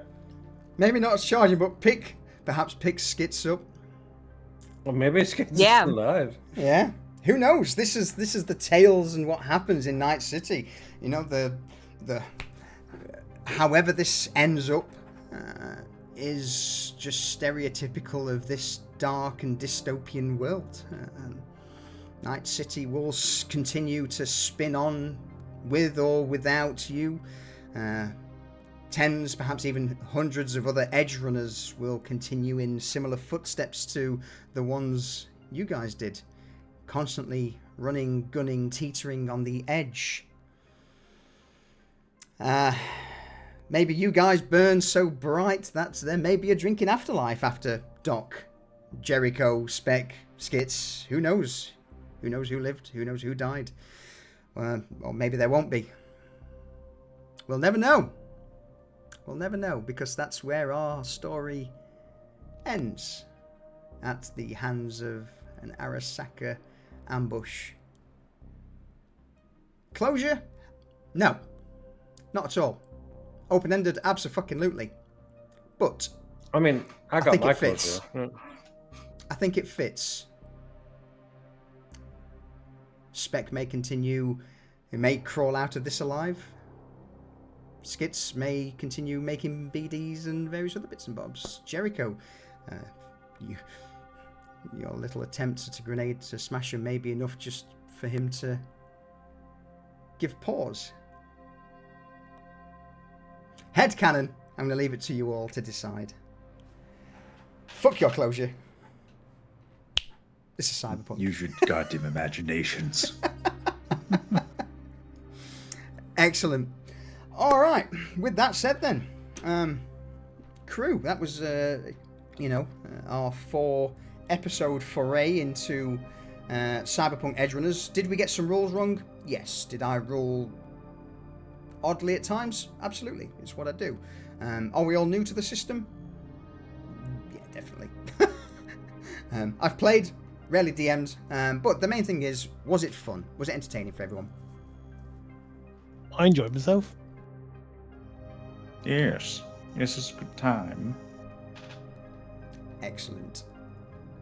Maybe not as charging, but perhaps pick Skitz up. Well, maybe Skitz is Yeah. still alive. Yeah. Who knows? This is the tales and what happens in Night City. You know, the however this ends up is just stereotypical of this dark and dystopian world. Night City will continue to spin on with or without you. Tens, perhaps even hundreds of other Edgerunners will continue in similar footsteps to the ones you guys did. Constantly running, gunning, teetering on the edge. Maybe you guys burn so bright that there may be a drinking afterlife after Doc, Jericho, Spec, Skitz. Who knows? Who knows who lived? Who knows who died? Or maybe there won't be. We'll never know. We'll never know, because that's where our story ends. At the hands of an Arasaka ambush. Closure? No. Not at all. Open-ended, abso-fucking-lutely. But I mean, I got think my it fits. closure. I think it fits. Spec may continue, it may crawl out of this alive. Skitz may continue making BDs and various other bits and bobs. Jericho, your little attempt at a grenade to smash him may be enough just for him to give pause. Headcanon, I'm going to leave it to you all to decide. Fuck your closure. This is Cyberpunk. Use your goddamn imaginations. Excellent. All right. With that said, then, crew, that was our 4-episode foray into Cyberpunk Edgerunners. Did we get some rules wrong? Yes. Did I rule oddly at times? Absolutely. It's what I do. Are we all new to the system? Yeah, definitely. I've played, rarely DM'd, but the main thing is, was it fun? Was it entertaining for everyone? I enjoyed myself. Yes. This is a good time. Excellent.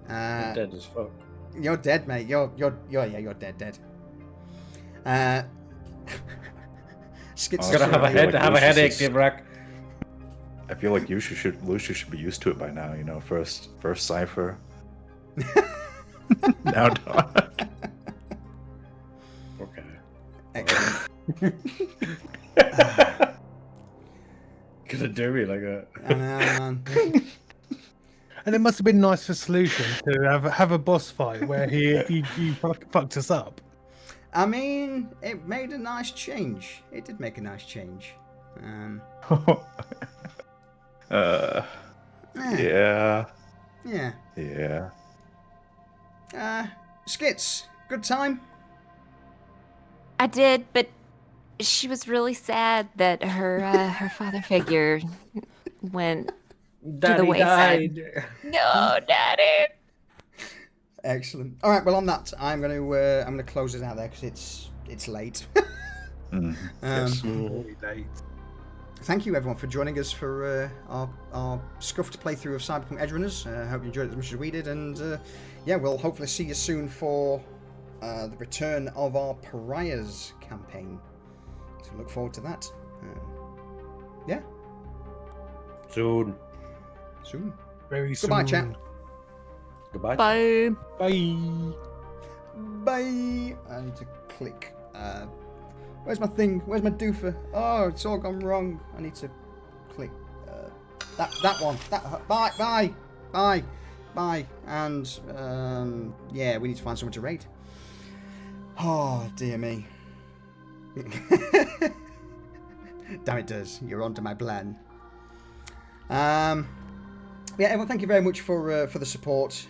Dead as fuck. You're dead, mate. You're dead. Skits Gonna have a headache, Dibrak. I feel like Lucia should be used to it by now. You know, first Cypher. Now Doc. Okay. Excellent. Gonna do me like that. I know, man. And it must have been nice for Solution to have a boss fight where he fucked us up. I mean, it made a nice change. It did make a nice change. Yeah. Yeah. Skits, good time? I did, but she was really sad that her father figure went to the wayside. No, Daddy. Excellent. All right. Well, on that, I'm gonna close it out there because it's late. Yes. Very late. Thank you everyone for joining us for our scuffed playthrough of Cyberpunk Edgerunners. I hope you enjoyed it as much as we did, and yeah, we'll hopefully see you soon for the return of our Pariahs campaign. So look forward to that. Yeah, Soon. soon. Very Goodbye, soon. chat. Goodbye. Bye. Bye. Bye. I need to click. Where's my thing? Where's my doofer? Oh, it's all gone wrong. I need to click that one. Bye. And yeah, we need to find someone to raid. Oh dear me. Damn it does. You're onto my plan. Yeah, everyone, thank you very much for the support.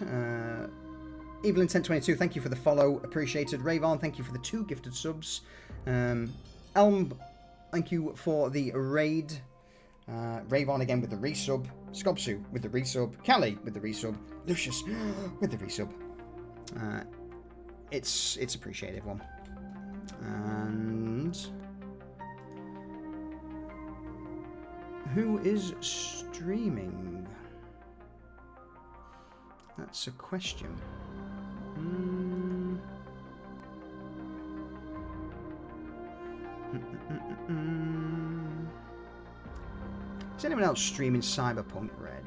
Evelyn1022, thank you for the follow, appreciated. Rayvon, thank you for the 2 gifted subs. Elm, thank you for the raid. Rayvon again with the resub. Scobsu with the resub. Callie with the resub. Lucius with the resub. It's appreciated, everyone. And who is streaming? That's a question. Is anyone else streaming Cyberpunk Red?